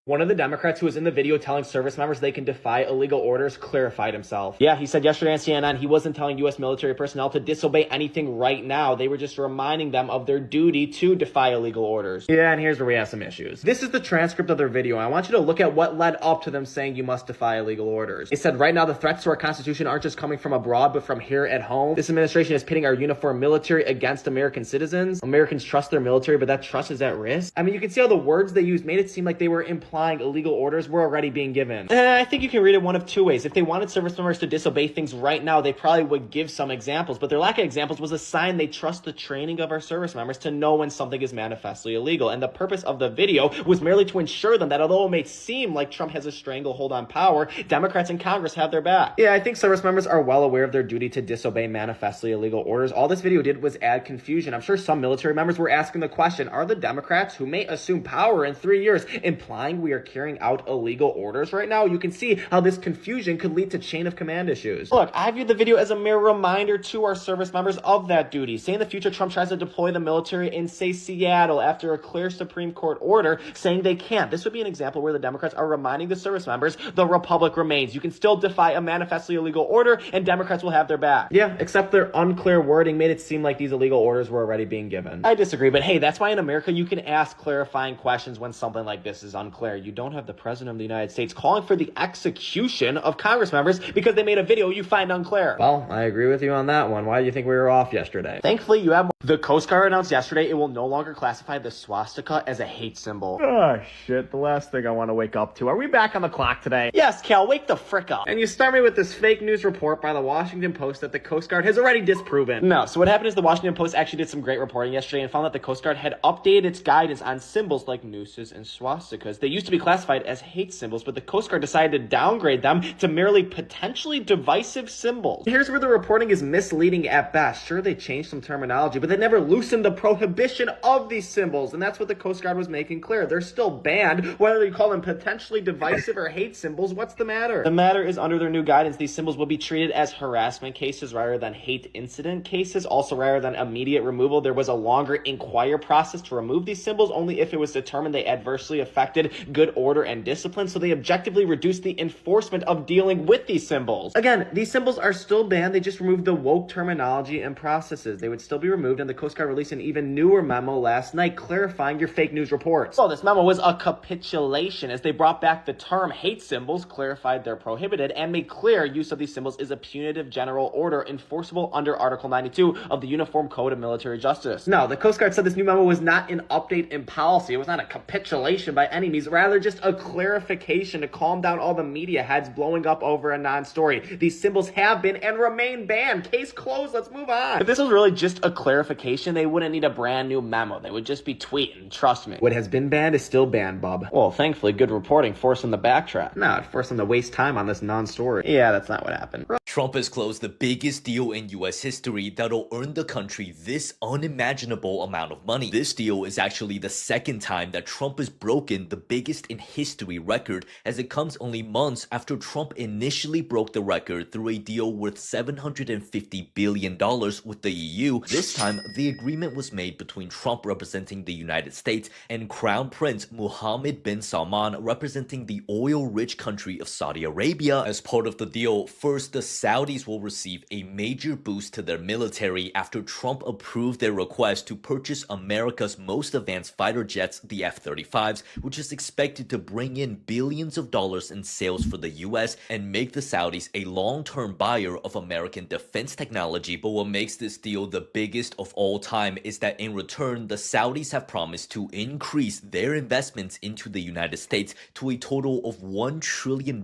One of the Democrats who was in the video telling service members they can defy illegal orders clarified himself. Yeah, he said yesterday on CNN he wasn't telling U.S. military personnel to disobey anything right now. They were just reminding them of their duty to defy illegal orders. Yeah, and here's where we have some issues. This is the transcript of their video, and I want you to look at what led up to them saying you must defy illegal orders. It said, right now the threats to our Constitution aren't just coming from abroad, but from here at home. This administration is pitting our uniformed military against American citizens. Americans trust their military, but that trust is at risk. I mean, you can see how the words they used made it seem like they were implying illegal orders were already being given. I think you can read it one of two ways. If they wanted service members to disobey things right now, they probably would give some examples, but their lack of examples was a sign they trust the training of our service members to know when something is manifestly illegal. And the purpose of the video was merely to ensure them that although it may seem like Trump has a stranglehold on power, Democrats in Congress have their back. Yeah, I think service members are well aware of their duty to disobey manifestly illegal orders. All this video did was add confusion. I'm sure some military members were asking the question, are the Democrats who may assume power in 3 years implying we are carrying out illegal orders right now? You can see how this confusion could lead to chain of command issues. Look, I view the video as a mere reminder to our service members of that duty. Say in the future Trump tries to deploy the military in, say, Seattle after a clear Supreme Court order saying they can't. This would be an example where the Democrats are reminding the service members the republic remains. You can still defy a manifestly illegal order and Democrats will have their back. Yeah, except their unclear wording made it seem like these illegal orders were already being given. I disagree, but hey, that's why in America you can ask clarifying questions when something like this is unclear. You don't have the president of the United States calling for the execution of Congress members because they made a video you find unclear. Well, I agree with you on that one. Why do you think we were off yesterday? Thankfully, you have more. The Coast Guard announced yesterday it will no longer classify the swastika as a hate symbol. Oh, shit. The last thing I want to wake up to. Are we back on the clock today? Yes, Cal, wake the frick up. And you start me with this fake news report by the Washington Post that the Coast Guard has already disproven. No, so what happened is the Washington Post actually did some great reporting yesterday and found that the Coast Guard had updated its guidance on symbols like nooses and swastikas. They used to be classified as hate symbols, but the Coast Guard decided to downgrade them to merely potentially divisive symbols. Here's where the reporting is misleading at best. Sure, they changed some terminology, but they never loosened the prohibition of these symbols, and that's what the Coast Guard was making clear. They're still banned, whether you call them potentially divisive or hate symbols. What's the matter? The matter is, under their new guidance, these symbols will be treated as harassment cases rather than hate incident cases. Also, rather than immediate removal, there was a longer inquire process to remove these symbols only if it was determined they adversely affected good order and discipline, so they objectively reduced the enforcement of dealing with these symbols. Again, these symbols are still banned. They just removed the woke terminology and processes. They would still be removed, and the Coast Guard released an even newer memo last night clarifying your fake news reports. So this memo was a capitulation as they brought back the term hate symbols, clarified they're prohibited, and made clear use of these symbols is a punitive general order enforceable under Article 92 of the Uniform Code of Military Justice. No, the Coast Guard said this new memo was not an update in policy. It was not a capitulation by any means, rather just a clarification to calm down all the media heads blowing up over a non-story. These symbols have been and remain banned. Case closed. Let's move on. If this was really just a clarification, they wouldn't need a brand new memo. They would just be tweeting. Trust me. What has been banned is still banned, bub. Well, thankfully, good reporting forced them to backtrack. No, it forced them to waste time on this non-story. Yeah, that's not what happened. Trump has closed the biggest deal in US history that'll earn the country this unimaginable amount of money. This deal is actually the second time that Trump has broken the biggest in history record, as it comes only months after Trump initially broke the record through a deal worth $750 billion with the EU. This time, the agreement was made between Trump representing the United States and Crown Prince Mohammed bin Salman representing the oil-rich country of Saudi Arabia. As part of the deal, first, the Saudis will receive a major boost to their military after Trump approved their request to purchase America's most advanced fighter jets, the F-35s, which is expected to bring in billions of dollars in sales for the US and make the Saudis a long-term buyer of American defense technology. But what makes this deal the biggest of all time is that in return, the Saudis have promised to increase their investments into the United States to a total of $1 trillion,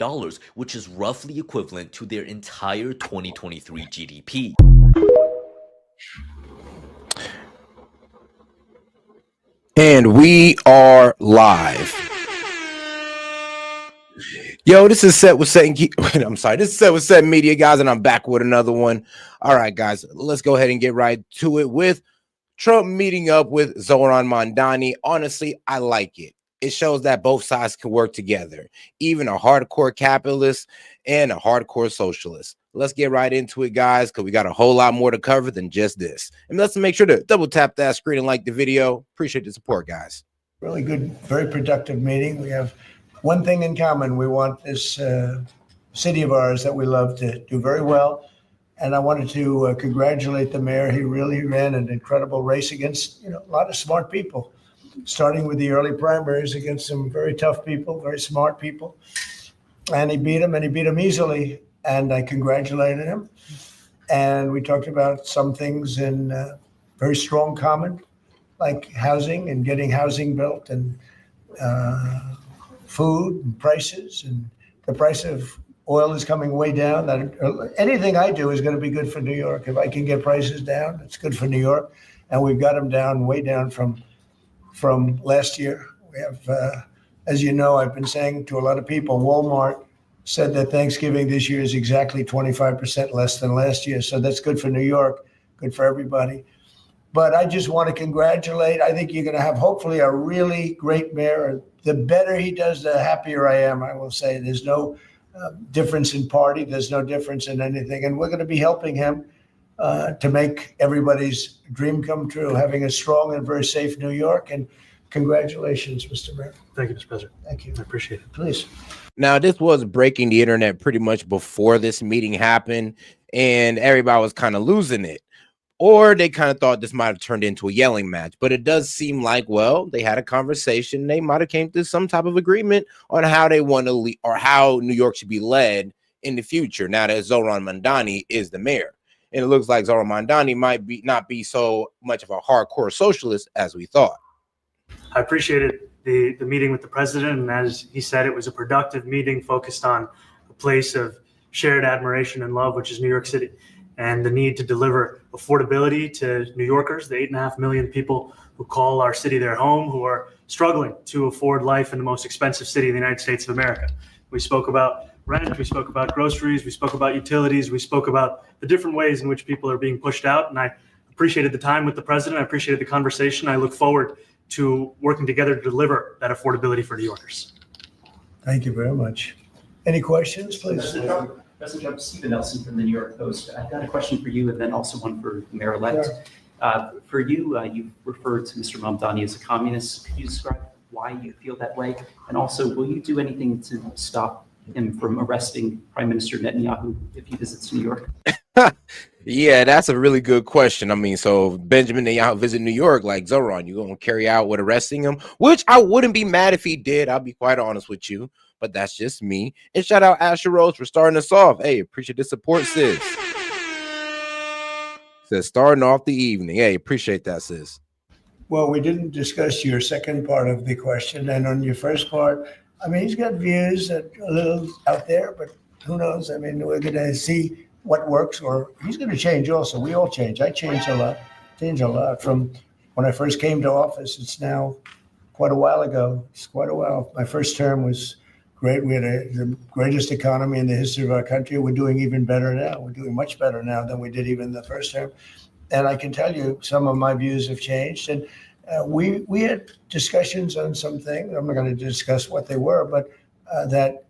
which is roughly equivalent to their entire 2023 GDP. And we are live. Yo, this is Set with Set. I'm sorry, this is Set with Set Media, guys, and I'm back with another one. All right, guys, let's go ahead and get right to it with Trump meeting up with Zohran Mamdani. Honestly, I like it. It shows that both sides can work together, even a hardcore capitalist and a hardcore socialist. Let's get right into it, guys, because we got a whole lot more to cover than just this. And let's make sure to double tap that screen and like the video. Appreciate the support, guys. Really good, very productive meeting. We have one thing in common. We want this city of ours that we love to do very well. And I wanted to congratulate the mayor. He really ran an incredible race against, a lot of smart people, starting with the early primaries against some very tough people, very smart people. And he beat them easily. And I congratulated him. And we talked about some things in very strong common, like housing and getting housing built, and food and prices, and the price of oil is coming way down. That anything I do is going to be good for New York. If I can get prices down, it's good for New York, and we've got them down, way down from last year. We have, as you know, I've been saying to a lot of people, Walmart said that Thanksgiving this year is exactly 25% less than last year. So that's good for New York, good for everybody. But I just want to congratulate. I think you're going to have hopefully a really great mayor. The better he does, the happier I am. I will say there's no difference in party. There's no difference in anything. And we're going to be helping him to make everybody's dream come true, having a strong and very safe New York. And congratulations, Mr. Mayor. Thank you, Mr. President. Thank you. I appreciate it. Please. Now, this was breaking the internet pretty much before this meeting happened, and everybody was kind of losing it. Or they kind of thought this might have turned into a yelling match. But it does seem like, well, they had a conversation. They might have came to some type of agreement on how they want to lead, or how New York should be led in the future, now that Zohran Mamdani is the mayor. And it looks like Zohran Mamdani might not be so much of a hardcore socialist as we thought. I appreciated the meeting with the president, and as he said, it was a productive meeting focused on a place of shared admiration and love, which is New York City, and the need to deliver affordability to New Yorkers, the 8.5 million people who call our city their home, who are struggling to afford life in the most expensive city in the United States of America. We spoke about rent, we spoke about groceries, we spoke about utilities, we spoke about the different ways in which people are being pushed out, and I appreciated the time with the president. I appreciated the conversation. I look forward to working together to deliver that affordability for New Yorkers. Thank you very much. Any questions, please? President Trump, Stephen Nelson from the New York Post. I've got a question for you and then also one for the mayor-elect. Sure. For you, you referred to Mr. Mamdani as a communist. Could you describe why you feel that way? And also, will you do anything to stop him from arresting Prime Minister Netanyahu if he visits New York? Yeah, that's a really good question. I mean, so if Benjamin Netanyahu visit New York, like Zohran, you gonna carry out with arresting him? Which I wouldn't be mad if he did. I'll be quite honest with you, but that's just me. And shout out Asher Rose for starting us off. Hey, appreciate the support, sis. Says starting off the evening. Hey, appreciate that, sis. Well, we didn't discuss your second part of the question, and on your first part, I mean, he's got views that are a little out there, but who knows? I mean, we're going to see what works, or he's going to change also. We all change. I changed a lot from when I first came to office. It's now quite a while ago. It's quite a while. My first term was great. We had the greatest economy in the history of our country. We're doing even better now. We're doing much better now than we did even the first term. And I can tell you some of my views have changed. And we had discussions on some things. I'm not going to discuss what they were, but that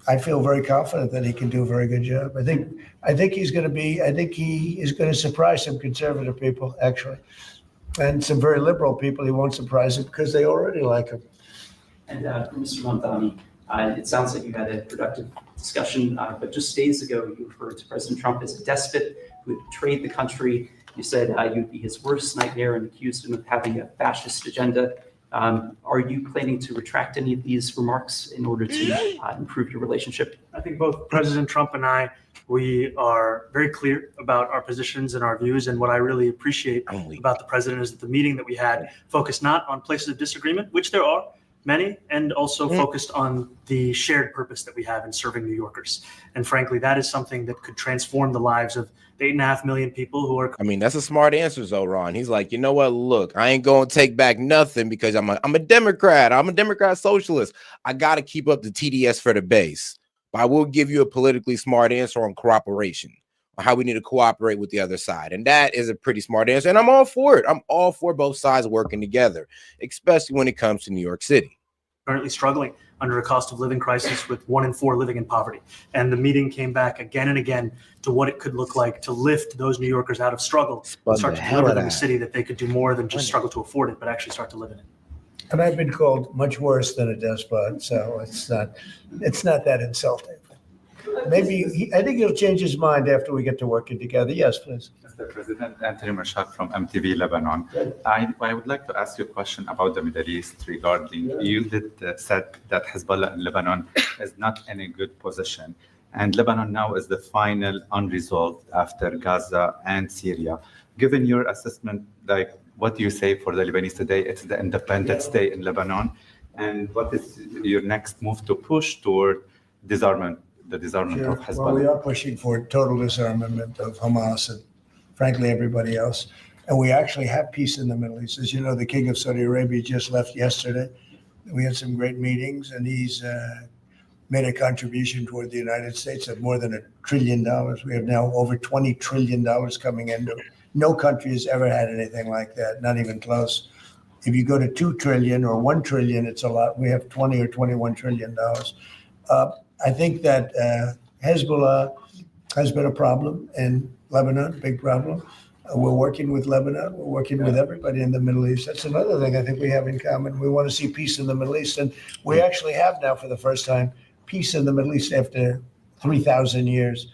I feel very confident that he can do a very good job. I think he is going to surprise some conservative people, actually, and some very liberal people. He won't surprise them because they already like him. And for Mr. Mamdani, it sounds like you had a productive discussion, but just days ago, you referred to President Trump as a despot who had betrayed the country. You said you'd be his worst nightmare and accused him of having a fascist agenda. Are you planning to retract any of these remarks in order to improve your relationship? I think both President Trump and I, we are very clear about our positions and our views. And what I really appreciate about the president is that the meeting that we had focused not on places of disagreement, which there are many, and also focused on the shared purpose that we have in serving New Yorkers. And frankly, that is something that could transform the lives of the 8.5 million people who are. I mean, that's a smart answer, Zohran. He's like, you know what? Look, I ain't going to take back nothing because I'm a Democrat. I'm a Democrat socialist. I got to keep up the TDS for the base. But I will give you a politically smart answer on cooperation, on how we need to cooperate with the other side. And that is a pretty smart answer. And I'm all for it. I'm all for both sides working together, especially when it comes to New York City. Currently struggling under a cost of living crisis with 1 in 4 living in poverty. And the meeting came back again and again to what it could look like to lift those New Yorkers out of struggle and start to deliver them a city that they could do more than just struggle to afford it, but actually start to live in it. And I've been called much worse than a despot, so it's not that insulting. Maybe I think he'll change his mind after we get to working together. Yes, please. Mr. President, Anthony Marshak from MTV Lebanon. I would like to ask you a question about the Middle East regarding, you said that Hezbollah in Lebanon is not in a good position. And Lebanon now is the final unresolved after Gaza and Syria. Given your assessment, like what do you say for the Lebanese today? It's the independent state in Lebanon. And what is your next move to push toward disarmament? The disarmament of Hezbollah. Well, we are pushing for total disarmament of Hamas and frankly everybody else. And we actually have peace in the Middle East. As you know, the King of Saudi Arabia just left yesterday. We had some great meetings, and he's made a contribution toward the United States of more than $1 trillion. We have now over $20 trillion coming in. No country has ever had anything like that, not even close. If you go to 2 trillion or 1 trillion, it's a lot. We have 20 or $21 trillion. I think that Hezbollah has been a problem in Lebanon, big problem. We're working with Lebanon. We're working with everybody in the Middle East. That's another thing I think we have in common. We want to see peace in the Middle East. And we actually have now, for the first time, peace in the Middle East after 3,000 years.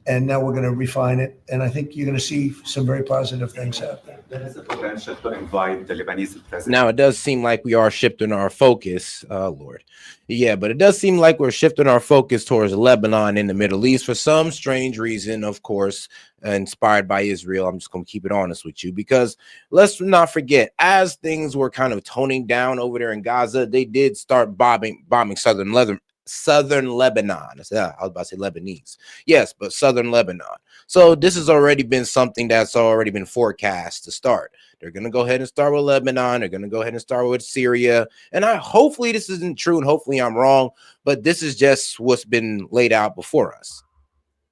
And now we're going to refine it. And I think you're going to see some very positive things happen. There is a potential to invite the Lebanese president. Now, it does seem like we are shifting our focus. Oh, Lord. Yeah, but it does seem like we're shifting our focus towards Lebanon in the Middle East for some strange reason, of course, inspired by Israel. I'm just going to keep it honest with you, because let's not forget, as things were kind of toning down over there in Gaza, they did start bombing southern Lebanon. Yeah, I was about to say Lebanese. Yes, but southern Lebanon. So this has already been something that's already been forecast to start. They're going to go ahead and start with Lebanon. They're going to go ahead and start with Syria. And hopefully this isn't true, and hopefully I'm wrong, but this is just what's been laid out before us.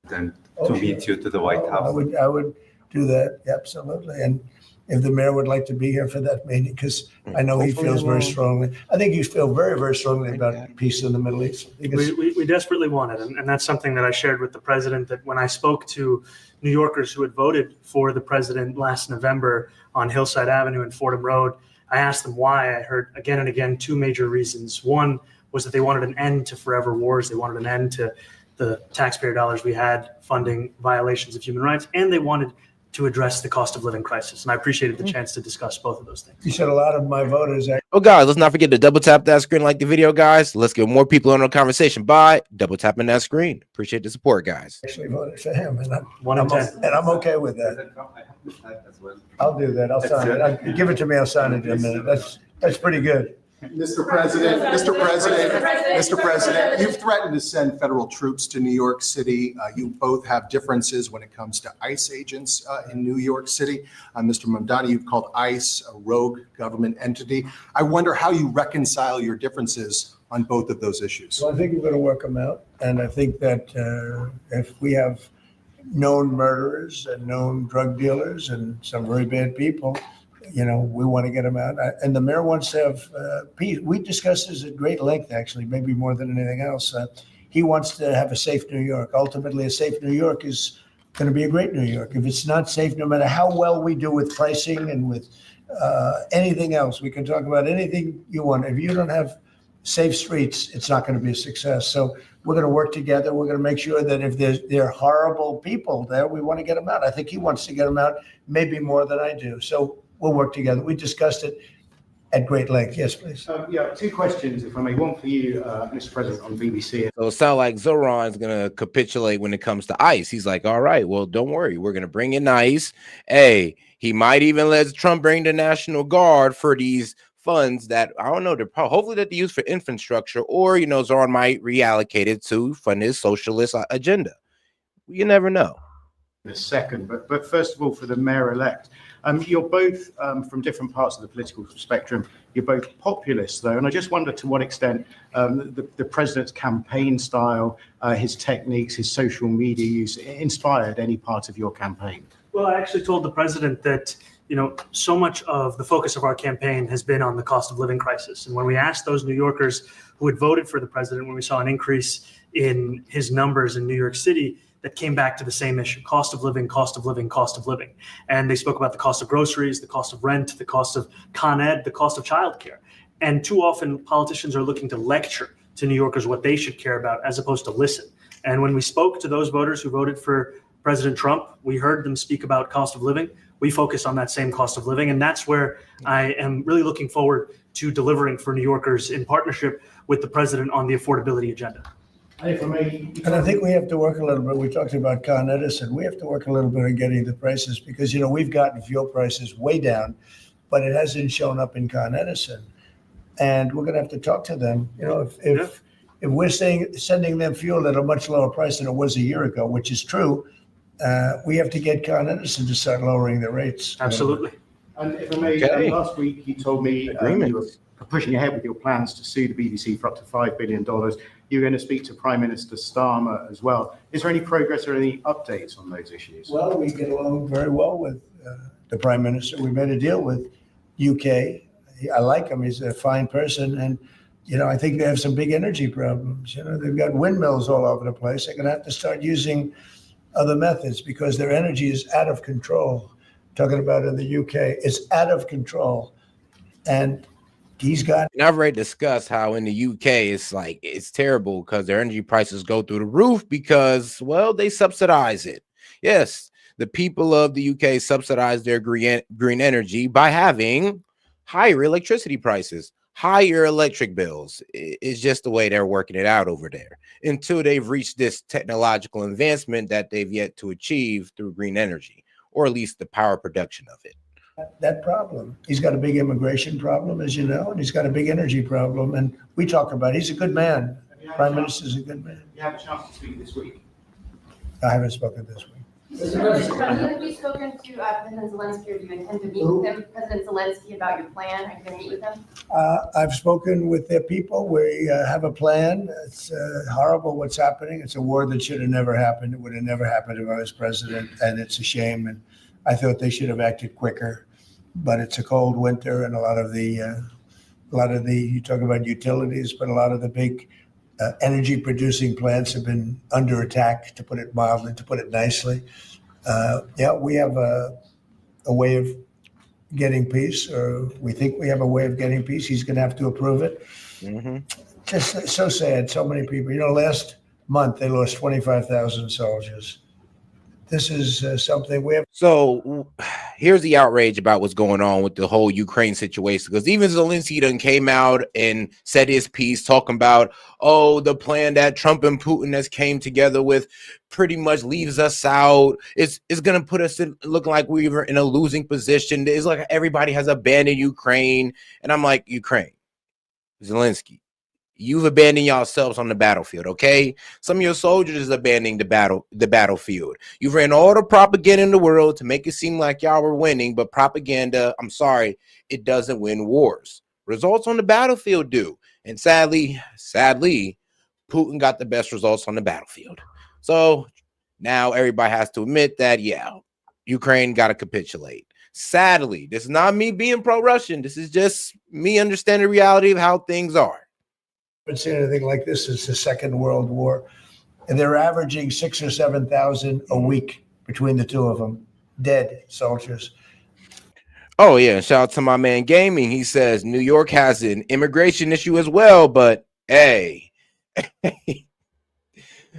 And to meet you to the White House. I would do that, absolutely. And if the mayor would like to be here for that meeting, because I know he feels very strongly. I think you feel very, very strongly about peace in the Middle East. We desperately want it. And that's something that I shared with the president, that when I spoke to New Yorkers who had voted for the president last November on Hillside Avenue and Fordham Road, I asked them why. I heard again and again 2 major reasons. One was that they wanted an end to forever wars. They wanted an end to the taxpayer dollars we had funding violations of human rights, and they wanted to address the cost of living crisis. And I appreciated the chance to discuss both of those things. You said a lot of my voters. Oh, guys, let's not forget to double tap that screen, like the video, guys. Let's get more people in the conversation by double tapping that screen. Appreciate the support, guys. Actually voted for him, and I'm okay with that. I'll do that. I'll sign it. Give it to me. I'll sign it in a minute. That's pretty good. Mr. President, you've threatened to send federal troops to New York City. You both have differences when it comes to ICE agents in New York City. Mr. Mamdani, you've called ICE a rogue government entity. I wonder how you reconcile your differences on both of those issues. Well, I think we're going to work them out. And I think that if we have known murderers and known drug dealers and some very bad people, we want to get them out. And the mayor wants to have peace. We discussed this at great length, actually, maybe more than anything else. He wants to have a safe New York. Ultimately, a safe New York is going to be a great New York. If it's not safe, no matter how well we do with pricing and with anything else, we can talk about anything you want. If you don't have safe streets, it's not going to be a success. So we're going to work together. We're going to make sure that if there are horrible people there, we want to get them out. I think he wants to get them out maybe more than I do. So we'll work together. We discussed it at great length. Yes, please. 2 questions, if I may. One for you, Mr. President, on BBC. So it sounds like Zohran's going to capitulate when it comes to ICE. He's like, all right, well, don't worry. We're going to bring in ICE. Hey, he might even let Trump bring the National Guard for these funds that, I don't know, hopefully that they use for infrastructure, or, Zohran might reallocate it to fund his socialist agenda. You never know. The second, but first of all, for the mayor-elect, you're both from different parts of the political spectrum. You're both populists, though, and I just wonder to what extent the president's campaign style, his techniques, his social media use inspired any part of your campaign. Well, I actually told the president that, so much of the focus of our campaign has been on the cost of living crisis. And when we asked those New Yorkers who had voted for the president, when we saw an increase in his numbers in New York City, that came back to the same issue: cost of living, cost of living, cost of living. And they spoke about the cost of groceries, the cost of rent, the cost of Con Ed, the cost of childcare. And too often politicians are looking to lecture to New Yorkers what they should care about as opposed to listen. And when we spoke to those voters who voted for President Trump, we heard them speak about cost of living. We focus on that same cost of living. And that's where I am really looking forward to delivering for New Yorkers in partnership with the president on the affordability agenda. And I think we have to work a little bit. We talked about Con Edison. We have to work a little bit on getting the prices because, we've gotten fuel prices way down, but it hasn't shown up in Con Edison. And we're going to have to talk to them. If we're sending them fuel at a much lower price than it was a year ago, which is true, we have to get Con Edison to start lowering the rates. Absolutely. And if I may, Okay. last week you told me you were pushing ahead with your plans to sue the BBC for up to $5 billion. You're going to speak to Prime Minister Starmer as well. Is there any progress or any updates on those issues? Well, we get along very well with the Prime Minister. We made a deal with UK. I like him. He's a fine person. And, I think they have some big energy problems. They've got windmills all over the place. They're going to have to start using other methods because their energy is out of control. Talking about in the UK, it's out of control. And he's got. And I've already discussed how in the UK it's terrible because their energy prices go through the roof because, well, they subsidize it. Yes, the people of the UK subsidize their green energy by having higher electricity prices, higher electric bills. It's just the way they're working it out over there until they've reached this technological advancement that they've yet to achieve through green energy, or at least the power production of it. That problem. He's got a big immigration problem, as you know, and he's got a big energy problem. And we talk about he's a good man. Prime Minister's a good man. You have a chance to speak this week. I haven't spoken this week. Have you spoken to President Zelensky, or do you intend to meet with him, President Zelensky, about your plan? Are you going to meet with him? I've spoken with their people. We have a plan. It's horrible what's happening. It's a war that should have never happened. It would have never happened if I was president, and it's a shame. And I thought they should have acted quicker. But it's a cold winter, and a lot of the you talk about utilities, but a lot of the big energy producing plants have been under attack, to put it mildly, to put it nicely. We have a way of getting peace, or we think we have a way of getting peace. He's going to have to approve it. Mm-hmm. Just so sad. So many people. Last month they lost 25,000 soldiers. This is something we have. So here's the outrage about what's going on with the whole Ukraine situation, because even Zelensky done came out and said his piece talking about, the plan that Trump and Putin has came together with pretty much leaves us out. It's going to put us in looking like we were in a losing position. It's like everybody has abandoned Ukraine. And I'm like, Ukraine, Zelensky, you've abandoned yourselves on the battlefield, okay? Some of your soldiers is abandoning the battlefield. You've ran all the propaganda in the world to make it seem like y'all were winning, but propaganda, I'm sorry, it doesn't win wars. Results on the battlefield do. And sadly, Putin got the best results on the battlefield. So now everybody has to admit that, Ukraine got to capitulate. Sadly, this is not me being pro-Russian. This is just me understanding the reality of how things are. Haven't seen anything like this since the Second World War, and they're averaging 6,000 or 7,000 a week between the two of them, dead soldiers. Oh yeah, shout out to my man Gaming. He says New York has an immigration issue as well, but hey,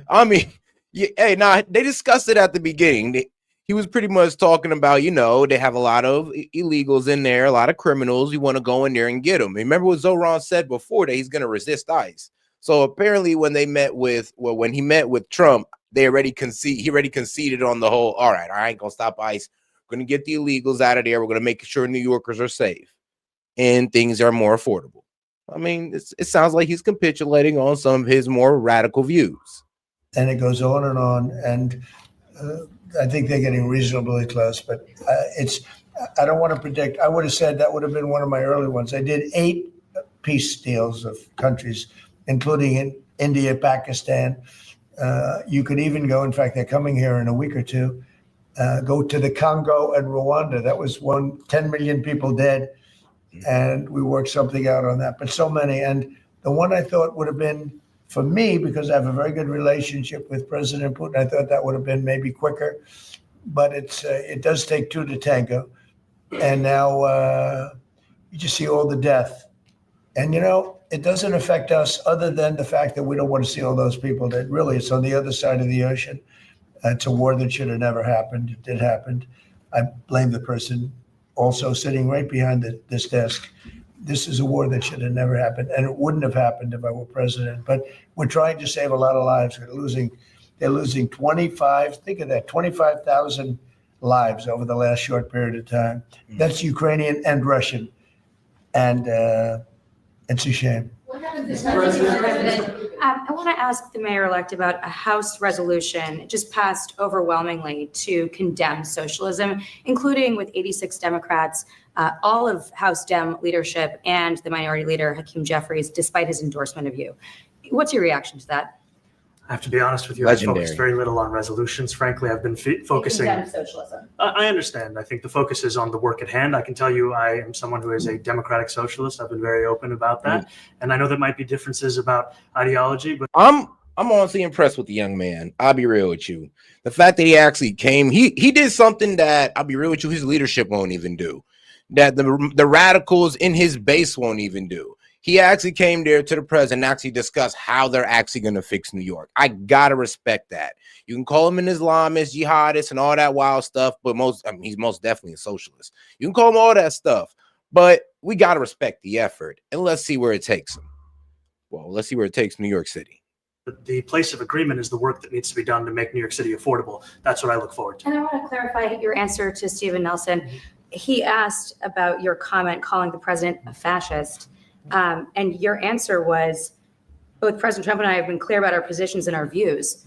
I mean, they discussed it at the beginning. He was pretty much talking about, they have a lot of illegals in there, a lot of criminals. You want to go in there and get them. Remember what Zohran said before, that he's going to resist ICE. So apparently when he met with Trump, he already conceded on the whole, all right, I ain't going to stop ICE. We're going to get the illegals out of there. We're going to make sure New Yorkers are safe and things are more affordable. I mean, it sounds like he's capitulating on some of his more radical views. And it goes on. And I think they're getting reasonably close, but I don't want to predict. I would have said that would have been one of my early ones. I did 8 peace deals of countries, including in India, Pakistan. You could even go, in fact, they're coming here in a week or two, go to the Congo and Rwanda. That was 10 million people dead. And we worked something out on that, but so many. And the one I thought would have been, for me, because I have a very good relationship with President Putin, I thought that would have been maybe quicker, but it does take 2 to tango. And now you just see all the death And, it doesn't affect us other than the fact that we don't want to see all those people that really it's on the other side of the ocean. It's a war that should have never happened. It did happen. I blame the person also sitting right behind this desk. This is a war that should have never happened, and it wouldn't have happened if I were president. But we're trying to save a lot of lives. They're losing 25, think of that, 25,000 lives over the last short period of time. That's Ukrainian and Russian. And it's a shame. What happens if President? I want to ask the mayor-elect about a House resolution just passed overwhelmingly to condemn socialism, including with 86 Democrats, all of House Dem leadership, and the minority leader, Hakeem Jeffries, despite his endorsement of you. What's your reaction to that? I have to be honest with you, Legendary. I focused very little on resolutions. Frankly, I've been focusing. Condemn socialism. I understand. I think the focus is on the work at hand. I can tell you I am someone who is a democratic socialist. I've been very open about that. And I know there might be differences about ideology, but I'm honestly impressed with the young man. I'll be real with you. The fact that he actually came, he did something that, I'll be real with you, his leadership won't even do. That the radicals in his base won't even do. He actually came there to the president and actually discussed how they're actually going to fix New York. I got to respect that. You can call him an Islamist, jihadist, and all that wild stuff, but he's most definitely a socialist. You can call him all that stuff, but we got to respect the effort, and let's see where it takes him. Well, let's see where it takes New York City. the place of agreement is the work that needs to be done to make New York City affordable. That's what I look forward to. And I want to clarify your answer to Stephen Nelson. He asked about your comment calling the president a fascist. And your answer was, both President Trump and I have been clear about our positions and our views.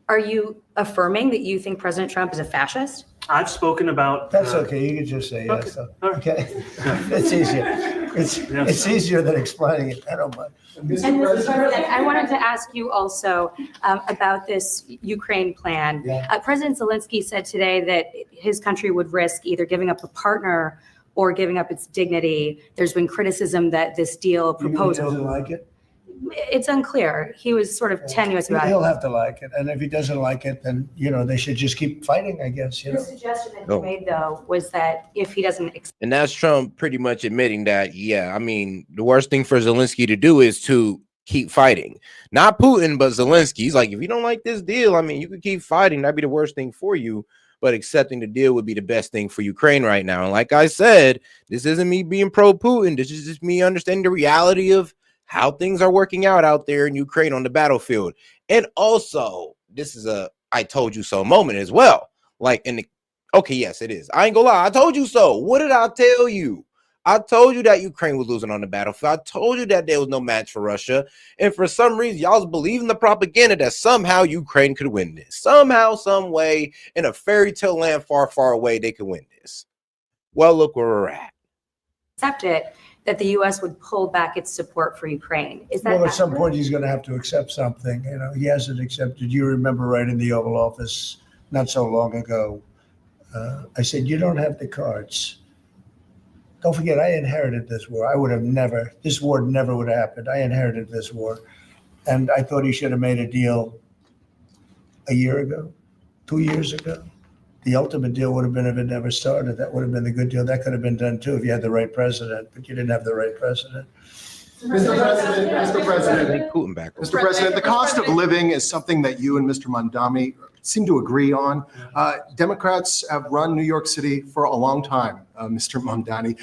Are you affirming that you think President Trump is a fascist? I've spoken about. That's okay. You can just say yes. Okay. Okay. It's easier. It's easier than explaining it. I don't mind. And Mr. President, I wanted to ask you also about this Ukraine plan. Yeah. President Zelensky said today that his country would risk either giving up a partner or giving up its dignity. There's been criticism that this deal You mean he proposal. doesn't like it? It's unclear. He was sort of tenuous about He'll it. have to like it. And if he doesn't like it, then, they should just keep fighting, I guess, The suggestion that he made, though, was that if he doesn't And that's Trump pretty much admitting that, yeah, I mean, the worst thing for Zelensky to do is to keep fighting. Not Putin, but Zelensky. He's like, if you don't like this deal, I mean, you could keep fighting. That'd be the worst thing for you. But accepting the deal would be the best thing for Ukraine right now. And like I said, this isn't me being pro-Putin. This is just me understanding the reality of how things are working out there in Ukraine on the battlefield. And also, this is a I told you so moment as well. Like, okay, yes, it is. I ain't gonna lie. I told you so. What did I tell you? I told you that Ukraine was losing on the battlefield. I told you that there was no match for Russia. And for some reason, y'all was believing the propaganda that somehow Ukraine could win this. Somehow, some way, in a fairy tale land far, far away, they could win this. Well, look where we're at. accept it, that the U.S. would pull back its support for Ukraine. Is that Well, at some accurate? point, he's going to have to accept something. He hasn't accepted. You remember right in the Oval Office not so long ago, I said, you don't have the cards. Don't forget, I inherited this war. This war never would have happened. I inherited this war. And I thought he should have made a deal a year ago, 2 years ago. The ultimate deal would have been if it never started. That would have been the good deal. That could have been done too if you had the right president, but you didn't have the right president. Mr. President, Putin back. Mr. President, the cost of living is something that you and Mr. Mamdani seem to agree on. Democrats have run New York City for a long time, Mr. Mamdani.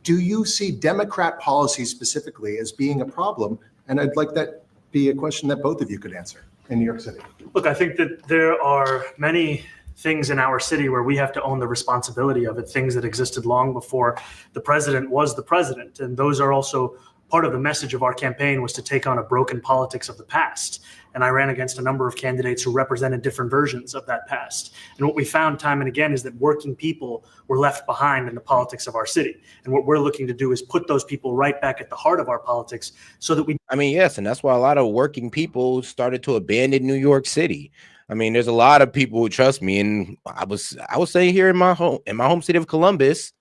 Do you see Democrat policy specifically as being a problem? And I'd like that be a question that both of you could answer in New York City. Look, I think that there are many things in our city where we have to own the responsibility of it, things that existed long before the president was the president. And those are also part of the message of our campaign, was to take on a broken politics of the past. And I ran against a number of candidates who represented different versions of that past. And what we found time and again is that working people were left behind in the politics of our city. And what we're looking to do is put those people right back at the heart of our politics so that we. I mean, yes, and that's why a lot of working people started to abandon New York City. I mean, there's a lot of people who trust me, and I was saying here in my home city of Columbus,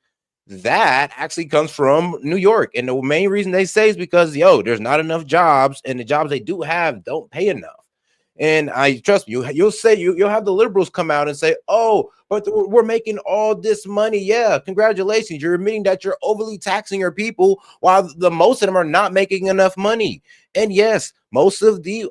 that actually comes from New York. And the main reason they say is because, there's not enough jobs, and the jobs they do have don't pay enough. And I trust me, you'll have the liberals come out and say, oh, but we're making all this money. Yeah, congratulations. You're admitting that you're overly taxing your people while the most of them are not making enough money. And yes, most of the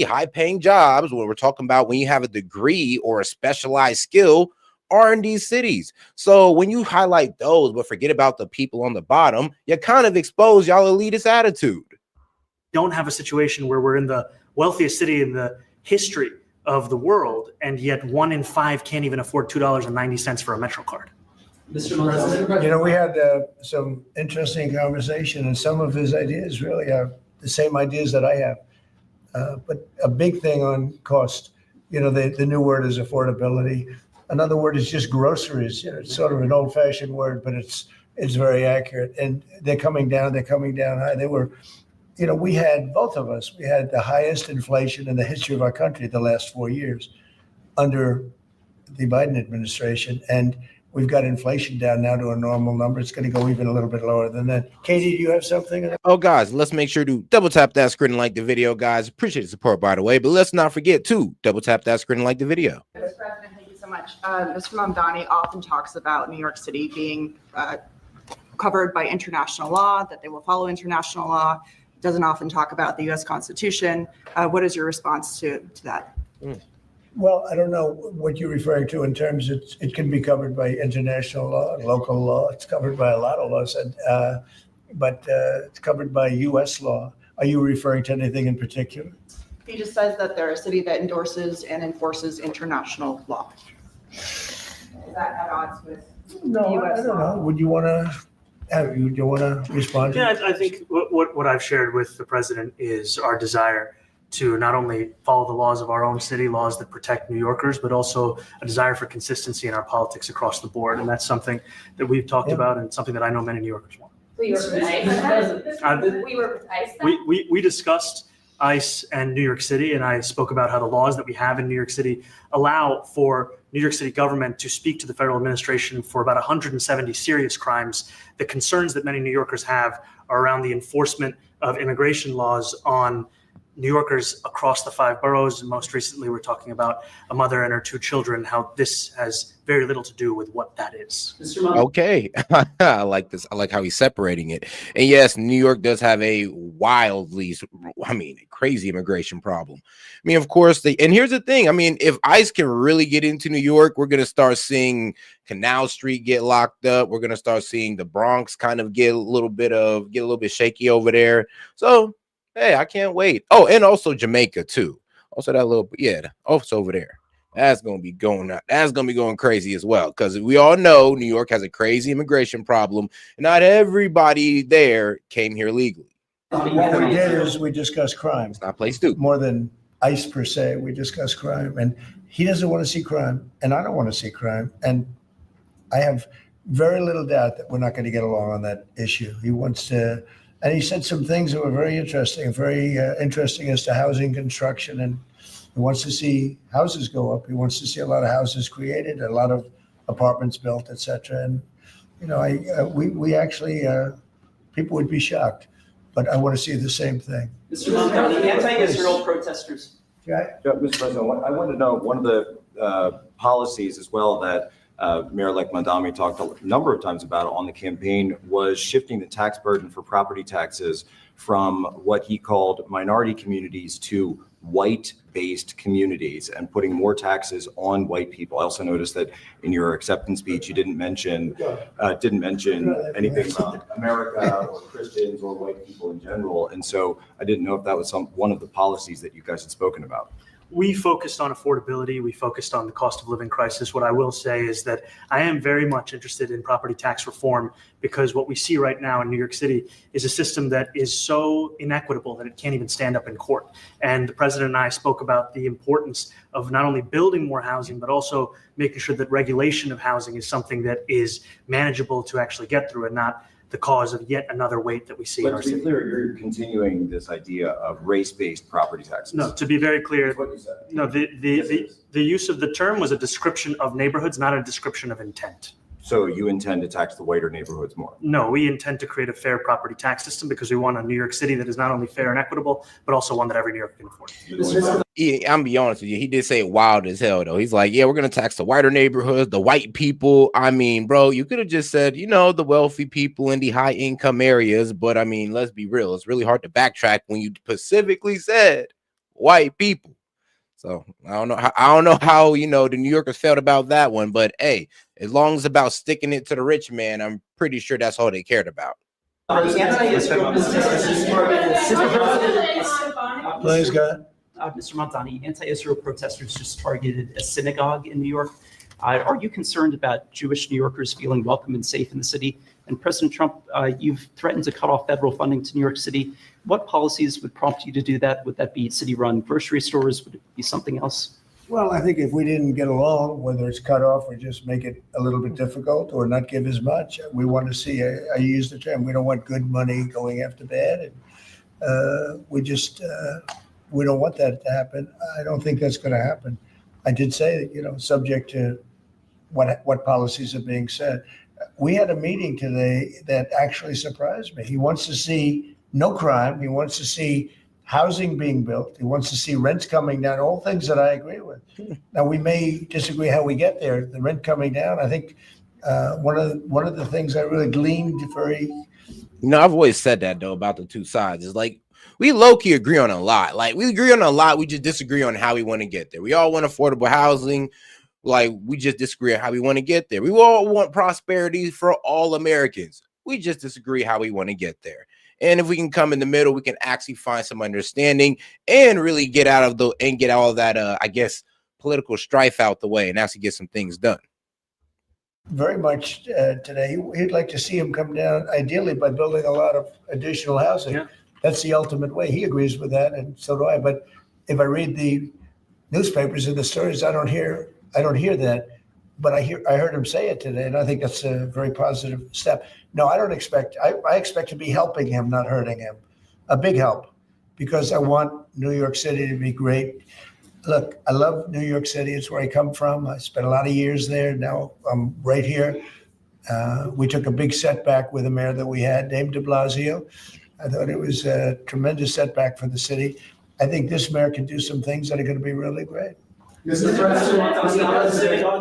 high paying jobs, when we're talking about when you have a degree or a specialized skill, are in these cities. So when you highlight those, but forget about the people on the bottom, you kind of expose y'all elitist attitude. Don't have a situation where we're in the wealthiest city in the history of the world, and yet 1 in 5 can't even afford $2.90 for a Metro card. Mr. Mamdani. You know, we had some interesting conversation, and some of his ideas really are the same ideas that I have. But a big thing on cost, you know, the new word is affordability. Another word is just groceries. You know, it's sort of an old-fashioned word, but it's very accurate. And they're coming down high. They were, you know, we had, both of us, we had the highest inflation in the history of our country the last 4 years under the Biden administration. And we've got inflation down now to a normal number. It's going to go even a little bit lower than that. Katie, do you have something? Oh, guys, let's make sure to double tap that screen and like the video, guys. Appreciate the support, by the way. But let's not forget to double tap that screen and like the video. Mr. President, thank you so much. Mr. Mamdani often talks about New York City being covered by international law, that they will follow international law. Doesn't often talk about the U.S. Constitution. What is your response to that? Well, I don't know what you're referring to in terms of it can be covered by international law, local law. It's covered by a lot of laws, but it's covered by U.S. law. Are you referring to anything in particular? He just says that they're a city that endorses and enforces international law. Is that at odds with No, US I don't know. Would you want to? Do you want to respond? Yeah, I think what I've shared with the president is our desire to not only follow the laws of our own city, laws that protect New Yorkers, but also a desire for consistency in our politics across the board. And that's something that we've talked about and something that I know many New Yorkers want. We were with ICE. We were with ICE then? We discussed ICE and New York City, and I spoke about how the laws that we have in New York City allow for New York City government to speak to the federal administration for about 170 serious crimes. The concerns that many New Yorkers have are around the enforcement of immigration laws on New Yorkers across the 5 boroughs. And most recently, we're talking about a mother and her 2 children, how this has very little to do with what that is. Okay. I like this. I like how he's separating it. And yes, New York does have a crazy immigration problem. I mean, of course, and here's the thing. I mean, if ICE can really get into New York, we're going to start seeing Canal Street get locked up. We're going to start seeing the Bronx kind of get a little bit shaky over there. So, hey, I can't wait. Oh, and also Jamaica too. Also that little, also over there. That's gonna be going out. That's gonna be going crazy as well, because we all know New York has a crazy immigration problem, and not everybody there came here legally. What we did is we discussed crime. It's not place to. More than ICE per se, we discussed crime, and he doesn't want to see crime, and I don't want to see crime, and I have very little doubt that we're not going to get along on that issue. He wants to. And he said some things that were very interesting as to housing construction. And he wants to see houses go up. He wants to see a lot of houses created, a lot of apartments built, et cetera. And, you know, we actually, people would be shocked, but I want to see the same thing. Mr. Mamdani, anti-Israel protesters. Yeah, Mr. President, I want to know one of the policies as well that Mayor-elect Mamdani talked a number of times about on the campaign was shifting the tax burden for property taxes from what he called minority communities to white-based communities and putting more taxes on white people. I also noticed that in your acceptance speech, you didn't mention anything about America or Christians or white people in general. And so I didn't know if that was one of the policies that you guys had spoken about. We focused on affordability. We focused on the cost of living crisis. What I will say is that I am very much interested in property tax reform, because what we see right now in New York City is a system that is so inequitable that it can't even stand up in court. And the president and I spoke about the importance of not only building more housing, but also making sure that regulation of housing is something that is manageable to actually get through and not the cause of yet another weight that we see in our city. But to be clear, you're continuing this idea of race-based property taxes. No, to be very clear, That's what you said. no, the use of the term was a description of neighborhoods, not a description of intent. So you intend to tax the whiter neighborhoods more? No, we intend to create a fair property tax system because we want a New York City that is not only fair and equitable, but also one that every New Yorker can afford. Yeah, I'm gonna be honest with you. He did say it wild as hell though. He's like, yeah, we're gonna tax the whiter neighborhoods, the white people. I mean, bro, you could have just said, you know, the wealthy people in the high income areas. But I mean, let's be real. It's really hard to backtrack when you specifically said white people. So I don't know how you know the New Yorkers felt about that one. But hey, as long as it's about sticking it to the rich man, I'm pretty sure that's all they cared about. Please, go ahead. Mr. Mamdani, anti-Israel protesters just targeted a synagogue in New York. Are you concerned about Jewish New Yorkers feeling welcome and safe in the city? And President Trump, you've threatened to cut off federal funding to New York City. What policies would prompt you to do that? Would that be city-run grocery stores? Would it be something else? Well, I think if we didn't get along, whether it's cut off or just make it a little bit difficult or not give as much, we want to see, I use the term, we don't want good money going after bad. And we don't want that to happen. I don't think that's going to happen. I did say that, you know, subject to what policies are being said. We had a meeting today that actually surprised me. He wants to see no crime. He wants to see housing being built. He wants to see rents coming down, all things that I agree with. Now, we may disagree how we get there. The rent coming down, I think one of the things I really gleaned very... You know, I've always said that, though, about the two sides. It's like, we low-key agree on a lot. Like, we agree on a lot. We just disagree on how we want to get there. We all want affordable housing. Like, we just disagree on how we want to get there. We all want prosperity for all Americans. We just disagree how we want to get there. And if we can come in the middle, we can actually find some understanding and really get all of that, I guess, political strife out the way and actually get some things done. Very much today. He'd like to see him come down, ideally, by building a lot of additional housing. Yeah. That's the ultimate way. He agrees with that, and so do I. But if I read the newspapers and the stories, I don't hear that. But I heard him say it today, and I think that's a very positive step. No, I don't expect. I expect to be helping him, not hurting him. A big help, because I want New York City to be great. Look, I love New York City. It's where I come from. I spent a lot of years there. Now I'm right here. We took a big setback with the mayor that we had, named de Blasio. I thought it was a tremendous setback for the city. I think this mayor can do some things that are going to be really great. Mr. President,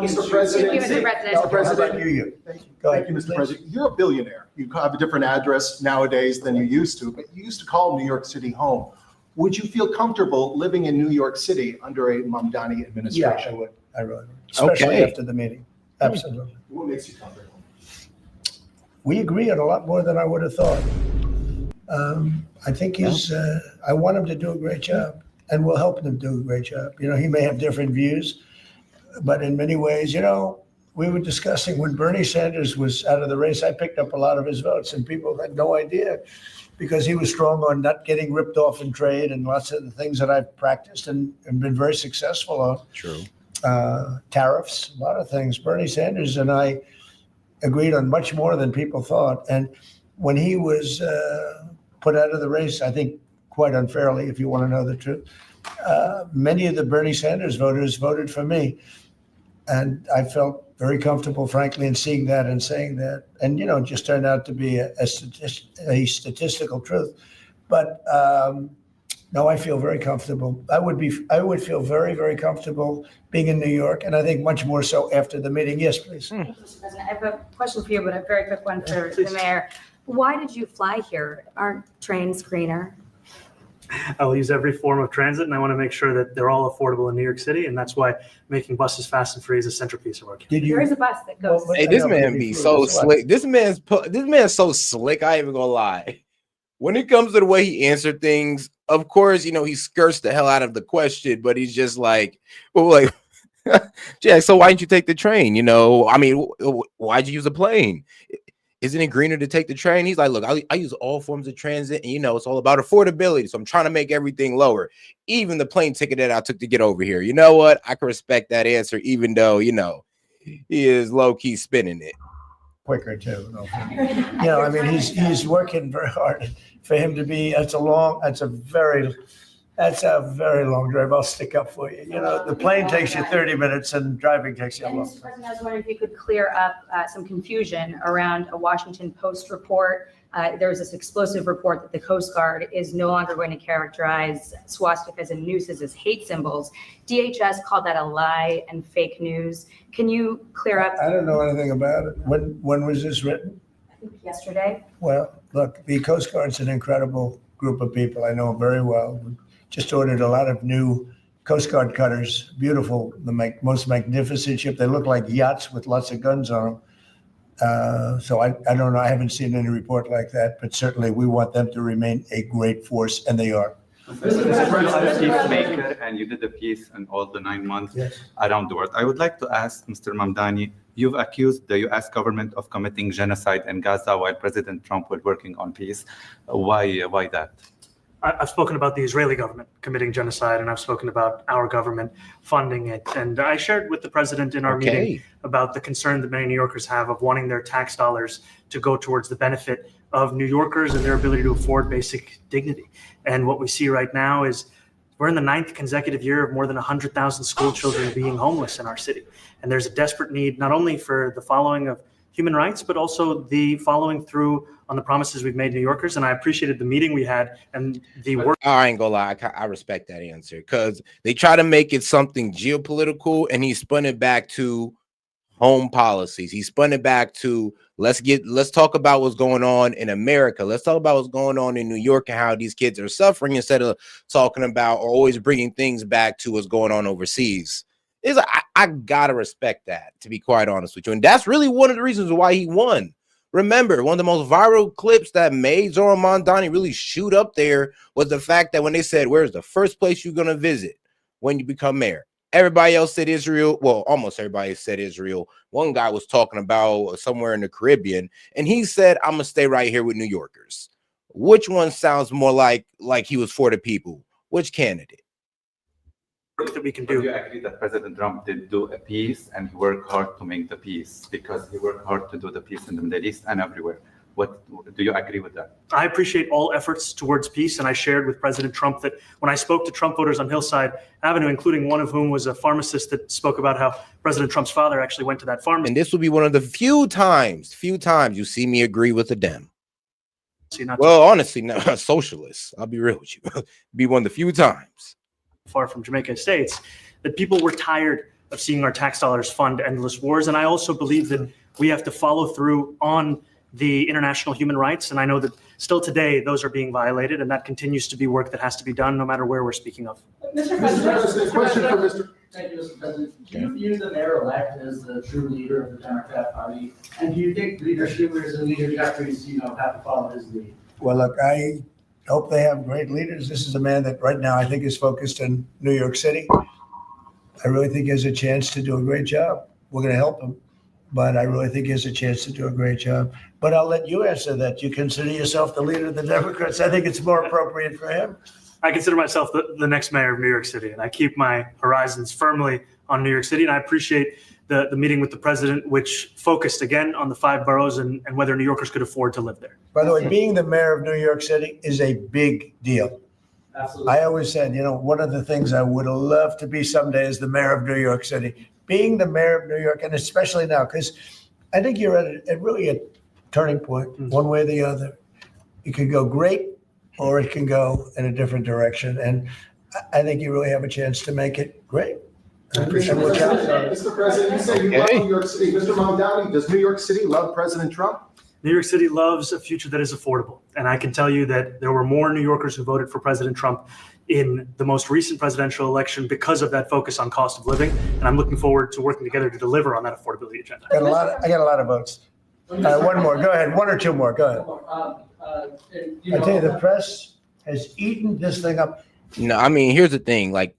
Mr. President, you. Thank you, Mr. President. You're a billionaire. You have a different address nowadays than you used to, but you used to call New York City home. Would you feel comfortable living in New York City under a Mamdani administration? Yeah, I would. I really would. Especially after the meeting. Absolutely. What makes you comfortable? We agree on a lot more than I would have thought. I think I want him to do a great job, and we'll help him do a great job. You know, he may have different views, but in many ways, you know, we were discussing when Bernie Sanders was out of the race, I picked up a lot of his votes, and people had no idea, because he was strong on not getting ripped off in trade and lots of the things that I've practiced and been very successful on. True. Tariffs, a lot of things. Bernie Sanders and I agreed on much more than people thought. And when he was put out of the race, I think quite unfairly, if you want to know the truth, many of the Bernie Sanders voters voted for me. And I felt very comfortable, frankly, in seeing that and saying that. And, you know, it just turned out to be a statistical truth. But no, I feel very comfortable. I would feel very, very comfortable being in New York, and I think much more so after the meeting. Yes, please. Thank you, Mr. President. I have a question for you, but a very quick one for the mayor. Why did you fly here? Aren't trains greener? I'll use every form of transit, and I want to make sure that they're all affordable in New York City, and that's why making buses fast and free is a centerpiece of our campaign. There is a bus that goes. Hey, this man be so slick. This man's so slick. I ain't even gonna lie. When it comes to the way he answered things, of course, you know, he skirts the hell out of the question, but he's just like, well, like, yeah, so why didn't you take the train? You know, I mean, why'd you use a plane? Isn't it greener to take the train? He's like, look, I use all forms of transit, and, you know, it's all about affordability. So I'm trying to make everything lower. Even the plane ticket that I took to get over here. You know what? I can respect that answer, even though, you know, he is low-key spinning it. Quicker, too. You know, I mean, he's working very hard for him to be, that's a That's a very long drive. I'll stick up for you. You know, the plane takes you 30 minutes and driving takes you a And long Mr. time. President, I was wondering if you could clear up some confusion around a Washington Post report. There was this explosive report that the Coast Guard is no longer going to characterize swastikas and nooses as hate symbols. DHS called that a lie and fake news. Can you clear up? I don't know anything about it. When was this written? I think yesterday. Well, look, the Coast Guard's an incredible group of people. I know them very well. We just ordered a lot of new Coast Guard cutters, beautiful, the most magnificent ship. They look like yachts with lots of guns on them. So I don't know. I haven't seen any report like that, but certainly we want them to remain a great force, and they are. Mr. President, I'm a peacemaker, and you did a peace in all the 9 months around the world. I would like to ask Mr. Mamdani, you've accused the U.S. government of committing genocide in Gaza while President Trump was working on peace. Why that? I've spoken about the Israeli government committing genocide, and I've spoken about our government funding it. And I shared with the president in our meeting about the concern that many New Yorkers have of wanting their tax dollars to go towards the benefit of New Yorkers and their ability to afford basic dignity. And what we see right now is we're in the 9th consecutive year of more than 100,000 school children being homeless in our city. And there's a desperate need not only for the following of human rights, but also the following through on the promises we've made New Yorkers. And I appreciated the meeting we had and the work. I ain't gonna lie, I respect that answer because they try to make it something geopolitical, and he spun it back to home policies. He spun it back to let's talk about what's going on in America. Let's talk about what's going on in New York and how these kids are suffering, instead of talking about or always bringing things back to what's going on overseas. I gotta respect that, to be quite honest with you. And that's really one of the reasons why he won. Remember, one of the most viral clips that made Zohran Mamdani really shoot up there was the fact that when they said, where's the first place you're gonna visit when you become mayor? Everybody else said Israel. Well, almost everybody said Israel. One guy was talking about somewhere in the Caribbean, and he said, I'm gonna stay right here with New Yorkers. Which one sounds more like he was for the people? Which candidate? That we can do. Do you agree that President Trump did do a peace and he worked hard to make the peace, because he worked hard to do the peace in the Middle East and everywhere? What do you agree with that? I appreciate all efforts towards peace, and I shared with President Trump that when I spoke to Trump voters on Hillside Avenue, including one of whom was a pharmacist that spoke about how President Trump's father actually went to that pharmacy. And this will be one of the few times you see me agree with a Dem. Well, honestly, no, a socialist. I'll be real with you. Be one of the few times. Far from Jamaica Estates, that people were tired of seeing our tax dollars fund endless wars. And I also believe that we have to follow through on the international human rights. And I know that still today, those are being violated, and that continues to be work that has to be done no matter where we're speaking of. Mr. President, question for Mr. Thank you, Mr. President. Do you view the mayor-elect as the true leader of the Democrat Party? And do you think Leader Schumer's and Leader Jeffries, have to follow his lead? Well, look, I hope they have great leaders. This is a man that right now I think is focused in New York City. I really think he has a chance to do a great job. We're going to help him, but I really think he has a chance to do a great job. But I'll let you answer that. You consider yourself the leader of the Democrats. I think it's more appropriate for him. I consider myself the next mayor of New York City, and I keep my horizons firmly on New York City. And I appreciate the meeting with the president, which focused again on the 5 boroughs and whether New Yorkers could afford to live there. By the way, being the mayor of New York City is a big deal. Absolutely. I always said, one of the things I would love to be someday is the mayor of New York City. Being the mayor of New York, and especially now, because I think you're at really a turning point, one way or the other. It could go great, or it can go in a different direction. And I think you really have a chance to make it great. Mr. President, you say you love New York City. Mr. Mamdani, does New York City love President Trump? New York City loves a future that is affordable. And I can tell you that there were more New Yorkers who voted for President Trump in the most recent presidential election because of that focus on cost of living. And I'm looking forward to working together to deliver on that affordability agenda. I got a lot of votes. One more. Go ahead. 1 or 2 more. Go ahead. I tell you, the press has eaten this thing up. No, I mean, here's the thing. Like,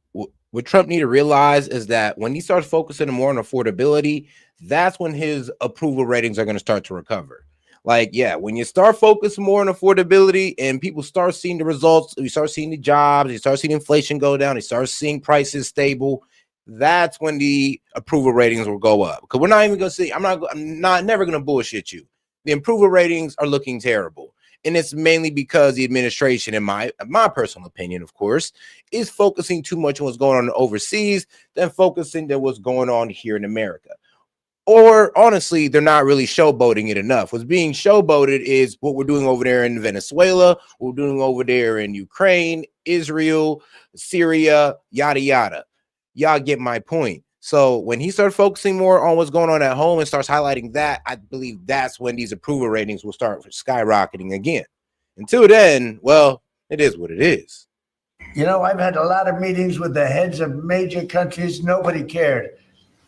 what Trump need to realize is that when he starts focusing more on affordability, that's when his approval ratings are going to start to recover. Like, yeah, when you start focusing more on affordability and people start seeing the results, you start seeing the jobs, you start seeing inflation go down, you start seeing prices stable, that's when the approval ratings will go up. Because we're not even going to see, I'm never going to bullshit you. The approval ratings are looking terrible. And it's mainly because the administration, in my personal opinion, of course, is focusing too much on what's going on overseas than focusing on what's going on here in America. Or honestly, they're not really showboating it enough. What's being showboated is what we're doing over there in Venezuela, what we're doing over there in Ukraine, Israel, Syria, yada, yada. Y'all get my point. So when he starts focusing more on what's going on at home and starts highlighting that, I believe that's when these approval ratings will start skyrocketing again. Until then, well, it is what it is. You know, I've had a lot of meetings with the heads of major countries. Nobody cared.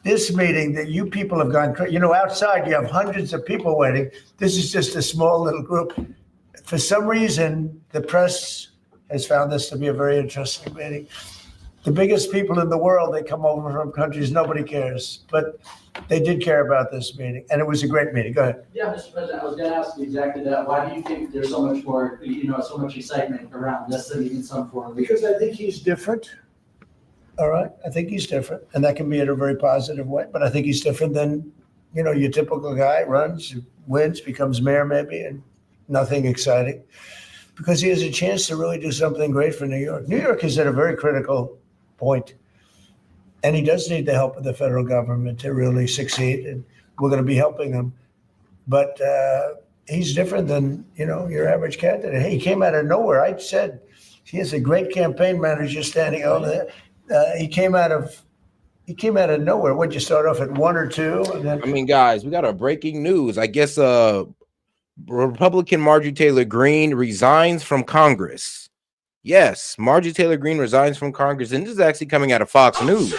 This meeting that you people have gone, you know, outside you have hundreds of people waiting. This is just a small little group. For some reason, the press has found this to be a very interesting meeting. The biggest people in the world, they come over from countries nobody cares, but they did care about this meeting, and it was a great meeting. Go ahead. Yeah, Mr. President, I was going to ask you exactly that. Why do you think there's so much more, so much excitement around this than even some foreign leaders? Because I think he's different. All right. I think he's different, and that can be in a very positive way. But I think he's different than, your typical guy runs, wins, becomes mayor maybe, and nothing exciting. Because he has a chance to really do something great for New York. New York is at a very critical point, and he does need the help of the federal government to really succeed, and we're going to be helping him. But he's different than, your average candidate. He came out of nowhere. I said he has a great campaign manager standing over there. He came out of nowhere. Would you start off at 1 or 2? And then... I mean, guys, we got our breaking news. I guess Republican Marjorie Taylor Greene resigns from Congress. Yes, Marjorie Taylor Greene resigns from Congress, and this is actually coming out of Fox News.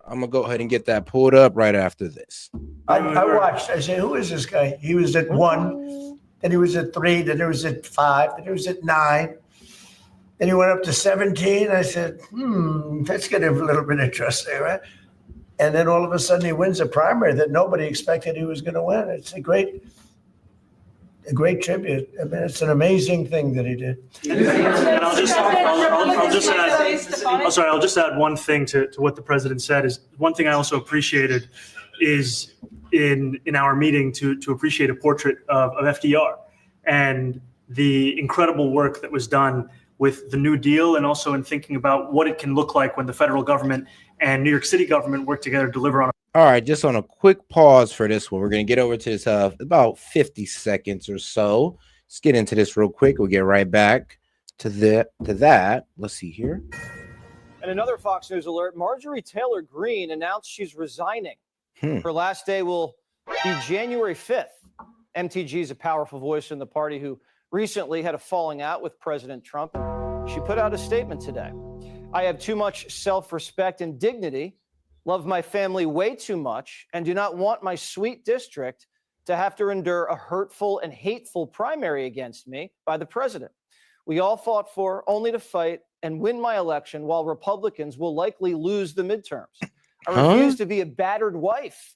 I'm gonna go ahead and get that pulled up right after this. I watched. I said, "Who is this guy?" He was at 1, then he was at 3, then he was at 5, then he was at 9. Then he went up to 17. I said, that's getting a little bit interesting, right? And then all of a sudden he wins a primary that nobody expected he was going to win. It's a great tribute. I mean, it's an amazing thing that he did. And I'll just add one thing to what the president said. Is one thing I also appreciated is in our meeting to appreciate a portrait of FDR and the incredible work that was done with the New Deal, and also in thinking about what it can look like when the federal government and New York City government work together to deliver on. All right, just on a quick pause for this one. We're going to get over to this about 50 seconds or so. Let's get into this real quick. We'll get right back to that. Let's see here. And another Fox News alert, Marjorie Taylor Greene announced she's resigning. Her last day will be January 5th. MTG is a powerful voice in the party who recently had a falling out with President Trump. She put out a statement today. I have too much self-respect and dignity, love my family way too much, and do not want my sweet district to have to endure a hurtful and hateful primary against me by the president. We all fought for only to fight and win my election while Republicans will likely lose the midterms. I refuse to be a battered wife,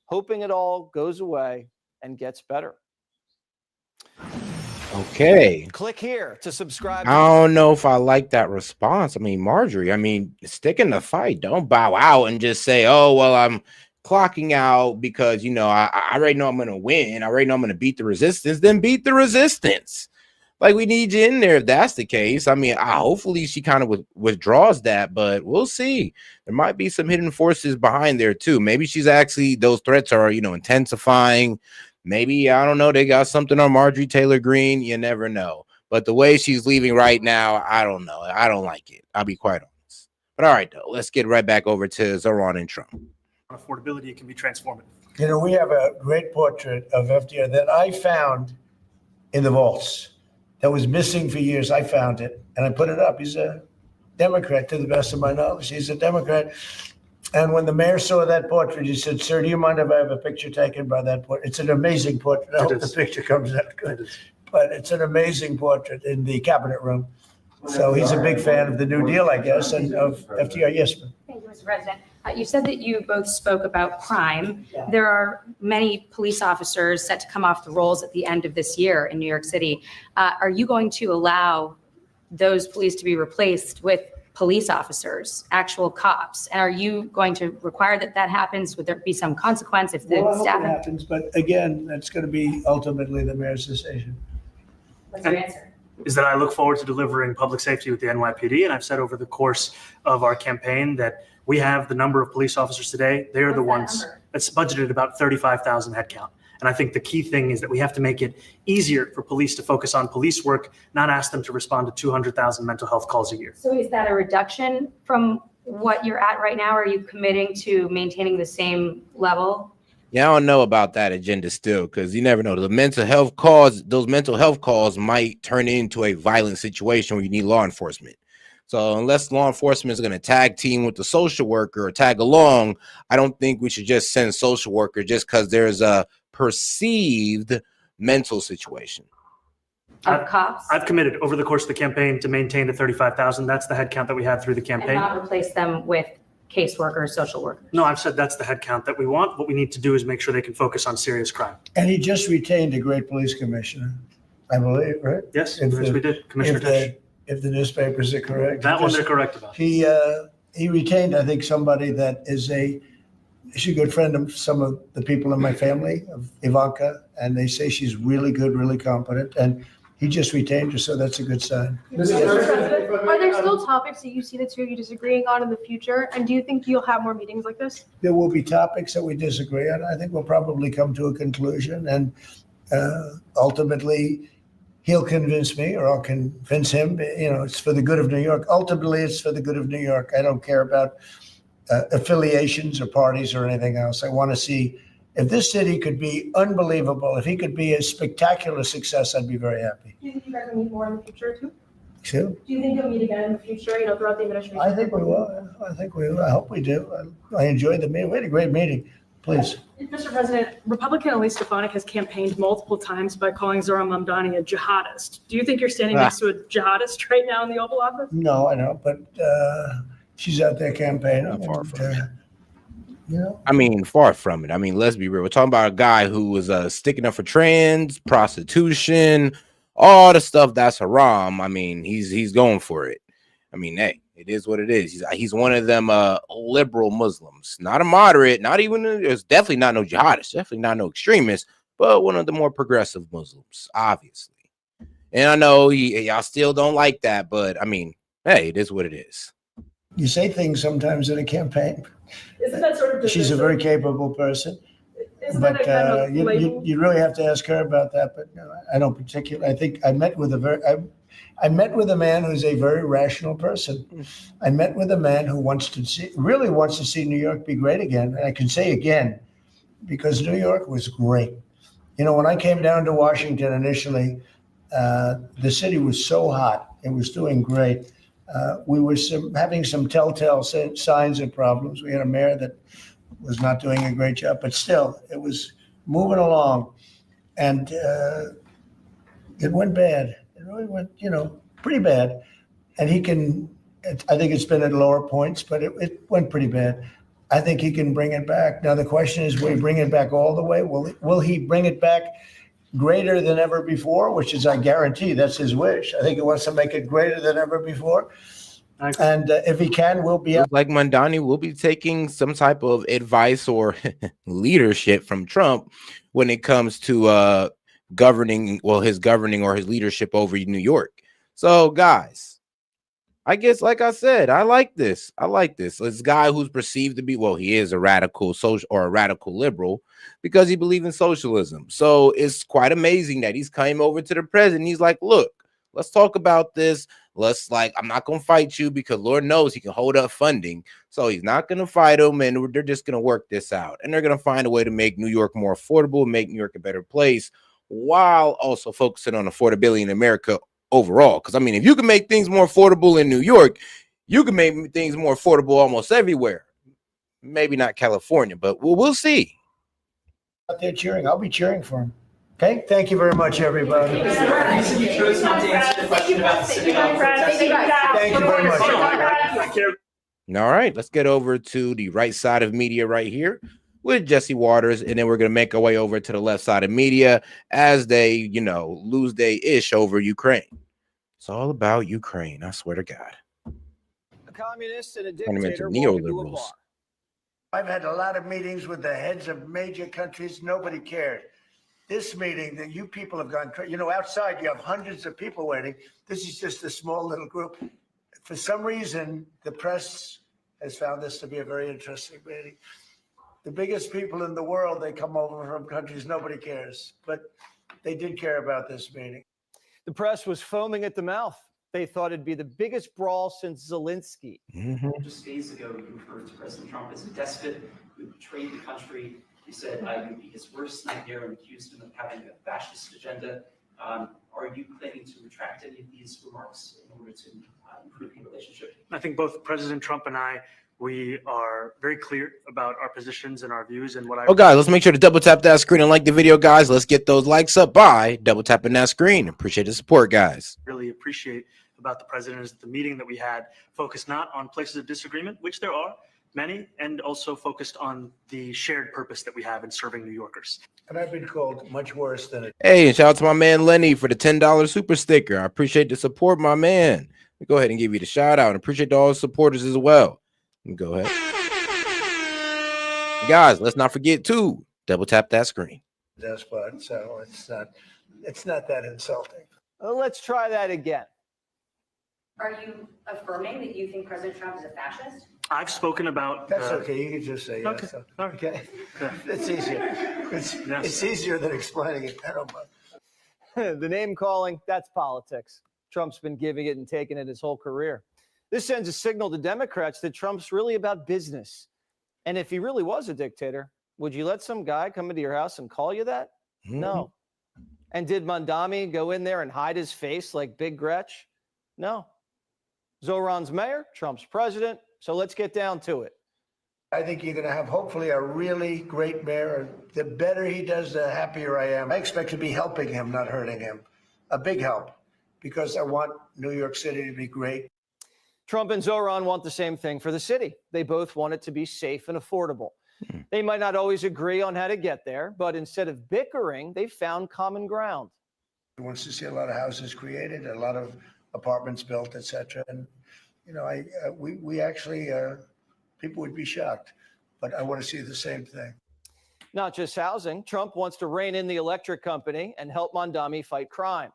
hoping it all goes away and gets better. Okay. Click here to subscribe. I don't know if I like that response. I mean, Marjorie, stick in the fight. Don't bow out and just say, oh, well, I'm clocking out because, I already know I'm going to win. I already know I'm going to beat the resistance. Then beat the resistance. Like, we need you in there if that's the case. Hopefully she kind of withdraws that, but we'll see. There might be some hidden forces behind there, too. Maybe she's actually, those threats are, intensifying. Maybe, I don't know, they got something on Marjorie Taylor Greene. You never know. But the way she's leaving right now, I don't know. I don't like it. I'll be quite honest. But all right, though, let's get right back over to Zohran and Trump. Affordability, it can be transformative. We have a great portrait of FDR that I found in the vaults that was missing for years. I found it, and I put it up. He's a Democrat, to the best of my knowledge. He's a Democrat. And when the mayor saw that portrait, he said, sir, do you mind if I have a picture taken by that portrait? It's an amazing portrait. I hope the picture comes out good. But it's an amazing portrait in the cabinet room. So he's a big fan of the New Deal, I guess, and of FDR. Yes, ma'am. Thank you, Mr. President. You said that you both spoke about crime. There are many police officers set to come off the rolls at the end of this year in New York City. Are you going to allow those police to be replaced with police officers, actual cops? And are you going to require that that happens? Would there be some consequence if the Well, I hope staff? it happens, but again, that's going to be ultimately the mayor's decision. What's your answer? Is that I look forward to delivering public safety with the NYPD. And I've said over the course of our campaign that we have the number of police officers today. They are the ones that's budgeted about 35,000 headcount. And I think the key thing is that we have to make it easier for police to focus on police work, not ask them to respond to 200,000 mental health calls a year. So is that a reduction from what you're at right now? Are you committing to maintaining the same level? Yeah, I don't know about that agenda still, because you never know. The mental health cause, those mental health calls might turn into a violent situation where you need law enforcement. So unless law enforcement is going to tag team with the social worker or tag along, I don't think we should just send social worker just because there's a perceived mental situation. Cops? I've committed over the course of the campaign to maintain the 35,000. That's the headcount that we had through the And campaign. not replace them with caseworkers, social workers? No, I've said that's the headcount that we want. What we need to do is make sure they can focus on serious crime. And he just retained a great police commissioner, I believe, right? Yes, If yes, the- we did, Commissioner Tisch. If the newspapers are correct. That one Just- they're correct about. He retained, I think, somebody that is she's a good friend of some of the people in my family, of Ivanka, and they say she's really good, really competent, and he just retained her, so that's a good sign. Mr. President, are there still topics that you see the two of you disagreeing on in the future? And do you think you'll have more meetings like this? There will be topics that we disagree on. I think we'll probably come to a conclusion, and ultimately, he'll convince me or I'll convince him, it's for the good of New York. Ultimately, it's for the good of New York. I don't care about affiliations or parties or anything else. I want to see if this city could be unbelievable, if he could be a spectacular success, I'd be very happy. Do you think you guys will meet more in the future too? Sure. Do you think you'll meet again in the future, throughout the administration? I think we will. I think we will. I hope we do. I enjoyed the meeting. We had a great meeting. Please. Mr. President, Republican Elise Stefanik has campaigned multiple times by calling Zohran Mamdani a jihadist. Do you think you're standing next to a jihadist right now in the Oval Office? No, I know, but she's out there campaigning. Not far from it. I mean, far from it. I mean, let's be real. We're talking about a guy who was sticking up for trans, prostitution, all the stuff that's haram. I mean, he's going for it. I mean, hey, it is what it is. He's one of them liberal Muslims, not a moderate, not even. It's definitely not no jihadist, definitely not no extremist, but one of the more progressive Muslims, obviously. And I know y'all still don't like that, but I mean, hey, it is what it is. You say things sometimes in a campaign. Isn't that sort of She's a very capable person, but you really have to ask her about that. But no, I don't particularly. I think I met with I met with a man who's a very rational person. I met with a man who really wants to see New York be great again. And I can say again, because New York was great. When I came down to Washington initially, the city was so hot. It was doing great. We were having some telltale signs of problems. We had a mayor that was not doing a great job, but still, it was moving along. And it went bad. It really went, pretty bad. And I think it's been at lower points, but it went pretty bad. I think he can bring it back. Now, the question is, will he bring it back all the way? Will he bring it back greater than ever before, which is, I guarantee, that's his wish. I think he wants to make it greater than ever before. And if he can, we'll be out. Like Mamdani will be taking some type of advice or leadership from Trump when it comes to governing or his leadership over New York. So, guys, I guess, like I said, I like this. This guy who's perceived to be, he is a radical social or a radical liberal because he believes in socialism. So it's quite amazing that he's came over to the president. He's like, look, let's talk about this. I'm not going to fight you because Lord knows he can hold up funding. So he's not going to fight him, and they're just going to work this out. And they're going to find a way to make New York more affordable, make New York a better place, while also focusing on affordability in America overall. Because, I mean, if you can make things more affordable in New York, you can make things more affordable almost everywhere. Maybe not California, but we'll see. Out there cheering. I'll be cheering for him. Okay, thank you very much, everybody. You chose not to answer the question about the synagogue. Thank you very much. All right, let's get over to the right side of media right here with Jesse Waters, and then we're going to make our way over to the left side of media as they, lose their ish over Ukraine. It's all about Ukraine, I swear to God. communist and a Turn him into dictator walk into a neoliberals. bar. I've had a lot of meetings with the heads of major countries. Nobody cared. This meeting that you people have gone, outside you have hundreds of people waiting. This is just a small little group. For some reason, the press has found this to be a very interesting meeting. The biggest people in the world, they come over from countries nobody cares, but they did care about this meeting. The press was foaming at the mouth. They thought it'd be the biggest brawl since Zelensky. Just days ago, you referred to President Trump as a despot who betrayed the country. You said you'd be his worst nightmare and accused him of having a fascist agenda. Are you planning to retract any of these remarks in order to improve the relationship? I think both President Trump and I, we are very clear about our positions and our views and what I. Oh, guys, let's make sure to double tap that screen and like the video, guys. Let's get those likes up by double tapping that screen. Appreciate the support, guys. Really appreciate about the president is the meeting that we had focused not on places of disagreement, which there are many, and also focused on the shared purpose that we have in serving New Yorkers. And I've been called much worse than it. Hey, and shout out to my man Lenny for the $10 super sticker. I appreciate the support, my man. Let me go ahead and give you the shout out and appreciate all the supporters as well. Let me go ahead. Guys, let's not forget to double tap that screen. Despot, so it's not that insulting. Let's try that again. Are you affirming that you think President Trump is a fascist? I've spoken about. That's okay. You can just say yes. Okay. It's easier. It's easier than explaining it. I don't mind. The name calling, that's politics. Trump's been giving it and taking it his whole career. This sends a signal to Democrats that Trump's really about business. And if he really was a dictator, would you let some guy come into your house and call you that? No. And did Mamdani go in there and hide his face like Big Gretch? No. Zohran's mayor, Trump's president. So let's get down to it. I think you're going to have hopefully a really great mayor. The better he does, the happier I am. I expect to be helping him, not hurting him. A big help, because I want New York City to be great. Trump and Zohran want the same thing for the city. They both want it to be safe and affordable. They might not always agree on how to get there, but instead of bickering, they found common ground. He wants to see a lot of houses created, a lot of apartments built, etc. And we actually people would be shocked, but I want to see the same thing. Not just housing. Trump wants to rein in the electric company and help Mamdani fight crime.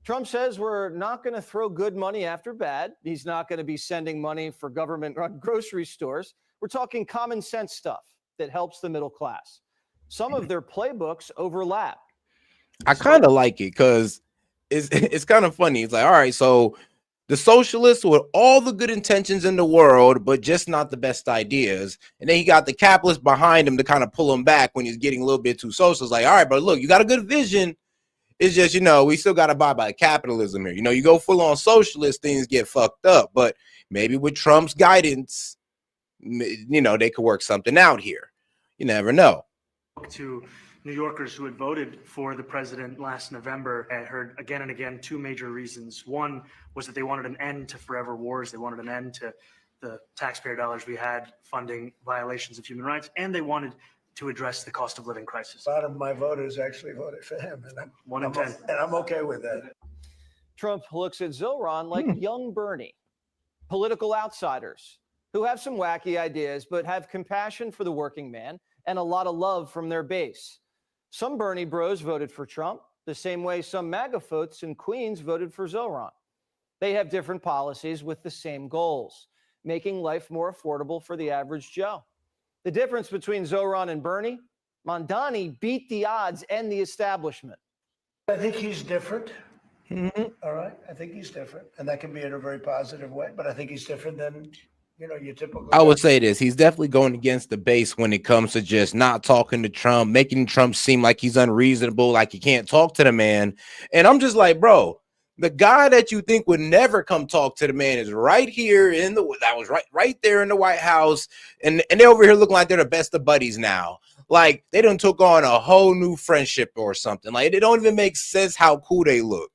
Trump says we're not going to throw good money after bad. He's not going to be sending money for government-run grocery stores. We're talking common sense stuff that helps the middle class. Some of their playbooks overlap. I kind of like it because it's kind of funny. It's like, all right, so the socialists with all the good intentions in the world, but just not the best ideas. And then he got the capitalists behind him to kind of pull him back when he's getting a little bit too social. It's like, all right, but look, you got a good vision. It's just, we still got to abide by capitalism here. You go full on socialist, things get fucked up. But maybe with Trump's guidance, they could work something out here. You never know. To New Yorkers who had voted for the president last November, I heard again and again two major reasons. One was that they wanted an end to forever wars. They wanted an end to the taxpayer dollars we had funding violations of human rights, and they wanted to address the cost of living crisis. A lot of my voters actually voted for him, and I'm okay with that. Trump looks at Zohran like young Bernie, political outsiders who have some wacky ideas, but have compassion for the working man and a lot of love from their base. Some Bernie bros voted for Trump the same way some MAGA folks in Queens voted for Zohran. They have different policies with the same goals, making life more affordable for the average Joe. The difference between Zohran and Bernie, Mamdani beat the odds and the establishment. I think he's different. All right. I think he's different. And that can be in a very positive way, but I think he's different than, your typical. I would say this. He's definitely going against the base when it comes to just not talking to Trump, making Trump seem like he's unreasonable, like he can't talk to the man. And I'm just like, bro, the guy that you think would never come talk to the man is right here right there in the White House. And they're over here looking like they're the best of buddies now. Like they done took on a whole new friendship or something. Like it don't even make sense how cool they look.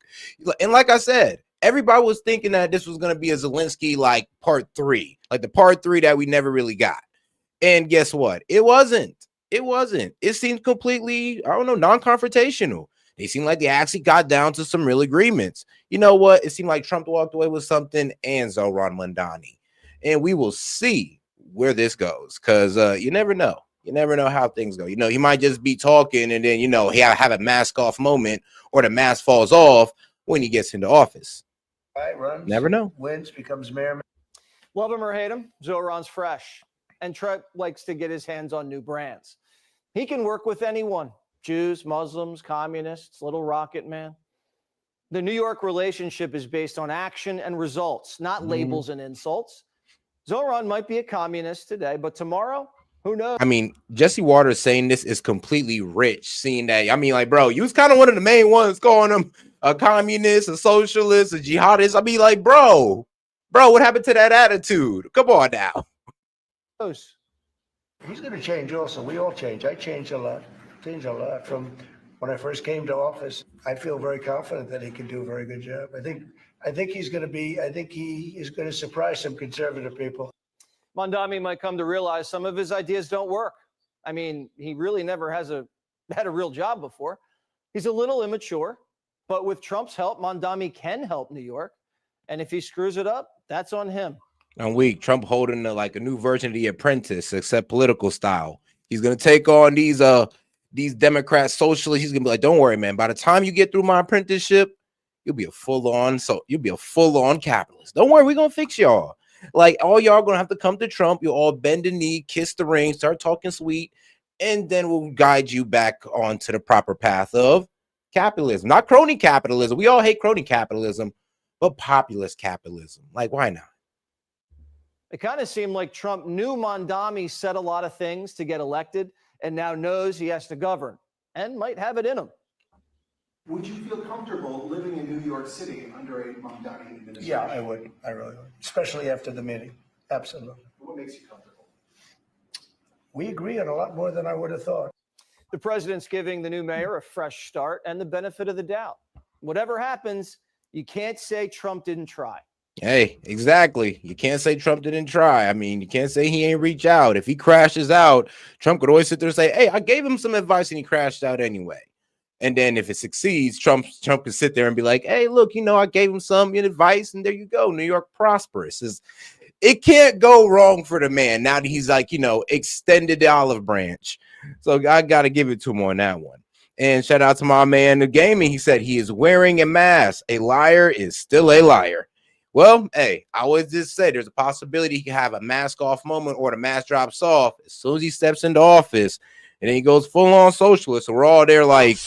And like I said, everybody was thinking that this was going to be a Zelensky like part 3, like the part 3 that we never really got. And guess what? It wasn't. It seemed completely, non-confrontational. They seemed like they actually got down to some real agreements. You know what? It seemed like Trump walked away with something and Zohran Mamdani. and we will see where this goes, because you never know. You never know how things go. He might just be talking, and then he have a mask off moment, or the mask falls off when he gets into office. Runs, Never know. wins, becomes mayor. Love him or hate him, Zohran's fresh, and Trump likes to get his hands on new brands. He can work with anyone: Jews, Muslims, communists, little rocket man. The New York relationship is based on action and results, not labels and insults. Zohran might be a communist today, but tomorrow, who knows? I mean, Jesse Waters saying this is completely rich, seeing that. I mean, like, bro, you was kind of one of the main ones calling him a communist, a socialist, a jihadist. I mean, like, bro, what happened to that attitude? Come on now. He's going to change also. We all change. I changed a lot. From when I first came to office. I feel very confident that he can do a very good job. I think he is going to surprise some conservative people. Mamdani might come to realize some of his ideas don't work. I mean, he really never had a real job before. He's a little immature, but with Trump's help, Mamdani can help New York. And if he screws it up, that's on him. I'm weak. Trump holding like a new version of The Apprentice, except political style. He's going to take on these Democrat socialists. He's going to be like, don't worry, man. By the time you get through my apprenticeship, you'll be a full-on capitalist. Don't worry, we're going to fix y'all. Like, all y'all going to have to come to Trump. You'll all bend the knee, kiss the ring, start talking sweet, and then we'll guide you back onto the proper path of capitalism. Not crony capitalism. We all hate crony capitalism, but populist capitalism. Like, why not? It kind of seemed like Trump knew Mamdani said a lot of things to get elected and now knows he has to govern and might have it in him. Would you feel comfortable living in New York City under a Mamdani administration? Yeah, I would. I really would, especially after the meeting. Absolutely. What makes you comfortable? We agree on a lot more than I would have thought. The president's giving the new mayor a fresh start and the benefit of the doubt. Whatever happens, you can't say Trump didn't try. Hey, exactly. You can't say Trump didn't try. I mean, you can't say he ain't reach out. If he crashes out, Trump could always sit there and say, hey, I gave him some advice and he crashed out anyway. And then if it succeeds, Trump could sit there and be like, hey, look, I gave him some advice and there you go. New York prosperous. It can't go wrong for the man now that he's like, extended the olive branch. So I got to give it to him on that one. And shout out to my man, the gaming. He said he is wearing a mask. A liar is still a liar. Well, hey, I always just say there's a possibility he can have a mask off moment or the mask drops off as soon as he steps into office, and then he goes full on socialist. So we're all there like,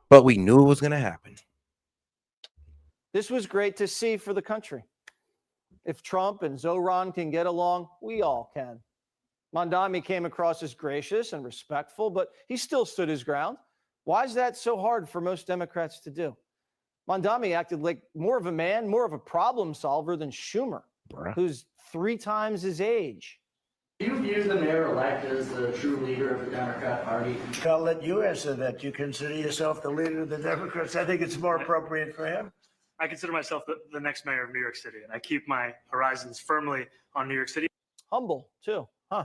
but we knew it was going to happen. This was great to see for the country. If Trump and Zohran can get along, we all can. Mamdani came across as gracious and respectful, but he still stood his ground. Why is that so hard for most Democrats to do? Mamdani acted like more of a man, more of a problem solver than Schumer, who's 3 times his age. Do you view the mayor-elect as the true leader of the Democrat Party? I'll let you answer that. You consider yourself the leader of the Democrats? I think it's more appropriate for him. I consider myself the next mayor of New York City, and I keep my horizons firmly on New York City. Humble, too, huh?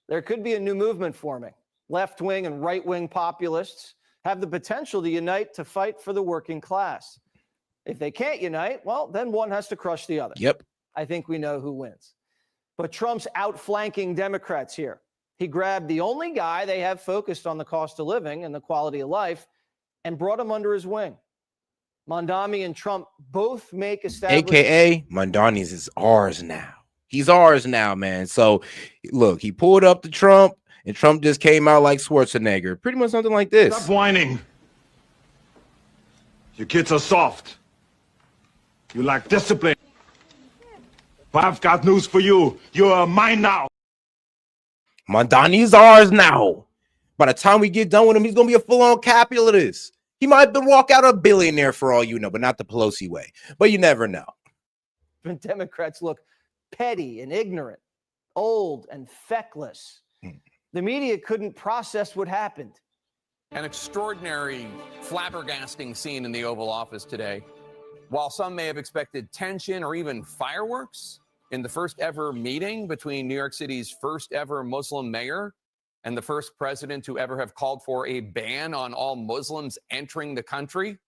There could be a new movement forming. Left-wing and right-wing populists have the potential to unite to fight for the working class. If they can't unite, well, then one has to crush the other. Yep. I think we know who wins. But Trump's outflanking Democrats here. He grabbed the only guy they have focused on the cost of living and the quality of life and brought him under his wing. Mamdani and Trump both make established... AKA, Mamdani's is ours now. He's ours now, man. So, look, he pulled up to Trump, and Trump just came out like Schwarzenegger. Pretty much something like this. Stop whining. Your kids are soft. You lack discipline. But I've got news for you. You're mine now. Mamdani is ours now. By the time we get done with him, he's going to be a full-on capitalist. He might walk out a billionaire for all you know, but not the Pelosi way. But you never know. When Democrats look petty and ignorant, old and feckless. The media couldn't process what happened. An extraordinary, flabbergasting scene in the Oval Office today. While some may have expected tension or even fireworks in the first ever meeting between New York City's first ever Muslim mayor and the first president to ever have called for a ban on all Muslims entering the country,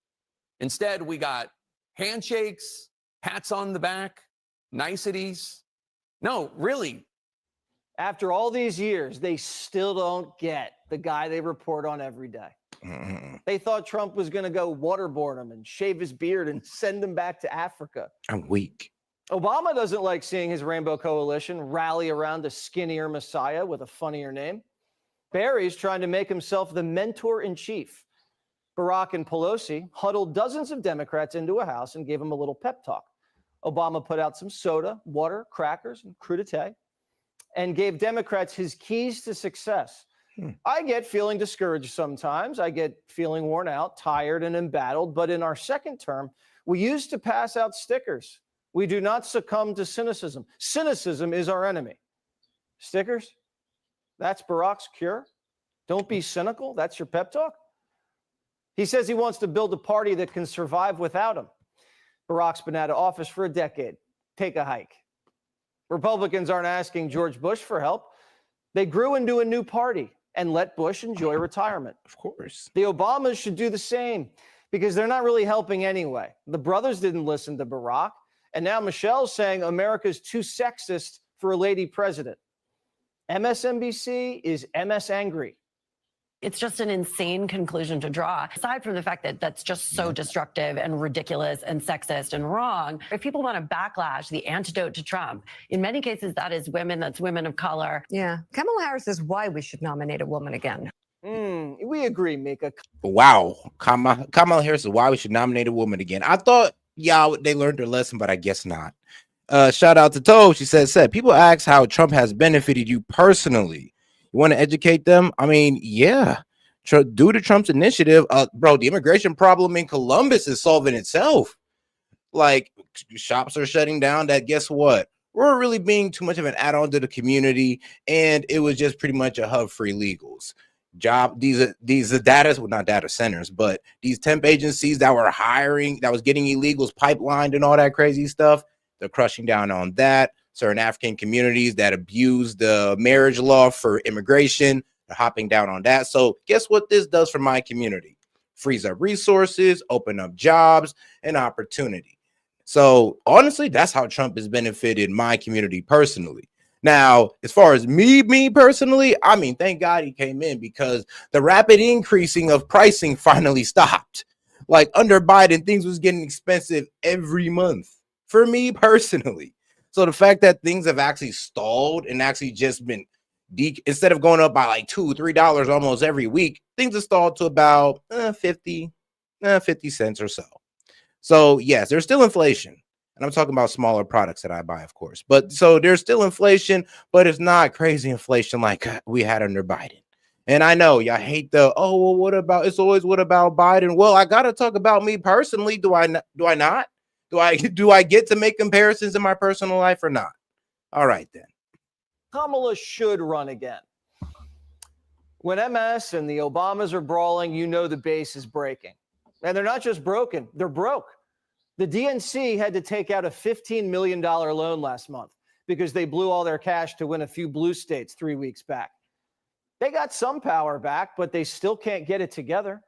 instead we got handshakes, pats on the back, niceties. No, really. After all these years, they still don't get the guy they report on every day. They thought Trump was going to go waterboard him and shave his beard and send him back to Africa. I'm weak. Obama doesn't like seeing his rainbow coalition rally around a skinnier messiah with a funnier name. Barry's trying to make himself the mentor in chief. Barack and Pelosi huddled dozens of Democrats into a house and gave them a little pep talk. Obama put out some soda, water, crackers, and crudité, and gave Democrats his keys to success. I get feeling discouraged sometimes. I get feeling worn out, tired, and embattled. But in our second term, we used to pass out stickers. We do not succumb to cynicism. Cynicism is our enemy. Stickers? That's Barack's cure? Don't be cynical? That's your pep talk? He says he wants to build a party that can survive without him. Barack's been out of office for a decade. Take a hike. Republicans aren't asking George Bush for help. They grew into a new party and let Bush enjoy retirement. Of course. The Obamas should do the same because they're not really helping anyway. The brothers didn't listen to Barack. And now Michelle's saying America's too sexist for a lady president. MSNBC is MS angry. It's just an insane conclusion to draw. Aside from the fact that that's just so destructive and ridiculous and sexist and wrong, if people want to backlash the antidote to Trump, in many cases, that is women, that's women of color. Yeah. Kamala Harris is why we should nominate a woman again. We agree, Mika. Wow. Kamala Harris is why we should nominate a woman again. I thought, they learned their lesson, but I guess not. Shout out to Toe. She said, people ask how Trump has benefited you personally. You want to educate them? I mean, yeah. Due to Trump's initiative, bro, the immigration problem in Columbus is solving itself. Like, shops are shutting down. That, guess what? We're really being too much of an add-on to the community, and it was just pretty much a hub for illegals. These are data, well, not data centers, but these temp agencies that were hiring, that was getting illegals pipelined and all that crazy stuff. They're crushing down on that. Certain African communities that abuse the marriage law for immigration, they're hopping down on that. So guess what this does for my community? Frees up resources, open up jobs and opportunity. So honestly, that's how Trump has benefited my community personally. Now, as far as me personally, I mean, thank God he came in because the rapid increasing of pricing finally stopped. Like under Biden, things was getting expensive every month for me personally. So the fact that things have actually stalled and actually just been instead of going up by like $2, $3 almost every week, things have stalled to about 50 cents or so. So yes, there's still inflation. And I'm talking about smaller products that I buy, of course. But so there's still inflation, but it's not crazy inflation like we had under Biden. And I know y'all hate what about Biden? Well, I got to talk about me personally. Do I not? Do I get to make comparisons in my personal life or not? All right, then. Kamala should run again. When MS and the Obamas are brawling, you know the base is breaking. And they're not just broken, they're broke. The DNC had to take out a $15 million loan last month because they blew all their cash to win a few blue states 3 weeks back. They got some power back, but they still can't get it together.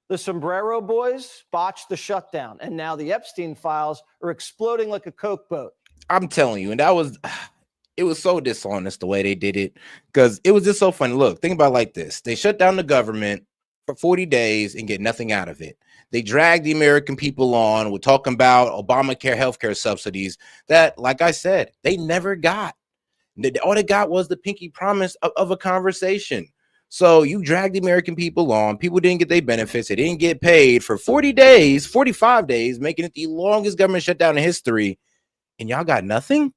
The Sombrero boys botched the shutdown, and now the Epstein files are exploding like a Coke boat. I'm telling you, and it was so dishonest the way they did it because it was just so funny. Look, think about it like this. They shut down the government for 40 days and get nothing out of it. They dragged the American people on. We're talking about Obamacare healthcare subsidies that, like I said, they never got. All they got was the pinky promise of a conversation. So you dragged the American people on. People didn't get their benefits. They didn't get paid for 40 days, 45 days, making it the longest government shutdown in history. And y'all got nothing.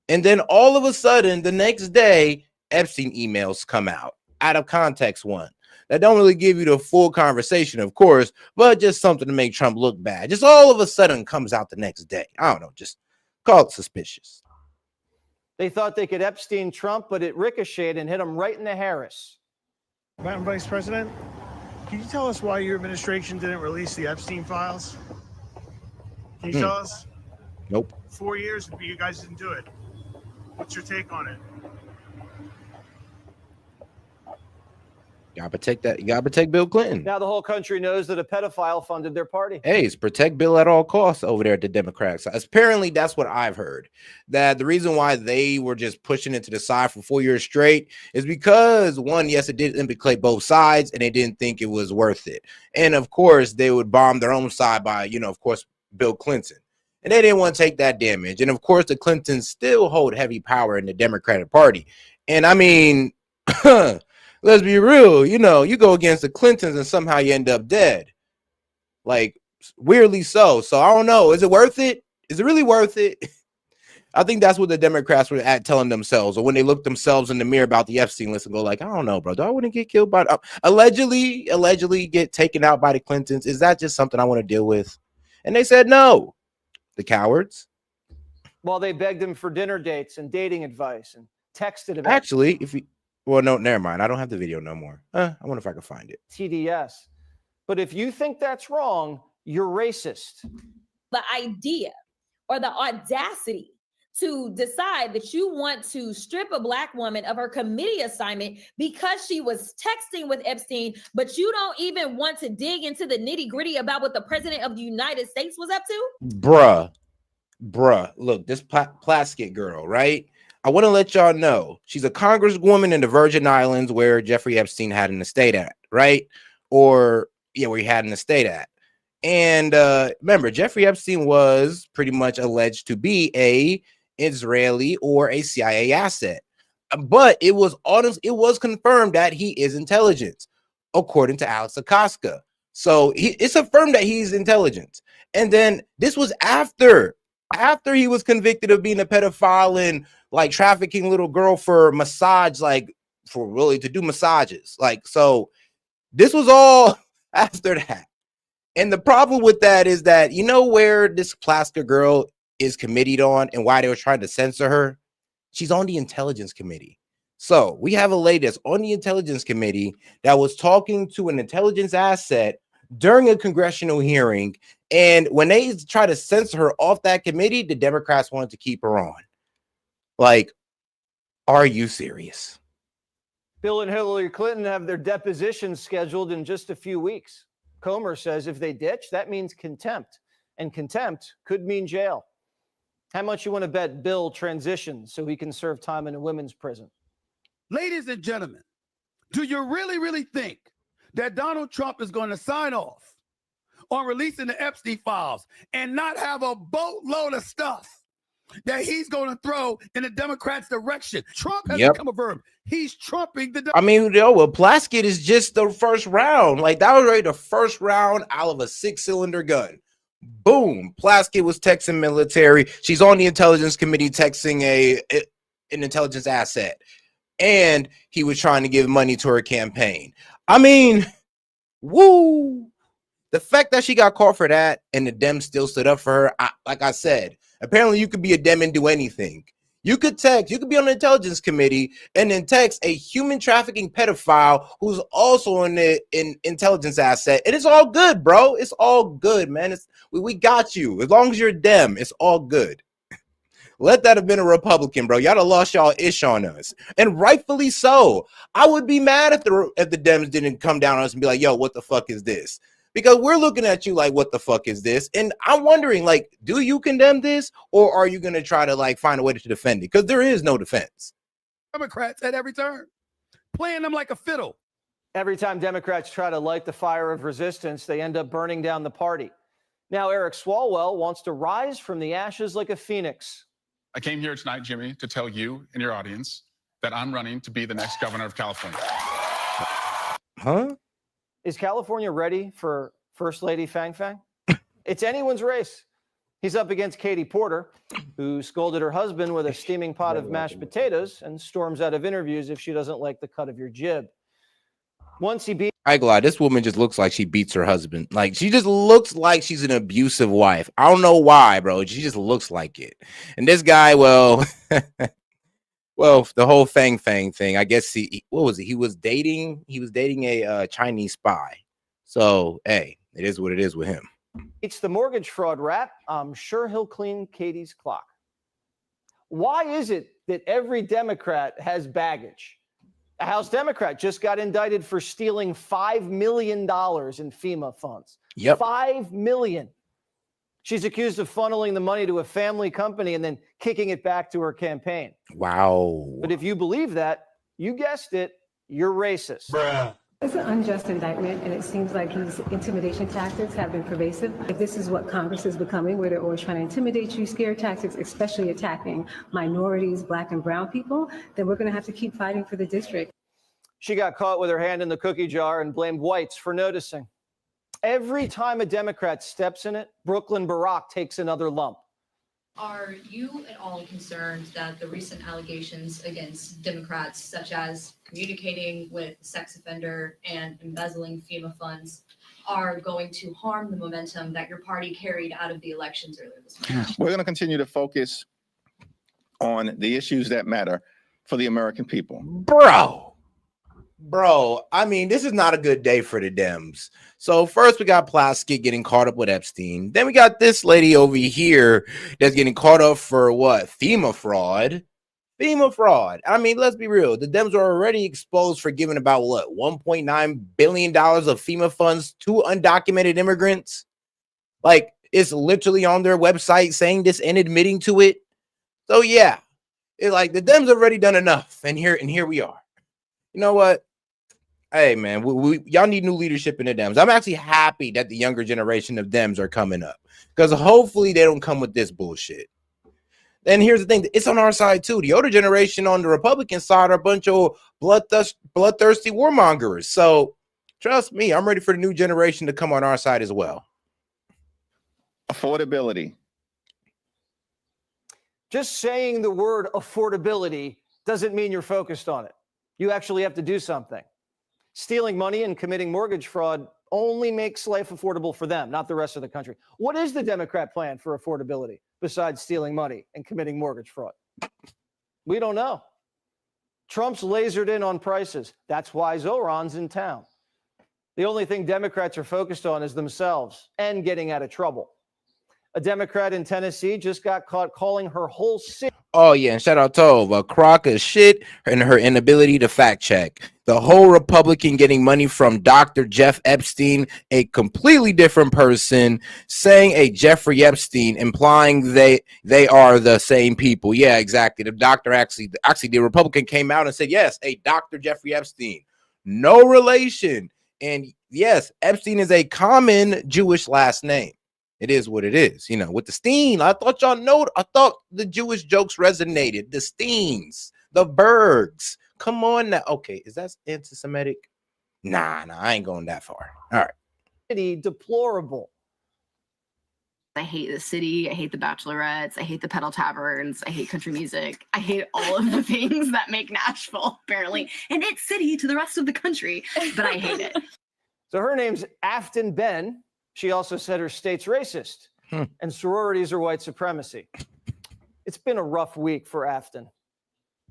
And then all of a sudden, the next day, Epstein emails come out of context one. That don't really give you the full conversation, of course, but just something to make Trump look bad. Just all of a sudden comes out the next day. I don't know. Just call it suspicious. They thought they could Epstein Trump, but it ricocheted and hit him right in the Harris. Madam Vice President, can you tell us why your administration didn't release the Epstein files? Can you tell us? Nope. 4 years, you guys didn't do it. What's your take on it? Gotta protect that. You gotta protect Bill Clinton. Now the whole country knows that a pedophile funded their party. Hey, it's protect Bill at all costs over there at the Democrats. Apparently, that's what I've heard. That the reason why they were just pushing it to the side for 4 years straight is because, one, yes, it did implicate both sides, and they didn't think it was worth it. And of course, they would bomb their own side by, of course, Bill Clinton. And they didn't want to take that damage. And of course, the Clintons still hold heavy power in the Democratic Party. And I mean, let's be real, you go against the Clintons and somehow you end up dead. Like, weirdly so. So I don't know. Is it worth it? Is it really worth it? I think that's what the Democrats were telling themselves, or when they looked themselves in the mirror about the Epstein list and go like, I don't know, bro. Do I want to get killed by allegedly get taken out by the Clintons? Is that just something I want to deal with? And they said no. The cowards. Well, they begged him for dinner dates and dating advice and texted about Actually, no, never mind. I don't have the video no more. I wonder if I can find it. TDS. But if you think that's wrong, you're racist. The idea or the audacity to decide that you want to strip a Black woman of her committee assignment because she was texting with Epstein, but you don't even want to dig into the nitty gritty about what the president of the United States was up to? Bruh, look, this Plaskett girl, right? I want to let y'all know she's a congresswoman in the Virgin Islands where Jeffrey Epstein had an estate at, right? Where he had an estate at. And remember, Jeffrey Epstein was pretty much alleged to be a Israeli or a CIA asset, but it was confirmed that he is intelligence, according to Alex Acosta. So it's affirmed that he's intelligence. And then this was after he was convicted of being a pedophile and like trafficking little girl for massage, like for really to do massages. Like, so this was all after that. And the problem with that is that, where this Plasker girl is committed on and why they were trying to censor her? She's on the Intelligence Committee. So we have a lady that's on the Intelligence Committee that was talking to an intelligence asset during a congressional hearing. And when they try to censor her off that committee, the Democrats wanted to keep her on. Like, are you serious? Bill and Hillary Clinton have their depositions scheduled in just a few weeks. Comer says if they ditch, that means contempt. And contempt could mean jail. How much you want to bet Bill transitions so he can serve time in a women's prison? Ladies and gentlemen, do you really, really think that Donald Trump is going to sign off on releasing the Epstein files and not have a boatload of stuff that he's going to throw in the Democrats' direction? Trump has become a verb. He's trumping the... Plaskett is just the first round. Like, that was already the first round out of a 6-cylinder gun. Boom. Plaskett was texting military. She's on the Intelligence Committee texting an intelligence asset. And he was trying to give money to her campaign. Woo. The fact that she got caught for that and the Dems still stood up for her, like I said, apparently you could be a Dem and do anything. You could be on the Intelligence Committee and then text a human trafficking pedophile who's also an intelligence asset. And it's all good, bro. It's all good, man. We got you. As long as you're a Dem, it's all good. Let that have been a Republican, bro. Y'all have lost y'all ish on us. And rightfully so. I would be mad if the Dems didn't come down on us and be like, yo, what the fuck is this? Because we're looking at you like, what the fuck is this? And I'm wondering, like, do you condemn this, or are you going to try to, like, find a way to defend it? Because there is no defense. Democrats at every turn, playing them like a fiddle. Every time Democrats try to light the fire of resistance, they end up burning down the party. Now Eric Swalwell wants to rise from the ashes like a phoenix. I came here tonight, Jimmy, to tell you and your audience that I'm running to be the next governor of California. Huh? Is California ready for First Lady Fang Fang? It's anyone's race. He's up against Katie Porter, who scolded her husband with a steaming pot of mashed potatoes and storms out of interviews if she doesn't like the cut of your jib. Once he beat... I glad this woman just looks like she beats her husband. Like, she just looks like she's an abusive wife. I don't know why, bro. She just looks like it. And this guy, well, the whole Fang Fang thing, I guess what was it? He was dating a Chinese spy. So, hey, it is what it is with him. It's the mortgage fraud rap. I'm sure he'll clean Katie's clock. Why is it that every Democrat has baggage? A House Democrat just got indicted for stealing $5 million in FEMA funds. Yep. $5 million. She's accused of funneling the money to a family company and then kicking it back to her campaign. Wow. But if you believe that, you guessed it, you're racist. It's an unjust indictment, and it seems like his intimidation tactics have been pervasive. If this is what Congress is becoming, where they're always trying to intimidate you, scare tactics, especially attacking minorities, Black and brown people, then we're going to have to keep fighting for the district. She got caught with her hand in the cookie jar and blamed whites for noticing. Every time a Democrat steps in it, Brooklyn Barack takes another lump. Are you at all concerned that the recent allegations against Democrats, such as communicating with sex offender and embezzling FEMA funds, are going to harm the momentum that your party carried out of the elections earlier this month? We're going to continue to focus on the issues that matter for the American people. Bro, I mean, this is not a good day for the Dems. So first we got Plaskett getting caught up with Epstein. Then we got this lady over here that's getting caught up for what? FEMA fraud. FEMA fraud. I mean, let's be real. The Dems are already exposed for giving about what? $1.9 billion of FEMA funds to undocumented immigrants. Like, it's literally on their website saying this and admitting to it. So yeah, it's like the Dems have already done enough. And here we are. You know what? Hey, man, y'all need new leadership in the Dems. I'm actually happy that the younger generation of Dems are coming up because hopefully they don't come with this bullshit. And here's the thing. It's on our side, too. The older generation on the Republican side are a bunch of bloodthirsty warmongers. So trust me, I'm ready for the new generation to come on our side as well. Affordability. Just saying the word affordability doesn't mean you're focused on it. You actually have to do something. Stealing money and committing mortgage fraud only makes life affordable for them, not the rest of the country. What is the Democrat plan for affordability besides stealing money and committing mortgage fraud? We don't know. Trump's lasered in on prices. That's why Zohran's in town. The only thing Democrats are focused on is themselves and getting out of trouble. A Democrat in Tennessee just got caught calling her whole city. Oh, yeah, and shout out Tove, a crock of shit and her inability to fact check. The whole Republican getting money from Dr. Jeff Epstein, a completely different person, saying a Jeffrey Epstein, implying they are the same people. Yeah, exactly. The doctor actually, the Republican came out and said, yes, a Dr. Jeffrey Epstein. No relation. And yes, Epstein is a common Jewish last name. It is what it is, you know, with the Steen. I thought y'all know. I thought the Jewish jokes resonated. The Steens, the Bergs. Come on now. Okay, is that anti-Semitic? Nah, I ain't going that far. All right. Deplorable. I hate the city. I hate the bachelorettes. I hate the pedal taverns. I hate country music. I hate all of the things that make Nashville apparently an it city to the rest of the country, but I hate it. So her name's Afton Ben. She also said her state's racist and sororities are white supremacy. It's been a rough week for Afton.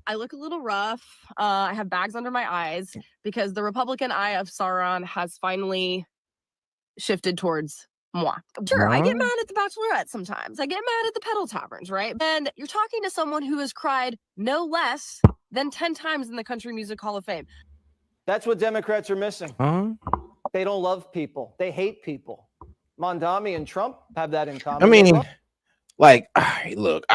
I look a little rough. I have bags under my eyes because the Republican eye of Sauron has finally shifted towards moi. Sure, I get mad at the Bachelorette sometimes. I get mad at the pedal taverns, right? And you're talking to someone who has cried no less than 10 times in the Country Music Hall of Fame. That's what Democrats are missing. They don't love people. They hate people. Mamdani and Trump have that in common. I mean, like, all right, look,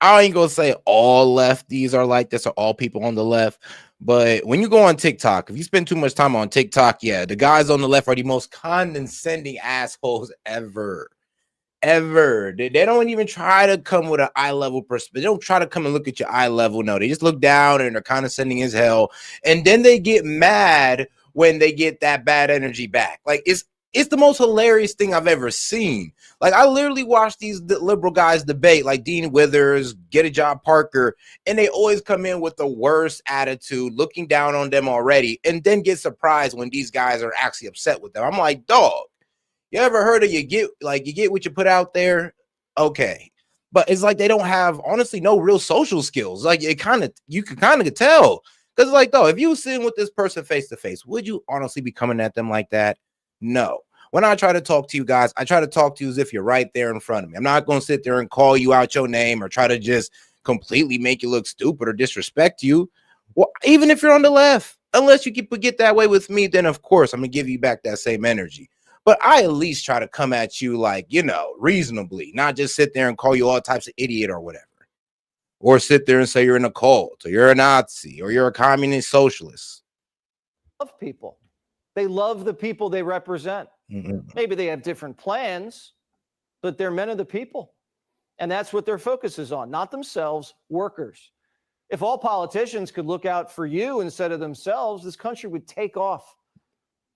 I ain't gonna say all lefties are like this or all people on the left, but when you go on TikTok, if you spend too much time on TikTok, yeah, the guys on the left are the most condescending assholes ever. They don't even try to come with an eye level perspective. They don't try to come and look at your eye level. No, they just look down and they're condescending as hell. And then they get mad when they get that bad energy back. Like, it's the most hilarious thing I've ever seen. Like, I literally watch these liberal guys debate, like Dean Withers, Get a Job Parker, and they always come in with the worst attitude, looking down on them already, and then get surprised when these guys are actually upset with them. I'm like, dog, you ever heard of you get what you put out there? Okay. But it's like they don't have, honestly, no real social skills. Like, you can kind of tell. Because, like, though, if you was sitting with this person face to face, would you honestly be coming at them like that? No. When I try to talk to you guys, I try to talk to you as if you're right there in front of me. I'm not going to sit there and call you out your name or try to just completely make you look stupid or disrespect you. Well, even if you're on the left, unless you get that way with me, then of course I'm gonna give you back that same energy. But I at least try to come at you like, reasonably, not just sit there and call you all types of idiot or whatever. Or sit there and say you're in a cult, or you're a Nazi, or you're a communist socialist. Love people. They love the people they represent. Maybe they have different plans, but they're men of the people. And that's what their focus is on, not themselves, workers. If all politicians could look out for you instead of themselves, this country would take off.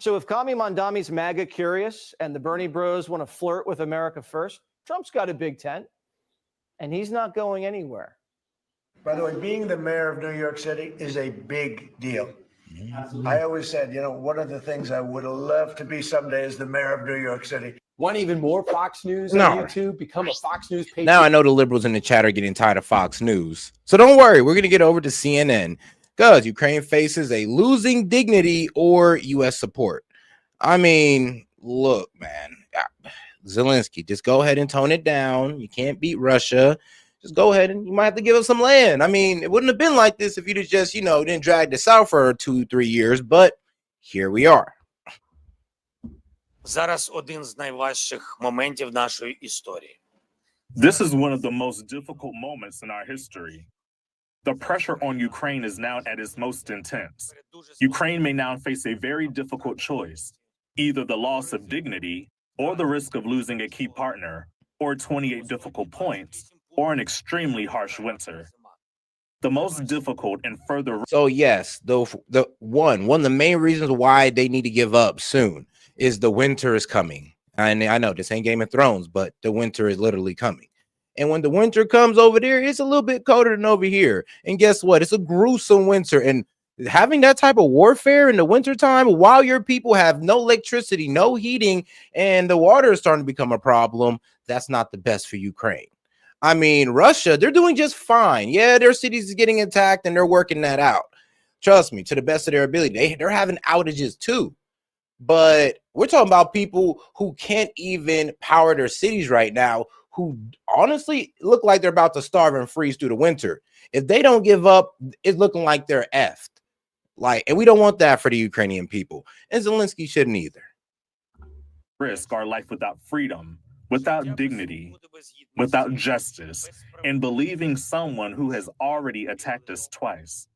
So if Kami Mandami's MAGA curious and the Bernie bros want to flirt with America first, Trump's got a big tent, and he's not going anywhere. By the way, being the mayor of New York City is a big deal. I always said, one of the things I would love to be someday is the mayor of New York City. Want even more Fox News No. on YouTube? Become a Fox News patriot. Now I know the liberals in the chat are getting tired of Fox News. So don't worry, we're going to get over to CNN because Ukraine faces a losing dignity or U.S. support. I mean, look, man, Zelensky, just go ahead and tone it down. You can't beat Russia. Just go ahead and you might have to give us some land. I mean, it wouldn't have been like this if you'd have just, didn't drag this out for 2-3 years, but here we are. Зараз один з найважчих моментів нашої історії. This is one of the most difficult moments in our history. The pressure on Ukraine is now at its most intense. Ukraine may now face a very difficult choice, either the loss of dignity or the risk of losing a key partner, or 28 difficult points, or an extremely harsh winter. The most difficult and further. So yes, the one of the main reasons why they need to give up soon is the winter is coming. And I know this ain't Game of Thrones, but the winter is literally coming. And when the winter comes over there, it's a little bit colder than over here. And guess what? It's a gruesome winter. And having that type of warfare in the wintertime while your people have no electricity, no heating, and the water is starting to become a problem, that's not the best for Ukraine. I mean, Russia, they're doing just fine. Yeah, their cities is getting attacked and they're working that out. Trust me, to the best of their ability. They're having outages too. But we're talking about people who can't even power their cities right now, who honestly look like they're about to starve and freeze through the winter. If they don't give up, it's looking like they're effed. And we don't want that for the Ukrainian people. And Zelensky shouldn't either. Risk our life without freedom, without dignity, without justice, and believing someone who has already attacked us twice.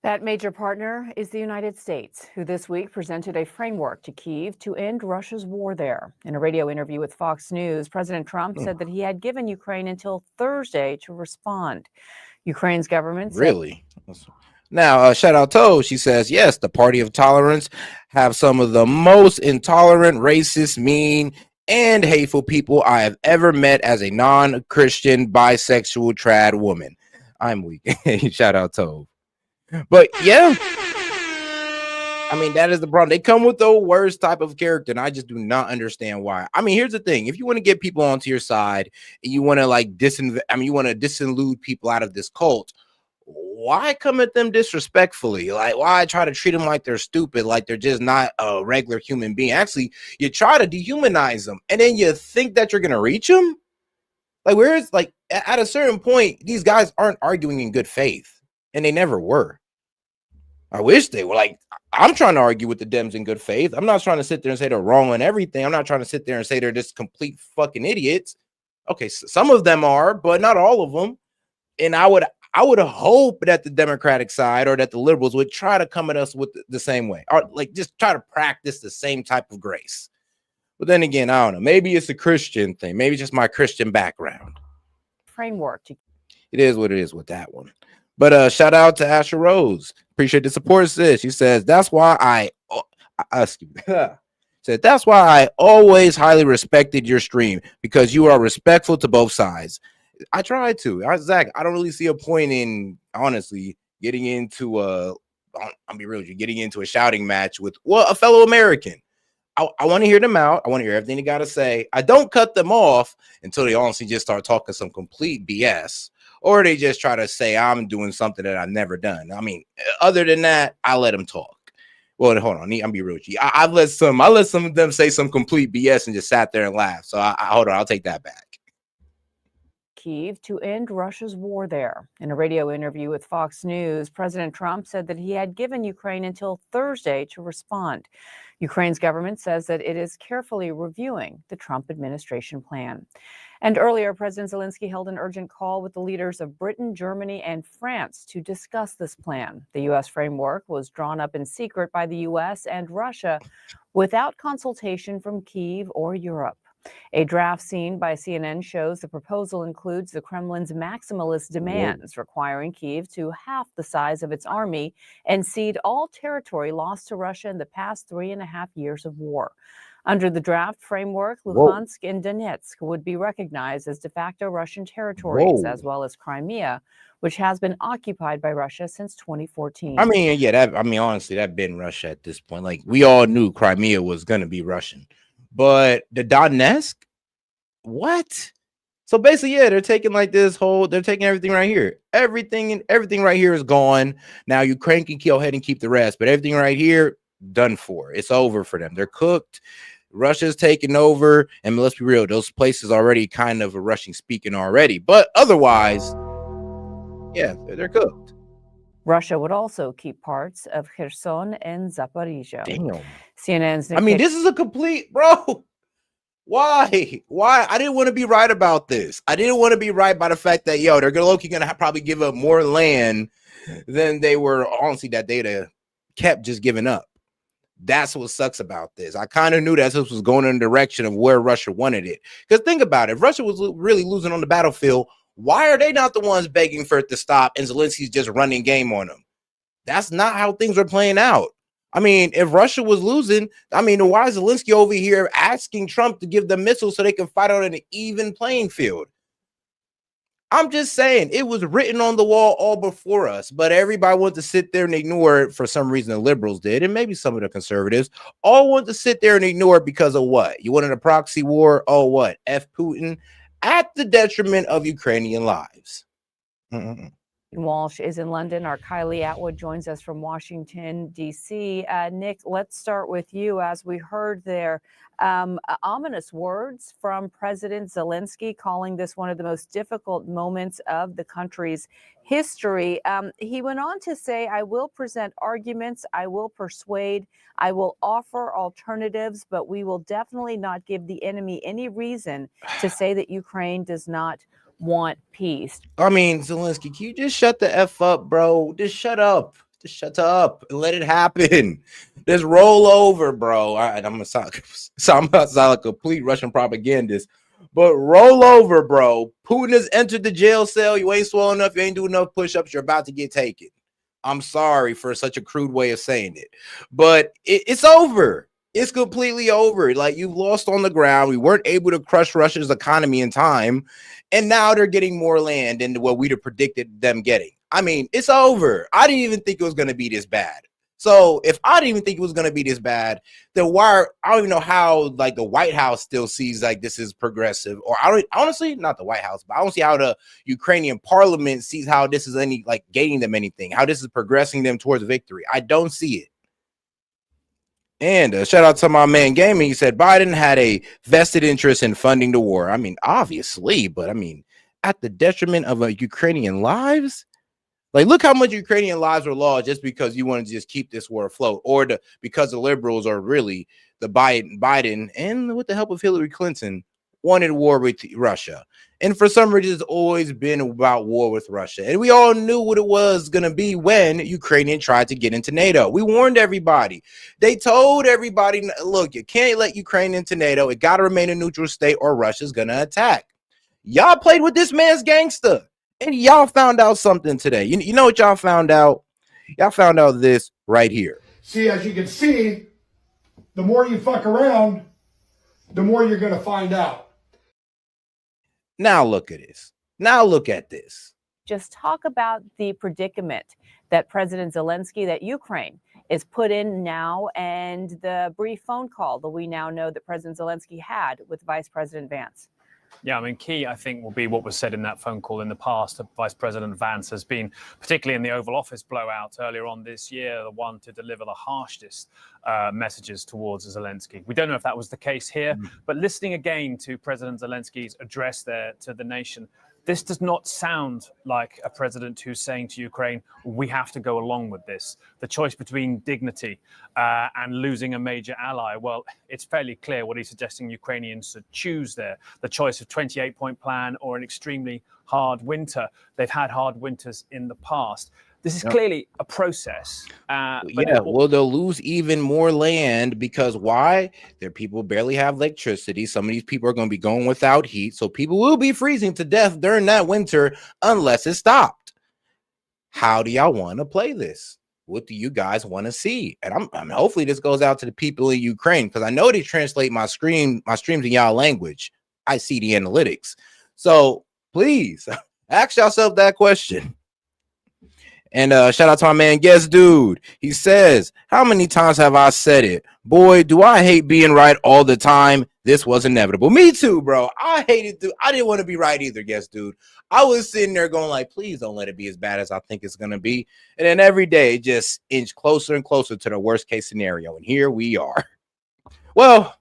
That major partner is the United States, who this week presented a framework to Kyiv to end Russia's war there. In a radio interview with Fox News, President Trump said that he had given Ukraine until Thursday to respond. Ukraine's government said— Really? Now, shout out to, she says, yes, the party of tolerance have some of the most intolerant, racist, mean, and hateful people I have ever met as a non-Christian, bisexual, trad woman. I'm weak. Shout out to. But yeah, I mean, that is the problem. They come with the worst type of character, and I just do not understand why. I mean, here's the thing. If you want to get people onto your side and you want to you want to disillude people out of this cult, why come at them disrespectfully? Why try to treat them like they're stupid, like they're just not a regular human being? Actually, you try to dehumanize them, and then you think that you're going to reach them? At a certain point, these guys aren't arguing in good faith, and they never were. I wish they were. I'm trying to argue with the Dems in good faith. I'm not trying to sit there and say they're wrong on everything. I'm not trying to sit there and say they're just complete fucking idiots. Okay, some of them are, but not all of them. And I would hope that the Democratic side or that the liberals would try to come at us with the same way, or just try to practice the same type of grace. But then again, I don't know. Maybe it's a Christian thing. Maybe it's just my Christian background. framework. It is what it is with that one. But shout out to Asher Rose. Appreciate the support, sis. She says, that's why I that's why I always highly respected your stream, because you are respectful to both sides. I tried to. Zach, I don't really see a point in, honestly, getting into I'll be real with you, getting into a shouting match with a fellow American. I want to hear them out. I want to hear everything they got to say. I don't cut them off until they honestly just start talking some complete BS, or they just try to say I'm doing something that I've never done. I mean, other than that, I let them talk. Well, hold on. I'm be real with you. I let some of them say some complete BS and just sat there and laugh. So hold on. I'll take that back. Kyiv to end Russia's war there. In a radio interview with Fox News, President Trump said that he had given Ukraine until Thursday to respond. Ukraine's government says that it is carefully reviewing the Trump administration plan. And earlier, President Zelensky held an urgent call with the leaders of Britain, Germany, and France to discuss this plan. The U.S. framework was drawn up in secret by the U.S. and Russia without consultation from Kyiv or Europe. A draft seen by CNN shows the proposal includes the Kremlin's maximalist demands, requiring Kyiv to half the size of its army and cede all territory lost to Russia in the past 3.5 years of war. Under the draft framework, Luhansk and Donetsk would be recognized as de facto Russian territories, as well as Crimea, which has been occupied by Russia since 2014. I mean, yeah, honestly, that been Russia at this point. Like, we all knew Crimea was going to be Russian. But the Donetsk, what? So basically, yeah, they're taking they're taking everything right here. Everything right here is gone. Now Ukraine can go ahead and keep the rest, but everything right here, done for. It's over for them. They're cooked. Russia's taken over, and let's be real, those places already kind of are Russian speaking already. But otherwise, yeah, they're cooked. Russia would also keep parts of Kherson and Zaporizhia. Damn. CNN's I mean, this is a complete, bro. Why? I didn't want to be right about this. I didn't want to be right by the fact that, they're gonna probably give up more land than they were, honestly, that data kept just giving up. That's what sucks about this. I kind of knew that this was going in the direction of where Russia wanted it. Because think about it. If Russia was really losing on the battlefield, why are they not the ones begging for it to stop and Zelensky's just running game on them? That's not how things are playing out. I mean, if Russia was losing, why is Zelensky over here asking Trump to give them missiles so they can fight on an even playing field? I'm just saying, it was written on the wall all before us, but everybody wanted to sit there and ignore it for some reason. The liberals did, and maybe some of the conservatives all want to sit there and ignore it because of what? You wanted a proxy war? Oh, what? F Putin, at the detriment of Ukrainian lives. Walsh is in London. Our Kylie Atwood joins us from Washington, D.C. Nick, let's start with you. As we heard there, ominous words from President Zelensky, calling this one of the most difficult moments of the country's history. He went on to say, I will present arguments, I will persuade, I will offer alternatives, but we will definitely not give the enemy any reason to say that Ukraine does not want peace. I mean, Zelensky, can you just shut the F up, bro? Just shut up. Just shut up and let it happen. Just roll over, bro. I'm gonna sound like a complete Russian propagandist, but roll over, bro. Putin has entered the jail cell. You ain't swollen enough. You ain't doing enough push-ups. You're about to get taken. I'm sorry for such a crude way of saying it, but it's over. It's completely over. Like, you've lost on the ground. We weren't able to crush Russia's economy in time, and now they're getting more land than what we'd have predicted them getting. I mean, it's over. I didn't even think it was going to be this bad. So if I didn't even think it was going to be this bad, then I don't even know how, like, the White House still sees like this is progressive, or honestly, not the White House, but I don't see how the Ukrainian parliament sees how this is gaining them anything, how this is progressing them towards victory. I don't see it. And shout out to my man Gaming. He said Biden had a vested interest in funding the war. I mean, obviously, but I mean, at the detriment of Ukrainian lives. Like, look how much Ukrainian lives were lost just because you want to just keep this war afloat, or because the liberals are really the Biden and with the help of Hillary Clinton wanted war with Russia. And for some reason, it's always been about war with Russia. And we all knew what it was going to be when Ukraine tried to get into NATO. We warned everybody. They told everybody, look, you can't let Ukraine into NATO. It got to remain a neutral state or Russia's going to attack. Y'all played with this man's gangster. And y'all found out something today. You know what y'all found out? Y'all found out this right here. See, as you can see, the more you fuck around, the more you're going to find out. Now look at this. Now look at this. Just talk about the predicament that President Zelensky, that Ukraine is put in now, and the brief phone call that we now know that President Zelensky had with Vice President Vance. Yeah, I mean, key, I think, will be what was said in that phone call in the past. Vice President Vance has been, particularly in the Oval Office blowout earlier on this year, the one to deliver the harshest messages towards Zelensky. We don't know if that was the case here, but listening again to President Zelensky's address there to the nation, This does not sound like a president who's saying to Ukraine, we have to go along with this. The choice between dignity and losing a major ally, well, it's fairly clear what he's suggesting Ukrainians should choose there. The choice of 28-point plan or an extremely hard winter. They've had hard winters in the past. This is clearly a process. Well, they'll lose even more land because why? Their people barely have electricity. Some of these people are going to be going without heat. So people will be freezing to death during that winter unless it's stopped. How do y'all want to play this? What do you guys want to see? And I'm hopefully this goes out to the people in Ukraine because I know they translate my streams in y'all language. I see the analytics. So please ask yourself that question. And shout out to my man Guess Dude. He says, how many times have I said it? Boy, do I hate being right all the time. This was inevitable. Me too, bro. I hated I didn't want to be right either, Guess Dude. I was sitting there going like, please don't let it be as bad as I think it's going to be. And then every day it just inch closer and closer to the worst case scenario. And here we are. Well,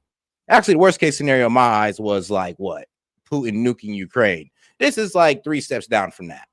actually, the worst case scenario in my eyes was like what? Putin nuking Ukraine. This is like 3 steps down from that.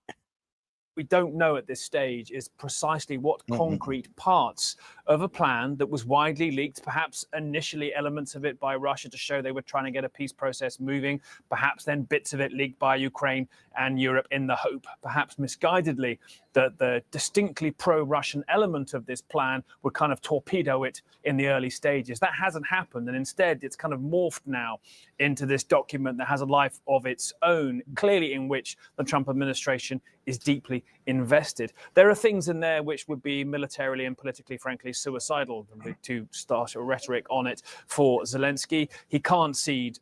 We don't know at this stage is precisely what concrete parts of a plan that was widely leaked, perhaps initially elements of it by Russia to show they were trying to get a peace process moving, perhaps then bits of it leaked by Ukraine and Europe in the hope, perhaps misguidedly, that the distinctly pro-Russian element of this plan would kind of torpedo it in the early stages. That hasn't happened, and instead it's kind of morphed now into this document that has a life of its own, clearly in which the Trump administration is deeply invested. There are things in there which would be militarily and politically, frankly, suicidal to start a rhetoric on it for Zelensky. He can't cede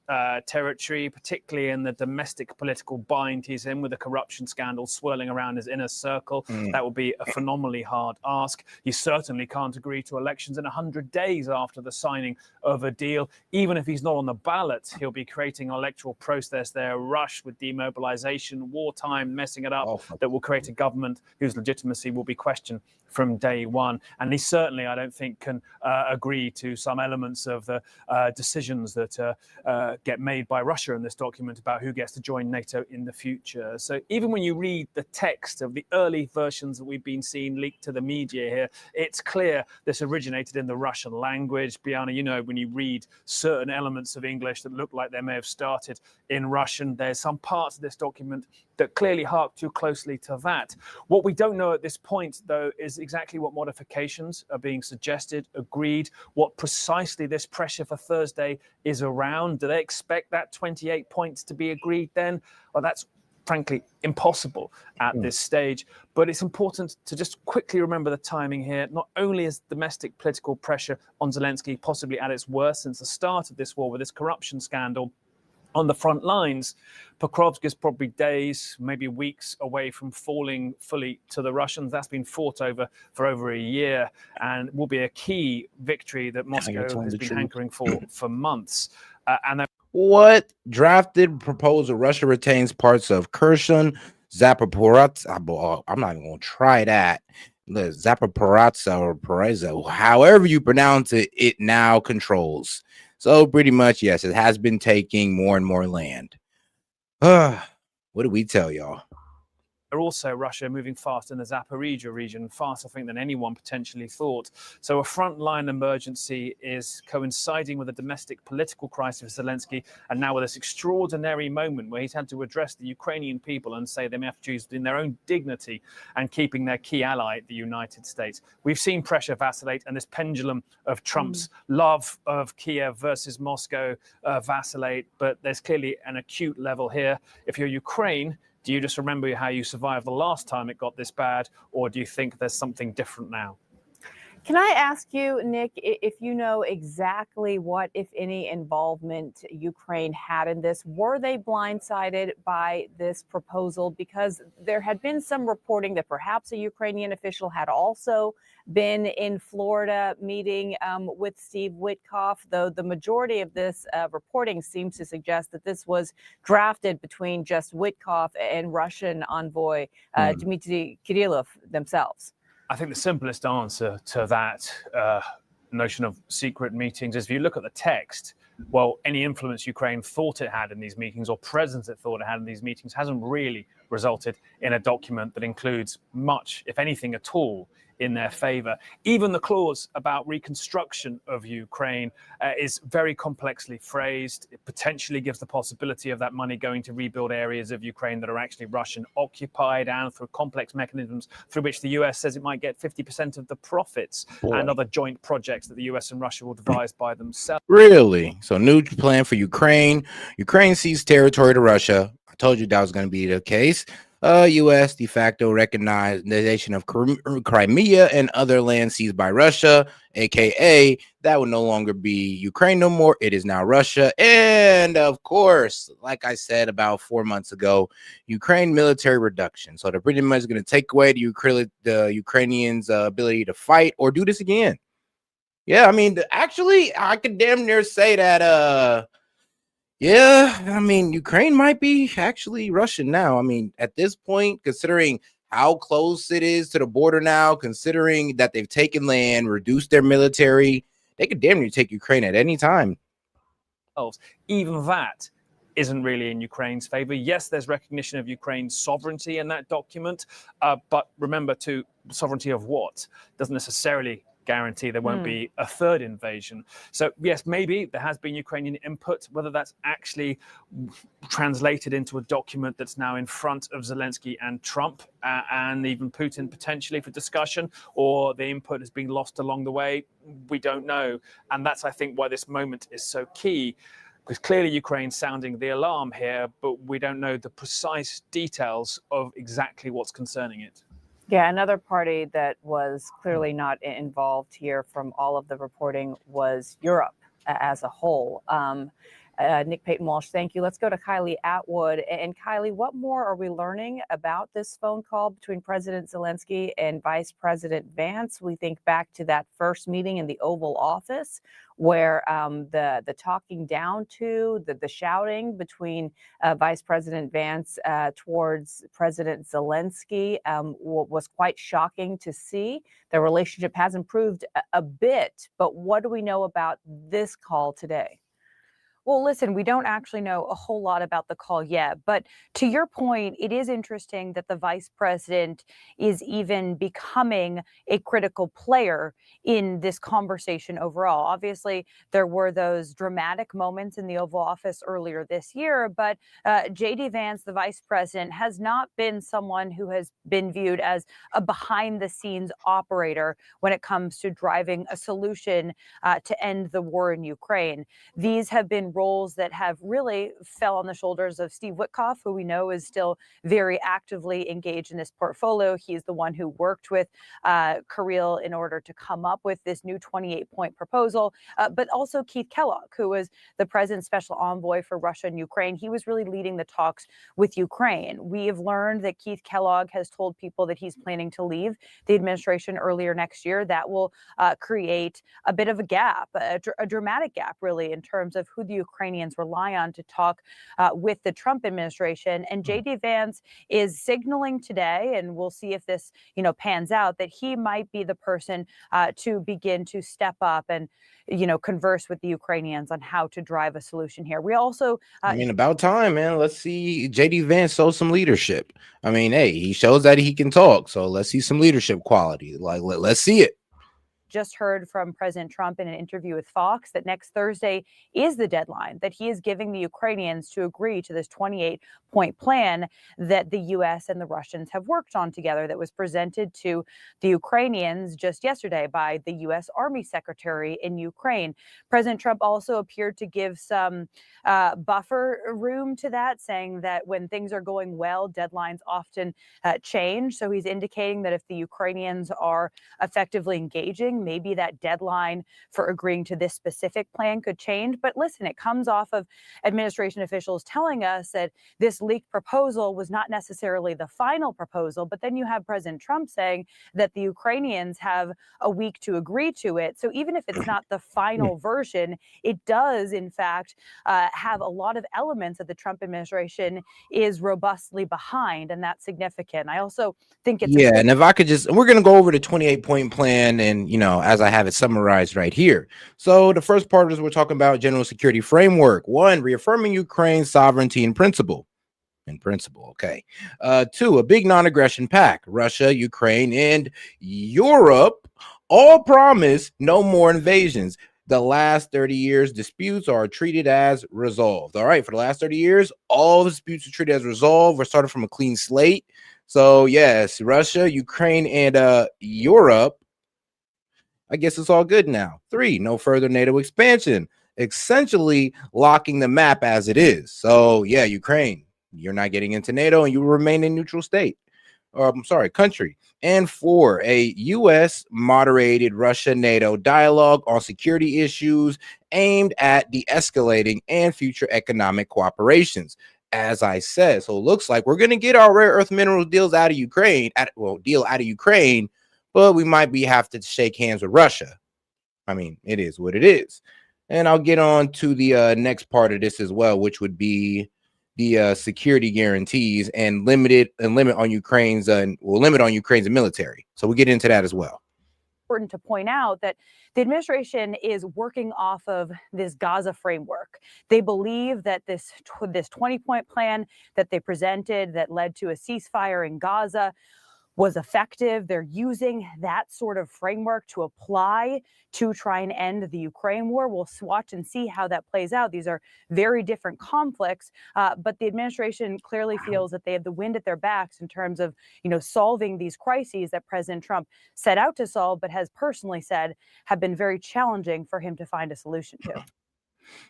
territory, particularly in the domestic political bind he's in with the corruption scandal swirling around his inner circle. That would be a phenomenally hard ask. He certainly can't agree to elections in 100 days after the signing of a deal. Even if he's not on the ballot, he'll be creating an electoral process there, rush with demobilization, wartime, messing it up, that will create a government whose legitimacy will be questioned from day one. And he certainly, I don't think, can agree to some elements of the decisions that get made by Russia in this document about who gets to join NATO in the future. So even when you read the text of the early versions that we've been seeing leaked to the media here, it's clear this originated in the Russian language. Biana, you know, when you read certain elements of English that look like they may have started in Russian, there's some parts of this document that clearly hark too closely to that. What we don't know at this point, though, is exactly what modifications are being suggested, agreed, what precisely this pressure for Thursday is around. Do they expect that 28 points to be agreed then? Well, that's frankly impossible at this stage. But it's important to just quickly remember the timing here. Not only is domestic political pressure on Zelensky possibly at its worst since the start of this war with this corruption scandal on the front lines, Pokrovsk is probably days, maybe weeks away from falling fully to the Russians. That's been fought over for over a year and will be a key victory that Moscow has been hankering for months. What drafted proposal? Russia retains parts of Kherson, Zaporizhzhia. I'm not even going to try that. Zaporizhzhia or Pereza, however you pronounce it, it now controls. So pretty much, yes, it has been taking more and more land. What do we tell y'all? Also, Russia moving fast in the Zaporizhzhia region, faster, I think, than anyone potentially thought. So a frontline emergency is coinciding with a domestic political crisis for Zelensky, and now with this extraordinary moment where he's had to address the Ukrainian people and say they may have to choose between their own dignity and keeping their key ally, the United States. We've seen pressure vacillate, and this pendulum of Trump's love of Kiev versus Moscow vacillate, but there's clearly an acute level here. If you're Ukraine, do you just remember how you survived the last time it got this bad, or do you think there's something different now? Can I ask you, Nick, if you know exactly what, if any, involvement Ukraine had in this? Were they blindsided by this proposal? Because there had been some reporting that perhaps a Ukrainian official had also been in Florida meeting with Steve Witkoff, though the majority of this reporting seems to suggest that this was drafted between just Witkoff and Russian envoy Dmitry Kirillov themselves. I think the simplest answer to that notion of secret meetings is if you look at the text, well, any influence Ukraine thought it had in these meetings or presence it thought it had in these meetings hasn't really resulted in a document that includes much, if anything at all, in their favor. Even the clause about reconstruction of Ukraine is very complexly phrased. It potentially gives the possibility of that money going to rebuild areas of Ukraine that are actually Russian occupied, and through complex mechanisms through which the US says it might get 50% of the profits and other joint projects that the US and Russia will devise by themselves. Really? So new plan for Ukraine. Ukraine seized territory to Russia. I told you that was going to be the case. U.S. de facto recognition of Crimea and other lands seized by Russia, aka that would no longer be Ukraine no more. It is now Russia. And of course, like I said about 4 months ago, Ukraine military reduction. So they're pretty much going to take away the Ukrainians' ability to fight or do this again. Yeah, I mean, actually, I could damn near say that yeah, I mean, Ukraine might be actually Russian now. I mean, at this point, considering how close it is to the border now, considering that they've taken land, reduced their military, they could damn near take Ukraine at any time. Even that isn't really in Ukraine's favor. Yes, there's recognition of Ukraine's sovereignty in that document, but remember, too, sovereignty of what doesn't necessarily guarantee there won't be a third invasion. So yes, maybe there has been Ukrainian input. Whether that's actually translated into a document that's now in front of Zelensky and Trump and even Putin potentially for discussion, or the input has been lost along the way, we don't know. And that's, I think, why this moment is so key, because clearly Ukraine's sounding the alarm here, but we don't know the precise details of exactly what's concerning it. Yeah, another party that was clearly not involved here from all of the reporting was Europe as a whole. Nick Payton-Walsh, thank you. Let's go to Kylie Atwood. And Kylie, what more are we learning about this phone call between President Zelensky and Vice President Vance? We think back to that first meeting in the Oval Office where the talking down to, the shouting between Vice President Vance towards President Zelensky was quite shocking to see. The relationship has improved a bit, but what do we know about this call today? Well, listen, we don't actually know a whole lot about the call yet, but to your point, it is interesting that the vice president is even becoming a critical player in this conversation overall. Obviously, there were those dramatic moments in the Oval Office earlier this year, but J.D. Vance, the vice president, has not been someone who has been viewed as a behind-the-scenes operator when it comes to driving a solution to end the war in Ukraine. These have been roles that have really fell on the shoulders of Steve Witkoff, who we know is still very actively engaged in this portfolio. He is the one who worked with Kirill in order to come up with this new 28-point proposal, but also Keith Kellogg, who was the president's special envoy for Russia and Ukraine. He was really leading the talks with Ukraine. We have learned that Keith Kellogg has told people that he's planning to leave the administration earlier next year. That will create a bit of a gap, a dramatic gap, really, in terms of who the Ukrainians rely on to talk with the Trump administration. And J.D. Vance is signaling today, and we'll see if this, pans out, that he might be the person to begin to step up and, converse with the Ukrainians on how to drive a solution here. We also, I mean, about time, man. Let's see J.D. Vance show some leadership. I mean, hey, he shows that he can talk, so let's see some leadership quality. Like, let's see it. Just heard from President Trump in an interview with Fox that next Thursday is the deadline that he is giving the Ukrainians to agree to this 28-point plan that the U.S. and the Russians have worked on together, that was presented to the Ukrainians just yesterday by the U.S. Army Secretary in Ukraine. President Trump also appeared to give some buffer room to that, saying that when things are going well, deadlines often change. So he's indicating that if the Ukrainians are effectively engaging, maybe that deadline for agreeing to this specific plan could change. But listen, it comes off of administration officials telling us that this leaked proposal was not necessarily the final proposal. But then you have President Trump saying that the Ukrainians have a week to agree to it. So even if it's not the final version, it does, in fact, have a lot of elements that the Trump administration is robustly behind. And that's significant. I also think it's and if I could just, we're going to go over the 28-point plan and, as I have it summarized right here. So the first part is we're talking about general security framework. 1, reaffirming Ukraine's sovereignty in principle. Okay. 2, a big non-aggression pact. Russia, Ukraine, and Europe all promise no more invasions. The last 30 years disputes are treated as resolved. All right, for the last 30 years, all disputes are treated as resolved. We're starting from a clean slate. So yes, Russia, Ukraine, and Europe, I guess it's all good now. 3, no further NATO expansion, essentially locking the map as it is. So yeah, Ukraine, you're not getting into NATO and you will remain a neutral state. I'm sorry, country. And 4, a U.S. moderated Russia-NATO dialogue on security issues aimed at de-escalating and future economic cooperations. As I said, so it looks like we're going to get our rare earth minerals deals out of Ukraine, deal out of Ukraine, but we might have to shake hands with Russia. I mean, it is what it is. And I'll get on to the next part of this as well, which would be the security guarantees and limit on Ukraine's military. So we'll get into that as well. Important to point out that the administration is working off of this Gaza framework. They believe that this 20-point plan that they presented that led to a ceasefire in Gaza was effective. They're using that sort of framework to apply to try and end the Ukraine war. We'll watch and see how that plays out. These are very different conflicts, but the administration clearly feels that they have the wind at their backs in terms of, solving these crises that President Trump set out to solve, but has personally said have been very challenging for him to find a solution to.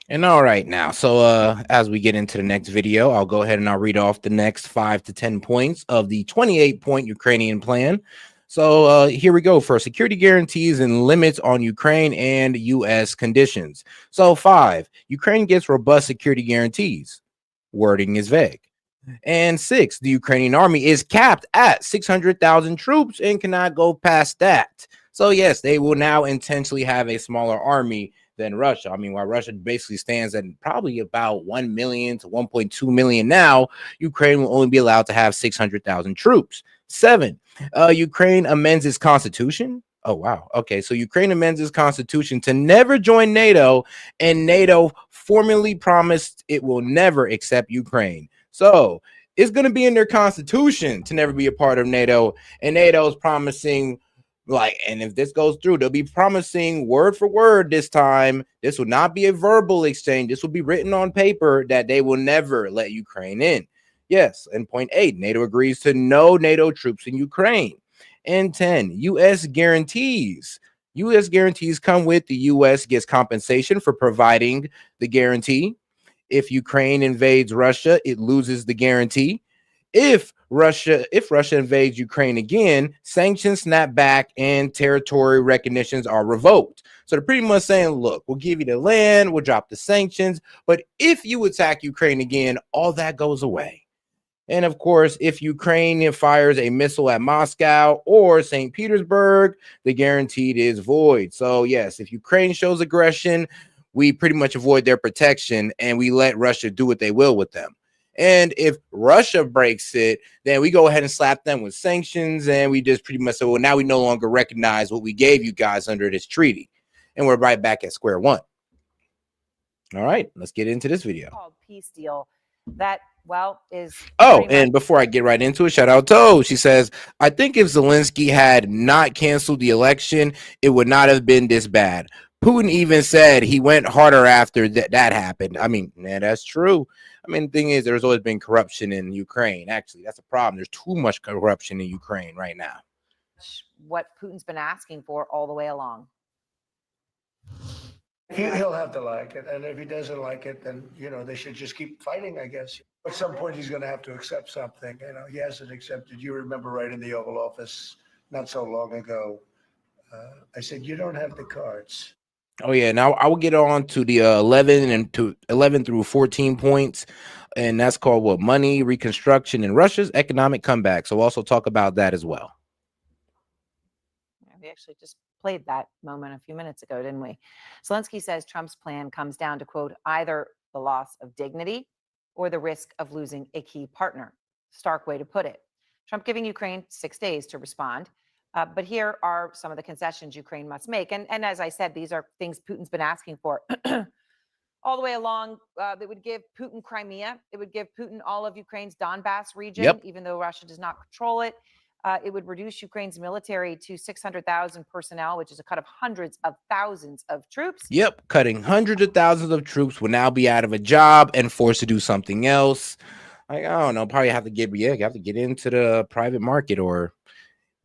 And all right now, so as we get into the next video, I'll go ahead and I'll read off the next 5 to 10 points of the 28-point Ukrainian plan. So here we go for security guarantees and limits on Ukraine and U.S. conditions. So 5, Ukraine gets robust security guarantees. Wording is vague. And 6, the Ukrainian army is capped at 600,000 troops and cannot go past that. So yes, they will now intentionally have a smaller army than Russia. I mean, while Russia basically stands at probably about 1 million to 1.2 million now, Ukraine will only be allowed to have 600,000 troops. 7, Ukraine amends its constitution. Oh, wow. Okay, so Ukraine amends its constitution to never join NATO, and NATO formally promised it will never accept Ukraine. So it's going to be in their constitution to never be a part of NATO, and NATO is promising, and if this goes through, they'll be promising word for word this time. This will not be a verbal exchange. This will be written on paper that they will never let Ukraine in. Yes. And point 8, NATO agrees to no NATO troops in Ukraine. And 10, U.S. guarantees. U.S. guarantees come with the U.S. gets compensation for providing the guarantee. If Ukraine invades Russia, it loses the guarantee. If Russia invades Ukraine again, sanctions snap back and territory recognitions are revoked. So they're pretty much saying, look, we'll give you the land, we'll drop the sanctions, but if you attack Ukraine again, all that goes away. And of course, if Ukraine fires a missile at Moscow or St. Petersburg, the guaranteed is void. So yes, if Ukraine shows aggression, we pretty much avoid their protection and we let Russia do what they will with them. And if Russia breaks it, then we go ahead and slap them with sanctions, and we just pretty much say, well, now we no longer recognize what we gave you guys under this treaty. And we're right back at square one. All right, let's get into this video. Called peace deal that, is... and before I get right into it, shout out to, she says, I think if Zelensky had not canceled the election, it would not have been this bad. Putin even said he went harder after that happened. I mean, that's true. I mean, the thing is, there's always been corruption in Ukraine. Actually, that's a problem. There's too much corruption in Ukraine right now. What Putin's been asking for all the way along. He'll have to like it. And if he doesn't like it, then, they should just keep fighting, I guess. At some point, he's going to have to accept something. He hasn't accepted. You remember right in the Oval Office not so long ago, I said, you don't have the cards. Oh yeah, now I will get on to the 11 through 14 points, and that's called what? Money, reconstruction, and Russia's economic comeback. So we'll also talk about that as well. We actually just played that moment a few minutes ago, didn't we? Zelensky says Trump's plan comes down to, quote, either the loss of dignity or the risk of losing a key partner. Stark way to put it. Trump giving Ukraine 6 days to respond. But here are some of the concessions Ukraine must make. And as I said, these are things Putin's been asking for all the way along. That would give Putin Crimea. It would give Putin all of Ukraine's Donbass region, even though Russia does not control it. It would reduce Ukraine's military to 600,000 personnel, which is a cut of hundreds of thousands of troops. Yep, cutting hundreds of thousands of troops will now be out of a job and forced to do something else. Like, I don't know, probably have to get into the private market, or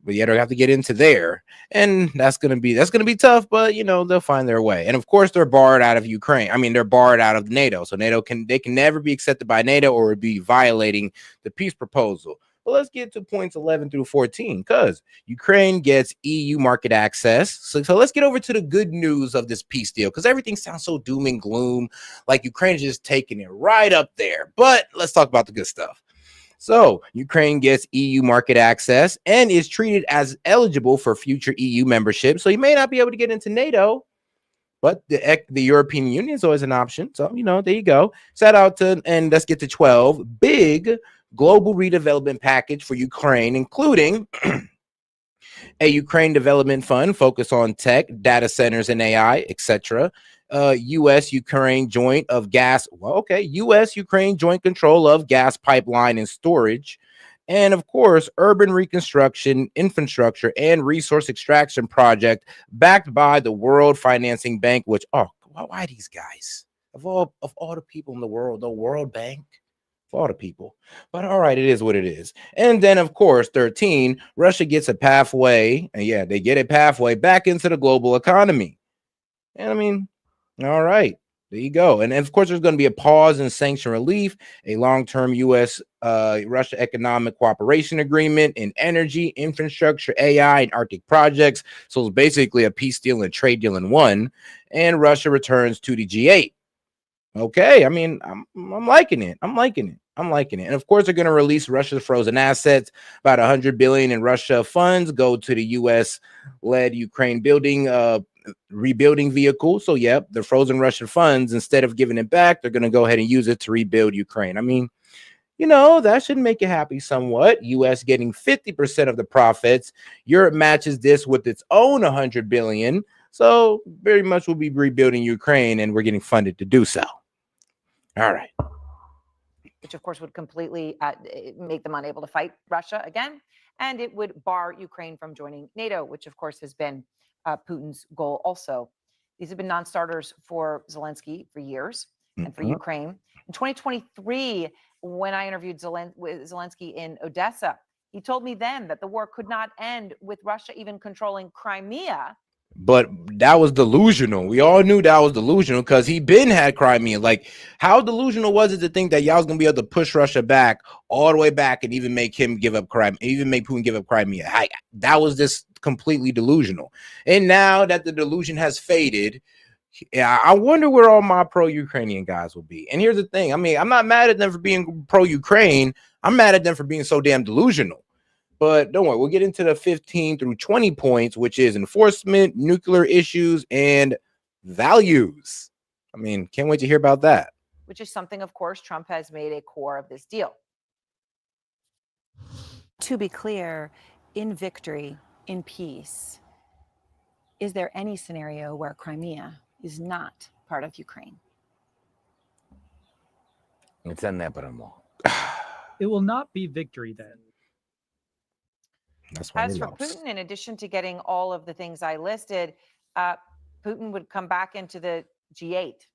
but yet I have to get into there, and that's gonna be tough. But they'll find their way. And of course, they're barred out of Ukraine. I mean, they're barred out of NATO, so they can never be accepted by NATO or would be violating the peace proposal. But let's get to points 11 through 14, because Ukraine gets EU market access. So let's get over to the good news of this peace deal, because everything sounds so doom and gloom, like Ukraine is just taking it right up there. But let's talk about the good stuff. So Ukraine gets EU market access and is treated as eligible for future EU membership. So you may not be able to get into NATO, but the European Union is always an option. So, there you go. Shout out to, and let's get to 12, big global redevelopment package for Ukraine, including a Ukraine development fund focused on tech, data centers, and AI, etc. U.S.-Ukraine joint of gas. U.S.-Ukraine joint control of gas pipeline and storage. And of course, urban reconstruction, infrastructure, and resource extraction project backed by the World Financing Bank, which, why these guys? Of all the people in the world, the World Bank? Of all the people. But all right, it is what it is. And then, of course, 13, Russia gets a pathway, and they get a pathway back into the global economy. And I mean, all right, there you go. And of course, there's going to be a pause in sanction relief, a long-term U.S.-Russia economic cooperation agreement in energy, infrastructure, AI, and Arctic projects. So it's basically a peace deal and trade deal in one. And Russia returns to the G8. Okay, I mean, I'm liking it. I'm liking it. And of course, they're going to release Russia's frozen assets. About $100 billion in Russia funds go to the U.S.-led Ukraine rebuilding vehicle. So, the frozen Russian funds, instead of giving it back, they're going to go ahead and use it to rebuild Ukraine. I mean, that should make you happy somewhat. U.S. getting 50% of the profits. Europe matches this with its own $100 billion. So very much we'll be rebuilding Ukraine, and we're getting funded to do so. All right. Which, of course, would completely make them unable to fight Russia again. And it would bar Ukraine from joining NATO, which, of course, has been Putin's goal also. These have been non-starters for Zelensky for years and for Ukraine. In 2023, when I interviewed Zelensky in Odessa, he told me then that the war could not end with Russia even controlling Crimea. But that was delusional. We all knew that was delusional, because he been had Crimea. Like, how delusional was it to think that y'all was gonna be able to push Russia back all the way back and even make him give up Crimea, even make Putin give up Crimea? That was just completely delusional. And now that the delusion has faded, I wonder where all my pro-Ukrainian guys will be. And here's the thing. I mean, I'm not mad at them for being pro-Ukraine. I'm mad at them for being so damn delusional. But don't worry, we'll get into the 15 through 20 points, which is enforcement, nuclear issues, and values. I mean, can't wait to hear about that. Which is something, of course, Trump has made a core of this deal. To be clear, in victory, in peace, is there any scenario where Crimea is not part of Ukraine? It will not be victory then. As for Putin, in addition to getting all of the things I listed, Putin would come back into the G8.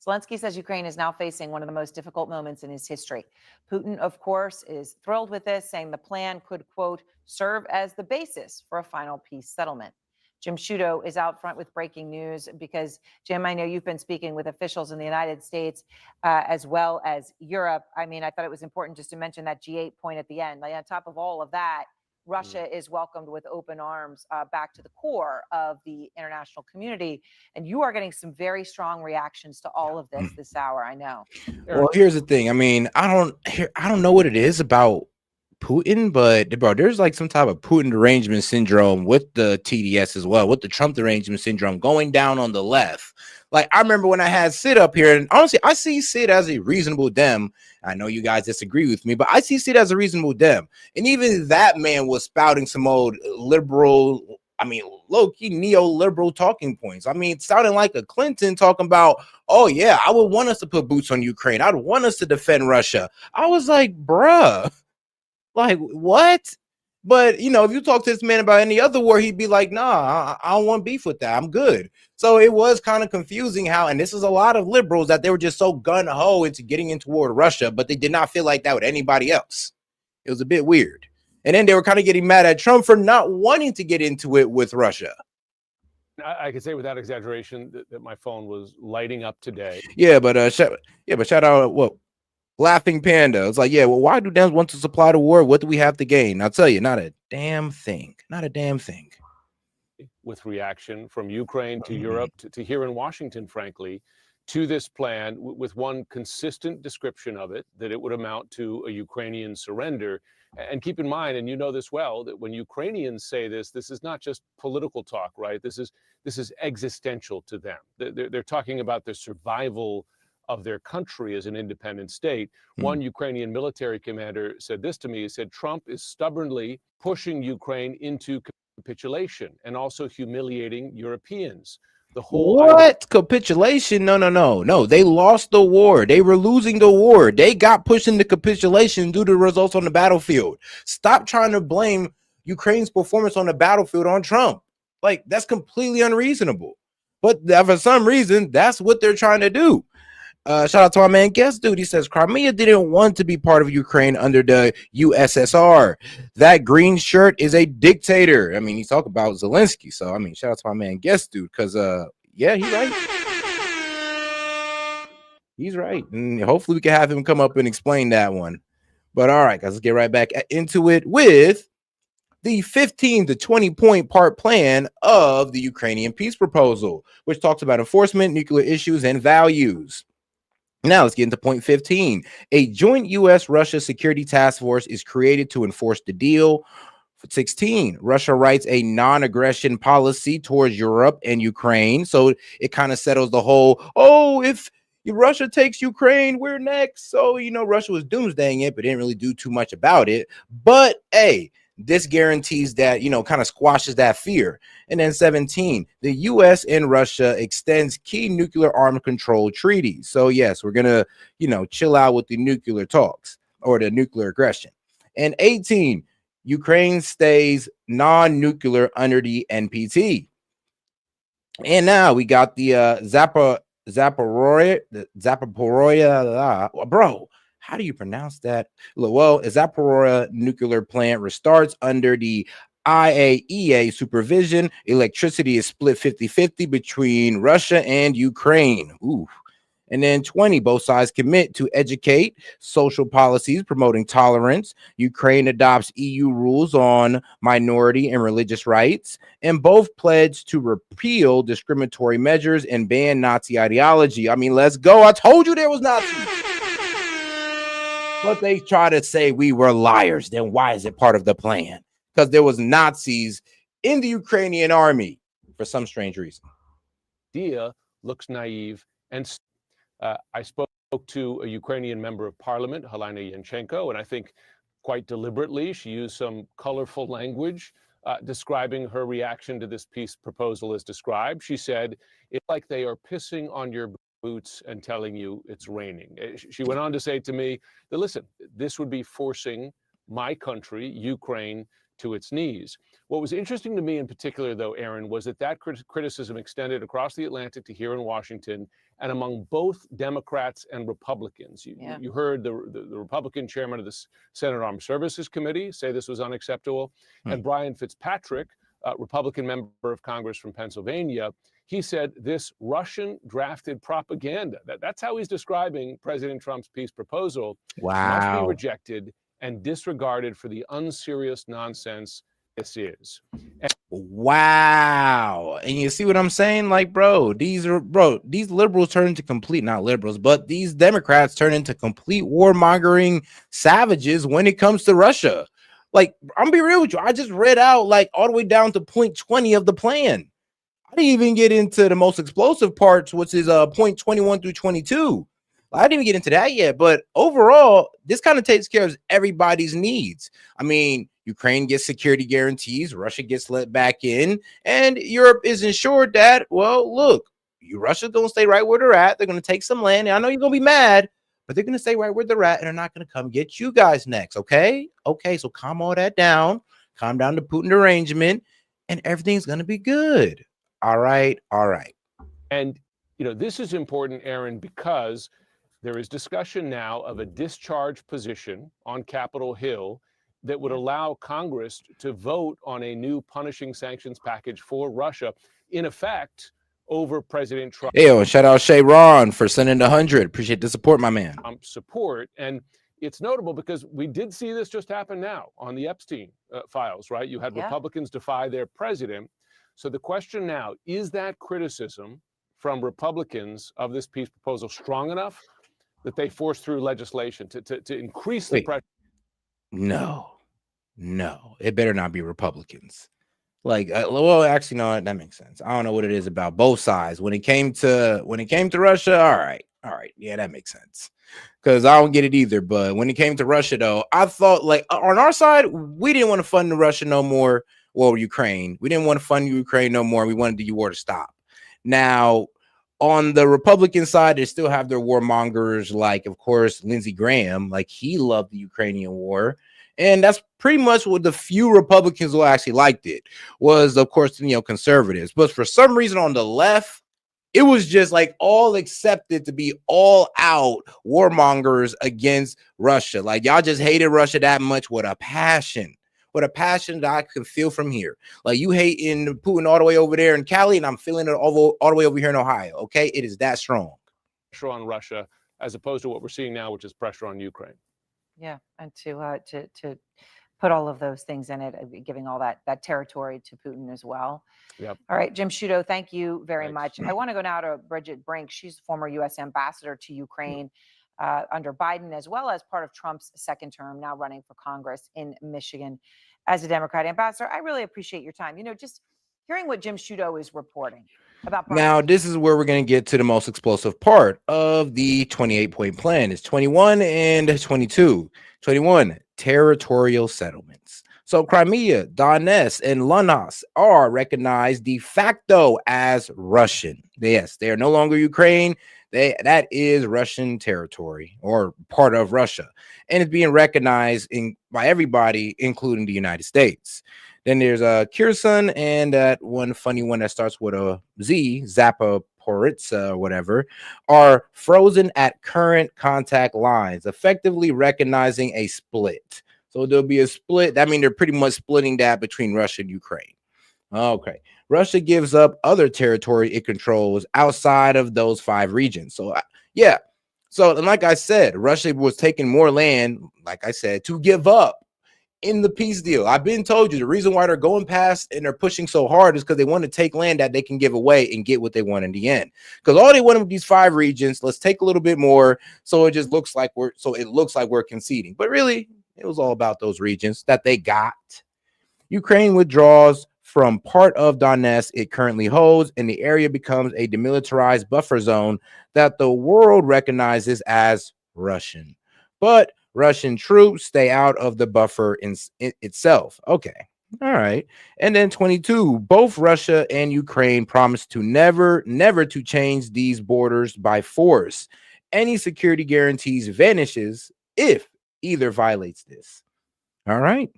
Zelensky says Ukraine is now facing one of the most difficult moments in his history. Putin, of course, is thrilled with this, saying the plan could, quote, serve as the basis for a final peace settlement. Jim Sciutto is out front with breaking news because, Jim, I know you've been speaking with officials in the United States as well as Europe. I mean, I thought it was important just to mention that G8 point at the end. Like, on top of all of that, Russia is welcomed with open arms back to the core of the international community. And you are getting some very strong reactions to all of this hour, I know. Well, here's the thing. I mean, I don't know what it is about Putin, but bro, there's like some type of Putin derangement syndrome with the TDS as well, with the Trump derangement syndrome going down on the left. Like, I remember when I had Sid up here, and honestly, I see Sid as a reasonable Dem. I know you guys disagree with me, but I see Sid as a reasonable Dem. And even that man was spouting some old liberal, I mean, low-key neoliberal talking points. I mean, it sounded like a Clinton talking about, oh, yeah, I would want us to put boots on Ukraine. I'd want us to defend Russia. I was like, bruh, like, what? But, you know, if you talk to this man about any other war, he'd be like, nah, I don't want beef with that. I'm good. So it was kind of confusing how, and this is a lot of liberals, that they were just so gun-ho into getting into war with Russia, but they did not feel like that with anybody else. It was a bit weird. And then they were kind of getting mad at Trump for not wanting to get into it with Russia. I can say without exaggeration that my phone was lighting up today. Yeah, but shout out, what? Laughing Panda. It's like, yeah, well, why do Dems want to supply the war? What do we have to gain? I'll tell you, not a damn thing. Not a damn thing. With reaction from Ukraine to Europe to here in Washington, frankly, to this plan with one consistent description of it, that it would amount to a Ukrainian surrender. And keep in mind, and you know this well, that when Ukrainians say this, this is not just political talk, right? This is existential to them. They're talking about the survival of their country as an independent state. One Ukrainian military commander said this to me. He said, Trump is stubbornly pushing Ukraine into capitulation and also humiliating Europeans. The whole Capitulation? No. They lost the war. They were losing the war. They got pushed into capitulation due to the results on the battlefield. Stop trying to blame Ukraine's performance on the battlefield on Trump. Like, that's completely unreasonable. But for some reason, that's what they're trying to do. Shout out to my man Guest Dude. He says Crimea didn't want to be part of Ukraine under the USSR. That green shirt is a dictator. I mean, he's talking about Zelensky. So I mean, shout out to my man Guest Dude, because yeah, he's right. He's right. And hopefully we can have him come up and explain that one. But all right, guys, let's get right back into it with the 15 to 20 point part plan of the Ukrainian peace proposal, which talks about enforcement, nuclear issues, and values. Now let's get into point 15. A joint U.S.-Russia security task force is created to enforce the deal. 16, Russia writes a non-aggression policy towards Europe and Ukraine. So it kind of settles the whole, oh, if Russia takes Ukraine, we're next. So, you know, Russia was doomsdaying it, but didn't really do too much about it. But, hey, this guarantees that, you know, kind of squashes that fear. And then 17, the U.S. and Russia extends key nuclear arms control treaties. So, yes, we're going to, you know, chill out with the nuclear talks or the nuclear aggression. And 18, Ukraine stays non-nuclear under the NPT. And now we got the Zaporizhzhia, bro. How do you pronounce that? Well, Zaporizhzhia nuclear plant restarts under the IAEA supervision. Electricity is split 50-50 between Russia and Ukraine. Ooh. And then 20, both sides commit to educate social policies promoting tolerance. Ukraine adopts EU rules on minority and religious rights, and both pledge to repeal discriminatory measures and ban Nazi ideology. I mean, let's go. I told you there was Nazis. But they try to say we were liars. Then why is it part of the plan? Because there was Nazis in the Ukrainian army for some strange reason. Idea looks naive. And I spoke to a Ukrainian member of parliament, Helena Yanchenko, and I think quite deliberately she used some colorful language describing her reaction to this peace proposal as described. She said, it's like they are pissing on your boots and telling you it's raining. She went on to say to me that, listen, this would be forcing my country, Ukraine, to its knees. What was interesting to me in particular, though, Aaron, was that criticism extended across the Atlantic to here in Washington and among both Democrats and Republicans. You heard the Republican chairman of the Senate Armed Services Committee say this was unacceptable. And Brian Fitzpatrick, Republican member of Congress from Pennsylvania, he said this Russian drafted propaganda, that's how he's describing President Trump's peace proposal, must be rejected and disregarded for the unserious nonsense this is. Wow. And you see what I'm saying? Like, these liberals turn into not liberals, but these Democrats turn into complete warmongering savages when it comes to Russia. Like, I'm gonna be real with you. I just read out like all the way down to point 20 of the plan. I didn't even get into the most explosive parts, which is point 21 through 22. I didn't even get into that yet, but overall, this kind of takes care of everybody's needs. I mean, Ukraine gets security guarantees, Russia gets let back in, and Europe is ensured that, well, look, Russia's going to stay right where they're at. They're going to take some land. And I know you're going to be mad, but they're going to stay right where they're at, and they're not going to come get you guys next, okay? Okay, so calm all that down. Calm down the Putin arrangement, and everything's going to be good. All right, all right. And, you know, this is important, Aaron, because there is discussion now of a discharge position on Capitol Hill that would allow Congress to vote on a new punishing sanctions package for Russia, in effect, over President Trump. Hey, and shout out Shay Ron for sending 100. Appreciate the support, my man. Support. And it's notable because we did see this just happen now on the Epstein files, right? You had Republicans defy their president. So the question now, is that criticism from Republicans of this peace proposal strong enough that they force through legislation to increase the pressure? No, it better not be Republicans. Like, well, actually, no, that makes sense. I don't know what it is about both sides. When it came to Russia, all right, yeah, that makes sense. Because I don't get it either. But when it came to Russia, though, I thought like on our side, we didn't want to fund Russia no more. Well, Ukraine, we didn't want to fund Ukraine no more. We wanted the war to stop. Now, on the Republican side, they still have their warmongers, like, of course, Lindsey Graham, like he loved the Ukrainian war. And that's pretty much what the few Republicans who actually liked it was, of course, conservatives. But for some reason on the left, it was just like all accepted to be all out warmongers against Russia. Like y'all just hated Russia that much with a passion that I could feel from here. Like you hating Putin all the way over there in Cali, and I'm feeling it all the way over here in Ohio. Okay, it is that strong. Pressure on Russia, as opposed to what we're seeing now, which is pressure on Ukraine. Yeah, and to put all of those things in it, giving all that territory to Putin as well. Yep. All right, Jim Sciutto, thank you very much. I want to go now to Bridget Brink. She's the former U.S. ambassador to Ukraine under Biden, as well as part of Trump's second term, now running for Congress in Michigan as a Democrat. Ambassador, I really appreciate your time. Just hearing what Jim Sciutto is reporting about. Now, this is where we're going to get to the most explosive part of the 28-point plan. It's 21 and 22. 21, territorial settlements. So Crimea, Donetsk, and Luhansk are recognized de facto as Russian. Yes, they are no longer Ukraine. That is Russian territory or part of Russia. And it's being recognized by everybody, including the United States. Then there's Kherson and that one funny one that starts with a Z, Zaporizhzhia or whatever, are frozen at current contact lines, effectively recognizing a split. So there'll be a split. That means they're pretty much splitting that between Russia and Ukraine. Okay. Russia gives up other territory it controls outside of those 5 regions. So, yeah. So, and like I said, Russia was taking more land, like I said, to give up in the peace deal. I've been told you the reason why they're going past and they're pushing so hard is because they want to take land that they can give away and get what they want in the end. Because all they want with these 5 regions, let's take a little bit more, so it just looks like we're conceding. But really, it was all about those regions that they got. Ukraine withdraws from part of Donetsk it currently holds, and the area becomes a demilitarized buffer zone that the world recognizes as Russian. But Russian troops stay out of the buffer itself. Okay. All right. And then 22, both Russia and Ukraine promise to never to change these borders by force. Any security guarantees vanishes if either violates this. All right.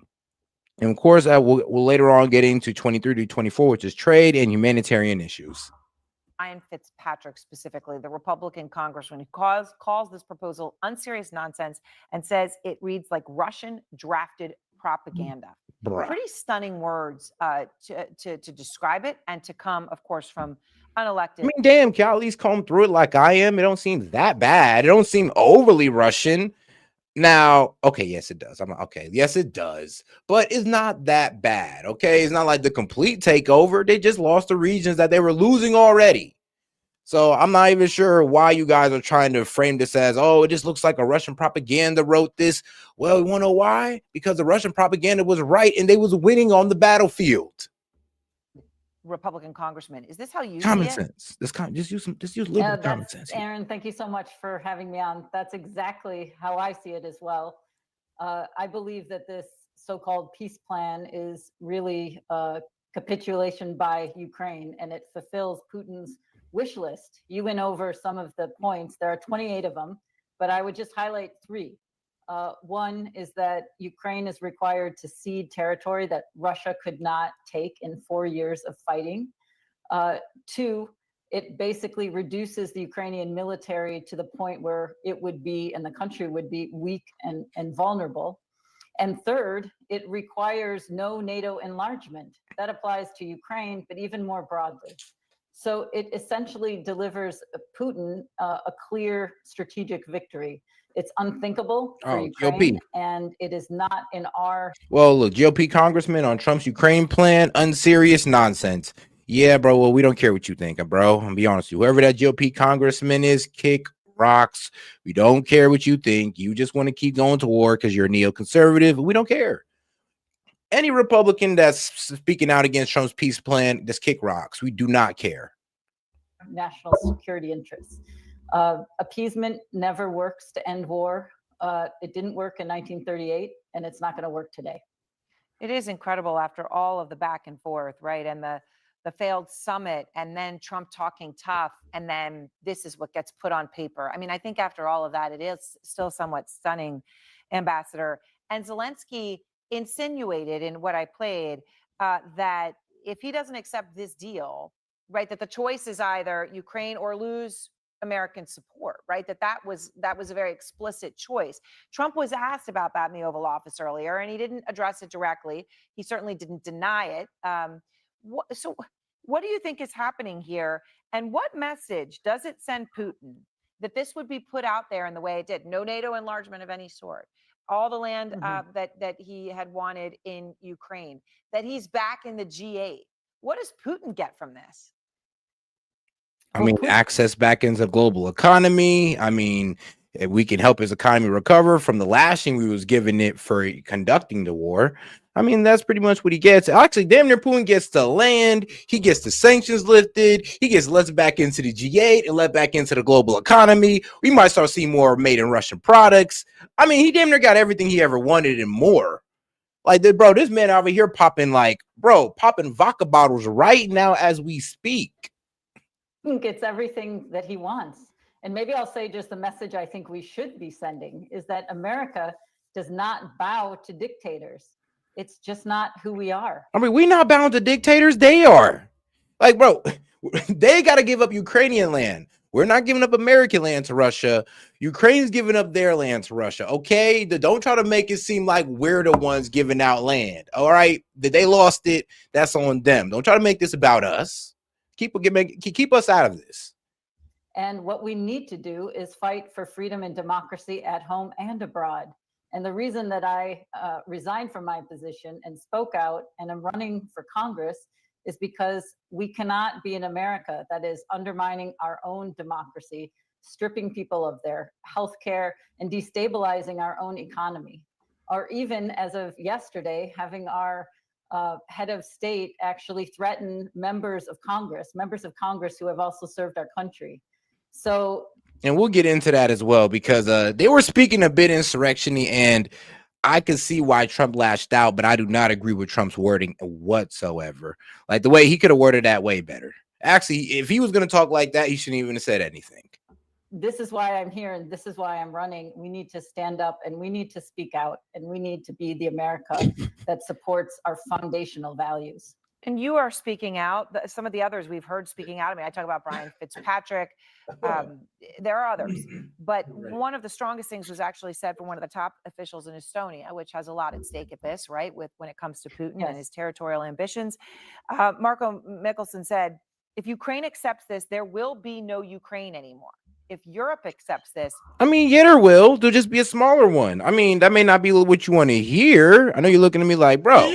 And of course, we'll later on get into 23 to 24, which is trade and humanitarian issues. Ryan Fitzpatrick specifically, the Republican congressman who calls this proposal unserious nonsense and says it reads like Russian drafted propaganda. Bruh. Pretty stunning words to describe it, and to come, of course, from unelected. I mean, damn, can I at least comb through it like I am? It don't seem that bad. It don't seem overly Russian. Now, okay, yes, it does. Yes, it does. But it's not that bad, okay? It's not like the complete takeover. They just lost the regions that they were losing already. So I'm not even sure why you guys are trying to frame this as, oh, it just looks like a Russian propaganda wrote this. Well, you want to know why? Because the Russian propaganda was right and they was winning on the battlefield. Republican congressman. Is this how you see Common it? sense. Just use a little bit of common That's sense here. Aaron. Thank you so much for having me on. That's exactly how I see it as well. I believe that this so-called peace plan is really a capitulation by Ukraine, and it fulfills Putin's wish list. You went over some of the points. There are 28 of them, but I would just highlight three. One is that Ukraine is required to cede territory that Russia could not take in 4 years of fighting. Two, it basically reduces the Ukrainian military to the point where it would be, and the country would be weak and vulnerable. And third, it requires no NATO enlargement. That applies to Ukraine, but even more broadly. So it essentially delivers Putin a clear strategic victory. It's unthinkable for Ukraine, GOP. and it is not in our. Well, look, GOP congressman on Trump's Ukraine plan, unserious nonsense. Yeah, bro. Well, we don't care what you think, bro. I'm be honest with you. Whoever that GOP congressman is, kick rocks. We don't care what you think. You just want to keep going to war because you're a neoconservative. We don't care. Any Republican that's speaking out against Trump's peace plan, just kick rocks. We do not care. National security interests. Appeasement never works to end war. It didn't work in 1938, and it's not going to work today. It is incredible after all of the back and forth, right? And the failed summit, and then Trump talking tough, and then this is what gets put on paper. I mean, I think after all of that, it is still somewhat stunning, Ambassador. And Zelensky insinuated in what I played that if he doesn't accept this deal, right, that the choice is either Ukraine or lose American support, right? That was a very explicit choice. Trump was asked about that in the Oval Office earlier, and he didn't address it directly. He certainly didn't deny it. So what do you think is happening here? And what message does it send Putin that this would be put out there in the way it did? No NATO enlargement of any sort. All the land that he had wanted in Ukraine, that he's back in the G8. What does Putin get from this? I mean, access back into the global economy. I mean, if we can help his economy recover from the lashing we was giving it for conducting the war. I mean, that's pretty much what he gets. Actually, damn near Putin gets the land. He gets the sanctions lifted. He gets let back into the G8 and let back into the global economy. We might start seeing more made in Russian products. I mean, he damn near got everything he ever wanted and more. Like, bro, this man over here popping vodka bottles right now as we speak. Gets everything that he wants. And maybe I'll say just the message I think we should be sending is that America does not bow to dictators. It's just not who we are. I mean, we're not bound to dictators. They are. Like, bro, they got to give up Ukrainian land. We're not giving up American land to Russia. Ukraine's giving up their land to Russia. Okay, don't try to make it seem like we're the ones giving out land. All right, they lost it. That's on them. Don't try to make this about us. Keep us out of this. And what we need to do is fight for freedom and democracy at home and abroad. And the reason that I resigned from my position and spoke out and am running for Congress is because we cannot be an America that is undermining our own democracy, stripping people of their health care, and destabilizing our own economy. Or even as of yesterday, having our head of state actually threaten members of Congress who have also served our country. So, and we'll get into that as well, because they were speaking a bit insurrection-y, and I could see why Trump lashed out, but I do not agree with Trump's wording whatsoever. Like, the way he could have worded that way better. Actually, if he was going to talk like that, he shouldn't even have said anything. This is why I'm here, and this is why I'm running. We need to stand up, and we need to speak out, and we need to be the America that supports our foundational values. And you are speaking out. Some of the others we've heard speaking out. I mean, I talk about Brian Fitzpatrick. There are others. But one of the strongest things was actually said from one of the top officials in Estonia, which has a lot at stake at this, right, when it comes to Putin and his territorial ambitions. Marco Mickelson said, if Ukraine accepts this, there will be no Ukraine anymore. If Europe accepts this. I mean, yeah, there will. There'll just be a smaller one. I mean, that may not be what you want to hear. I know you're looking at me like, bro.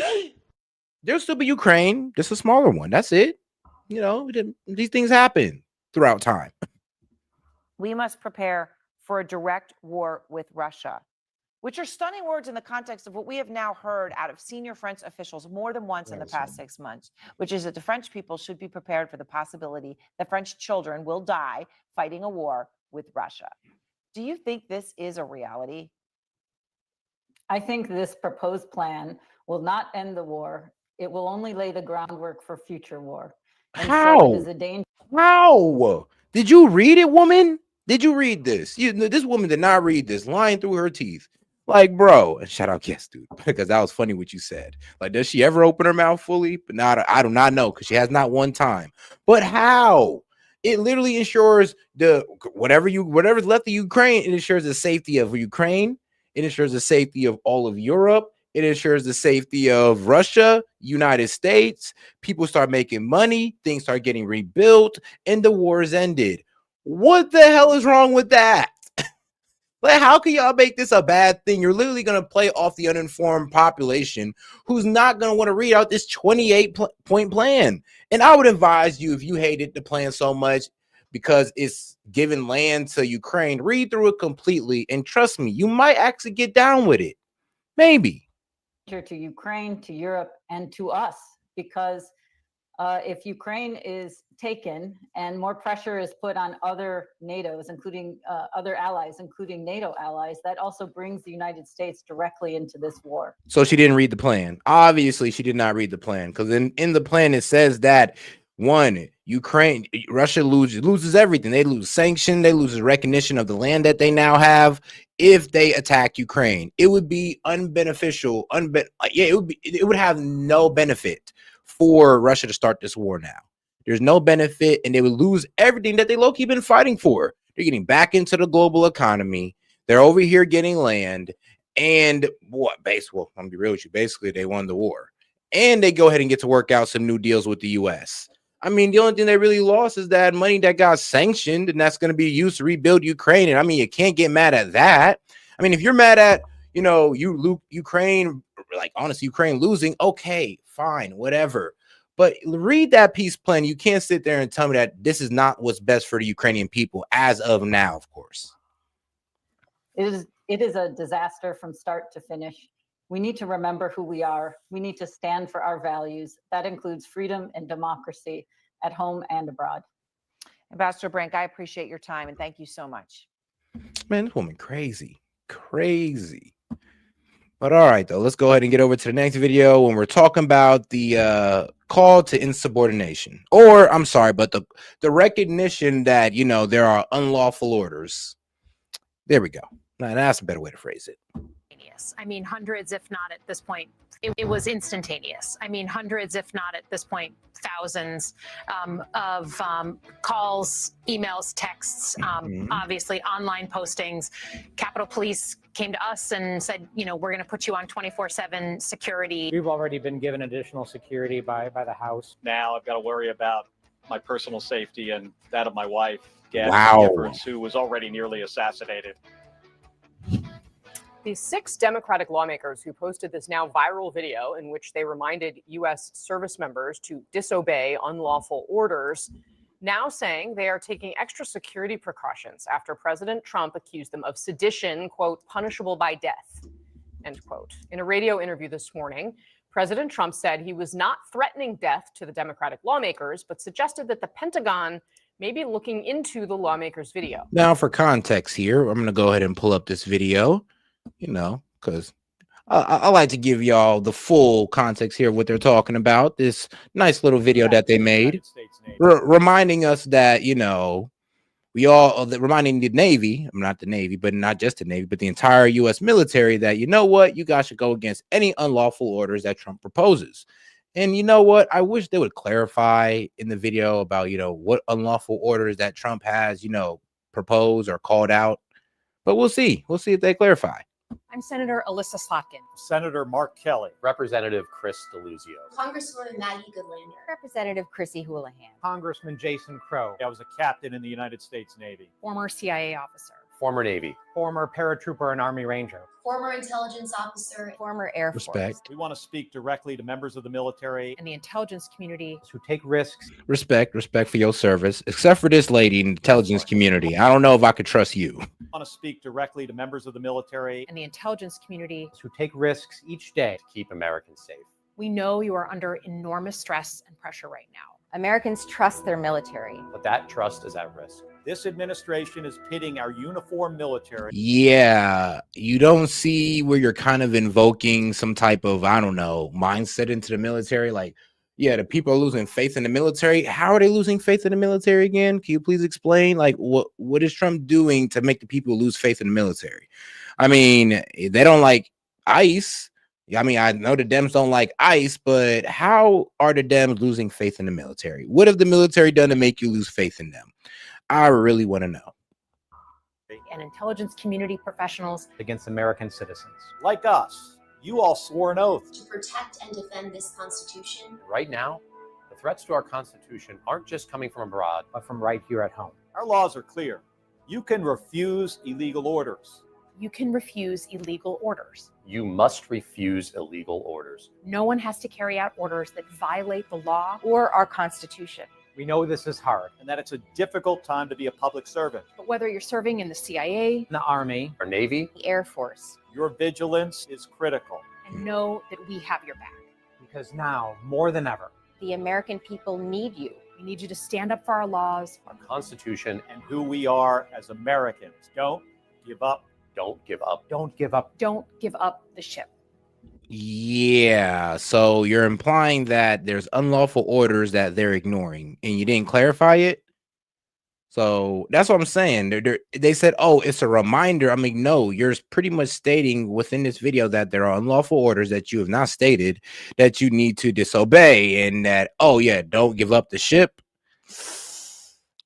There'll still be Ukraine, just a smaller one. That's it. You know, these things happen throughout time. We must prepare for a direct war with Russia. which are stunning words in the context of what we have now heard out of senior French officials more than once in the past 6 months, which is that the French people should be prepared for the possibility that French children will die fighting a war with Russia. Do you think this is a reality? I think this proposed plan will not end the war. It will only lay the groundwork for future war. And so it is a danger. How? Did you read it, woman? Did you read this? This woman did not read this, lying through her teeth. Like, bro, and shout out, yes, dude, because that was funny what you said. Like, does she ever open her mouth fully? But not, I do not know, because she has not one time. But how? It literally ensures whatever's left of Ukraine. It ensures the safety of Ukraine. It ensures the safety of all of Europe. It ensures the safety of Russia, United States. People start making money. Things start getting rebuilt, and the war is ended. What the hell is wrong with that? Like, how can y'all make this a bad thing? You're literally going to play off the uninformed population who's not going to want to read out this 28-point plan. And I would advise you, if you hated the plan so much because it's giving land to Ukraine, read through it completely. And trust me, you might actually get down with it. Maybe. To Ukraine, to Europe, and to us, because if Ukraine is taken and more pressure is put on other NATOs, including other allies, including NATO allies, that also brings the United States directly into this war. So she didn't read the plan. Obviously, she did not read the plan, because in the plan, it says that Russia loses everything. They lose sanction. They lose recognition of the land that they now have. If they attack Ukraine, it would be unbeneficial. It would have no benefit for Russia to start this war now. There's no benefit, and they would lose everything that they low-key been fighting for. They're getting back into the global economy. They're over here getting land, and I'm gonna be real with you. Basically, they won the war, and they go ahead and get to work out some new deals with the U.S. I mean, the only thing they really lost is that money that got sanctioned, and that's going to be used to rebuild Ukraine. And I mean, you can't get mad at that. I mean, if you're mad at, Ukraine, like, honestly, Ukraine losing, okay, fine, whatever. But read that peace plan. You can't sit there and tell me that this is not what's best for the Ukrainian people as of now, of course. It is a disaster from start to finish. We need to remember who we are. We need to stand for our values. That includes freedom and democracy at home and abroad. Ambassador Brink, I appreciate your time, and thank you so much. Man, this woman crazy. But all right, though, let's go ahead and get over to the next video when we're talking about the call to insubordination, or I'm sorry, but the recognition that there are unlawful orders. There we go. Now, that's a better way to phrase it. I mean, hundreds, if not at this point, it was instantaneous. I mean, hundreds, if not at this point, thousands of calls, emails, texts, obviously online postings. Capitol Police came to us and said, we're going to put you on 24/7 security. We've already been given additional security by the House. Now I've got to worry about my personal safety and that of my wife, Gabby Giffords, who was already nearly assassinated. The 6 Democratic lawmakers who posted this now viral video in which they reminded U.S. service members to disobey unlawful orders, now saying they are taking extra security precautions after President Trump accused them of sedition, quote, punishable by death, end quote. In a radio interview this morning, President Trump said he was not threatening death to the Democratic lawmakers, but suggested that the Pentagon may be looking into the lawmakers' video. Now, for context here, I'm going to go ahead and pull up this video. Because I like to give y'all the full context here of what they're talking about. This nice little video that they made, reminding us that, reminding the Navy, not the Navy, but not just the Navy, but the entire U.S. military that, you guys should go against any unlawful orders that Trump proposes. And you know what? I wish they would clarify in the video about, what unlawful orders that Trump has, proposed or called out. But we'll see. We'll see if they clarify. I'm Senator Alyssa Slotkin. Senator Mark Kelly. Representative Chris DeLuzio. Congresswoman Maggie Goodlander. Representative Chrissy Houlihan. Congressman Jason Crow. I was a captain in the United States Navy. Former CIA officer. Former Navy. Former paratrooper and Army Ranger. Former intelligence officer. Former Air Force. Respect. We want to speak directly to members of the military And the intelligence community. Who take risks. Respect for your service, except for this lady in the intelligence community. I don't know if I could trust you. We want to speak directly to members of the military And the intelligence community. Who take risks each day. To keep Americans safe. We know you are under enormous stress and pressure right now. Americans trust their military. But that trust is at risk. This administration is pitting our uniformed military. Yeah, you don't see where you're kind of invoking some type of, I don't know, mindset into the military. Like, yeah, the people are losing faith in the military. How are they losing faith in the military again? Can you please explain? Like, what is Trump doing to make the people lose faith in the military? I mean, they don't like ICE. I mean, I know the Dems don't like ICE, but how are the Dems losing faith in the military? What have the military done to make you lose faith in them? I really want to know. And intelligence community professionals. Against American citizens. Like us, you all swore an oath. To protect and defend this Constitution. Right now, the threats to our Constitution aren't just coming from abroad, but from right here at home. Our laws are clear. You can refuse illegal orders. You can refuse illegal orders. You must refuse illegal orders. No one has to carry out orders that violate the law or our Constitution. We know this is hard. And that it's a difficult time to be a public servant. But whether you're serving in the CIA, the Army, or Navy, the Air Force, your vigilance is critical. And know that we have your back. Because now, more than ever, the American people need you. We need you to stand up for our laws, our Constitution, and who we are as Americans. Don't give up. Don't give up. Don't give up. Don't give up the ship. Yeah, so you're implying that there's unlawful orders that they're ignoring, and you didn't clarify it. So that's what I'm saying. They said, oh, it's a reminder. I mean, no, you're pretty much stating within this video that there are unlawful orders that you have not stated that you need to disobey, and that, oh yeah, don't give up the ship.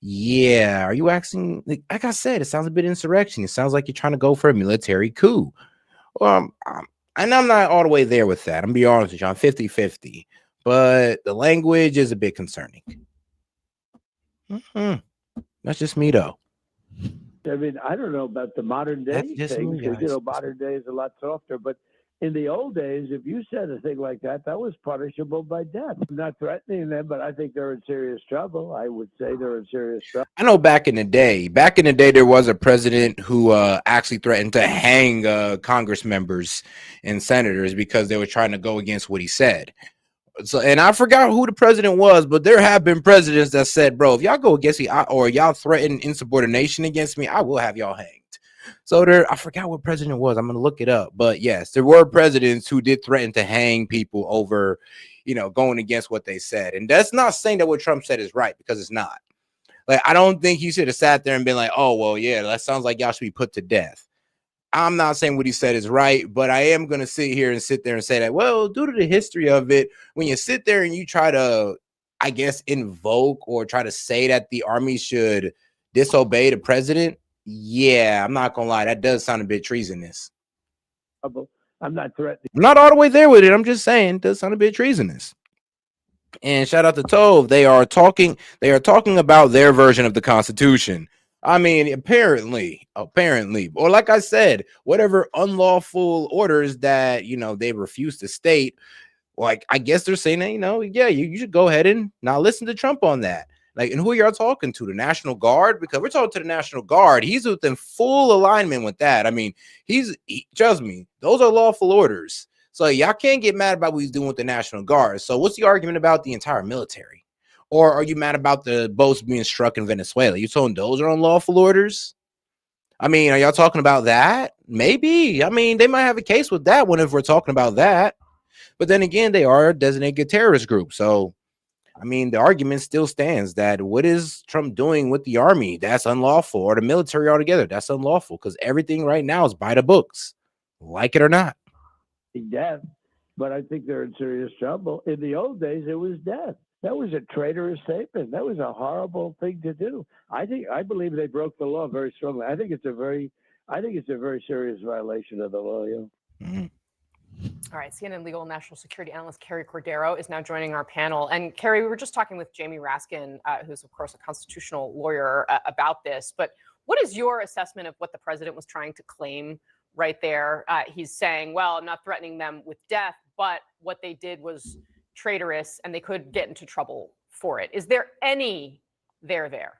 Yeah, are you asking? Like I said, it sounds a bit insurrection. It sounds like you're trying to go for a military coup. And I'm not all the way there with that. I'm gonna be honest with you. I'm 50-50. But the language is a bit concerning. That's just me, though. I mean, I don't know about the modern day things. Modern day is a lot softer. But in the old days, if you said a thing like that, that was punishable by death. I'm not threatening them, but I think they're in serious trouble. I would say they're in serious trouble. I know back in the day, there was a president who actually threatened to hang Congress members and senators because they were trying to go against what he said. So, and I forgot who the president was, but there have been presidents that said, bro, if y'all go against me or y'all threaten insubordination against me, I will have y'all hanged. So I forgot what president was. I'm going to look it up. But yes, there were presidents who did threaten to hang people over, going against what they said. And that's not saying that what Trump said is right, because it's not. Like, I don't think he should have sat there and been like, oh, well, yeah, that sounds like y'all should be put to death. I'm not saying what he said is right, but I am going to sit there and say that, well, due to the history of it, when you sit there and you try to, I guess, invoke or try to say that the army should disobey the president, yeah, I'm not going to lie. That does sound a bit treasonous. I'm not threatening. I'm not all the way there with it. I'm just saying it does sound a bit treasonous. And shout out to Tove. They are talking about their version of the Constitution. I mean, apparently, or like I said, whatever unlawful orders that, they refuse to state, like, I guess they're saying that, yeah, you should go ahead and not listen to Trump on that. Like, and who are y'all talking to? The National Guard? Because we're talking to the National Guard. He's within full alignment with that. I mean, trust me, those are lawful orders. So y'all can't get mad about what he's doing with the National Guard. So what's the argument about the entire military? Or are you mad about the boats being struck in Venezuela? You told those are unlawful orders? I mean, are y'all talking about that? Maybe. I mean, they might have a case with that one if we're talking about that. But then again, they are a designated terrorist group. So, I mean, the argument still stands that what is Trump doing with the army? That's unlawful. Or the military altogether. That's unlawful, because everything right now is by the books, like it or not. Death, but I think they're in serious trouble. In the old days, it was death. That was a traitorous statement. That was a horrible thing to do. I believe they broke the law very strongly. I think it's a very serious violation of the law. Yeah. Mm-hmm. All right, CNN legal national security analyst Carrie Cordero is now joining our panel. And Carrie, we were just talking with Jamie Raskin, who's of course a constitutional lawyer, about this. But What is your assessment of what the president was trying to claim right there? He's saying, well, I'm not threatening them with death, but what they did was traitorous and they could get into trouble for it. Is there any there?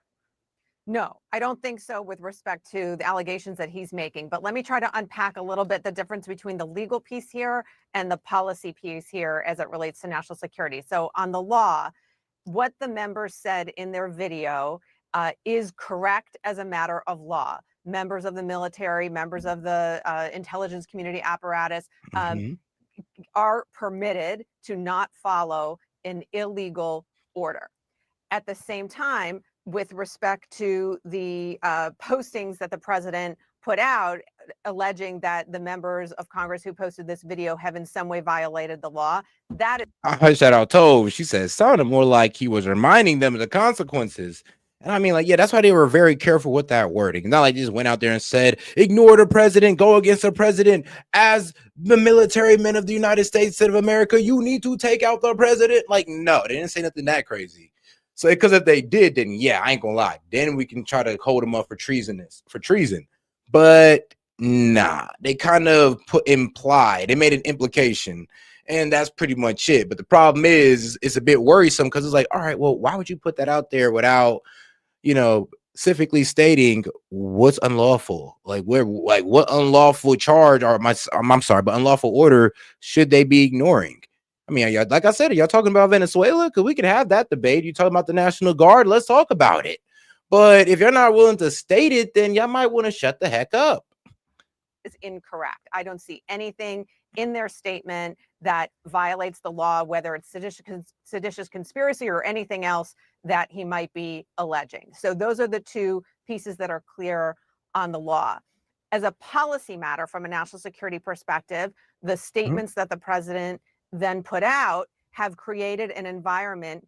No, I don't think so with respect to the allegations that he's making. But let me try to unpack a little bit the difference between the legal piece here and the policy piece here as it relates to national security. So on the law, what the members said in their video is correct as a matter of law. Members of the military, members of the intelligence community apparatus are permitted to not follow an illegal order. At the same time, with respect to the postings that the president put out, alleging that the members of Congress who posted this video have in some way violated the law, that is. I heard that out told. She said, sounded more like he was reminding them of the consequences. And I mean, like, yeah, that's why they were very careful with that wording. Not like they just went out there and said, ignore the president, go against the president. As the military men of the United States of America, you need to take out the president. Like, no, they didn't say nothing that crazy. So, because if they did, then yeah, I ain't gonna lie. Then we can try to hold them up for treason. But nah, they kind of they made an implication. And that's pretty much it. But the problem is, it's a bit worrisome because it's like, all right, well, why would you put that out there without, specifically stating what's unlawful? Like, what unlawful charge or but unlawful order should they be ignoring? I mean, like I said, are y'all talking about Venezuela? Because we could have that debate. You talking about the National Guard? Let's talk about it. But if you're not willing to state it, then y'all might want to shut the heck up. Is incorrect. I don't see anything in their statement that violates the law, whether it's seditious conspiracy or anything else that he might be alleging. So those are the two pieces that are clear on the law. As a policy matter, from a national security perspective, the statements that the president then put out have created an environment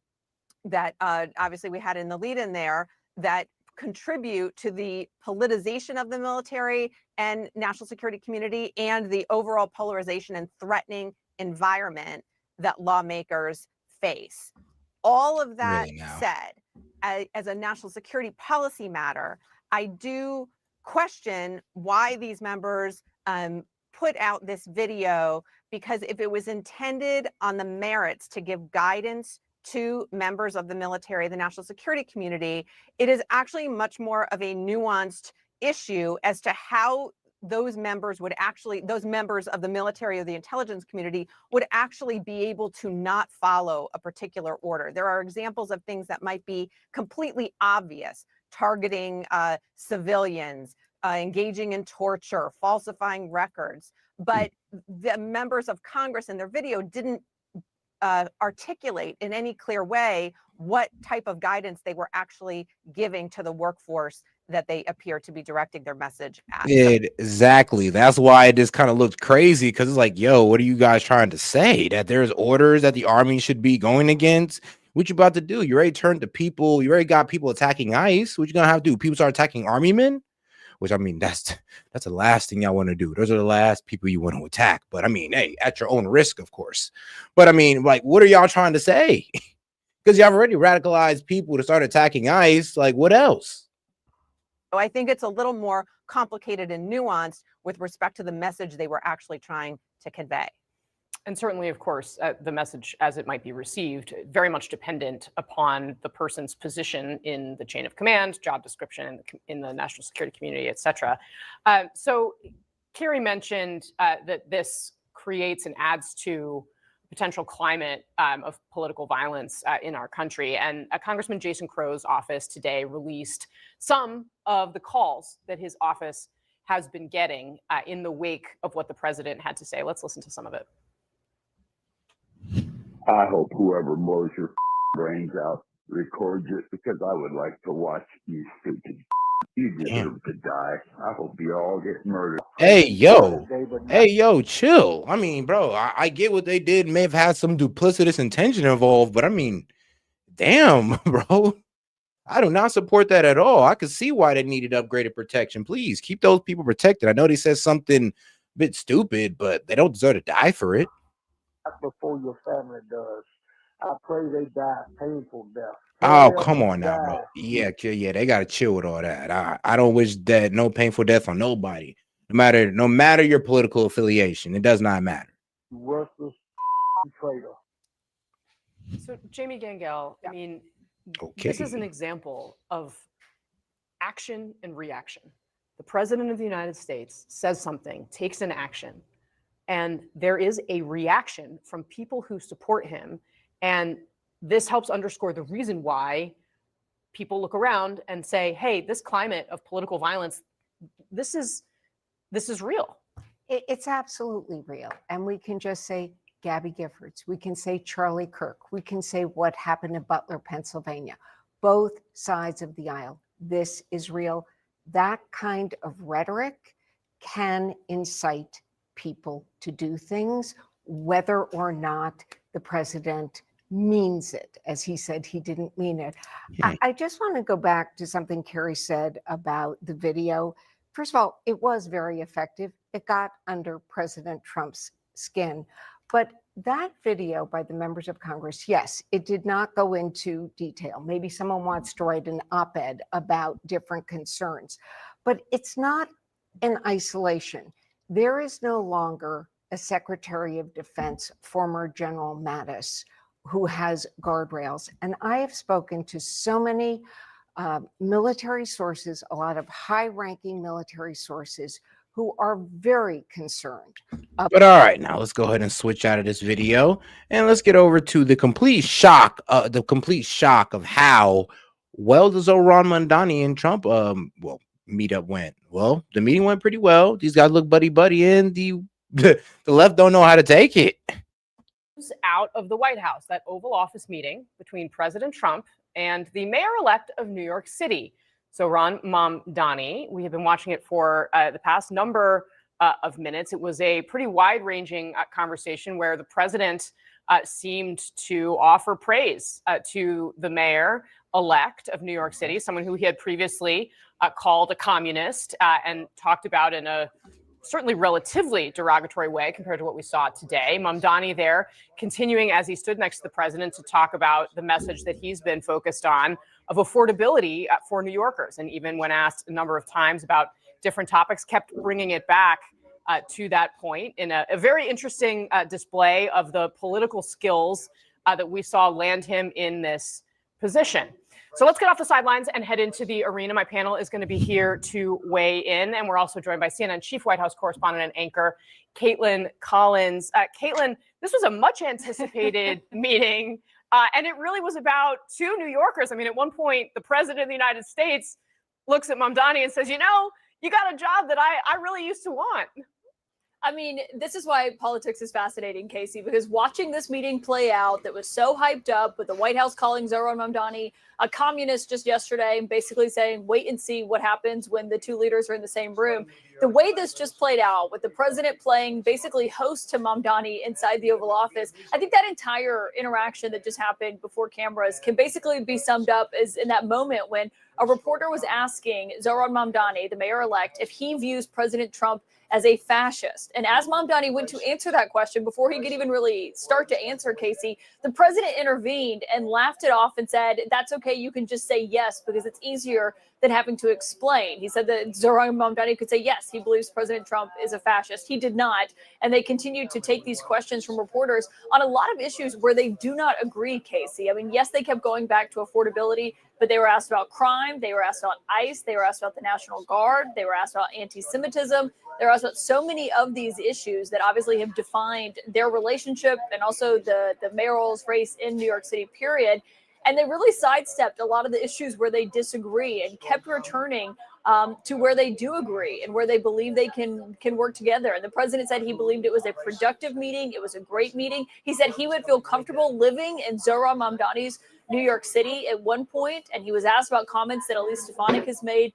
that obviously we had in the lead in there that contribute to the politicization of the military and national security community and the overall polarization and threatening environment that lawmakers face. All of that said, as a national security policy matter, I do question why these members put out this video, because if it was intended on the merits to give guidance to members of the military, the national security community, it is actually much more of a nuanced issue as to how those members of the military or the intelligence community would actually be able to not follow a particular order. There are examples of things that might be completely obvious, targeting civilians, engaging in torture, falsifying records. But the members of Congress in their video didn't articulate in any clear way what type of guidance they were actually giving to the workforce that they appear to be directing their message at. Exactly. That's why it just kind of looked crazy, because it's like, yo, what are you guys trying to say? That there's orders that the army should be going against? What you about to do? You already turned to people. You already got people attacking ICE. What you gonna have to do? People start attacking army men? Which, I mean, that's the last thing y'all want to do. Those are the last people you want to attack. But I mean, hey, at your own risk, of course. But I mean, like, what are y'all trying to say? Because y'all already radicalized people to start attacking ICE. Like, what else? So I think it's a little more complicated and nuanced with respect to the message they were actually trying to convey. And certainly, of course, the message as it might be received, very much dependent upon the person's position in the chain of command, job description in the national security community, et cetera. So Kerry mentioned that this creates and adds to potential climate of political violence in our country. And Congressman Jason Crow's office today released some of the calls that his office has been getting in the wake of what the president had to say. Let's listen to some of it. I hope whoever blows your brains out records it, because I would like to watch you stupid. You deserve to die. I hope you all get murdered. Hey, yo, chill. I mean, bro, I get what they did. May have had some duplicitous intention involved, but I mean, damn, bro. I do not support that at all. I could see why they needed upgraded protection. Please keep those people protected. I know they said something a bit stupid, but they don't deserve to die for it. Before your family does. I pray they die a painful death. Oh, come on now, bro. Yeah, yeah, they gotta chill with all that. I don't wish that no painful death on nobody. No matter your political affiliation, it does not matter. Worthless traitor. So, Jamie Gangel, I mean, Okay. this is an example of action and reaction. The president of the United States says something, takes an action, and there is a reaction from people who support him. And this helps underscore the reason why people look around and say, hey, this climate of political violence, this is real. It's absolutely real. And we can just say Gabby Giffords. We can say Charlie Kirk. We can say what happened in Butler, Pennsylvania. Both sides of the aisle. This is real. That kind of rhetoric can incite people to do things, whether or not the president means it. As he said, he didn't mean it. I just want to go back to something Carrie said about the video. First of all, it was very effective. It got under President Trump's skin. But that video by the members of Congress, yes, it did not go into detail. Maybe someone wants to write an op-ed about different concerns, but it's not in isolation. There is no longer a Secretary of Defense, former General Mattis, who has guardrails. And I have spoken to so many military sources, a lot of high-ranking military sources who are very concerned. But all right, now let's go ahead and switch out of this video and let's get over to the complete shock of how well the Zohran Mamdani and Trump meetup went. Well, the meeting went pretty well. These guys look buddy, and the left don't know how to take it. Out of the White House, that Oval Office meeting between President Trump and the mayor-elect of New York City, Zohran Mamdani. We have been watching it for the past number of minutes. It was a pretty wide-ranging conversation where the president seemed to offer praise to the mayor-elect of New York City, someone who he had previously called a communist and talked about in a certainly relatively derogatory way compared to what we saw today. Mamdani there continuing as he stood next to the president to talk about the message that he's been focused on of affordability for New Yorkers. And even when asked a number of times about different topics, kept bringing it back to that point in a very interesting display of the political skills that we saw land him in this position. So let's get off the sidelines and head into the arena. My panel is going to be here to weigh in, and we're also joined by CNN Chief White House Correspondent and anchor Caitlin Collins. Caitlin, this was a much anticipated meeting, and it really was about two New Yorkers. I mean, at one point, the president of the United States looks at Mamdani and says, you know, you got a job that I really used to want. I mean, this is why politics is fascinating, Casey, because watching this meeting play out that was so hyped up with the White House calling Zohran Mamdani a communist just yesterday and basically saying, wait and see what happens when the two leaders are in the same room. The way this just played out with the president playing basically host to Mamdani inside the Oval Office, I think that entire interaction that just happened before cameras can basically be summed up as in that moment when a reporter was asking Zohran Mamdani, the mayor-elect, if he views President Trump as a fascist. And as Mamdani went to answer that question, before he could even really start to answer, Casey, the president intervened and laughed it off and said, that's okay, you can just say yes, because it's easier than having to explain. He said that Zohran Mamdani could say, yes, he believes President Trump is a fascist. He did not. And they continued to take these questions from reporters on a lot of issues where they do not agree, Casey. I mean, yes, they kept going back to affordability, but they were asked about crime. They were asked about ICE. They were asked about the National Guard. They were asked about anti-Semitism. They were asked about so many of these issues that obviously have defined their relationship and also the mayoral's race in New York City, period. And they really sidestepped a lot of the issues where they disagree and kept returning to where they do agree and where they believe they can work together. And the president said he believed it was a productive meeting. It was a great meeting. He said he would feel comfortable living in Zohran Mamdani's New York City at one point. And he was asked about comments that Elise Stefanik has made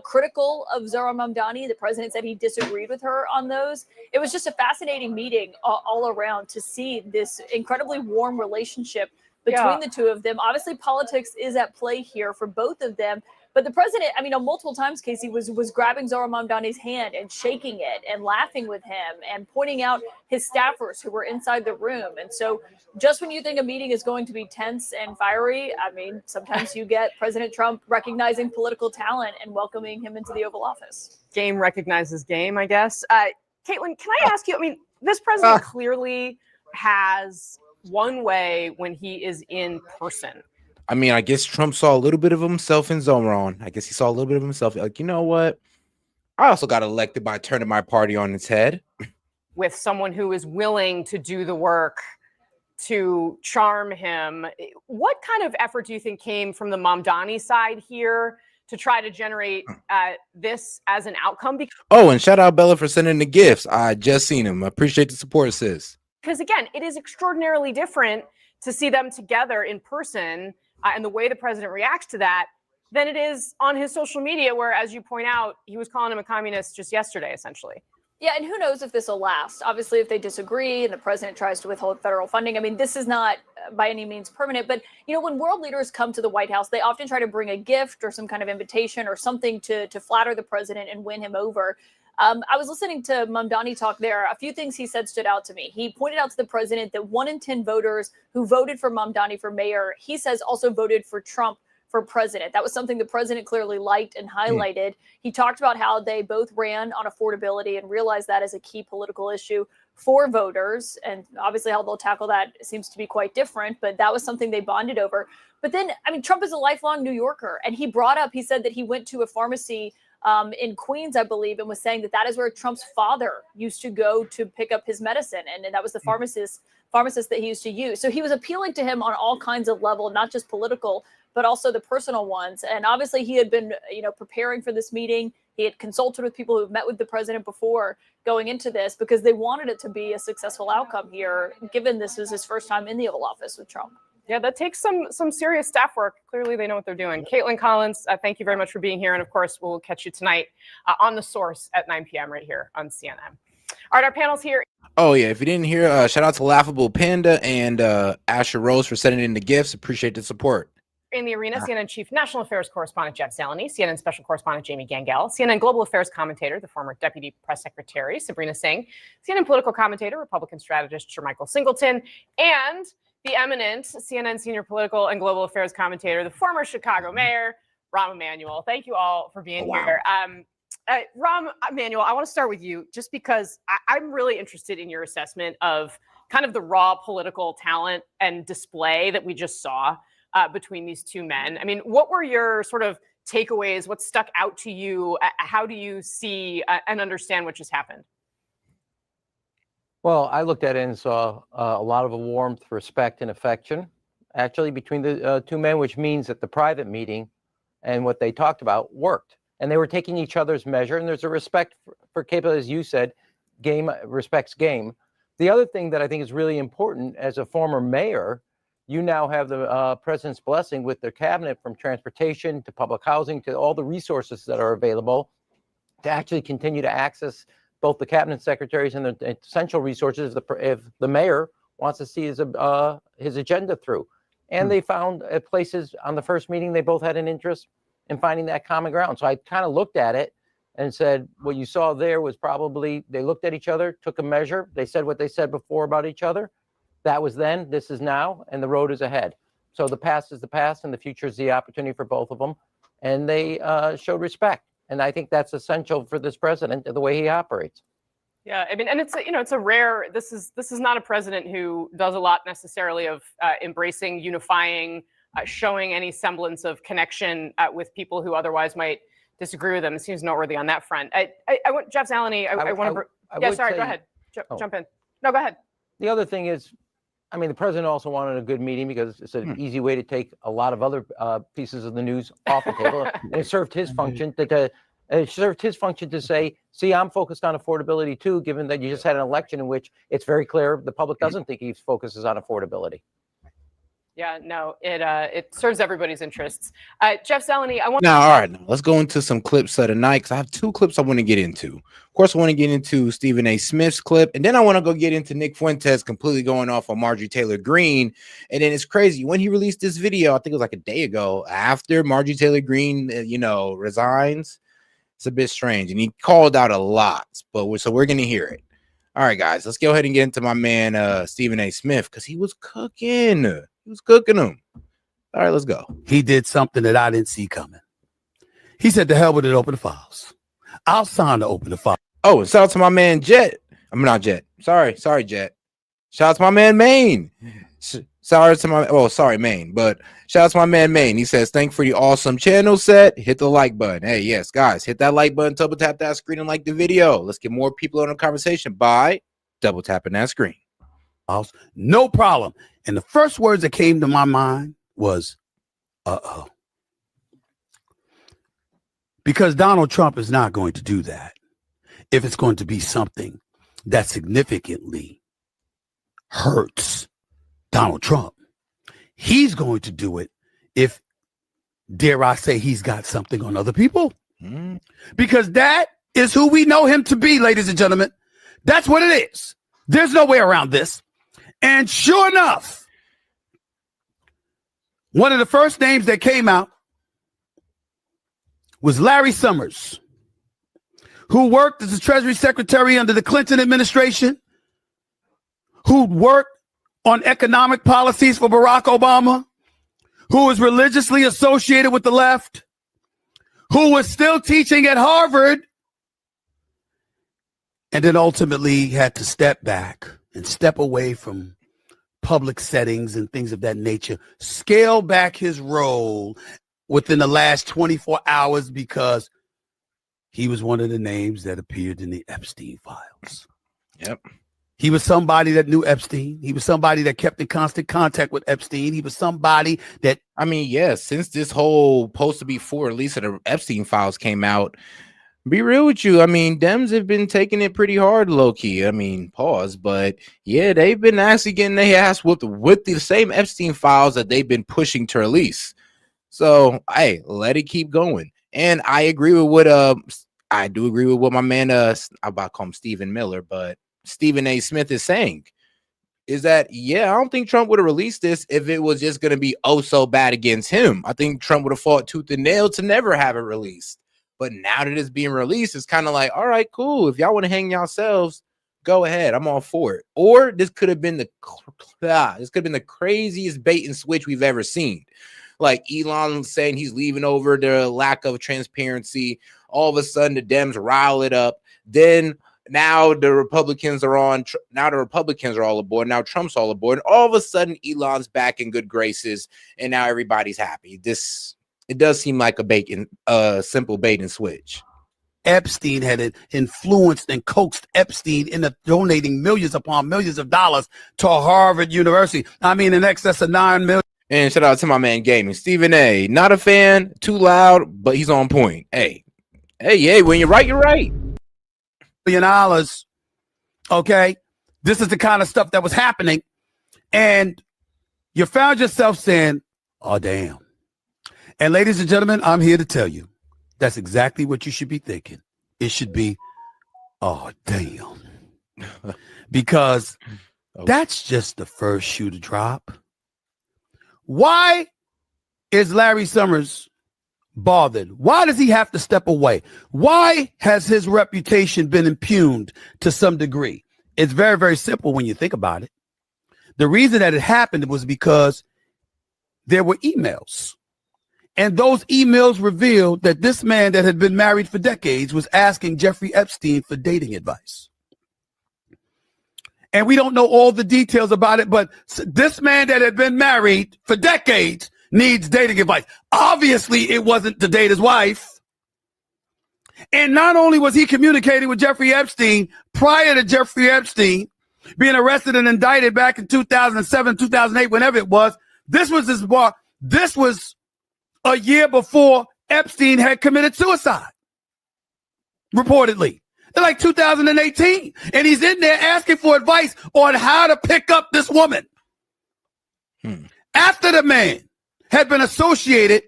critical of Zohran Mamdani. The president said he disagreed with her on those. It was just a fascinating meeting all around to see this incredibly warm relationship between the two of them. Obviously, politics is at play here for both of them. But the president, I mean, on multiple times, Casey was grabbing Zohran Mamdani's hand and shaking it and laughing with him and pointing out his staffers who were inside the room. And so just when you think a meeting is going to be tense and fiery, I mean, sometimes you get President Trump recognizing political talent and welcoming him into the Oval Office. Game recognizes game, I guess. Caitlin, can I ask you, I mean, this president clearly has one way when he is in person. I mean, I guess Trump saw a little bit of himself in Zohran. I guess he saw a little bit of himself. Like, you know what? I also got elected by turning my party on its head. With someone who is willing to do the work to charm him. What kind of effort do you think came from the Mamdani side here to try to generate this as an outcome? Oh, and shout out Bella for sending the gifts. I just seen him. I appreciate the support, sis. Because again, it is extraordinarily different to see them together in person and the way the president reacts to that than it is on his social media, where, as you point out, he was calling him a communist just yesterday, essentially. Yeah, and who knows if this will last. Obviously, if they disagree and the president tries to withhold federal funding, I mean, this is not by any means permanent. But, you know, when world leaders come to the White House, they often try to bring a gift or some kind of invitation or something to flatter the president and win him over. I was listening to Mamdani talk there. A few things he said stood out to me. He pointed out to the president that 1 in 10 voters who voted for Mamdani for mayor, he says also voted for Trump for president. That was something the president clearly liked and highlighted. He talked about how they both ran on affordability and realized that as a key political issue for voters. And obviously how they'll tackle that seems to be quite different, but that was something they bonded over. But then, I mean, Trump is a lifelong New Yorker, and he said that he went to a pharmacy in Queens, I believe, and was saying that that is where Trump's father used to go to pick up his medicine. And that was the pharmacist that he used to use. So he was appealing to him on all kinds of level, not just political, but also the personal ones. And obviously he had been, preparing for this meeting. He had consulted with people who've met with the president before going into this because they wanted it to be a successful outcome here, given this is his first time in the Oval Office with Trump. Yeah, that takes some serious staff work. Clearly, they know what they're doing. Caitlin Collins, thank you very much for being here. And of course, we'll catch you tonight on The Source at 9 p.m. right here on CNN. All right, our panel's here. Oh, yeah. If you didn't hear, shout out to Laughable Panda and Asher Rose for sending in the gifts. Appreciate the support. In the arena, CNN Chief National Affairs Correspondent Jeff Zeleny, CNN Special Correspondent Jamie Gangel, CNN Global Affairs Commentator, the former Deputy Press Secretary Sabrina Singh, CNN Political Commentator, Republican Strategist Jermichael Singleton, and the eminent CNN Senior Political and Global Affairs Commentator, the former Chicago Mayor, Rahm Emanuel. Thank you all for being here. Rahm Emanuel, I want to start with you just because I'm really interested in your assessment of kind of the raw political talent and display that we just saw between these two men. I mean, what were your sort of takeaways? What stuck out to you? How do you see and understand what just happened? Well, I looked at it and saw a lot of warmth, respect, and affection, actually, between the two men, which means that the private meeting and what they talked about worked. And they were taking each other's measure, and there's a respect for capability, as you said, game respects game. The other thing that I think is really important, as a former mayor, you now have the president's blessing with their cabinet, from transportation to public housing to all the resources that are available to actually continue to access both the cabinet secretaries and the essential resources if the mayor wants to see his agenda through. And they found at places on the first meeting, they both had an interest in finding that common ground. So I kind of looked at it and said, what you saw there was probably, they looked at each other, took a measure. They said what they said before about each other. That was then, this is now, and the road is ahead. So the past is the past and the future is the opportunity for both of them. And they showed respect. And I think that's essential for this president, the way he operates. Yeah, I mean, and it's a rare. This is not a president who does a lot necessarily of embracing, unifying, showing any semblance of connection with people who otherwise might disagree with him. It seems noteworthy on that front. I want Jeff Zeleny. I want to. Yeah, sorry. Go ahead. Jump in. No, go ahead. The other thing is, I mean, the president also wanted a good meeting because it's an easy way to take a lot of other pieces of the news off the table. And it served his function to say, see, I'm focused on affordability too, given that you just had an election in which it's very clear the public doesn't think he focuses on affordability. Yeah, no, it serves everybody's interests. Jeff Zeleny, I want. Now, all right, now let's go into some clips of the night because I have two clips I want to get into. Of course, I want to get into Stephen A. Smith's clip, and then I want to go get into Nick Fuentes completely going off on Marjorie Taylor Greene. And then it's crazy when he released this video. I think it was like a day ago after Marjorie Taylor Greene, resigns. It's a bit strange, and he called out a lot. But so we're gonna hear it. All right, guys, let's go ahead and get into my man Stephen A. Smith because he was cooking. He was cooking them. All right, let's go. He did something that I didn't see coming. He said, "The hell with it, open the files. I'll sign to open the file." Oh, and shout out to my man Jet. I'm not Jet. Sorry, Jet. Shout out to my man Maine. Sorry, Maine. But shout out to my man Maine. He says, "Thank for the awesome channel set. Hit the like button." Hey, yes, guys, hit that like button, double tap that screen and like the video. Let's get more people on the conversation by double tapping that screen. No problem. And the first words that came to my mind was, uh-oh. Because Donald Trump is not going to do that if it's going to be something that significantly hurts Donald Trump. He's going to do it if, dare I say, he's got something on other people. Because that is who we know him to be, ladies and gentlemen. That's what it is. There's no way around this. And sure enough, one of the first names that came out was Larry Summers, who worked as the Treasury Secretary under the Clinton administration, who worked on economic policies for Barack Obama, who was religiously associated with the left, who was still teaching at Harvard, and then ultimately had to step back and step away from public settings and things of that nature, scale back his role within the last 24 hours because he was one of the names that appeared in the Epstein files. Yep. He was somebody that knew Epstein. He was somebody that kept in constant contact with Epstein. He was somebody that, since this whole supposed to be full release of the Epstein files came out, be real with you. Dems have been taking it pretty hard, low key. Pause. But yeah, they've been actually getting their ass whooped with the same Epstein files that they've been pushing to release. So, hey, let it keep going. And I agree with what my man I'm about to call him Stephen Miller, but Stephen A. Smith is saying is that, I don't think Trump would have released this if it was just going to be so bad against him. I think Trump would have fought tooth and nail to never have it released. But now that it's being released, it's kind of like, all right, cool. If y'all want to hang yourselves, go ahead. I'm all for it. Or this could have been the craziest bait and switch we've ever seen. Like Elon saying he's leaving over the lack of transparency. All of a sudden, the Dems rile it up. Then now the Republicans are on. Now the Republicans are all aboard. Now Trump's all aboard. All of a sudden, Elon's back in good graces, and now everybody's happy. It does seem like a simple bait and switch. Epstein had influenced and coaxed Epstein into donating millions upon millions of dollars to Harvard University. In excess of $9 million. And shout out to my man Gaming, Stephen A. Not a fan, too loud, but he's on point. Hey, when you're right, you're right. $1 billion. Okay, this is the kind of stuff that was happening, and you found yourself saying, "Oh, damn." And ladies and gentlemen, I'm here to tell you, that's exactly what you should be thinking. It should be, "Oh, damn." Because that's just the first shoe to drop. Why is Larry Summers bothered? Why does he have to step away? Why has his reputation been impugned to some degree? It's very, very simple when you think about it. The reason that it happened was because there were emails. And those emails revealed that this man that had been married for decades was asking Jeffrey Epstein for dating advice. And we don't know all the details about it, but this man that had been married for decades needs dating advice. Obviously, it wasn't to date his wife. And not only was he communicating with Jeffrey Epstein prior to Jeffrey Epstein being arrested and indicted back in 2007, 2008, whenever it was, this was a year before Epstein had committed suicide, reportedly. Like 2018. And he's in there asking for advice on how to pick up this woman. after the man had been associated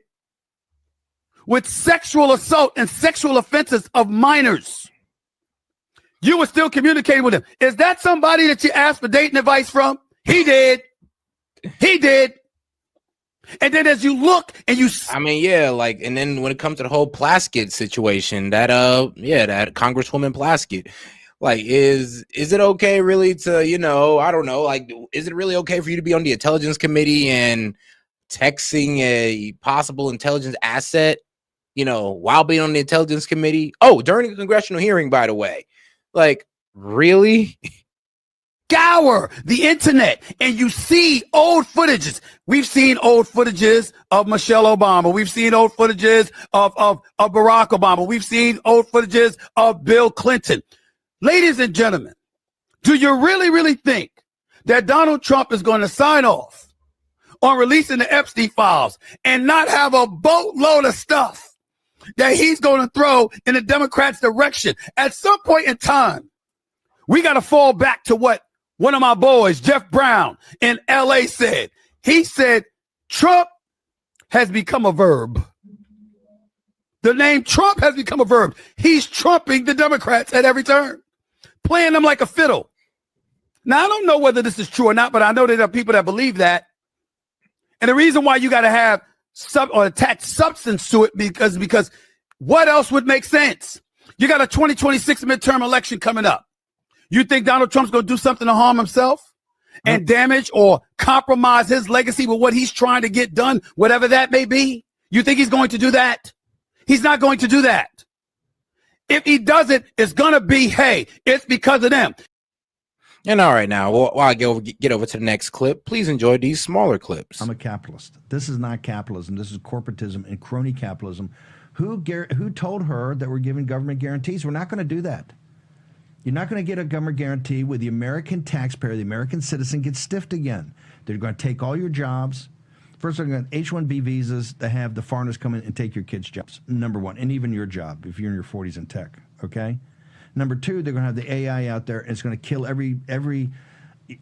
with sexual assault and sexual offenses of minors. You were still communicating with him. Is that somebody that you asked for dating advice from? He did. He did. And then as you look and you, I mean, yeah, like, and then when it comes to the whole Plaskett situation, that that Congresswoman Plaskett, like, is it okay really to, I don't know, like, is it really okay for you to be on the Intelligence Committee and texting a possible intelligence asset, while being on the Intelligence Committee? Oh, during the congressional hearing, by the way. Like, really? scour the internet and you see old footages. We've seen old footages of Michelle Obama. We've seen old footages of Barack Obama. We've seen old footages of Bill Clinton. Ladies and gentlemen, do you really think that Donald Trump is going to sign off on releasing the Epstein files and not have a boatload of stuff that he's going to throw in the Democrats' direction? At some point in time, we got to fall back to what one of my boys, Jeff Brown in LA, said. He said, Trump has become a verb. The name Trump has become a verb. He's trumping the Democrats at every turn, playing them like a fiddle. Now, I don't know whether this is true or not, but I know there are people that believe that. And the reason why you got to have attach substance to it because what else would make sense? You got a 2026 midterm election coming up. You think Donald Trump's going to do something to harm himself and damage or compromise his legacy with what he's trying to get done, whatever that may be? You think he's going to do that? He's not going to do that. If he does it, it's going to be, hey, it's because of them. And all right, now, while I get over to the next clip, please enjoy these smaller clips. I'm a capitalist. This is not capitalism. This is corporatism and crony capitalism. Who told her that we're giving government guarantees? We're not going to do that. You're not going to get a government guarantee where the American taxpayer, the American citizen, gets stiffed again. They're going to take all your jobs. First, they're going to H-1B visas to have the foreigners come in and take your kids' jobs, number one, and even your job if you're in your 40s in tech, okay? Number two, they're going to have the AI out there, and it's going to kill every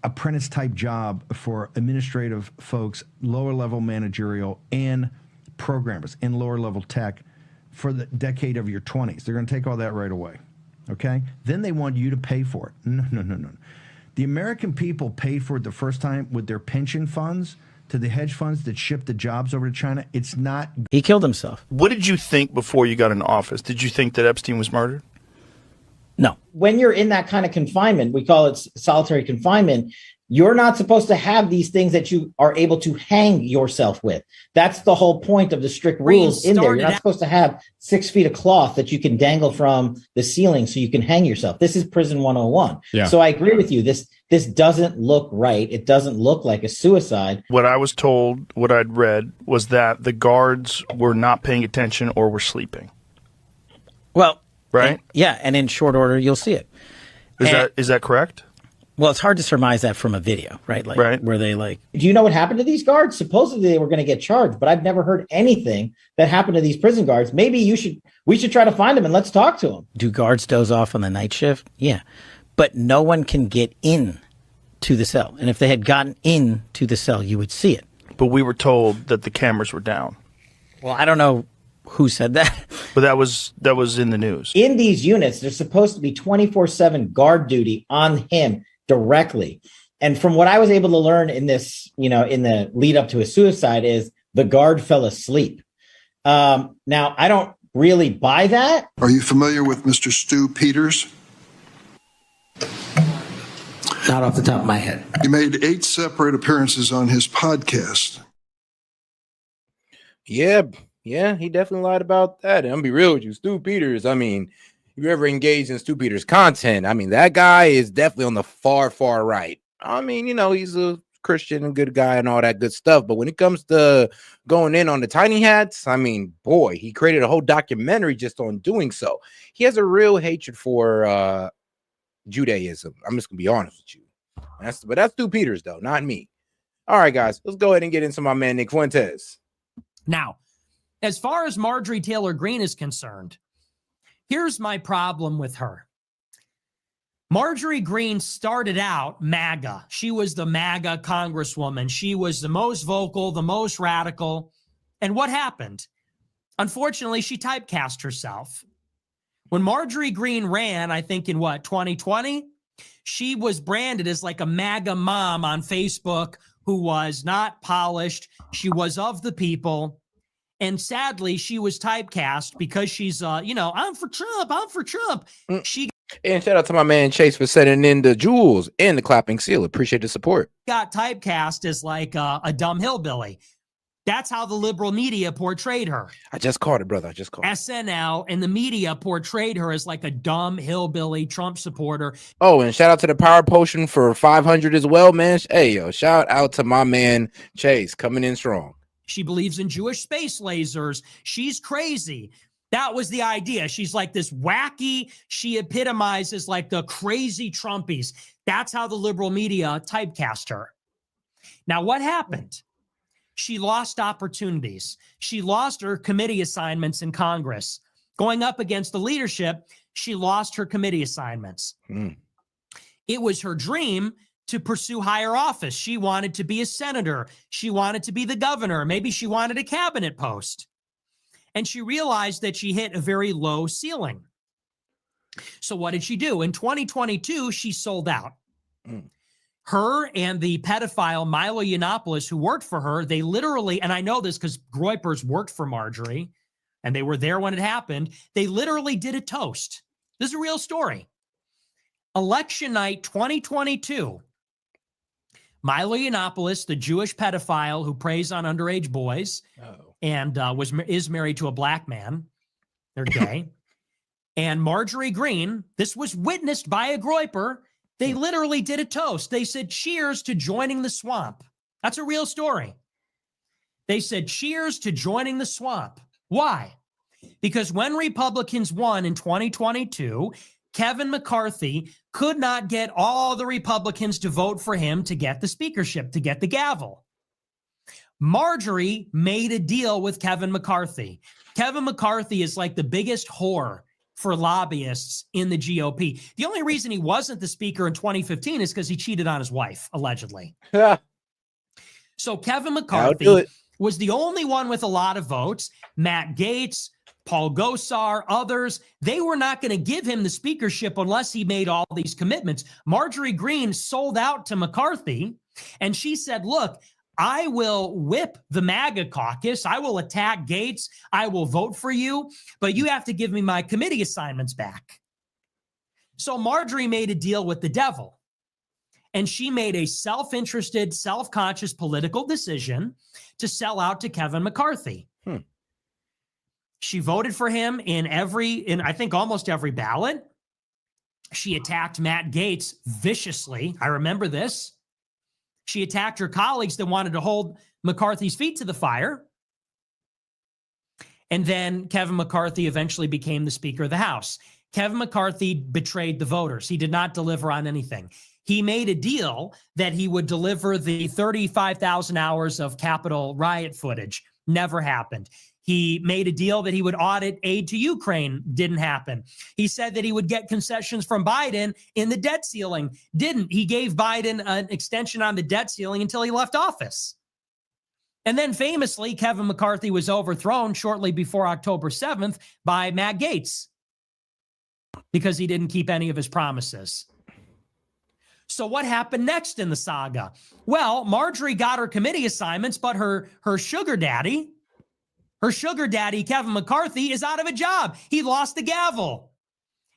apprentice-type job for administrative folks, lower-level managerial, and programmers in lower-level tech for the decade of your 20s. They're going to take all that right away. Okay? Then they want you to pay for it. No. The American people paid for it the first time with their pension funds to the hedge funds that shipped the jobs over to China. It's not. He killed himself. What did you think before you got in office? Did you think that Epstein was murdered? No. When you're in that kind of confinement, we call it solitary confinement, you're not supposed to have these things that you are able to hang yourself with. That's the whole point of the strict rules in there. You're not supposed to have 6 feet of cloth that you can dangle from the ceiling so you can hang yourself. This is prison 101. Yeah. So I agree with you. This doesn't look right. It doesn't look like a suicide. What I was told, what I'd read, was that the guards were not paying attention or were sleeping. Well, right? And in short order, you'll see it. Is that correct? Well, it's hard to surmise that from a video, right? Where they do you know what happened to these guards? Supposedly they were going to get charged, but I've never heard anything that happened to these prison guards. Maybe we should try to find them and let's talk to them. Do guards doze off on the night shift? Yeah. But no one can get in to the cell. And if they had gotten in to the cell, you would see it. But we were told that the cameras were down. Well, I don't know who said that. But that was in the news. In these units, there's supposed to be 24/7 guard duty on him directly. And from what I was able to learn in this, in the lead up to his suicide, is the guard fell asleep. Now, I don't really buy that. Are you familiar with Mr. Stu Peters? Not off the top of my head. You made 8 separate appearances on his podcast. Yeah, he definitely lied about that. And I'm gonna be real with you, Stu Peters. I mean, if you ever engaged in Stu Peters' content, I mean, that guy is definitely on the far, far right. I mean, he's a Christian and good guy and all that good stuff. But when it comes to going in on the tiny hats, I mean, boy, he created a whole documentary just on doing so. He has a real hatred for Judaism. I'm just gonna be honest with you. But that's Stu Peters, though, not me. All right, guys, let's go ahead and get into my man Nick Fuentes. Now, as far as Marjorie Taylor Greene is concerned, here's my problem with her. Marjorie Greene started out MAGA. She was the MAGA congresswoman. She was the most vocal, the most radical. And what happened? Unfortunately, she typecast herself. When Marjorie Greene ran, I think in 2020, she was branded as like a MAGA mom on Facebook who was not polished. She was of the people. And sadly, she was typecast because she's, I'm for Trump. I'm for Trump. And shout out to my man Chase for sending in the jewels and the clapping seal. Appreciate the support. Got typecast as like a dumb hillbilly. That's how the liberal media portrayed her. I just caught it, brother. I just caught it. SNL and the media portrayed her as like a dumb hillbilly Trump supporter. Oh, and shout out to the Power Potion for 500 as well, man. Hey, yo, shout out to my man Chase coming in strong. She believes in Jewish space lasers. She's crazy. That was the idea. She's like this wacky, she epitomizes like the crazy Trumpies. That's how the liberal media typecast her. Now, what happened? She lost opportunities. She lost her committee assignments in Congress. Going up against the leadership, she lost her committee assignments. It was her dream to pursue higher office. She wanted to be a senator. She wanted to be the governor. Maybe she wanted a cabinet post. And she realized that she hit a very low ceiling. So what did she do? In 2022, she sold out. Her and the pedophile Milo Yiannopoulos, who worked for her, they literally, and I know this because Groypers worked for Marjorie, and they were there when it happened, they literally did a toast. This is a real story. Election night 2022, Milo Yiannopoulos, the Jewish pedophile who preys on underage boys, and is married to a black man. They're gay. And Marjorie Greene, this was witnessed by a Groyper. They literally did a toast. They said, cheers to joining the swamp. That's a real story. They said, cheers to joining the swamp. Why? Because when Republicans won in 2022, Kevin McCarthy could not get all the Republicans to vote for him to get the speakership, to get the gavel. Marjorie made a deal with Kevin McCarthy. Kevin McCarthy is like the biggest whore for lobbyists in the GOP. The only reason he wasn't the speaker in 2015 is because he cheated on his wife, allegedly. So Kevin McCarthy was the only one with a lot of votes. Matt Gaetz, Paul Gosar, others, they were not going to give him the speakership unless he made all these commitments. Marjorie Greene sold out to McCarthy, and she said, look, I will whip the MAGA caucus. I will attack Gaetz. I will vote for you, but you have to give me my committee assignments back. So Marjorie made a deal with the devil, and she made a self-interested, self-conscious political decision to sell out to Kevin McCarthy. She voted for him in I think almost every ballot. She attacked Matt Gaetz viciously. I remember this. She attacked her colleagues that wanted to hold McCarthy's feet to the fire. And then Kevin McCarthy eventually became the Speaker of the House. Kevin McCarthy betrayed the voters. He did not deliver on anything. He made a deal that he would deliver the 35,000 hours of Capitol riot footage. Never happened. He made a deal that he would audit aid to Ukraine. Didn't happen. He said that he would get concessions from Biden in the debt ceiling. Didn't. He gave Biden an extension on the debt ceiling until he left office. And then famously, Kevin McCarthy was overthrown shortly before October 7th by Matt Gaetz because he didn't keep any of his promises. So what happened next in the saga? Well, Marjorie got her committee assignments, but her sugar daddy, Kevin McCarthy, is out of a job. He lost the gavel.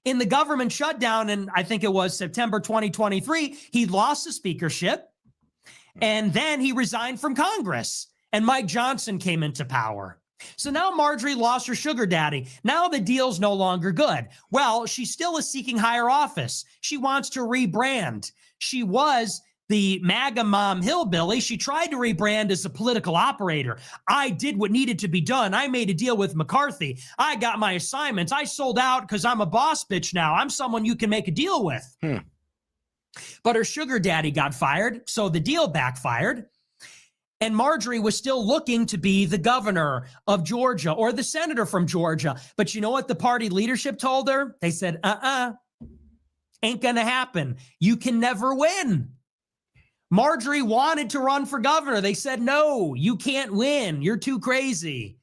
In the government shutdown, and I think it was September 2023, he lost the speakership, and then he resigned from Congress, and Mike Johnson came into power. So now Marjorie lost her sugar daddy. Now the deal's no longer good. Well, she still is seeking higher office. She wants to rebrand. She was the MAGA mom hillbilly. She tried to rebrand as a political operator. I did what needed to be done. I made a deal with McCarthy. I got my assignments. I sold out because I'm a boss bitch now. I'm someone you can make a deal with. But her sugar daddy got fired, so the deal backfired. And Marjorie was still looking to be the governor of Georgia or the senator from Georgia. But you know what the party leadership told her? They said, Ain't going to happen. You can never win. Marjorie wanted to run for governor. They said, no, you can't win. You're too crazy.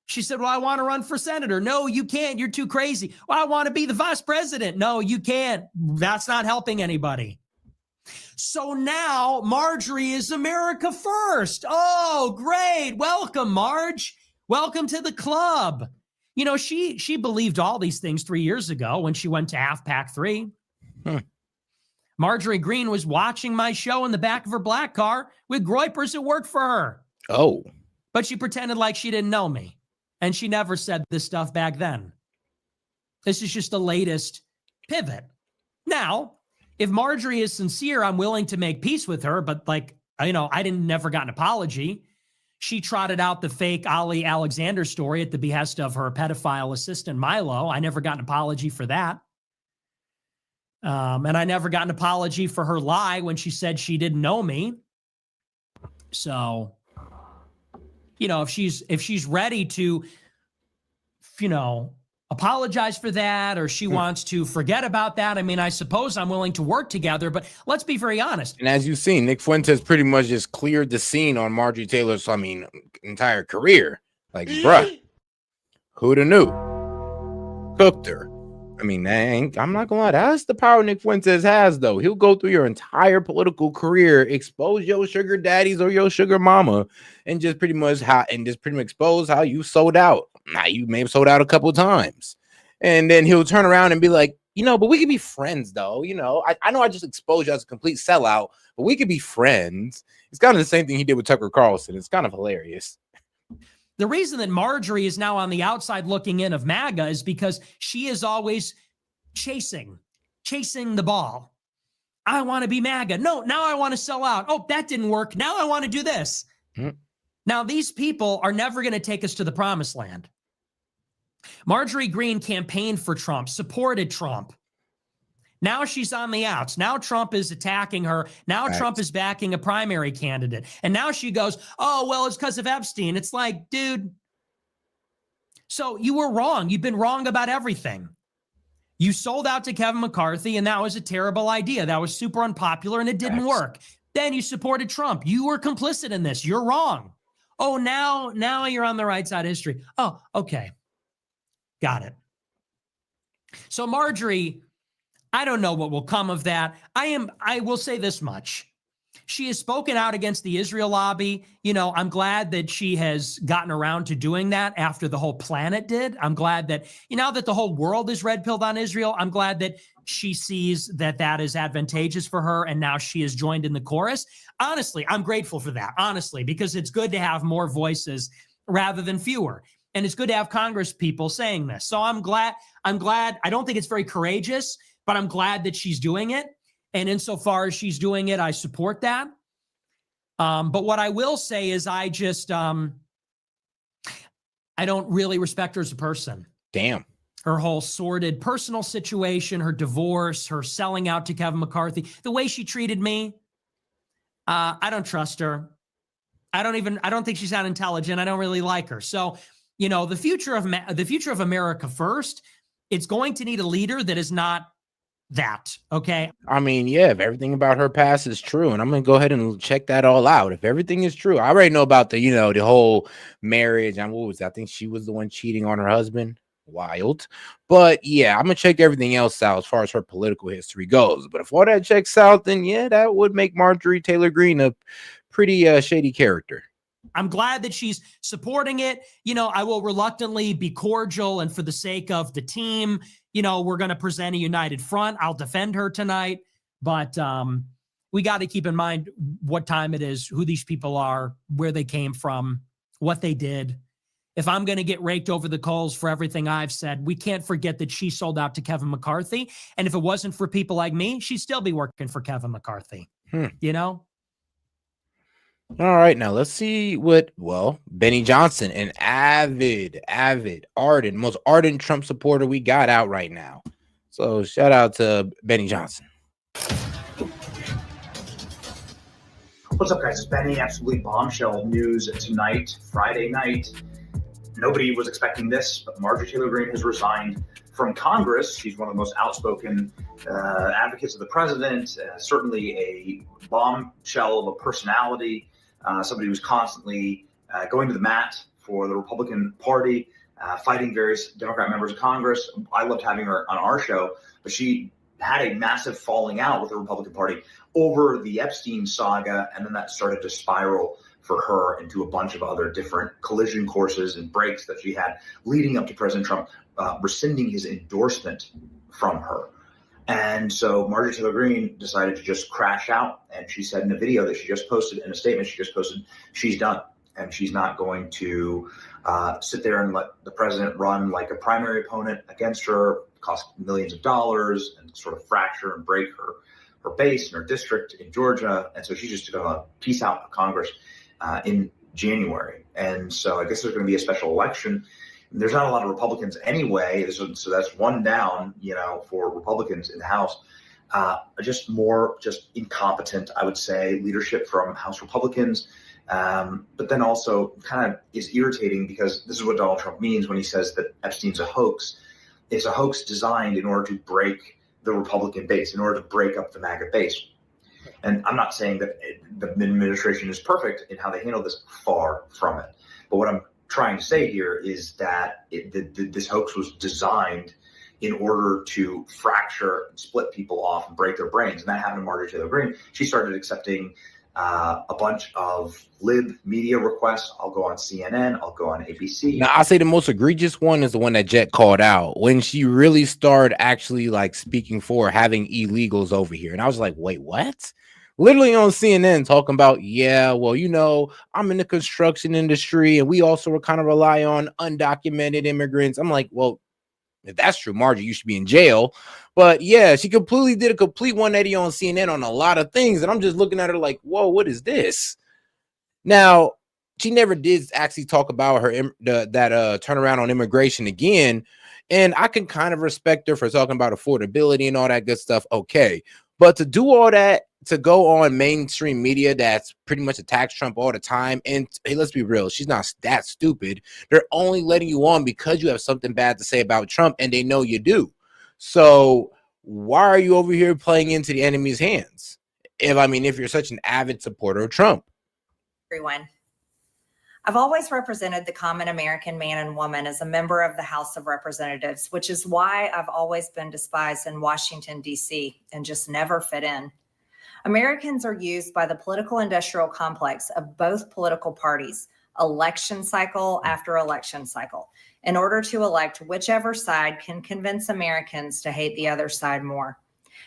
She said, well, I want to run for senator. No, you can't. You're too crazy. Well, I want to be the vice president. No, you can't. That's not helping anybody. So now Marjorie is America first. Oh, great. Welcome, Marge. Welcome to the club. You know, she believed all these things 3 years ago when she went to Half Pack 3. Marjorie Greene was watching my show in the back of her black car with Groypers that worked for her. Oh. But she pretended like she didn't know me. And she never said this stuff back then. This is just the latest pivot. Now, if Marjorie is sincere, I'm willing to make peace with her. But like, you know, I never got an apology. She trotted out the fake Ali Alexander story at the behest of her pedophile assistant, Milo. I never got an apology for that. And I never got an apology for her lie when she said she didn't know me. So, you know, if she's ready to, you know, apologize for that, or she wants to forget about that, I mean, I suppose I'm willing to work together, but let's be very honest. And as you've seen, Nick Fuentes pretty much just cleared the scene on Marjorie Taylor's, entire career. Like, bruh, who'd have knew? Cooked her. I mean, I'm not gonna lie, that's the power Nick Fuentes has, though. He'll go through your entire political career, expose your sugar daddies or your sugar mama, and just pretty much expose how you sold out. Now, you may have sold out a couple of times, and then he'll turn around and be like, you know, but we could be friends, though. You know, I know I just exposed you as a complete sellout, but we could be friends. It's kind of the same thing he did with Tucker Carlson. It's kind of hilarious. The reason that Marjorie is now on the outside looking in of MAGA is because she is always chasing the ball. I want to be MAGA. No, now I want to sell out. Oh, that didn't work. Now I want to do this. Now, these people are never going to take us to the promised land. Marjorie Greene campaigned for Trump, supported Trump. Now she's on the outs. Now Trump is attacking her. Now Trump is backing a primary candidate. And now she goes, oh, well, it's because of Epstein. It's like, dude, so you were wrong. You've been wrong about everything. You sold out to Kevin McCarthy, and that was a terrible idea. That was super unpopular, and it didn't work. Then you supported Trump. You were complicit in this. You're wrong. Oh, now you're on the right side of history. Oh, okay. Got it. So Marjorie, I don't know what will come of that. I will say this much. She has spoken out against the Israel lobby. You know, I'm glad that she has gotten around to doing that after the whole planet did. I'm glad that, now that the whole world is red-pilled on Israel, I'm glad that she sees that that is advantageous for her, and now she has joined in the chorus. Honestly, I'm grateful for that, honestly, because it's good to have more voices rather than fewer. And it's good to have Congress people saying this. So I'm glad. I don't think it's very courageous, but I'm glad that she's doing it. And insofar as she's doing it, I support that. But what I will say is I don't really respect her as a person. Damn. Her whole sordid personal situation, her divorce, her selling out to Kevin McCarthy, the way she treated me, I don't trust her. I don't think she's that intelligent. I don't really like her. So, the future of America first, it's going to need a leader that is not that, okay? I mean, yeah, if everything about her past is true, and I'm gonna go ahead and check that all out. If everything is true, I already know about the whole marriage. And I think she was the one cheating on her husband. Wild. But yeah, I'm gonna check everything else out as far as her political history goes. But if all that checks out, then yeah, that would make Marjorie Taylor Greene a pretty shady character. I'm glad that she's supporting it. I will reluctantly be cordial, and for the sake of the team, we're going to present a united front. I'll defend her tonight, but we got to keep in mind what time it is, who these people are, where they came from, what they did. If I'm going to get raked over the coals for everything I've said, we can't forget that she sold out to Kevin McCarthy. And if it wasn't for people like me, she'd still be working for Kevin McCarthy. All right, now let's see Benny Johnson, an avid, most ardent Trump supporter we got out right now. So shout out to Benny Johnson. What's up, guys? It's Benny. Absolutely bombshell news tonight, Friday night. Nobody was expecting this, but Marjorie Taylor Greene has resigned from Congress. She's one of the most outspoken advocates of the president, certainly a bombshell of a personality, somebody who's constantly going to the mat for the Republican Party, fighting various Democrat members of Congress. I loved having her on our show, but she had a massive falling out with the Republican Party over the Epstein saga, and then that started to spiral for her into a bunch of other different collision courses and breaks that she had leading up to President Trump rescinding his endorsement from her. And so Marjorie Taylor Greene decided to just crash out. And she said in a video that she just posted, in a statement she just posted, she's done. And she's not going to sit there and let the president run like a primary opponent against her, cost millions of dollars, and sort of fracture and break her base and her district in Georgia. And so she's just going to peace out of Congress in January. And so I guess there's going to be a special election. There's not a lot of Republicans anyway, so that's one down, for Republicans in the House. Just incompetent, I would say, leadership from House Republicans. But then also kind of is irritating because this is what Donald Trump means when he says that Epstein's a hoax. It's a hoax designed in order to break the Republican base, in order to break up the MAGA base. And I'm not saying that the administration is perfect in how they handle this, far from it. But what I'm trying to say here is that this hoax was designed in order to fracture and split people off and break their brains. And that happened to Marjorie Taylor Greene. She started accepting a bunch of lib media requests. I'll go on CNN, I'll go on ABC. Now, I'll say the most egregious one is the one that Jet called out when she really started actually like speaking for having illegals over here. And I was like, wait, what? Literally on CNN talking about, yeah, well, I'm in the construction industry and we also kind of rely on undocumented immigrants. I'm like, well, if that's true, Margie, you should be in jail. But yeah, she completely did a complete 180 on CNN on a lot of things. And I'm just looking at her like, whoa, what is this? Now, she never did actually talk about her that turnaround on immigration again. And I can kind of respect her for talking about affordability and all that good stuff. Okay. But to do all that, to go on mainstream media that's pretty much attacks Trump all the time, and hey, let's be real, she's not that stupid. They're only letting you on because you have something bad to say about Trump, and they know you do. So why are you over here playing into the enemy's hands? If you're such an avid supporter of Trump. Everyone. I've always represented the common American man and woman as a member of the House of Representatives, which is why I've always been despised in Washington, D.C., and just never fit in. Americans are used by the political industrial complex of both political parties, election cycle after election cycle, in order to elect whichever side can convince Americans to hate the other side more.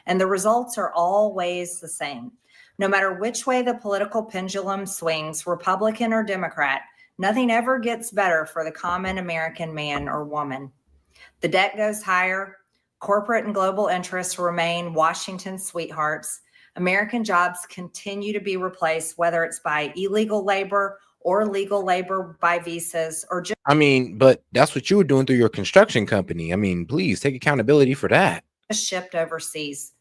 And the results are always the same. No matter which way the political pendulum swings, Republican or Democrat, nothing ever gets better for the common American man or woman. The debt goes higher, corporate and global interests remain Washington's sweethearts, American jobs continue to be replaced, whether it's by illegal labor or legal labor by visas or just but that's what you were doing through your construction company. Please take accountability for that. Shipped overseas.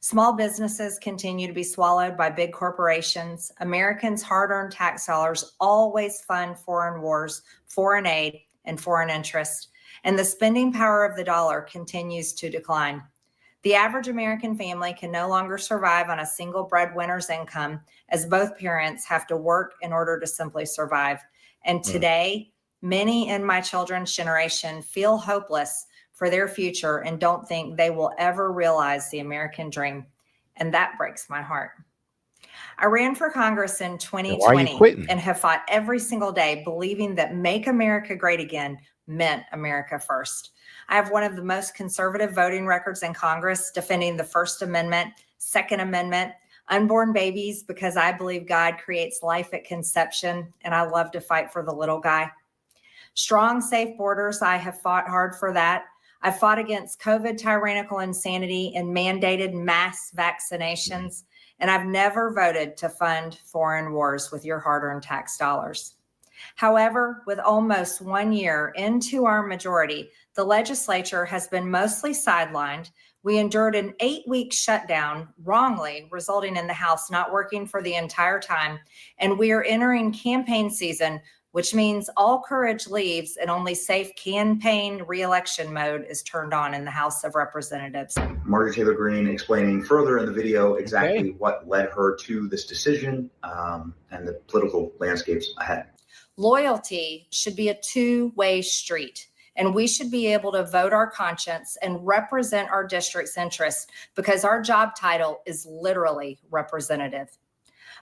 Small businesses continue to be swallowed by big corporations. Americans' hard-earned tax dollars always fund foreign wars, foreign aid, and foreign interest, and the spending power of the dollar continues to decline. The average American family can no longer survive on a single breadwinner's income, as both parents have to work in order to simply survive. And today, many in my children's generation feel hopeless for their future and don't think they will ever realize the American dream. And that breaks my heart. I ran for Congress in 2020 and have fought every single day believing that Make America Great Again meant America first. I have one of the most conservative voting records in Congress, defending the First Amendment, Second Amendment, unborn babies, because I believe God creates life at conception, and I love to fight for the little guy. Strong, safe borders, I have fought hard for that. I fought against COVID tyrannical insanity and mandated mass vaccinations, and I've never voted to fund foreign wars with your hard-earned tax dollars. However, with almost 1 year into our majority, the legislature has been mostly sidelined. We endured an 8-week shutdown, wrongly, resulting in the House not working for the entire time, and we are entering campaign season which means all courage leaves and only safe campaign re-election mode is turned on in the House of Representatives. Marjorie Taylor Greene explaining further in the video exactly what led her to this decision and the political landscapes ahead. Loyalty should be a two-way street, and we should be able to vote our conscience and represent our district's interests because our job title is literally representative.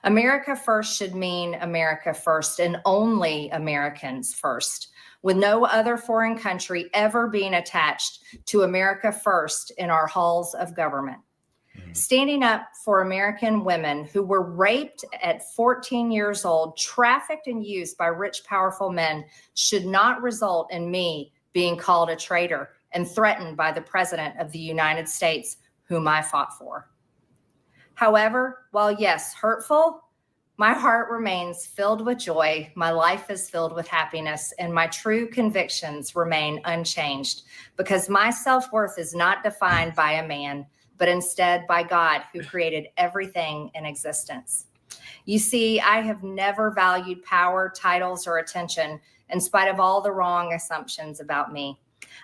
America first should mean America first and only Americans first, with no other foreign country ever being attached to America first in our halls of government. Standing up for American women who were raped at 14 years old, trafficked and used by rich, powerful men should not result in me being called a traitor and threatened by the President of the United States, whom I fought for. However, while yes, hurtful, my heart remains filled with joy, my life is filled with happiness, and my true convictions remain unchanged because my self-worth is not defined by a man, but instead by God, who created everything in existence. You see, I have never valued power, titles, or attention in spite of all the wrong assumptions about me.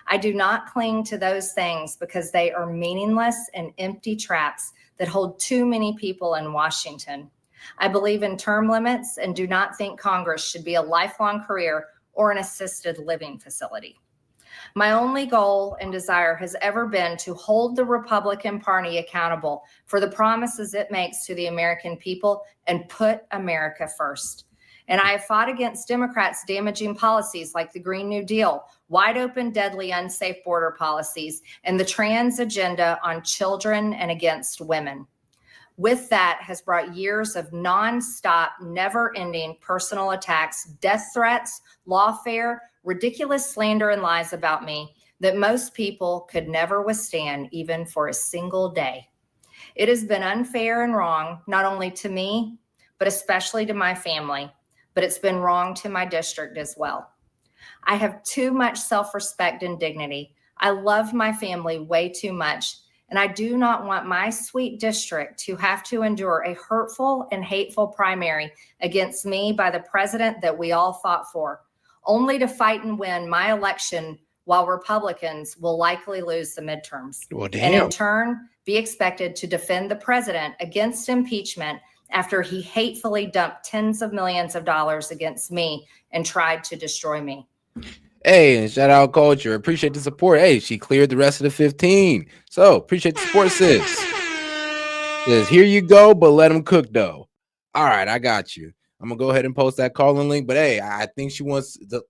I do not cling to those things because they are meaningless and empty traps that hold too many people in Washington. I believe in term limits and do not think Congress should be a lifelong career or an assisted living facility. My only goal and desire has ever been to hold the Republican Party accountable for the promises it makes to the American people and put America first. And I have fought against Democrats' damaging policies like the Green New Deal, wide open, deadly, unsafe border policies, and the trans agenda on children and against women. With that has brought years of nonstop, never-ending personal attacks, death threats, lawfare, ridiculous slander and lies about me that most people could never withstand even for a single day. It has been unfair and wrong, not only to me, but especially to my family, but it's been wrong to my district as well. I have too much self-respect and dignity. I love my family way too much, and I do not want my sweet district to have to endure a hurtful and hateful primary against me by the president that we all fought for, only to fight and win my election while Republicans will likely lose the midterms. Well, and in damn. turn, be expected to defend the president against impeachment after he hatefully dumped tens of millions of dollars against me and tried to destroy me. Hey, and shout out Culture. Appreciate the support. Hey, she cleared the rest of the 15. So appreciate the support, sis. Says, here you go, but let them cook though. All right, I got you. I'm gonna go ahead and post that calling link. But hey, I think she wants the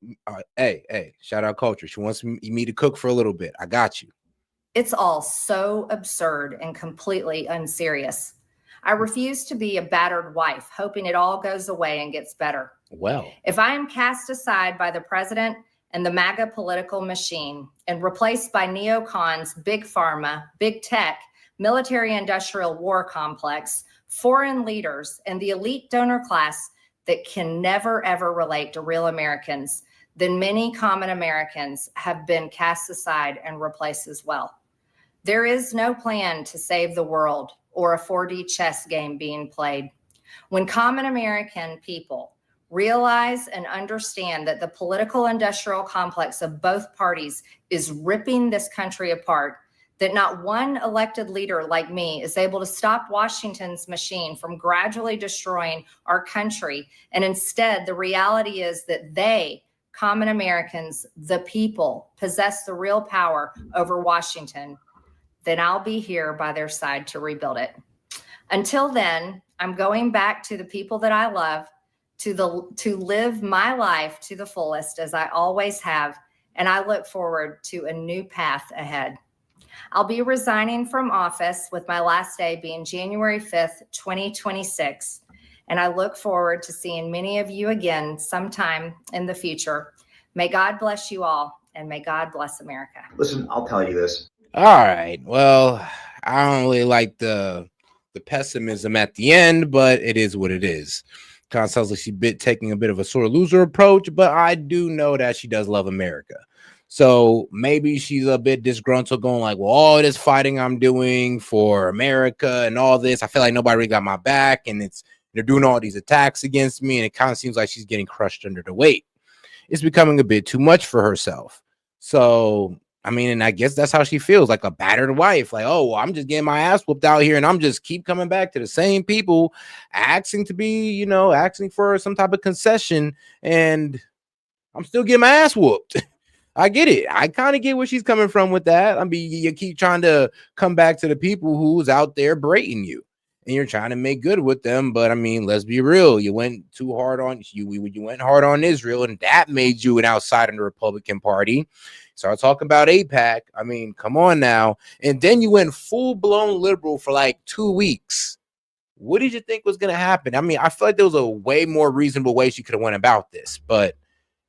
hey, shout out Culture. She wants me to cook for a little bit. I got you. It's all so absurd and completely unserious. I refuse to be a battered wife, hoping it all goes away and gets better. Well, if I am cast aside by the president and the MAGA political machine and replaced by neocons, big pharma, big tech, military-industrial war complex, foreign leaders, and the elite donor class that can never, ever relate to real Americans, then many common Americans have been cast aside and replaced as well. There is no plan to save the world or a 4D chess game being played. When common American people realize and understand that the political industrial complex of both parties is ripping this country apart, that not one elected leader like me is able to stop Washington's machine from gradually destroying our country. And instead, the reality is that they, common Americans, the people, possess the real power over Washington, then I'll be here by their side to rebuild it. Until then, I'm going back to the people that I love, to live my life to the fullest as I always have, and I look forward to a new path ahead. I'll be resigning from office with my last day being January 5th, 2026, and I look forward to seeing many of you again sometime in the future. May God bless you all, and may God bless America. Listen, I'll tell you this. All right. Well, I don't really like the pessimism at the end, but it is what it is. Kind of sounds like she's taking a bit of a sore loser approach, but I do know that she does love America. So maybe she's a bit disgruntled, going like, well, all this fighting I'm doing for America and all this, I feel like nobody really got my back, and they're doing all these attacks against me, and it kind of seems like she's getting crushed under the weight. it's becoming a bit too much for herself. So, I mean, and I guess that's how she feels, like a battered wife. Like, oh, well, I'm just getting my ass whooped out here, and I'm just keep coming back to the same people, asking to be, you know, asking for some type of concession, and I'm still getting my ass whooped. I get it. I kind of get where she's coming from with that. I mean, you keep trying to come back to the people who's out there berating you, and you're trying to make good with them. But I mean, let's be real. You went too hard on you went hard on Israel, and that made you an outsider in the Republican Party. Start talking about AIPAC. I mean, come on now. And then you went full blown liberal for like 2 weeks. What did you think was going to happen? I mean, I feel like there was a way more reasonable way she could have went about this, but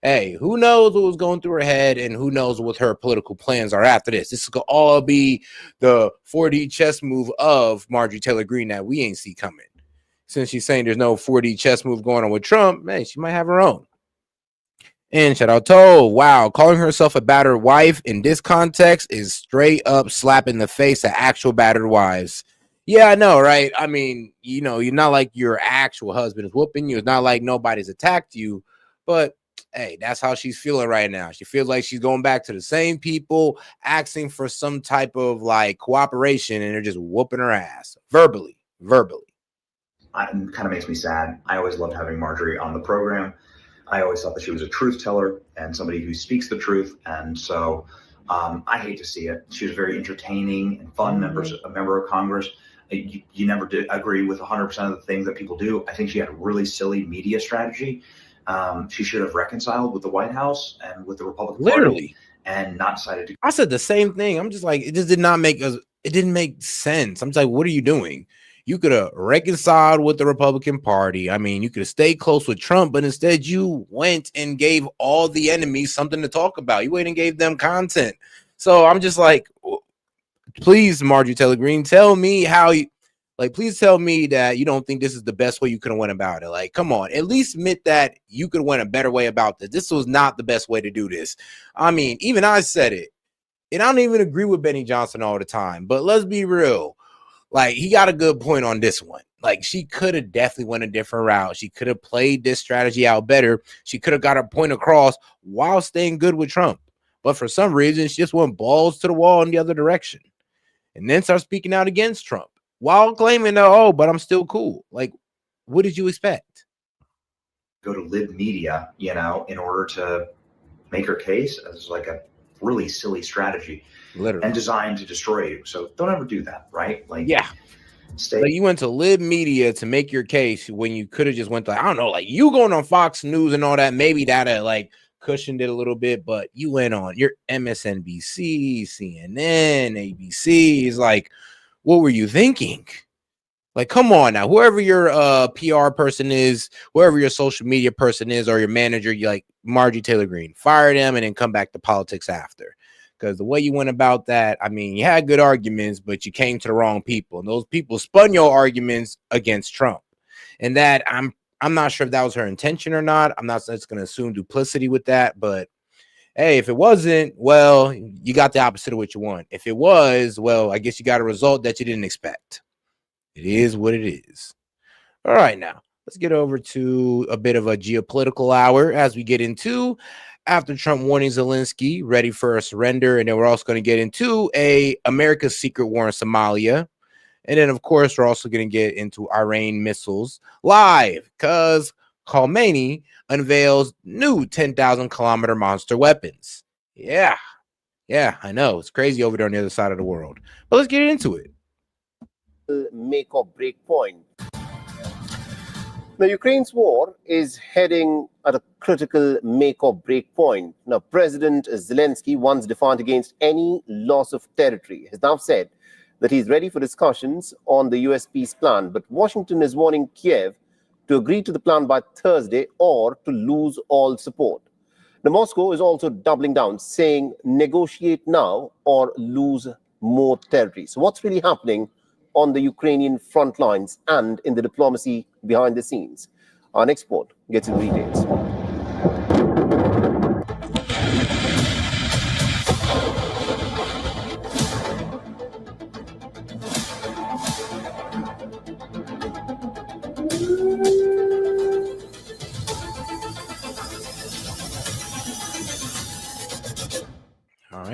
hey, who knows what was going through her head, and who knows what her political plans are after this. This could all be the 4D chess move of Marjorie Taylor Greene that we ain't see coming. Since she's saying there's no 4D chess move going on with Trump, man, she might have her own. And shout out to, wow, calling herself a battered wife in this context is straight up slapping the face at actual battered wives. Yeah, I know, right? I mean, you know, you're not like your actual husband is whooping you. It's not like nobody's attacked you, but hey, that's how she's feeling right now. She feels like she's going back to the same people, asking for some type of like cooperation, and they're just whooping her ass verbally. It kind of makes me sad. I always loved having Marjorie on the program. I always thought that she was a truth teller and somebody who speaks the truth. And so I hate to see it. She was very entertaining and fun member of Congress. You never did agree with 100% of the things that people do. I think she had a really silly media strategy. She should have reconciled with the White House and with the Republican Party and not decided to. I said the same thing. I'm just like, it just did not make us. It didn't make sense. I'm just like, what are you doing? You could have reconciled with the Republican Party. I mean, you could have stayed close with Trump, but instead you went and gave all the enemies something to talk about. You went and gave them content. So I'm just like, please, Marjorie Taylor Greene, tell me how you. Like, please tell me that you don't think this is the best way you could have went about it. Like, come on, at least admit that you could have went a better way about this. This was not the best way to do this. I mean, even I said it, and I don't even agree with Benny Johnson all the time, but let's be real. Like, he got a good point on this one. Like, she could have definitely went a different route. She could have played this strategy out better. She could have got her point across while staying good with Trump. But for some reason, she just went balls to the wall in the other direction. And then start speaking out against Trump while claiming that, oh, but I'm still cool. Like, what did you expect? Go to lib media, you know, in order to make her case. It's like a really silly strategy. Literally. And designed to destroy you. So don't ever do that, right? Like, yeah. Like, you went to lib media to make your case when you could have just went to, I don't know, like you going on Fox News and all that. Maybe that like cushioned it a little bit, but you went on your MSNBC, CNN, ABC. Is like, what were you thinking? Like, come on now, whoever your PR person is, whoever your social media person is, or your manager, you like Marjorie Taylor Greene, fire them and then come back to politics after. Because the way you went about that, I mean, you had good arguments, but you came to the wrong people. And those people spun your arguments against Trump. And that I'm not sure if that was her intention or not. I'm not just going to assume duplicity with that. But hey, if it wasn't, well, you got the opposite of what you want. If it was, well, I guess you got a result that you didn't expect. It is what it is. All right, now let's get over to a bit of a geopolitical hour as we get into after Trump warning Zelensky ready for a surrender. And then we're also going to get into America's secret war in Somalia. And then, of course, we're also going to get into Iran missiles live because Khamenei unveils new 10,000-kilometer monster weapons. Yeah, I know. It's crazy over there on the other side of the world. But let's get into it. Make or break point. Now, Ukraine's war is heading at a critical make or break point. Now, President Zelensky, once defiant against any loss of territory, has now said that he's ready for discussions on the US peace plan. But Washington is warning Kiev to agree to the plan by Thursday or to lose all support. Now, Moscow is also doubling down, saying negotiate now or lose more territory. So what's really happening on the Ukrainian front lines and in the diplomacy behind the scenes? Our next report gets into details.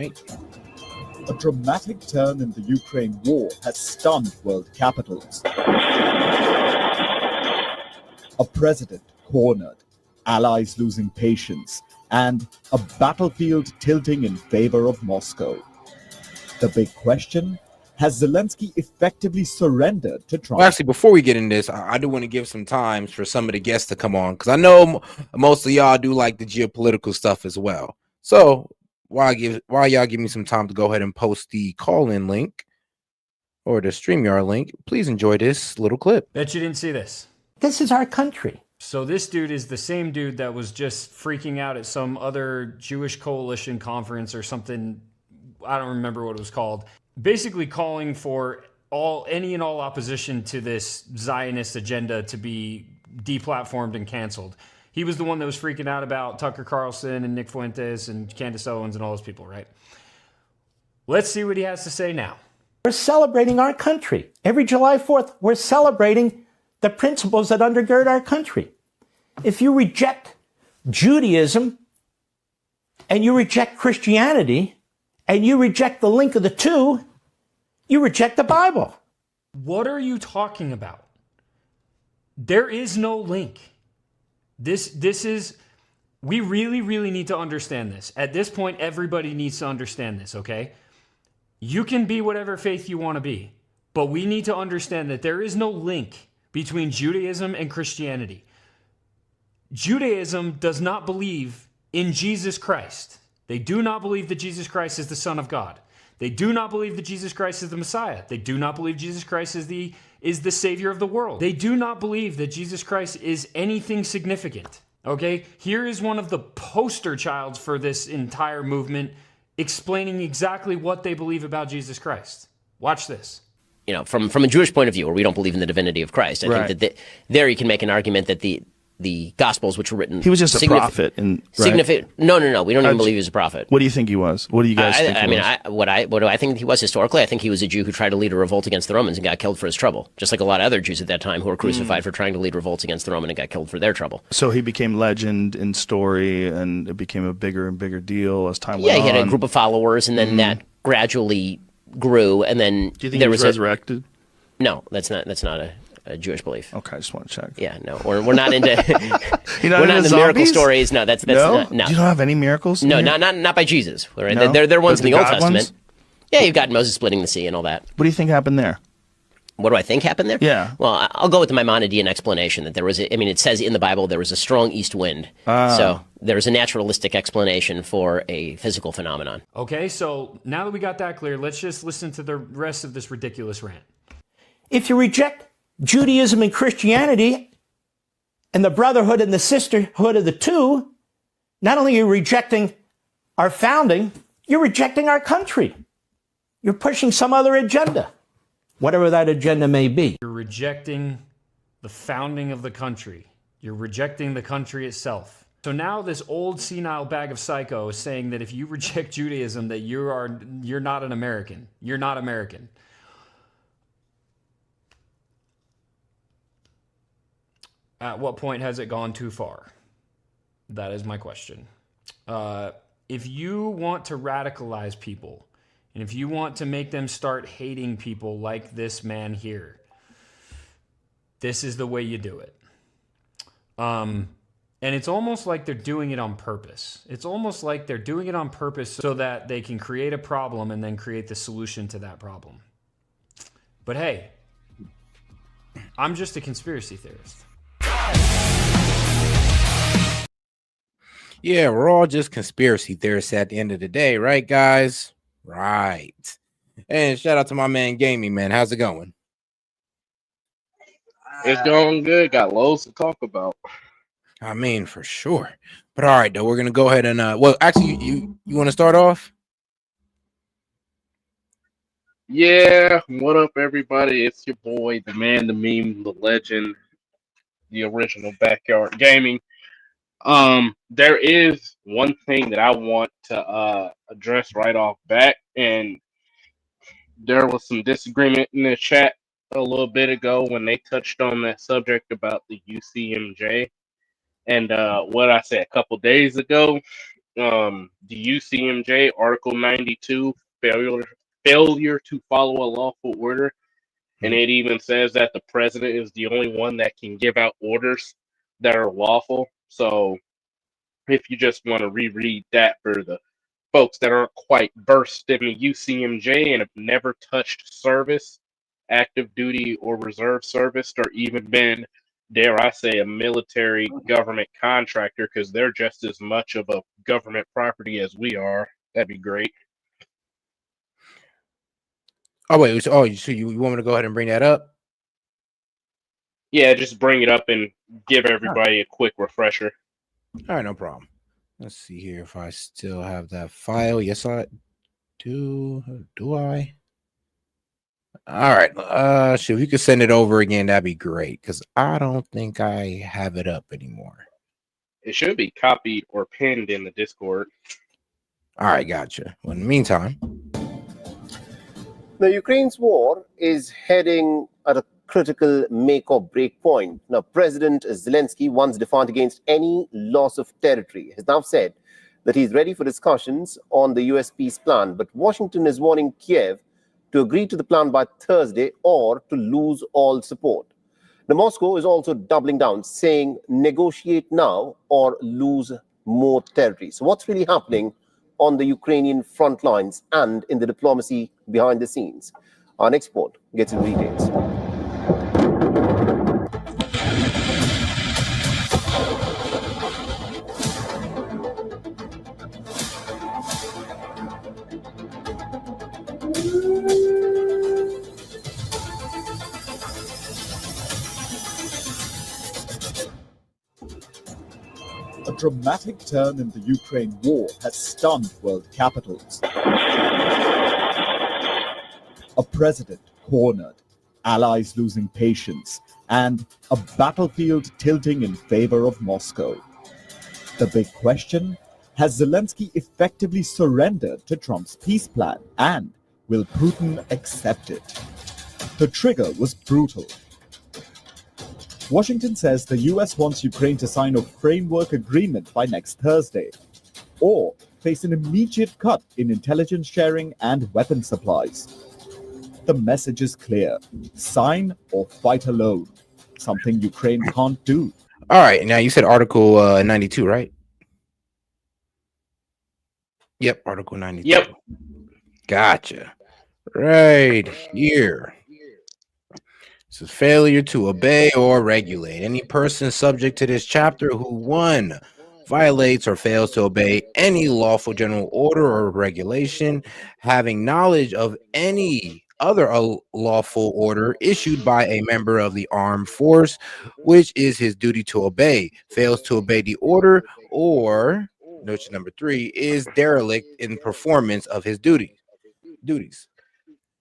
night. A dramatic turn in the Ukraine war has stunned world capitals. A president cornered, allies losing patience, and a battlefield tilting in favor of Moscow. The big question, has Zelensky effectively surrendered to Trump? Well, actually, before we get in this, I do want to give some times for some of the guests to come on, because I know most of y'all do like the geopolitical stuff as well. So while y'all give me some time to go ahead and post the call-in link or the StreamYard link, please enjoy this little clip. Bet you didn't see this. This is our country. So this dude is the same dude that was just freaking out at some other Jewish coalition conference or something. I don't remember what it was called. Basically calling for any and all opposition to this Zionist agenda to be deplatformed and canceled. He was the one that was freaking out about Tucker Carlson and Nick Fuentes and Candace Owens and all those people, right? Let's see what he has to say now. We're celebrating our country. Every July 4th, we're celebrating the principles that undergird our country. If you reject Judaism and you reject Christianity and you reject the link of the two, you reject the Bible. What are you talking about? There is no link. This is, we really, really need to understand this. At this point, everybody needs to understand this, okay? You can be whatever faith you want to be, but we need to understand that there is no link between Judaism and Christianity. Judaism does not believe in Jesus Christ. They do not believe that Jesus Christ is the Son of God. They do not believe that Jesus Christ is the Messiah. They do not believe Jesus Christ is the Savior of the world. They do not believe that Jesus Christ is anything significant. Okay? Here is one of the poster childs for this entire movement explaining exactly what they believe about Jesus Christ. Watch this. You know, from a Jewish point of view, where we don't believe in the divinity of Christ, I think that there you can make an argument that the Gospels, which were written, he was just a prophet. Significant? No. We don't even believe he was a prophet. What do you think he was? What do you guys think? What do I think he was historically? I think he was a Jew who tried to lead a revolt against the Romans and got killed for his trouble, just like a lot of other Jews at that time who were crucified for trying to lead revolts against the Roman and got killed for their trouble. So he became legend in story, and it became a bigger and bigger deal as time went on. Yeah, he had a group of followers, and then that gradually grew, and then do you think he was resurrected? No, that's not a Jewish belief. Okay, I just want to check. Yeah, no, we're not into we're not into miracle stories. No, that's no. You don't have any miracles? No, not by Jesus. Right? No? They're ones in the Old Testament. Ones? Yeah, you've got Moses splitting the sea and all that. What do you think happened there? What do I think happened there? Yeah. Well, I'll go with the Maimonidean explanation that there was. It says in the Bible there was a strong east wind. So there was a naturalistic explanation for a physical phenomenon. Okay, so now that we got that clear, let's just listen to the rest of this ridiculous rant. If you reject Judaism and Christianity and the brotherhood and the sisterhood of the two, not only are you rejecting our founding, you're rejecting our country. You're pushing some other agenda, whatever that agenda may be. You're rejecting the founding of the country. You're rejecting the country itself. So now this old senile bag of psycho is saying that if you reject Judaism, that you're not an American. You're not American. At what point has it gone too far? That is my question. If you want to radicalize people, and if you want to make them start hating people like this man here, this is the way you do it. And it's almost like they're doing it on purpose. It's almost like they're doing it on purpose so that they can create a problem and then create the solution to that problem. But hey, I'm just a conspiracy theorist. Yeah, we're all just conspiracy theorists at the end of the day, right, guys? Right. And shout out to my man Gaming, man. How's it going? It's going good. Got loads to talk about. I mean, for sure. But all right, though, we're gonna go ahead and well, actually, you want to start off? Yeah. What up, everybody? It's your boy, the man, the meme, the legend, the original Backyard Gaming. There is one thing that I want to address right off bat, and there was some disagreement in the chat a little bit ago when they touched on that subject about the UCMJ. And what I said a couple days ago the UCMJ Article 92 failure to follow a lawful order, and it even says that the president is the only one that can give out orders that are lawful. So if you just want to reread that for the folks that aren't quite versed in the UCMJ and have never touched service, active duty or reserve service, or even been, dare I say, a military government contractor, because they're just as much of a government property as we are, that'd be great. Oh wait, so you want me to go ahead and bring that up? Yeah, just bring it up and give everybody a quick refresher. All right, no problem. Let's see here if I still have that file. Yes, I do. Do I? All right. If you could send it over again, that'd be great, because I don't think I have it up anymore. It should be copied or pinned in the Discord. All right, gotcha. Well, in the meantime, Now, Ukraine's war is heading at a critical make or break point. Now, President Zelensky, once defiant against any loss of territory, has now said that he's ready for discussions on the US peace plan. But Washington is warning Kiev to agree to the plan by Thursday or to lose all support. Now, Moscow is also doubling down, saying negotiate now or lose more territory. So what's really happening on the Ukrainian front lines and in the diplomacy behind the scenes? Our next report gets into details. A dramatic turn in the Ukraine war has stunned world capitals. A president cornered, allies losing patience, and a battlefield tilting in favor of Moscow. The big question, has Zelensky effectively surrendered to Trump's peace plan, and will Putin accept it? The trigger was brutal. Washington says the US wants Ukraine to sign a framework agreement by next Thursday, or face an immediate cut in intelligence sharing and weapon supplies. The message is clear: sign or fight alone, something Ukraine can't do. all right. Now you said Article 92, right? Yep, Article 92. Yep. Gotcha. Right here. This is failure to obey or regulate. Any person subject to this chapter who 1. Violates or fails to obey any lawful general order or regulation, having knowledge of any other lawful order issued by a member of the armed force, which is his duty to obey, fails to obey the order, or notion number 3 is derelict in performance of his duties,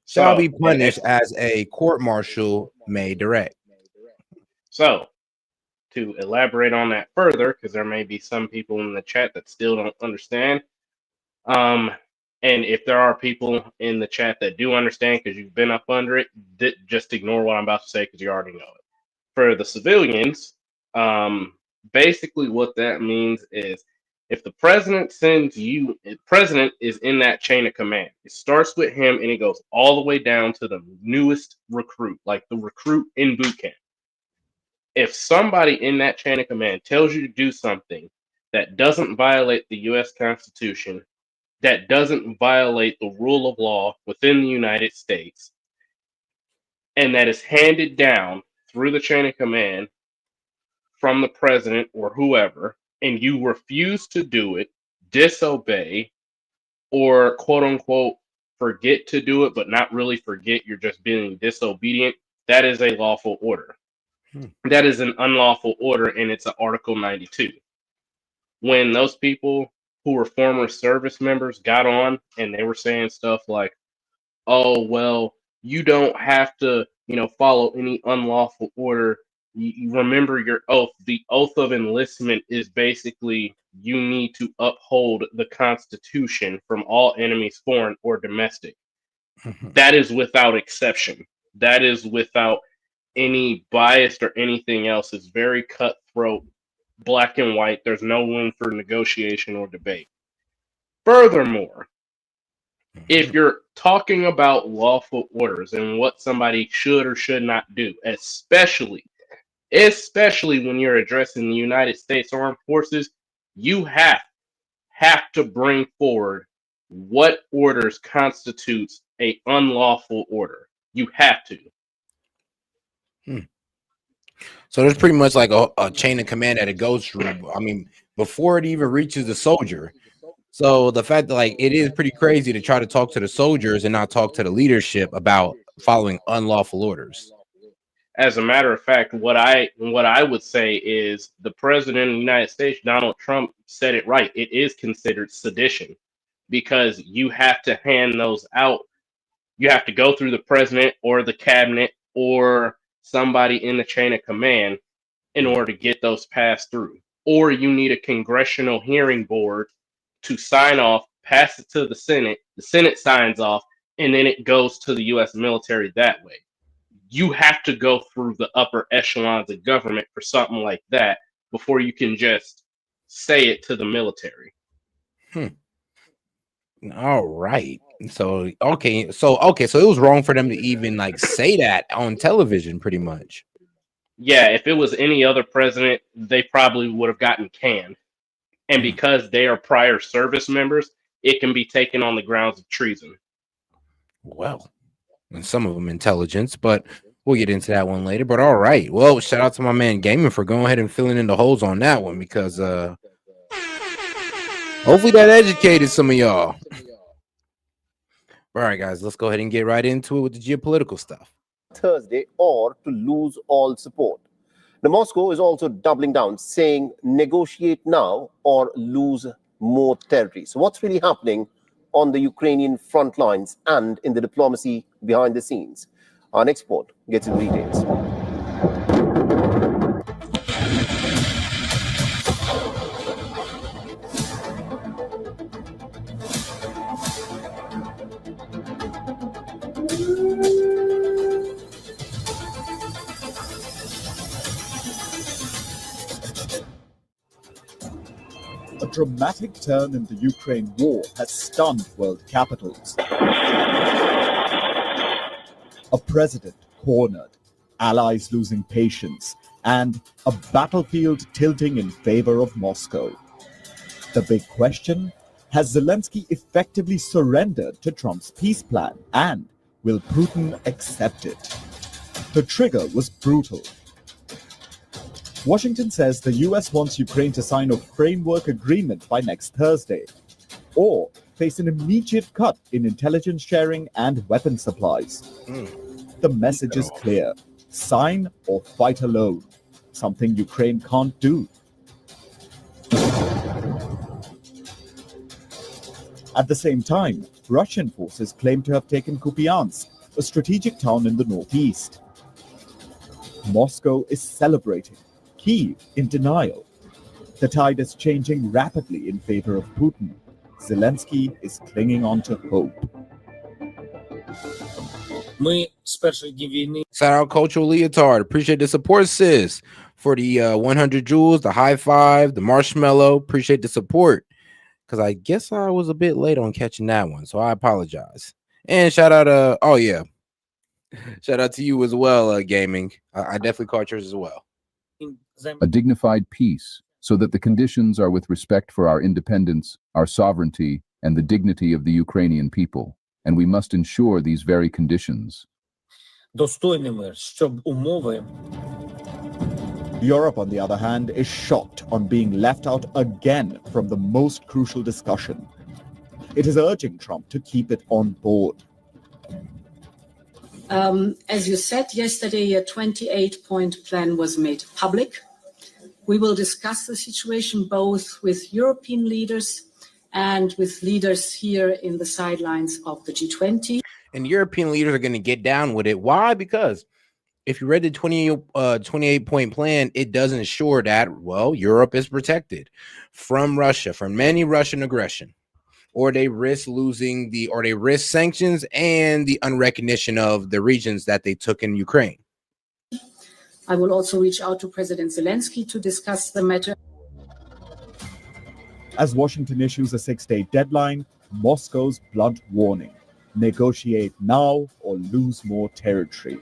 shall be punished as a court-martial may direct. So, to elaborate on that further, because there may be some people in the chat that still don't understand. And if there are people in the chat that do understand because you've been up under it, just ignore what I'm about to say because you already know it. For the civilians, basically what that means is if the president sends you, the president is in that chain of command. It starts with him and it goes all the way down to the newest recruit, like the recruit in boot camp. If somebody in that chain of command tells you to do something that doesn't violate the U.S. Constitution, that doesn't violate the rule of law within the United States, and that is handed down through the chain of command from the president or whoever, and you refuse to do it, disobey, or quote unquote forget to do it, but not really forget, you're just being disobedient, that is a lawful order. That is an unlawful order, and it's an Article 92. When those people who were former service members got on and they were saying stuff like, oh, well, you don't have to, follow any unlawful order. You remember your oath. The oath of enlistment is basically you need to uphold the Constitution from all enemies, foreign or domestic. That is without exception. That is without any bias or anything else. It's very cutthroat, black and white. There's no room for negotiation or debate. Furthermore, if you're talking about lawful orders and what somebody should or should not do, especially when you're addressing the United States Armed Forces, you have to bring forward what orders constitutes a unlawful order. You have to. So there's pretty much like a chain of command that it goes through. I mean, before it even reaches the soldier. So the fact that like it is pretty crazy to try to talk to the soldiers and not talk to the leadership about following unlawful orders. As a matter of fact, what I would say is the president of the United States, Donald Trump, said it right. It is considered sedition because you have to hand those out. You have to go through the president or the cabinet or somebody in the chain of command in order to get those passed through. Or you need a congressional hearing board to sign off, pass it to the Senate signs off, and then it goes to the U.S. military that way. You have to go through the upper echelons of government for something like that before you can just say it to the military. All right. So okay, so it was wrong for them to even like say that on television, pretty much. Yeah, if it was any other president, they probably would have gotten canned. And because they are prior service members, it can be taken on the grounds of treason. Well, and some of them intelligence, but we'll get into that one later. But all right. Well, shout out to my man Gaming for going ahead and filling in the holes on that one because hopefully that educated some of y'all. All right, guys, let's go ahead and get right into it with the geopolitical stuff. Thursday or to lose all support. Now, Moscow is also doubling down, saying negotiate now or lose more territory. So what's really happening on the Ukrainian front lines and in the diplomacy behind the scenes? Our next report gets into details. A dramatic turn in the Ukraine war has stunned world capitals. A president cornered, allies losing patience, and a battlefield tilting in favor of Moscow. The big question, has Zelensky effectively surrendered to Trump's peace plan, and will Putin accept it? The trigger was brutal. Washington says the US wants Ukraine to sign a framework agreement by next Thursday, or face an immediate cut in intelligence sharing and weapon supplies. The message is clear: sign or fight alone, something Ukraine can't do. At the same time, Russian forces claim to have taken Kupiansk, a strategic town in the northeast. Moscow is celebrating, Kyiv in denial. The tide is changing rapidly in favor of Putin. Zelensky is clinging on to hope. Shout out Cultural Leotard. Appreciate the support, sis. For the 100 jewels, the high five, the marshmallow. Appreciate the support. Because I guess I was a bit late on catching that one. So I apologize. And shout out, shout out to you as well, Gaming. I definitely caught yours as well. A dignified peace, so that the conditions are with respect for our independence, our sovereignty, and the dignity of the Ukrainian people. And we must ensure these very conditions. Europe, on the other hand, is shocked on being left out again from the most crucial discussion. It is urging Trump to keep it on board. As you said yesterday, a 28-point plan was made public. We will discuss the situation both with European leaders and with leaders here in the sidelines of the G20. And European leaders are going to get down with it. Why? Because if you read the 28-point plan, it does ensure that, well, Europe is protected from Russia, from any Russian aggression, or they risk losing or they risk sanctions and the unrecognition of the regions that they took in Ukraine. I will also reach out to President Zelensky to discuss the matter. As Washington issues a 6-day deadline, Moscow's blunt warning: negotiate now or lose more territory.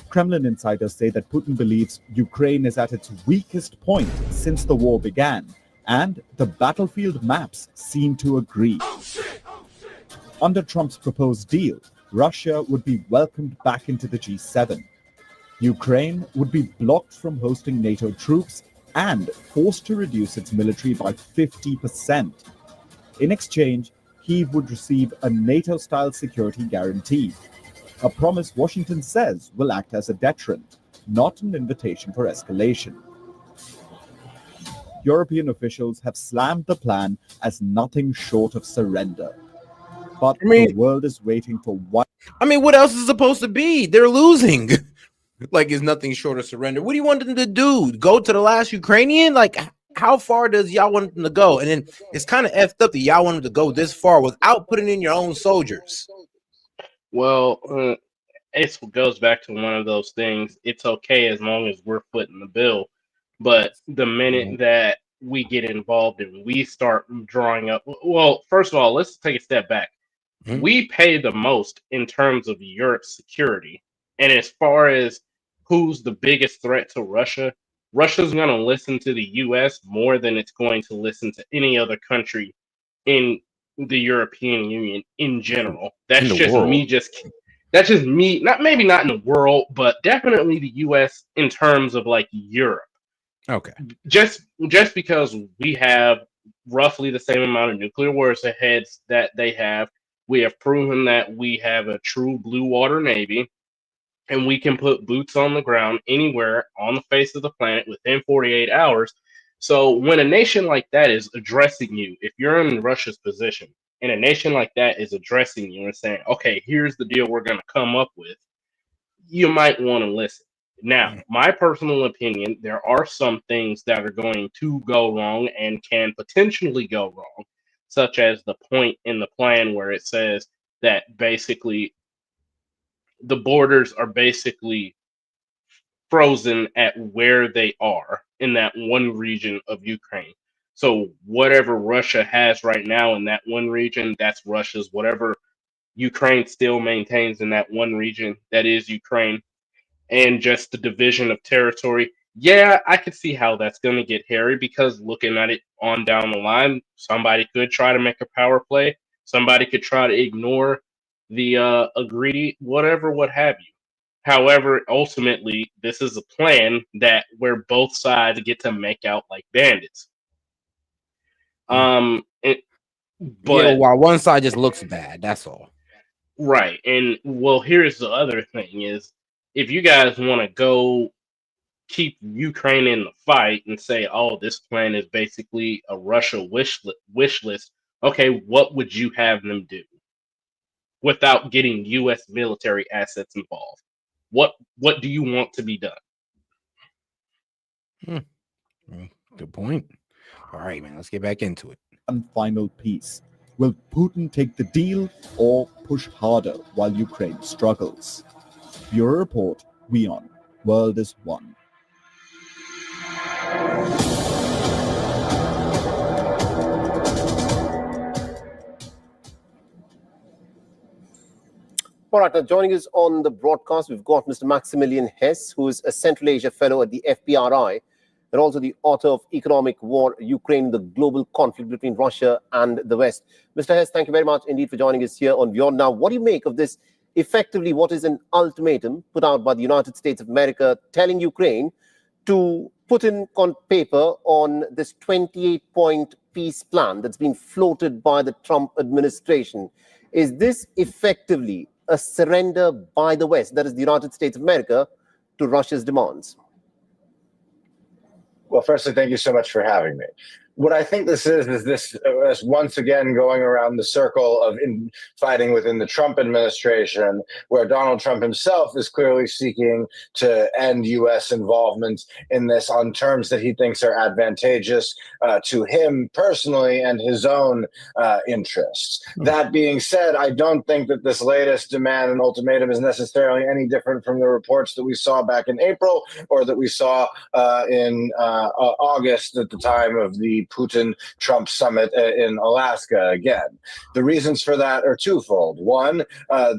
Kremlin insiders say that Putin believes Ukraine is at its weakest point since the war began, and the battlefield maps seem to agree. Under Trump's proposed deal, Russia would be welcomed back into the G7. Ukraine would be blocked from hosting NATO troops and forced to reduce its military by 50%. In exchange, Kyiv would receive a NATO-style security guarantee, a promise Washington says will act as a deterrent, not an invitation for escalation. European officials have slammed the plan as nothing short of surrender. But the world is waiting for one. I mean, what else is it supposed to be? They're losing. Like, it's nothing short of surrender. What do you want them to do? Go to the last Ukrainian? Like, how far does y'all want them to go? And then it's kind of effed up that y'all want them to go this far without putting in your own soldiers. Well, it goes back to one of those things. It's okay as long as we're footing the bill. But the minute that we get involved and we start drawing up, well, first of all, let's take a step back. We pay the most in terms of Europe's security. And as far as who's the biggest threat to Russia, Russia's going to listen to the U.S. more than it's going to listen to any other country in the European Union in general. That's just me. That's just me. Maybe not in the world, but definitely the U.S. in terms of like Europe. Okay. Just because we have roughly the same amount of nuclear warheads that they have, we have proven that we have a true blue water navy, and we can put boots on the ground anywhere on the face of the planet within 48 hours. So when a nation like that is addressing you, if you're in Russia's position, and a nation like that is addressing you and saying, okay, here's the deal we're going to come up with, you might want to listen. Now, my personal opinion, there are some things that are going to go wrong and can potentially go wrong, such as the point in the plan where it says that basically the borders are basically frozen at where they are in that one region of Ukraine. So whatever Russia has right now in that one region, that's Russia's. Whatever Ukraine still maintains in that one region, that is Ukraine. And just the division of territory, yeah, I could see how that's going to get hairy, because looking at it on down the line, somebody could try to make a power play. Somebody could try to ignore the agreed, whatever, what have you. However, ultimately, this is a plan that where both sides get to make out like bandits. But while one side just looks bad, that's all. Right. And well, here's the other thing is, if you guys want to go keep Ukraine in the fight and say, oh, this plan is basically a Russia wish list, okay, what would you have them do without getting U.S. military assets involved? What do you want to be done? Good point. All right, man, let's get back into it. One final piece. Will Putin take the deal or push harder while Ukraine struggles? Bureau Report, WION. World is one. All right, now joining us on the broadcast, we've got Mr. Maximilian Hess, who is a Central Asia Fellow at the FPRI, and also the author of Economic War, Ukraine, the Global Conflict Between Russia and the West. Mr. Hess, thank you very much indeed for joining us here on WION. Now, what do you make of this, effectively what is an ultimatum put out by the United States of America telling Ukraine to put in on paper on this 28-point peace plan that's been floated by the Trump administration? Is this effectively a surrender by the West, that is the United States of America, to Russia's demands? Well, firstly, thank you so much for having me. What I think this is once again going around the circle of fighting within the Trump administration, where Donald Trump himself is clearly seeking to end U.S. involvement in this on terms that he thinks are advantageous to him personally and his own interests. That being said, I don't think that this latest demand and ultimatum is necessarily any different from the reports that we saw back in April or that we saw in August at the time of the Putin-Trump summit in Alaska again. The reasons for that are twofold. One,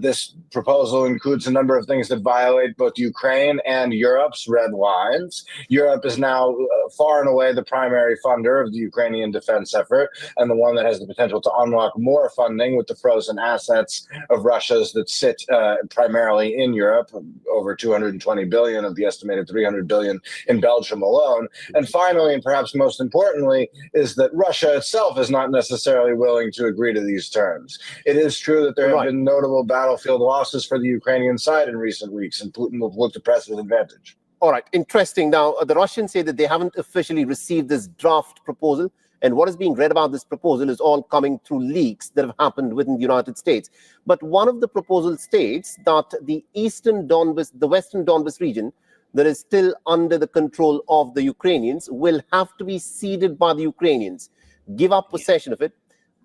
this proposal includes a number of things that violate both Ukraine and Europe's red lines. Europe is now far and away the primary funder of the Ukrainian defense effort, and the one that has the potential to unlock more funding with the frozen assets of Russia's that sit primarily in Europe, over 220 billion of the estimated 300 billion in Belgium alone. And finally, and perhaps most importantly, is that Russia itself is not necessarily willing to agree to these terms. It is true that there have been notable battlefield losses for the Ukrainian side in recent weeks, and Putin will look to press his advantage. All right, interesting. Now, the Russians say that they haven't officially received this draft proposal, and what is being read about this proposal is all coming through leaks that have happened within the United States. But one of the proposals states that the Western Donbas region that is still under the control of the Ukrainians will have to be ceded by the Ukrainians, give up possession of it.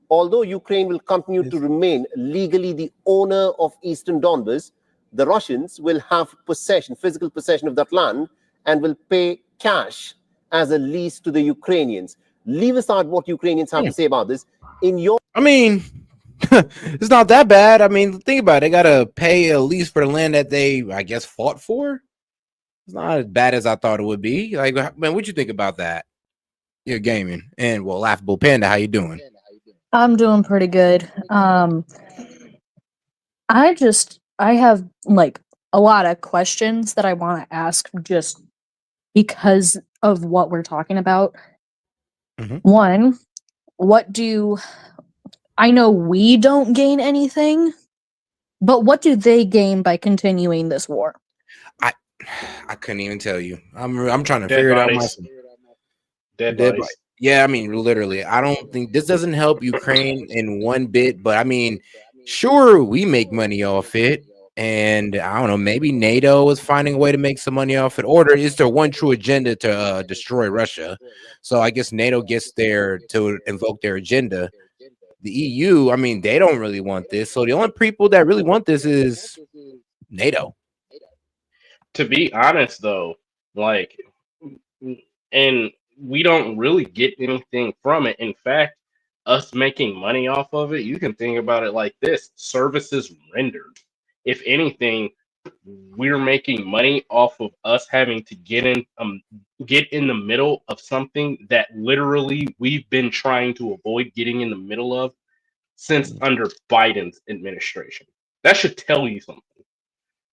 Although Ukraine will continue to remain legally the owner of Eastern Donbas, the Russians will have possession, physical possession of that land, and will pay cash as a lease to the Ukrainians. Leave aside what Ukrainians have to say about this. I mean, it's not that bad. I mean, think about it. They gotta pay a lease for the land that they, I guess, fought for. It's not as bad as I thought it would be. Like, man, what you think about that? You're gaming, and well, Laughable Panda, how you doing? I'm doing pretty good. I have like a lot of questions that I want to ask just because of what we're talking about. One, I know we don't gain anything, but what do they gain by continuing this war? I couldn't even tell you. I'm trying to Dead figure it out bodies. myself. Dead Dead bodies. body. Yeah, I mean, literally. I don't think this doesn't help Ukraine in one bit, but I mean, sure, we make money off it. And I don't know, maybe NATO is finding a way to make some money off it. Or is there one true agenda to destroy Russia? So I guess NATO gets there to invoke their agenda. The EU, I mean, they don't really want this. So the only people that really want this is NATO. To be honest, though, like, and we don't really get anything from it. In fact, us making money off of it, you can think about it like this: services rendered. If anything, we're making money off of us having to get in the middle of something that literally we've been trying to avoid getting in the middle of since under Biden's administration. That should tell you something.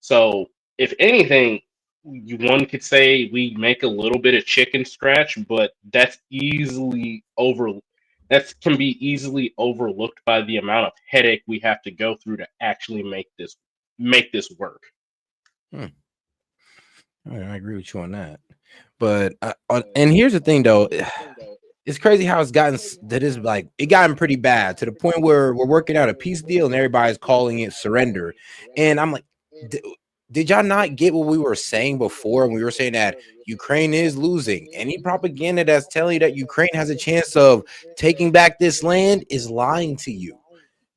So, if anything, one could say we make a little bit of chicken scratch, but that can be easily overlooked by the amount of headache we have to go through to actually make this work. I agree with you on that. But and here's the thing, though. It's crazy how it's gotten that is like it gotten pretty bad to the point where we're working out a peace deal and everybody's calling it surrender. And I'm like, did y'all not get what we were saying before? And we were saying that Ukraine is losing. Any propaganda that's telling you that Ukraine has a chance of taking back this land is lying to you.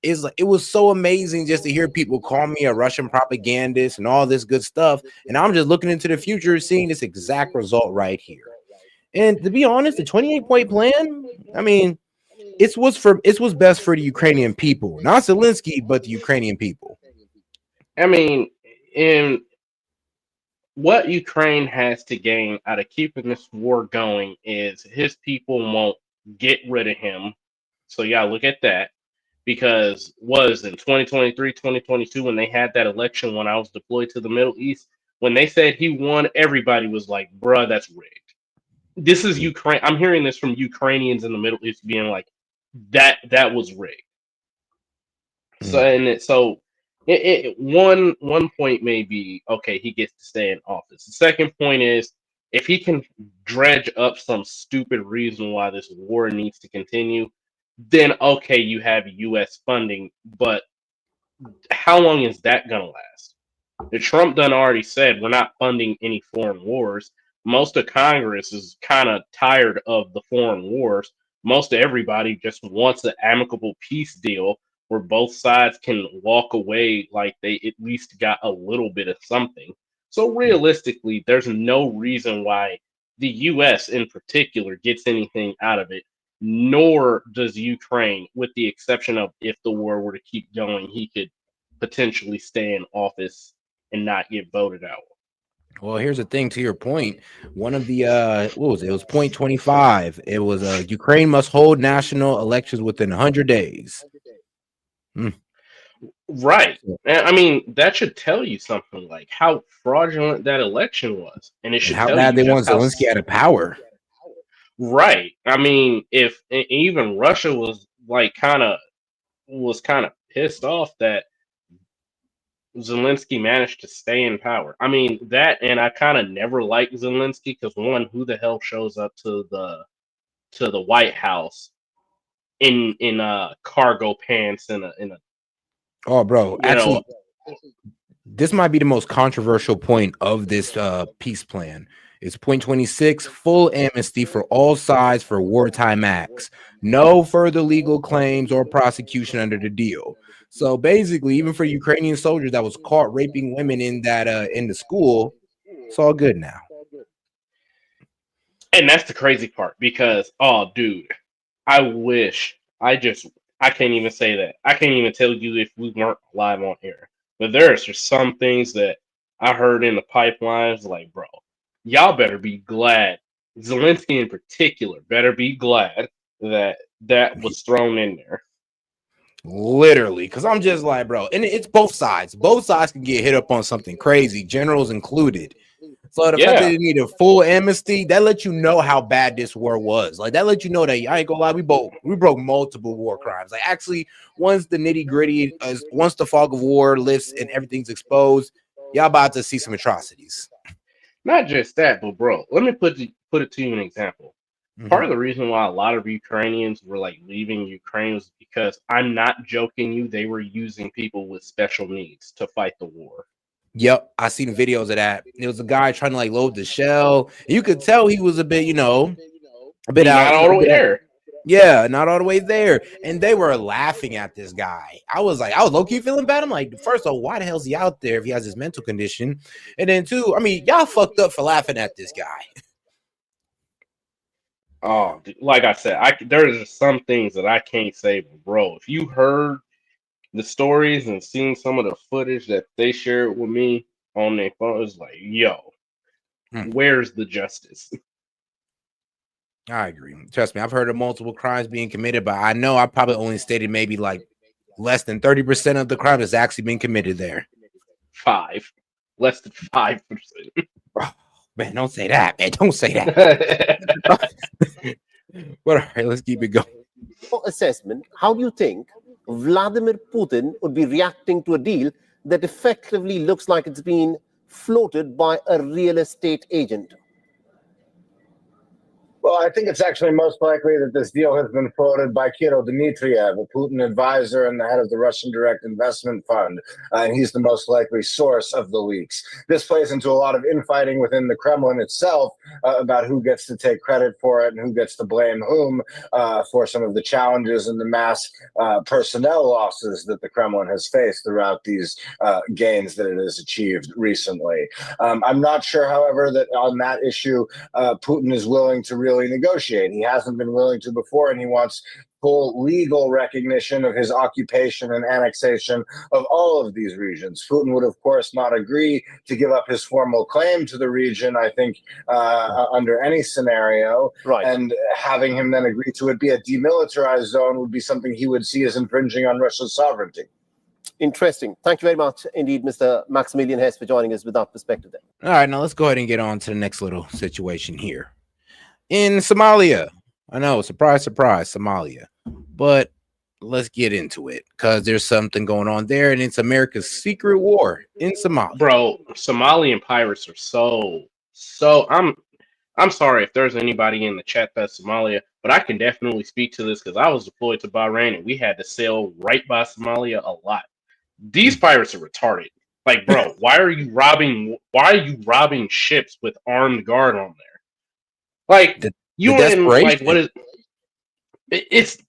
It was so amazing just to hear people call me a Russian propagandist and all this good stuff. And I'm just looking into the future, seeing this exact result right here. And to be honest, the 28-point plan, I mean, it was best for the Ukrainian people, not Zelensky, but the Ukrainian people. I mean, in what Ukraine has to gain out of keeping this war going is his people won't get rid of him. So you gotta look at that. Because was in 2023, 2022, when they had that election when I was deployed to the Middle East, when they said he won, everybody was like, bruh, that's rigged. This is Ukraine. I'm hearing this from Ukrainians in the Middle East being like, that was rigged. So one point may be, okay, he gets to stay in office. The second point is, if he can dredge up some stupid reason why this war needs to continue, then okay, you have U.S. funding, but how long is that gonna last? The Trump done already said we're not funding any foreign wars. Most of Congress is kind of tired of the foreign wars. Most of everybody just wants an amicable peace deal where both sides can walk away like they at least got a little bit of something. So realistically, there's no reason why the U.S. in particular gets anything out of it. nor does Ukraine, with the exception of if the war were to keep going, he could potentially stay in office and not get voted out. Well, here's the thing to your point. One of the what was it? It was point 25. It was Ukraine must hold national elections within 100 days. Right. I mean, that should tell you something, like how fraudulent that election was. And it should How tell bad you they want just how Zelensky out of power. right. I mean, if even Russia was like kind of pissed off that Zelensky managed to stay in power. I mean, that, and I kind of never liked Zelensky because, one, who the hell shows up to the White House in cargo pants and a Oh, bro, actually, this might be the most controversial point of this peace plan. It's point 26, full amnesty for all sides for wartime acts. No further legal claims or prosecution under the deal. So basically, even for Ukrainian soldiers that was caught raping women in the school, it's all good now. And that's the crazy part because, oh, dude, I wish I can't even say that. I can't even tell you if we weren't live on air. But there's just some things that I heard in the pipelines, like, bro, y'all better be glad. Zelensky in particular better be glad that that was thrown in there. Literally, because I'm just like, bro, and it's both sides. Both sides can get hit up on something crazy, generals included. So the fact that they need a full amnesty, that lets you know how bad this war was. Like that lets you know that I ain't gonna lie, we broke multiple war crimes. Like actually, once the nitty gritty, once the fog of war lifts and everything's exposed, y'all about to see some atrocities. Not just that, but bro, let me put it to you an example. Part of the reason why a lot of Ukrainians were like leaving Ukraine was because, I'm not joking you, they were using people with special needs to fight the war. Yep, I seen videos of that. It was a guy trying to like load the shell. You could tell he was a bit, a bit out. Not all the way there. Yeah, not all the way there. And they were laughing at this guy. I was low-key feeling bad. I'm like, first of all, why the hell is he out there if he has his mental condition? And then two, I mean, y'all fucked up for laughing at this guy. Oh, like I said, there's just some things that I can't say, but bro, if you heard the stories and seen some of the footage that they shared with me on their phone, it's like, yo, where's the justice? I agree. Trust me, I've heard of multiple crimes being committed, but I know I probably only stated maybe like less than 30% of the crime has actually been committed there. Less than 5%. Man, don't say that, man. Don't say that. But all right, let's keep it going. Your assessment, how do you think Vladimir Putin would be reacting to a deal that effectively looks like it's been floated by a real estate agent? Well, I think it's actually most likely that this deal has been floated by Kirill Dmitriev, a Putin advisor and the head of the Russian Direct Investment Fund, and he's the most likely source of the leaks. This plays into a lot of infighting within the Kremlin itself about who gets to take credit for it and who gets to blame whom for some of the challenges and the mass personnel losses that the Kremlin has faced throughout these gains that it has achieved recently. I'm not sure, however, that on that issue, Putin is willing to really negotiate. He hasn't been willing to before, and he wants full legal recognition of his occupation and annexation of all of these regions. Putin would, of course, not agree to give up his formal claim to the region, I think, under any scenario. Right. And having him then agree to it be a demilitarized zone would be something he would see as infringing on Russia's sovereignty. Interesting. Thank you very much indeed, Mr. Maximilian Hess, for joining us with that perspective there. All right, now let's go ahead and get on to the next little situation here. In Somalia, I know, surprise, surprise, Somalia, but let's get into it because there's something going on there, and it's America's secret war in Somalia. Bro, Somalian pirates are so. I'm sorry if there's anybody in the chat that's Somalia, but I can definitely speak to this because I was deployed to Bahrain and we had to sail right by Somalia a lot. These pirates are retarded. Like, bro, why are you robbing ships with armed guard on there? Like, what is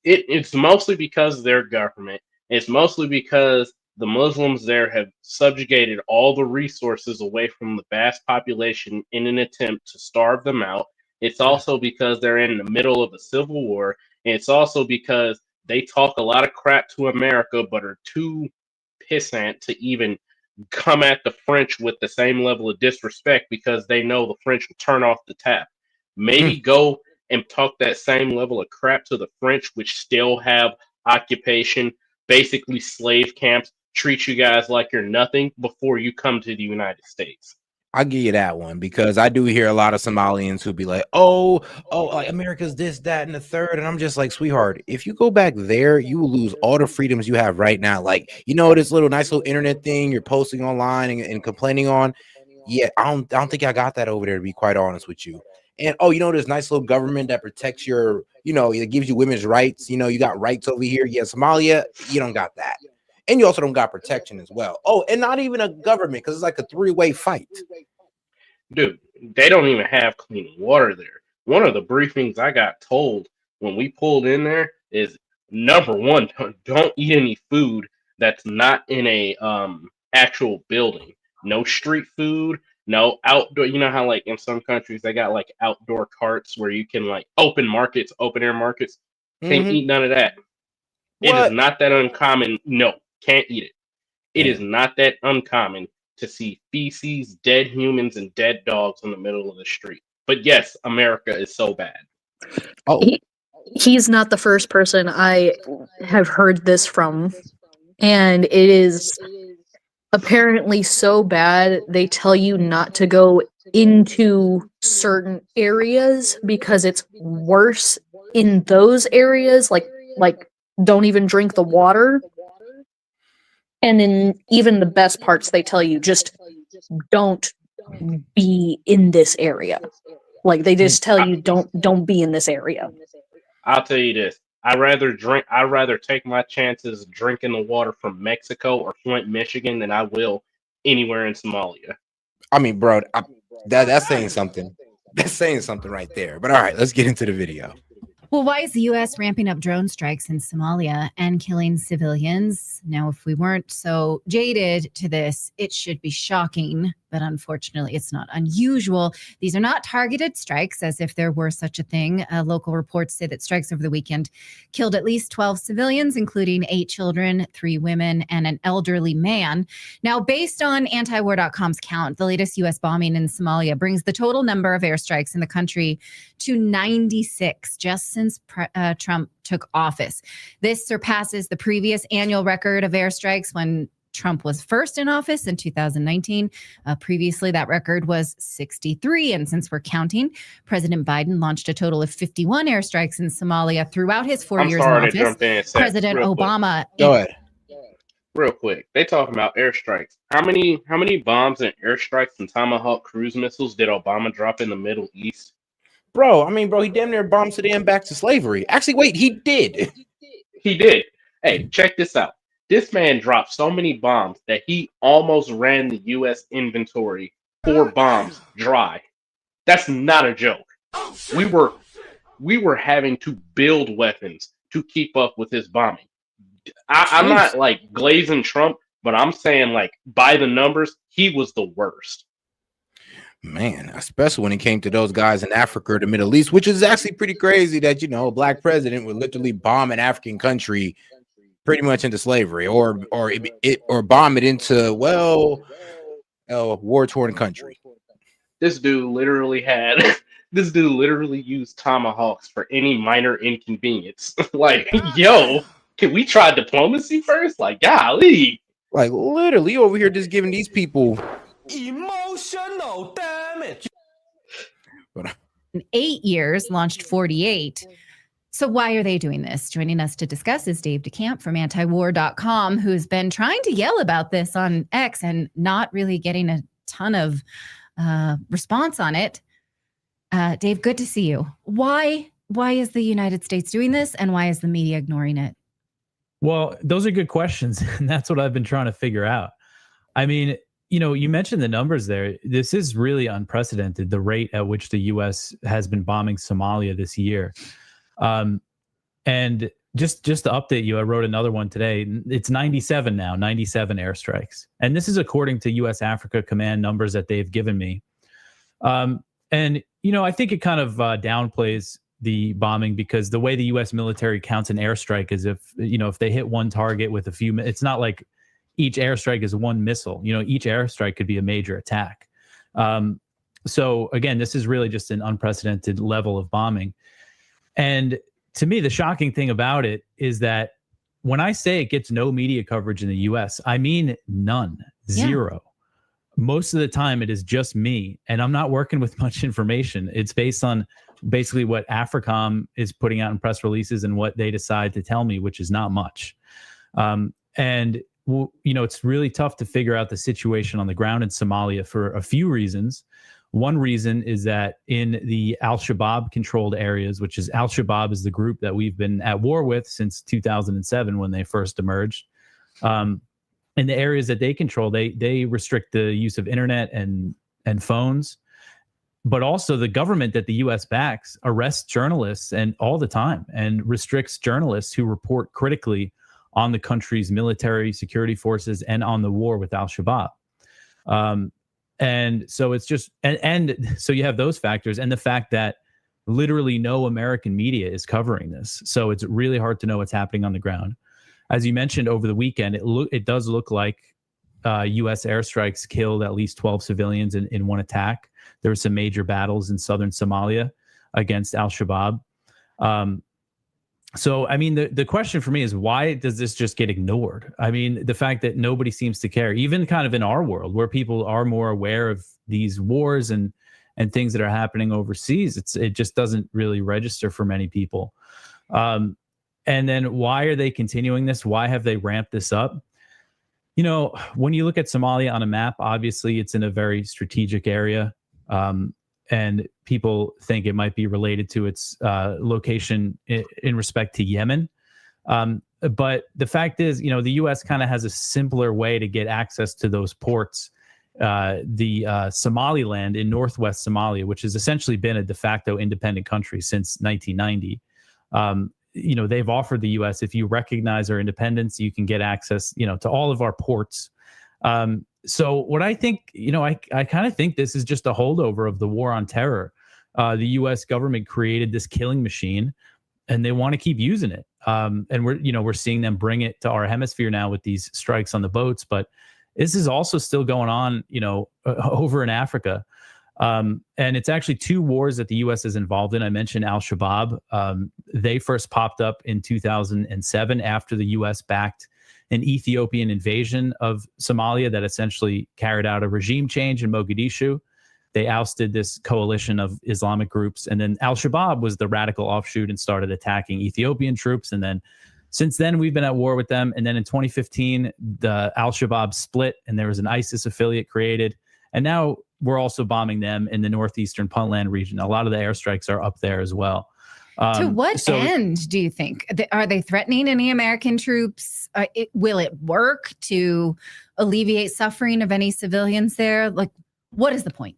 it's mostly because of their government. It's mostly because the Muslims there have subjugated all the resources away from the vast population in an attempt to starve them out. It's also because they're in the middle of a civil war, And it's also because they talk a lot of crap to America, but are too pissant to even come at the French with the same level of disrespect because they know the French will turn off the tap. Maybe go and talk that same level of crap to the French, which still have occupation, basically slave camps, treat you guys like you're nothing before you come to the United States. I'll give you that one, because I do hear a lot of Somalians who be like, oh, like America's this, that, and the third. And I'm just like, sweetheart, if you go back there, you will lose all the freedoms you have right now. Like, you know, this little nice little internet thing you're posting online and complaining on. Yeah, I don't think I got that over there, to be quite honest with you. And oh, you know, this nice little government that protects your, you know, it gives you women's rights. You know, you got rights over here. Yeah, Somalia, you don't got that. And you also don't got protection as well. Oh, and not even a government, because it's like a three-way fight. Dude, they don't even have clean water there. One of the briefings I got told when we pulled in there is, number one, don't eat any food that's not in a actual building. No street food, no outdoor. You know how like in some countries they got like outdoor carts where you can like open markets, open air markets. Can't eat none of that. It is not that uncommon. No, can't eat it. It is not that uncommon to see feces, dead humans, and dead dogs in the middle of the street. But yes, America is so bad. He's not the first person I have heard this from, and it is apparently so bad they tell you not to go into certain areas because it's worse in those areas, like don't even drink the water. And in even the best parts, they tell you just don't be in this area. Like they just tell you don't be in this area. I'll tell you this. I'd rather take my chances drinking the water from Mexico or Flint, Michigan than I will anywhere in Somalia. I mean, bro, that's saying something. That's saying something right there. But all right, let's get into the video. Well, why is the U.S. ramping up drone strikes in Somalia and killing civilians? Now, if we weren't so jaded to this, it should be shocking, but unfortunately, it's not unusual. These are not targeted strikes, as if there were such a thing. Local reports say that strikes over the weekend killed at least 12 civilians, including 8 children, 3 women, and an elderly man. Now, based on antiwar.com's count, the latest U.S. bombing in Somalia brings the total number of airstrikes in the country to 96, just since Trump took office. This surpasses the previous annual record of airstrikes when Trump was first in office in 2019. Previously, that record was 63. And since we're counting, President Biden launched a total of 51 airstrikes in Somalia throughout his 4 years in office. Jump in, President Obama. Go ahead. Real quick. They talking about airstrikes. How many bombs and airstrikes and Tomahawk cruise missiles did Obama drop in the Middle East? Bro, I mean, bro, he damn near bombed Sudan back to slavery. Actually, wait, he did. He did. Hey, check this out. This man dropped so many bombs that he almost ran the U.S. inventory for bombs dry. That's not a joke. We were having to build weapons to keep up with his bombing. I'm not like glazing Trump, but I'm saying like by the numbers, he was the worst. Man, especially when it came to those guys in Africa or the Middle East, which is actually pretty crazy that, you know, a black president would literally bomb an African country pretty much into slavery or bomb it into, well, a war-torn country. This dude literally used tomahawks for any minor inconvenience. Like, yo, can we try diplomacy first? Like, golly. Like, literally over here just giving these people emotional damage. 8 years, launched 48. So why are they doing this? Joining us to discuss is Dave DeCamp from antiwar.com, who's been trying to yell about this on X and not really getting a ton of response on it. Dave, good to see you. Why is the United States doing this, and why is the media ignoring it? Well, those are good questions, and that's what I've been trying to figure out. I mean, you know, you mentioned the numbers there. This is really unprecedented, the rate at which the U.S. has been bombing Somalia this year. And just to update you, I wrote another one today. It's 97 now, 97 airstrikes. And this is according to U.S. Africa Command numbers that they've given me. And, you know, I think it kind of downplays the bombing, because the way the U.S. military counts an airstrike is if they hit one target with a few, it's not like each airstrike is one missile. Each airstrike could be a major attack. So again, this is really just an unprecedented level of bombing. And to me, the shocking thing about it is that when I say it gets no media coverage in the U.S., I mean none, zero. Most of the time it is just me, and I'm not working with much information. It's based on basically what AFRICOM is putting out in press releases and what they decide to tell me, which is not much. And it's really tough to figure out the situation on the ground in Somalia for a few reasons. One reason is that in the al-Shabaab controlled areas, which is al-Shabaab is the group that we've been at war with since 2007 when they first emerged. In the areas that they control, they restrict the use of internet and phones, but also the government that the U.S. backs arrests journalists and all the time and restricts journalists who report critically on the country's military security forces and on the war with al-Shabaab. And so it's just, and so you have those factors and the fact that literally no American media is covering this. So it's really hard to know what's happening on the ground. As you mentioned over the weekend, it does look like U.S. airstrikes killed at least 12 civilians in one attack. There were some major battles in southern Somalia against al-Shabaab. So, I mean, the question for me is, why does this just get ignored? I mean, the fact that nobody seems to care, even kind of in our world where people are more aware of these wars and things that are happening overseas, it just doesn't really register for many people. And then why are they continuing this? Why have they ramped this up? When you look at Somalia on a map, obviously it's in a very strategic area. And people think it might be related to its location in respect to Yemen. But the fact is, the U.S. kind of has a simpler way to get access to those ports. The Somaliland in northwest Somalia, which has essentially been a de facto independent country since 1990. They've offered the U.S., if you recognize our independence, you can get access, to all of our ports. So what I think, I kind of think this is just a holdover of the war on terror. The U.S. government created this killing machine, and they want to keep using it. And we're seeing them bring it to our hemisphere now with these strikes on the boats. But this is also still going on, over in Africa. And it's actually two wars that the U.S. is involved in. I mentioned al-Shabaab. They first popped up in 2007 after the U.S. backed an Ethiopian invasion of Somalia that essentially carried out a regime change in Mogadishu. They ousted this coalition of Islamic groups. And then al-Shabaab was the radical offshoot and started attacking Ethiopian troops. And then since then, we've been at war with them. And then in 2015, the al-Shabaab split and there was an ISIS affiliate created. And now we're also bombing them in the northeastern Puntland region. A lot of the airstrikes are up there as well. To what end do you think? Are they threatening any American troops? Will it work to alleviate suffering of any civilians there? Like, what is the point?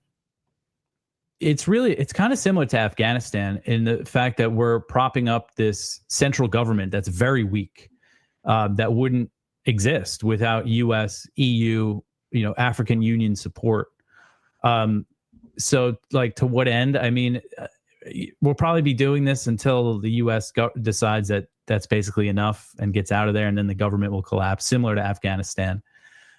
It's kind of similar to Afghanistan in the fact that we're propping up this central government that's very weak, that wouldn't exist without U.S., EU, African Union support. So, like, to what end? I mean, we'll probably be doing this until the U.S. decides that that's basically enough and gets out of there, and then the government will collapse, similar to Afghanistan,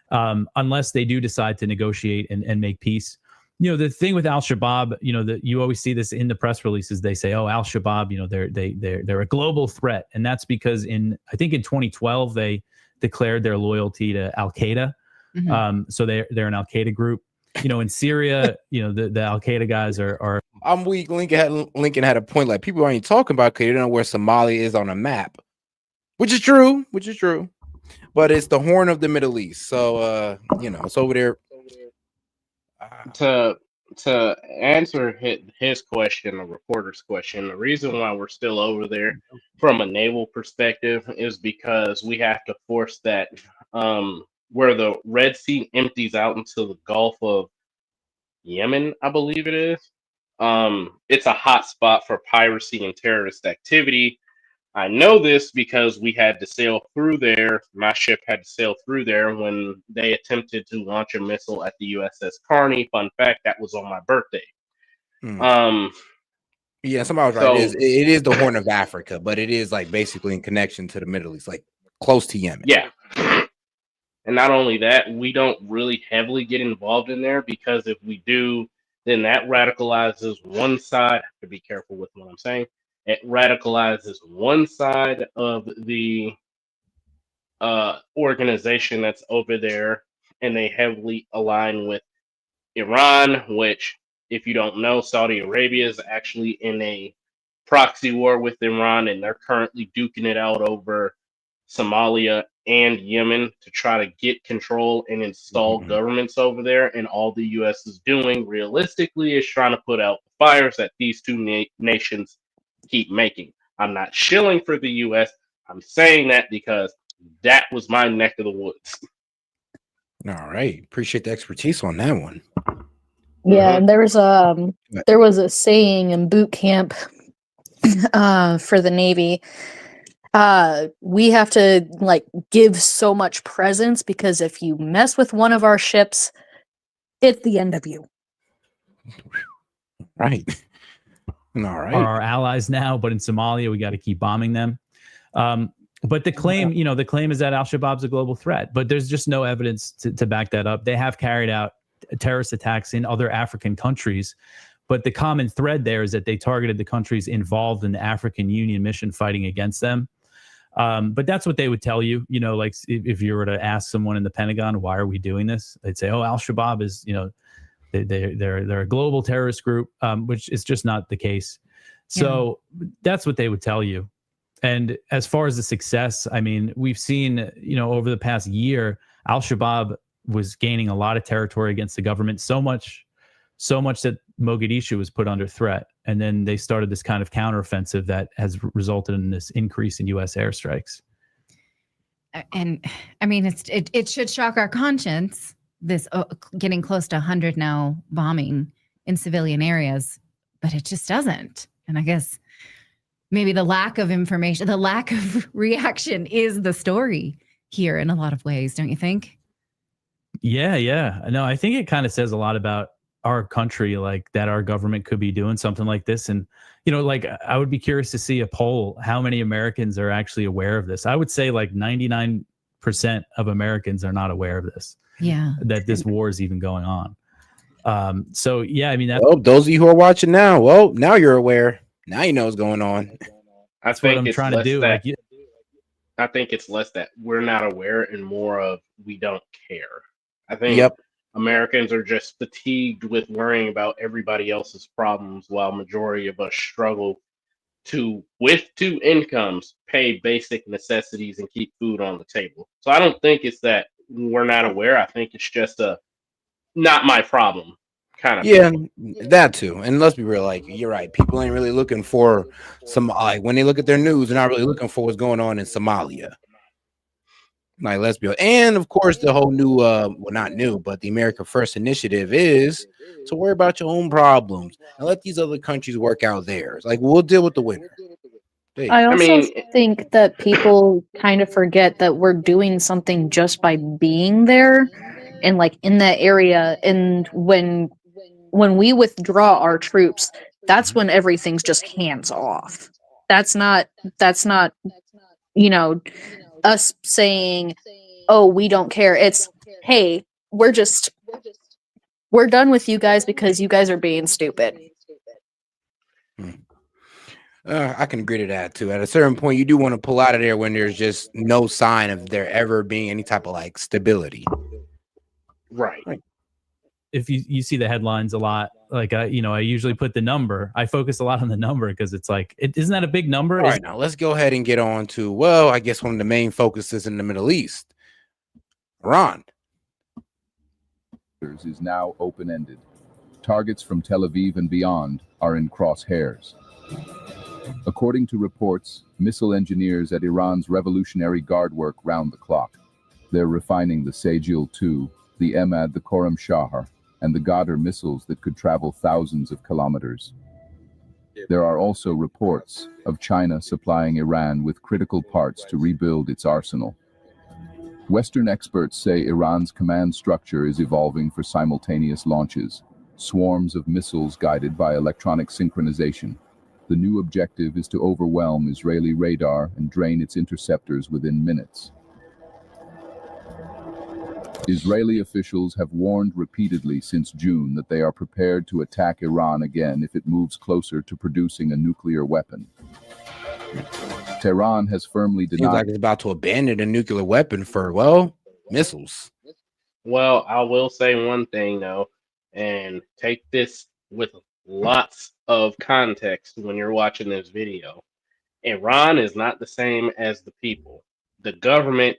unless they do decide to negotiate and make peace. The thing with al-Shabaab, that you always see this in the press releases. They say, "Oh, al-Shabaab, they're a global threat," and that's because I think in 2012 they declared their loyalty to Al-Qaeda. Mm-hmm. So they're an Al-Qaeda group. In Syria, the Al-Qaeda guys are. I'm weak. Lincoln had a point. Like, people aren't talking about because they don't know where Somalia is on a map, which is true. But it's the Horn of the Middle East, so it's over there. To answer his question, the reporter's question, the reason why we're still over there from a naval perspective is because we have to force that where the Red Sea empties out into the Gulf of Yemen, I believe it is. It's a hot spot for piracy and terrorist activity. I know this because we had to sail through there. My ship had to sail through there when they attempted to launch a missile at the USS Carney. Fun fact, that was on my birthday. Yeah, somebody was right. So It is the Horn of Africa, but it is like basically in connection to the Middle East, like close to Yemen. yeah, and not only that, we don't really heavily get involved in there because if we do, then that radicalizes one side. I have to be careful with what I'm saying. It radicalizes one side of the organization that's over there, and they heavily align with Iran, which, if you don't know, Saudi Arabia is actually in a proxy war with Iran, and they're currently duking it out over Somalia and Yemen to try to get control and install governments over there. And all the U.S. is doing, realistically, is trying to put out the fires that these two nations keep making. I'm not shilling for the U.S. I'm saying that because that was my neck of the woods. All right, appreciate the expertise on that one. Yeah, and there was a saying in boot camp for the Navy. We have to like give so much presence because if you mess with one of our ships, it's the end of you. Right. All right. Are our allies now, but in Somalia, we got to keep bombing them. But the claim, the claim is that Al-Shabaab's a global threat, but there's just no evidence to back that up. They have carried out terrorist attacks in other African countries, but the common thread there is that they targeted the countries involved in the African Union mission fighting against them. But that's what they would tell you, like if you were to ask someone in the Pentagon, why are we doing this? They'd say, oh, Al-Shabaab is, they're a global terrorist group, which is just not the case. So that's what they would tell you. And as far as the success, I mean, we've seen, over the past year, Al-Shabaab was gaining a lot of territory against the government, so much that Mogadishu was put under threat. And then they started this kind of counteroffensive that has resulted in this increase in U.S. airstrikes. And I mean, it should shock our conscience, this getting close to 100 now bombing in civilian areas, but it just doesn't. And I guess maybe the lack of information, the lack of reaction is the story here in a lot of ways, don't you think? Yeah. No, I think it kind of says a lot about our country, like that our government could be doing something like this. And, like I would be curious to see a poll, how many Americans are actually aware of this. I would say like 99% of Americans are not aware of this. Yeah. That this war is even going on. So, yeah, I mean, that's those of you who are watching now, now you're aware. Now you know what's going on. That's what I'm trying to do. I think it's less that we're not aware and more of we don't care. I think Americans are just fatigued with worrying about everybody else's problems while majority of us struggle to, with two incomes, pay basic necessities and keep food on the table. So I don't think it's that we're not aware. I think it's just a not my problem kind of thing. That too. And let's be real, like you're right, people ain't really looking for some, like when they look at their news, they're not really looking for what's going on in Somalia. Like, let's be real. And of course the whole new not new, but the America First initiative is to worry about your own problems and let these other countries work out theirs. Like, we'll deal with the winner. I also think that people kind of forget that we're doing something just by being there and like in that area. And when we withdraw our troops, that's when everything's just hands off. That's not, us saying, oh, we don't care. It's, hey, we're done with you guys because you guys are being stupid. I can agree to that too. At a certain point, you do want to pull out of there when there's just no sign of there ever being any type of like stability. Right. If you see the headlines a lot, like I usually put the number. I focus a lot on the number because it's like, isn't that a big number? All right, now let's go ahead and get on to, I guess one of the main focuses in the Middle East, Iran. Is now open-ended. Targets from Tel Aviv and beyond are in crosshairs. According to reports, missile engineers at Iran's Revolutionary Guard work round the clock. They're refining the Sajil-2, the Emad, the Khorram Shahar, and the Ghadr missiles that could travel thousands of kilometers. There are also reports of China supplying Iran with critical parts to rebuild its arsenal. Western experts say Iran's command structure is evolving for simultaneous launches, swarms of missiles guided by electronic synchronization. The new objective is to overwhelm Israeli radar and drain its interceptors within minutes. Israeli officials have warned repeatedly since June that they are prepared to attack Iran again if it moves closer to producing a nuclear weapon. Tehran has firmly Seems denied. like it's about to abandon a nuclear weapon for, well, missiles. Well, I will say one thing though, and take this with lots of context when you're watching this video. Iran is not the same as the people. The government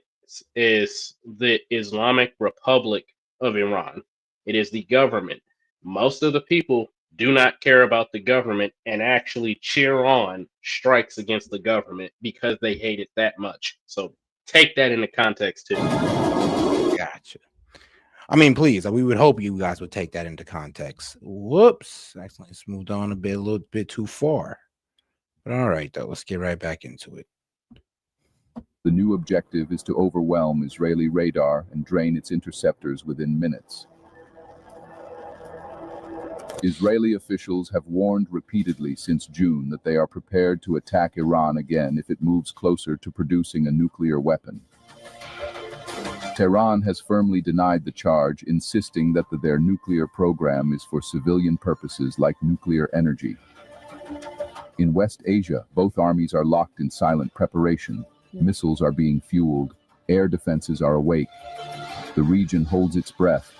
is the Islamic Republic of Iran. It is the government. Most of the people do not care about the government and actually cheer on strikes against the government because they hate it that much. So take that into context too. Gotcha. I mean, please, we would hope you guys would take that into context. Whoops. Actually, it's moved on a little bit too far. But all right, though, let's get right back into it. The new objective is to overwhelm Israeli radar and drain its interceptors within minutes. Israeli officials have warned repeatedly since June that they are prepared to attack Iran again if it moves closer to producing a nuclear weapon. Tehran has firmly denied the charge, insisting that their nuclear program is for civilian purposes like nuclear energy. In West Asia, both armies are locked in silent preparation. Missiles are being fueled. Air defenses are awake. The region holds its breath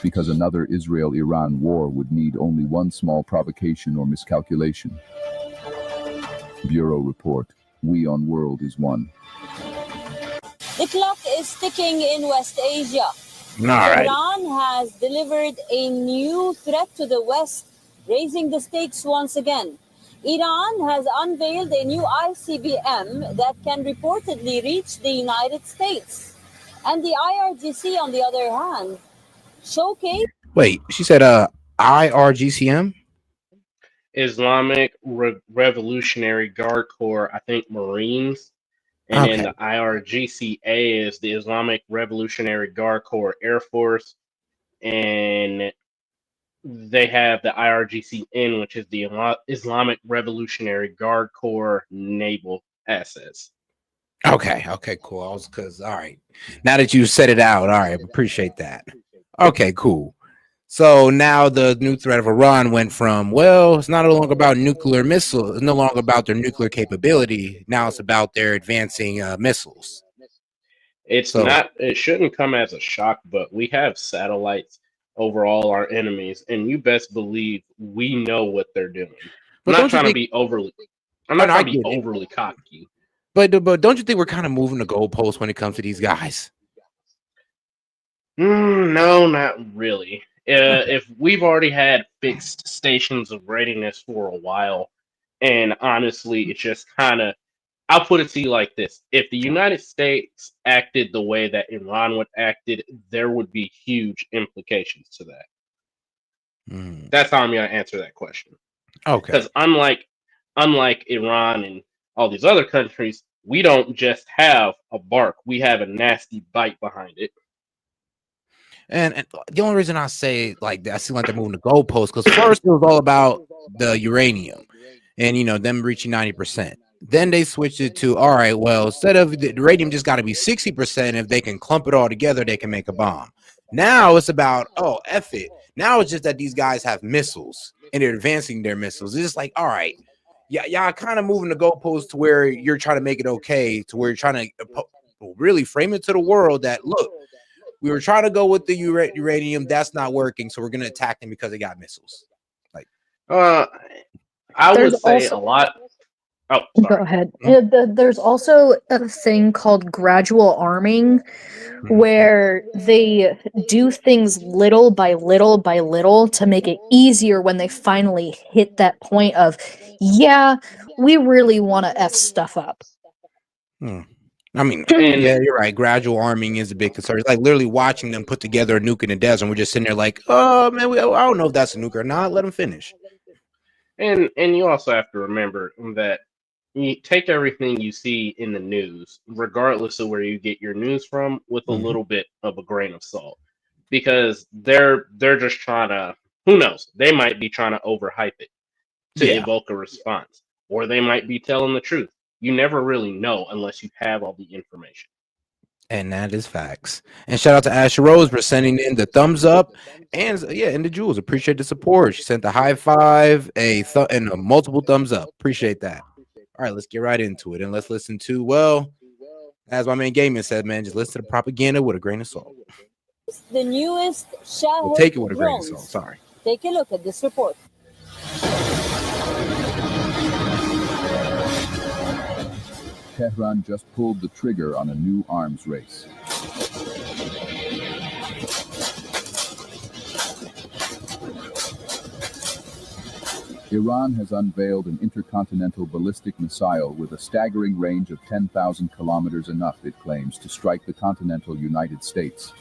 because another Israel-Iran war would need only one small provocation or miscalculation. Bureau report. We on World is one. The clock is ticking in West Asia. All right. Iran has delivered a new threat to the West, raising the stakes once again. Iran has unveiled a new ICBM that can reportedly reach the United States. And the IRGC, on the other hand, showcased... Wait, she said IRGCM? Islamic Revolutionary Guard Corps, I think Marines. And then the IRGCA is the Islamic Revolutionary Guard Corps Air Force. And they have the IRGCN, which is the Islamic Revolutionary Guard Corps Naval Assets. Okay, cool. All right. Now that you said it out, all right, appreciate that. Okay, cool. So now the new threat of Iran went from, well, it's not no longer about nuclear missiles. It's no longer about their nuclear capability. Now it's about their advancing missiles. It shouldn't come as a shock, but we have satellites over all our enemies, and you best believe we know what they're doing. I'm not trying to be overly cocky. But don't you think we're kind of moving the goalposts when it comes to these guys? No, not really. If we've already had fixed stations of readiness for a while, and honestly, it's just kind of, I'll put it to you like this. If the United States acted the way that Iran would acted, there would be huge implications to that. That's how I'm going to answer that question. Okay. Because unlike Iran and all these other countries, we don't just have a bark. We have a nasty bite behind it. And the only reason I say like that, I see like they're moving the goalposts, because first it was all about the uranium and, them reaching 90%. Then they switched it to, all right, well, instead of the uranium just got to be 60%. If they can clump it all together, they can make a bomb. Now it's about, oh, F it. Now it's just that these guys have missiles and they're advancing their missiles. It's just like, all right, yeah, y'all kind of moving the goalposts to where you're trying to make it okay, to where you're trying to really frame it to the world that, look, we were trying to go with the uranium. That's not working. So we're going to attack them because they got missiles. Like, I would say a lot. Oh, sorry. Go ahead. There's also a thing called gradual arming, where they do things little by little by little to make it easier when they finally hit that point of, yeah, we really want to F stuff up. I mean, yeah, you're right. Gradual arming is a big concern. It's like literally watching them put together a nuke in the desert, and we're just sitting there like, oh man, I don't know if that's a nuke or not. Let them finish. And you also have to remember that you take everything you see in the news, regardless of where you get your news from, with a little bit of a grain of salt, because they're just trying to, who knows, they might be trying to overhype it. to Yeah. evoke a response, or they might be telling the truth. You never really know unless you have all the information. And that is facts. And shout out to Asher Rose for sending in the thumbs up and and the jewels. Appreciate the support. She sent the high five, and a multiple thumbs up. Appreciate that. All right, let's get right into it and let's listen to, well, as my man Gaming said, man, just listen to propaganda with a grain of salt. The newest Shahid We'll take it with a grain of drones. salt. Sorry. Take a look at this report. Tehran just pulled the trigger on a new arms race. Iran has unveiled an intercontinental ballistic missile with a staggering range of 10,000 kilometers, enough, it claims, to strike the continental United States.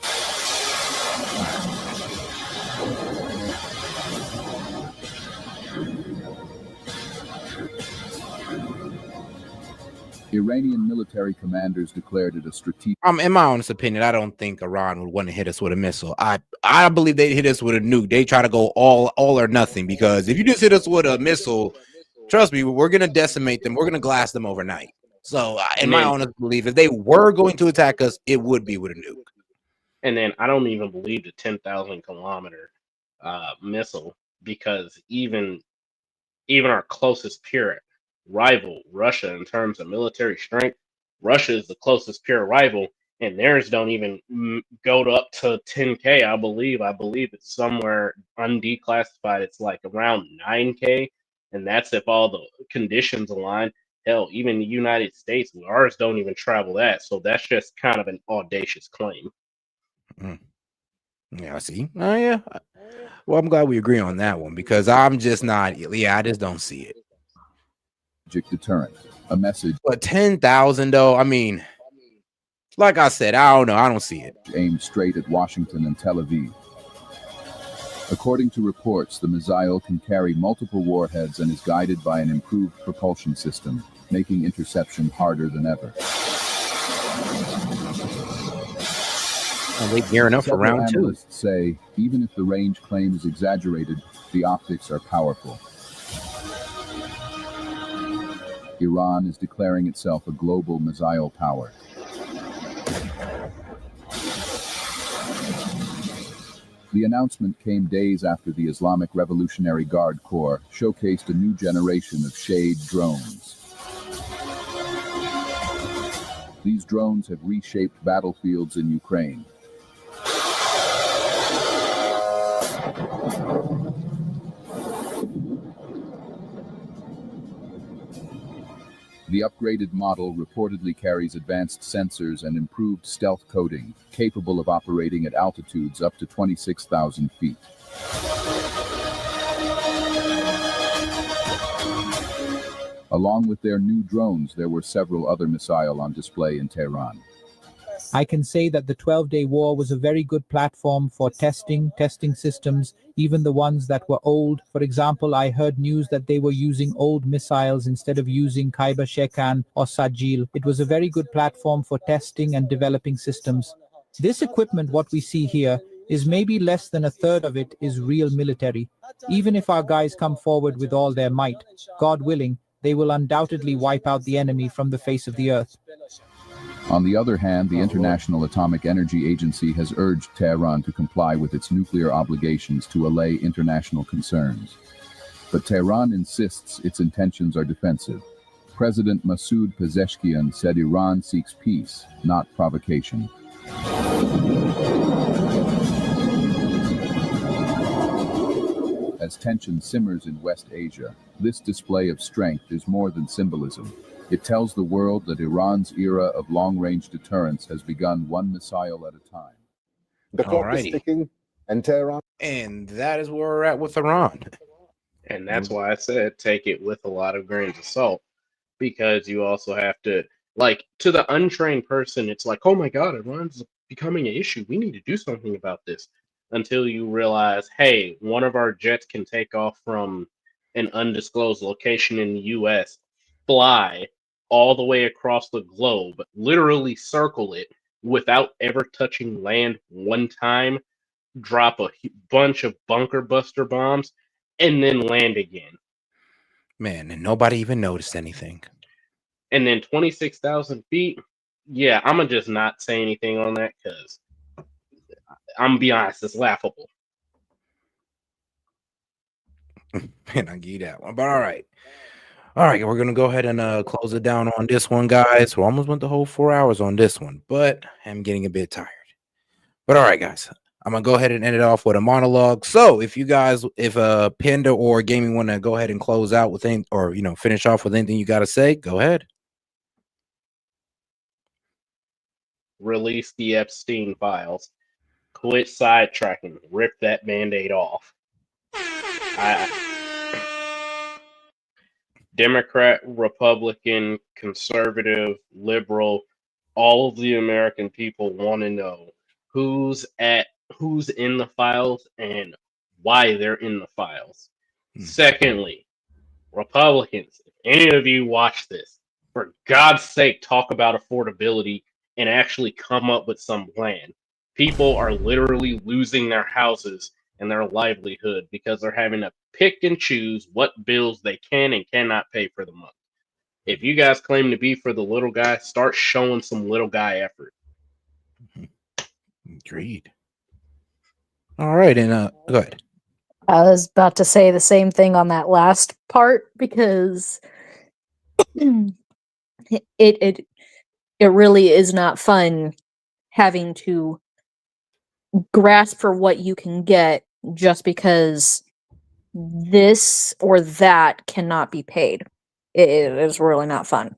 Iranian military commanders declared it a strategic. In my honest opinion, I don't think Iran would want to hit us with a missile. I believe they'd hit us with a nuke. They try to go all or nothing, because if you just hit us with a missile, trust me, we're gonna decimate them. We're gonna glass them overnight. So, in my honest belief, if they were going to attack us, it would be with a nuke. And then I don't even believe the 10,000 kilometer missile, because even our closest peer rival, Russia, in terms of military strength, Russia is the closest peer rival, and theirs don't even go up to 10K. I believe it's somewhere undeclassified. It's like around 9K, and that's if all the conditions align. Hell, even the United States, ours don't even travel that. So that's just kind of an audacious claim. Yeah, see. Oh, yeah. Well, I'm glad we agree on that one, because I'm just not. Yeah, I just don't see it. Deterrent. A message. But 10,000, though, I mean, like I said, I don't know. I don't see it. Aimed straight at Washington and Tel Aviv. According to reports, the missile can carry multiple warheads and is guided by an improved propulsion system, making interception harder than ever. Are they gearing up for round two? Analysts say even if the range claim is exaggerated, the optics are powerful. Iran is declaring itself a global missile power. The announcement came days after the Islamic Revolutionary Guard Corps showcased a new generation of Shade drones. These drones have reshaped battlefields in Ukraine. The upgraded model reportedly carries advanced sensors and improved stealth coding, capable of operating at altitudes up to 26,000 feet. Along with their new drones, there were several other missiles on display in Tehran. I can say that the 12-day war was a very good platform for testing systems, even the ones that were old. For example, I heard news that they were using old missiles instead of using Khyber Shekan or Sajil. It was a very good platform for testing and developing systems. This equipment, what we see here, is maybe less than a third of it is real military. Even if our guys come forward with all their might, God willing, they will undoubtedly wipe out the enemy from the face of the earth. On the other hand, the International Atomic Energy Agency has urged Tehran to comply with its nuclear obligations to allay international concerns. But Tehran insists its intentions are defensive. President Masoud Pezeshkian said Iran seeks peace, not provocation. As tension simmers in West Asia, this display of strength is more than symbolism. It tells the world that Iran's era of long-range deterrence has begun one missile at a time. The clock is ticking, and Tehran. And that is where we're at with Iran. And that's why I said take it with a lot of grains of salt, because you also have to, like, to the untrained person, it's like, oh my God, Iran's becoming an issue. We need to do something about this. Until you realize, hey, one of our jets can take off from an undisclosed location in the U.S., fly all the way across the globe, literally circle it without ever touching land one time, drop a bunch of bunker buster bombs, and then land again. Man, and nobody even noticed anything. And then 26,000 feet. Yeah, I'm gonna just not say anything on that because I'm gonna be honest, it's laughable. Man, I give you that one. But all right. All right, we're gonna go ahead and close it down on this one, guys. We almost went the whole 4 hours on this one, but I'm getting a bit tired. But all right, guys, I'm gonna go ahead and end it off with a monologue. So if Panda or Gaming want to go ahead and close out with anything, or finish off with anything you got to say, go ahead. Release the Epstein files. Quit sidetracking. Rip that Band-Aid off. Democrat, Republican, conservative, liberal, all of the American people want to know who's in the files and why they're in the files. Secondly, Republicans, if any of you watch this, for God's sake, talk about affordability and actually come up with some plan. People are literally losing their houses and their livelihood because they're having to pick and choose what bills they can and cannot pay for the month. If you guys claim to be for the little guy, start showing some little guy effort. Agreed. All right, and go ahead. I was about to say the same thing on that last part because it really is not fun having to grasp for what you can get just because this or that cannot be paid. It is really not fun.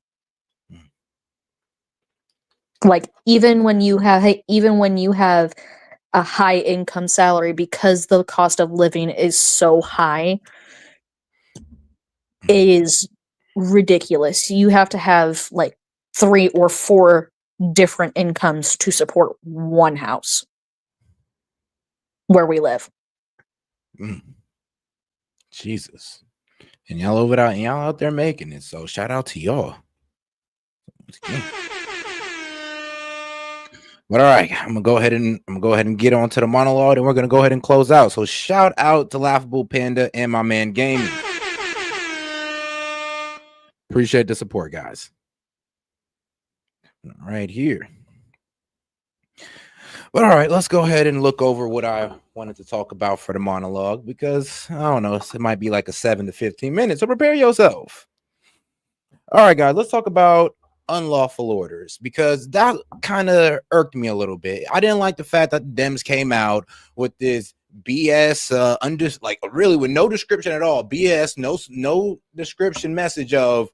Like even when you have a high income salary, because the cost of living is so high, it is ridiculous. You have to have like 3 or 4 different incomes to support one house where we live. Jesus. And y'all out there making it. So shout out to y'all. But all right, I'm gonna go ahead and get on to the monologue, and we're gonna go ahead and close out. So shout out to Laughable Panda and my man Gaming. Appreciate the support, guys. Right here. But all right, let's go ahead and look over what I wanted to talk about for the monologue, because I don't know, it might be like a 7 to 15 minutes. So prepare yourself. All right, guys, let's talk about unlawful orders, because that kind of irked me a little bit. I didn't like the fact that the Dems came out with this BS really with no description at all. BS, no description message of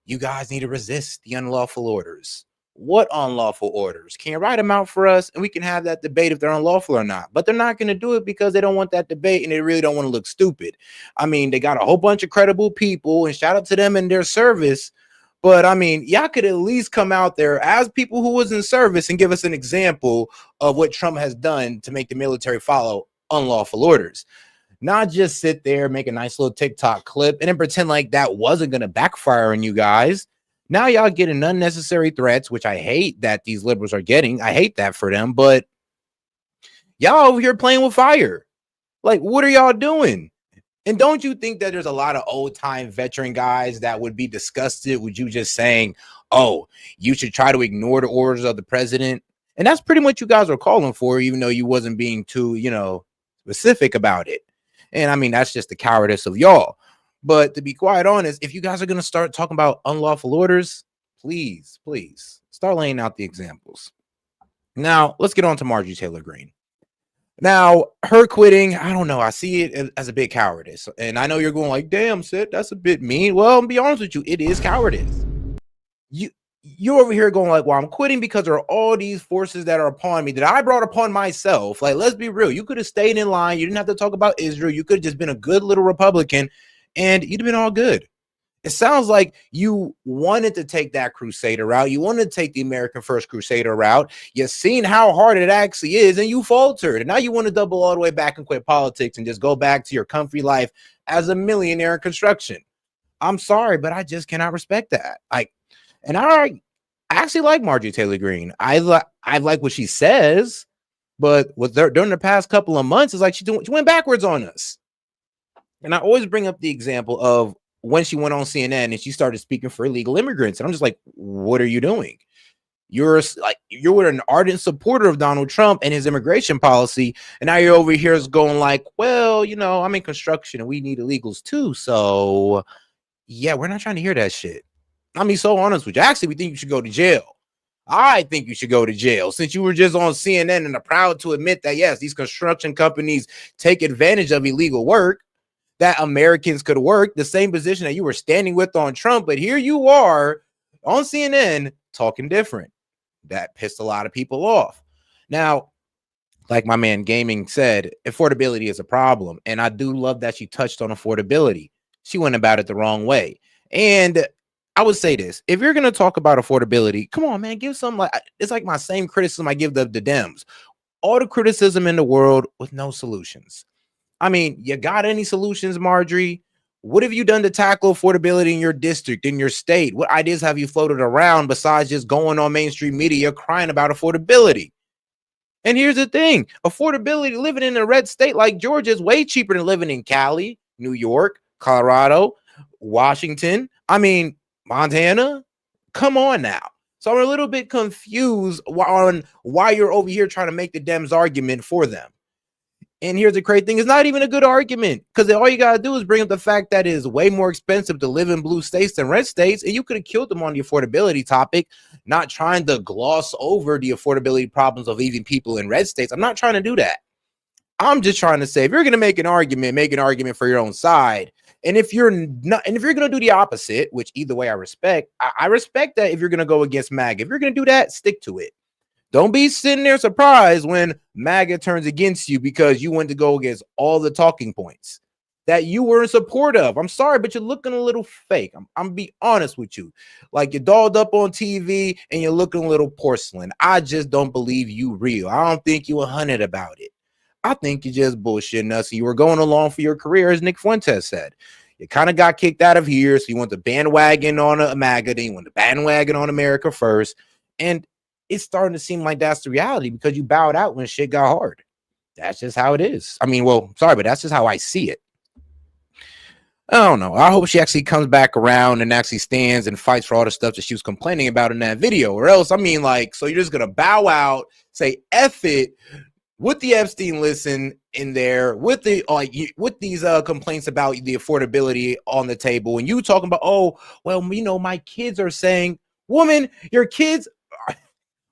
you guys need to resist the unlawful orders. What unlawful orders? Can you write them out for us and we can have that debate if they're unlawful or not? But they're not going to do it because they don't want that debate and they really don't want to look stupid. I mean, they got a whole bunch of credible people, and shout out to them in their service. But I mean, y'all could at least come out there as people who was in service and give us an example of what Trump has done to make the military follow unlawful orders. Not just sit there, make a nice little TikTok clip, and then pretend like that wasn't going to backfire on you guys. Now y'all getting unnecessary threats, which I hate that these liberals are getting. I hate that for them, but y'all over here playing with fire. Like, what are y'all doing? And don't you think that there's a lot of old-time veteran guys that would be disgusted with you just saying, oh, you should try to ignore the orders of the president? And that's pretty much what you guys are calling for, even though you wasn't being too, specific about it. And I mean, that's just the cowardice of y'all. But to be quite honest, if you guys are going to start talking about unlawful orders, please start laying out the examples. Now, let's get on to Marjorie Taylor Greene. Now, her quitting, I don't know. I see it as a big cowardice. And I know you're going like, damn, Sid, that's a bit mean. Well, I'll be honest with you, it is cowardice. You're over here going like, well, I'm quitting because there are all these forces that are upon me that I brought upon myself. Like, let's be real. You could have stayed in line. You didn't have to talk about Israel. You could have just been a good little Republican and you'd have been all good. It sounds like you wanted to take that crusader route. You wanted to take the American First Crusader route. You've seen how hard it actually is and you faltered. And now you want to double all the way back and quit politics and just go back to your comfy life as a millionaire in construction. I'm sorry, but I just cannot respect that. And I actually like Marjorie Taylor Greene. I like what she says, but during the past couple of months, it's like she went backwards on us. And I always bring up the example of when she went on CNN and she started speaking for illegal immigrants. And I'm just like, what are you doing? You're an ardent supporter of Donald Trump and his immigration policy, and now you're over here is going like, well, you know, I'm in construction and we need illegals too. So yeah, we're not trying to hear that shit. I'm being so honest with you. Actually, we think you should go to jail. I think you should go to jail since you were just on CNN and are proud to admit that, yes, these construction companies take advantage of illegal work that Americans could work, the same position that you were standing with on Trump. But here you are on CNN talking different. That pissed a lot of people off. Now, like my man Gaming said, affordability is a problem. And I do love that she touched on affordability. She went about it the wrong way. And I would say this, if you're going to talk about affordability, come on, man, give some, like, it's like my same criticism I give the Dems. All the criticism in the world with no solutions. I mean, you got any solutions, Marjorie? What have you done to tackle affordability in your district, in your state? What ideas have you floated around besides just going on mainstream media crying about affordability? And here's the thing, affordability, living in a red state like Georgia is way cheaper than living in Cali, New York, Colorado, Washington. I mean, Montana. Come on now. So I'm a little bit confused on why you're over here trying to make the Dems argument for them. And here's the crazy thing, it's not even a good argument, because all you got to do is bring up the fact that it is way more expensive to live in blue states than red states, and you could have killed them on the affordability topic, not trying to gloss over the affordability problems of even people in red states. I'm not trying to do that. I'm just trying to say, if you're going to make an argument for your own side. And if you're not, and if you're going to do the opposite, which either way I respect, I respect that if you're going to go against MAGA. If you're going to do that, stick to it. Don't be sitting there surprised when MAGA turns against you because you went to go against all the talking points that you were in support of. I'm sorry, but you're looking a little fake. I'm be honest with you. Like, you're dolled up on TV and you're looking a little porcelain. I just don't believe you real. I don't think you 100 about it. I think you're just bullshitting us. You were going along for your career, as Nick Fuentes said. You kind of got kicked out of here, so you want the bandwagon on a MAGA, then you want the bandwagon on America first. And it's starting to seem like that's the reality because you bowed out when shit got hard. That's just how it is. I mean, well, sorry, but that's just how I see it. I don't know. I hope she actually comes back around and actually stands and fights for all the stuff that she was complaining about in that video. Or else, I mean, like, so you're just going to bow out, say F it, with the Epstein listen in there, with the with these complaints about the affordability on the table, and you talking about, oh, well, you know, my kids are saying, woman, your kids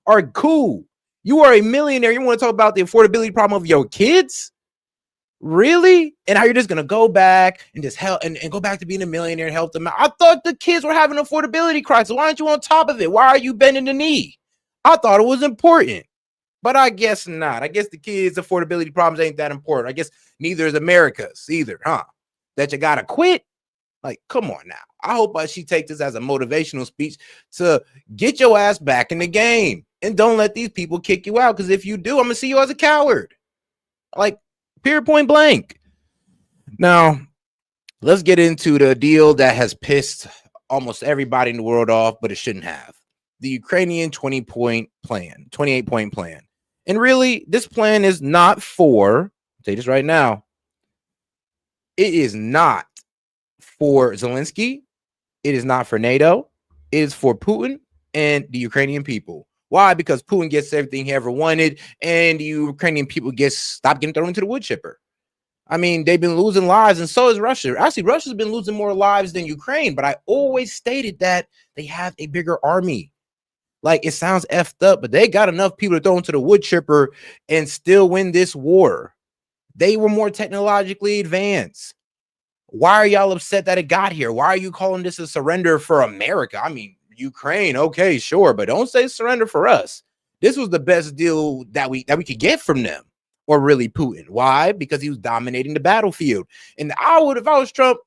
are cool. You are a millionaire. You want to talk about the affordability problem of your kids? Really? And how you're just gonna go back and just help and go back to being a millionaire and help them out? I thought the kids were having an affordability crisis. Why aren't you on top of it? Why are you bending the knee? I thought it was important. But I guess not. I guess the kids' affordability problems ain't that important. I guess neither is America's either, huh? That you gotta quit? Like, come on now. I hope she takes this as a motivational speech to get your ass back in the game. And don't let these people kick you out. Because if you do, I'm gonna see you as a coward. Like, period, point blank. Now, let's get into the deal that has pissed almost everybody in the world off, but it shouldn't have. The Ukrainian 28-point plan. And really, this plan is not for, I'll say this right now, it is not for Zelensky. It is not for NATO. It is for Putin and the Ukrainian people. Why? Because Putin gets everything he ever wanted, and the Ukrainian people stop getting thrown into the wood chipper. I mean, they've been losing lives, and so is Russia. Actually, Russia's been losing more lives than Ukraine, but I always stated that they have a bigger army. Like, it sounds effed up, but they got enough people to throw into the wood chipper and still win this war. They were more technologically advanced. Why are y'all upset that it got here? Why are you calling this a surrender for America? I mean, Ukraine, okay, sure, but don't say surrender for us. This was the best deal that we could get from them, or really Putin. Why? Because he was dominating the battlefield. And if I was Trump,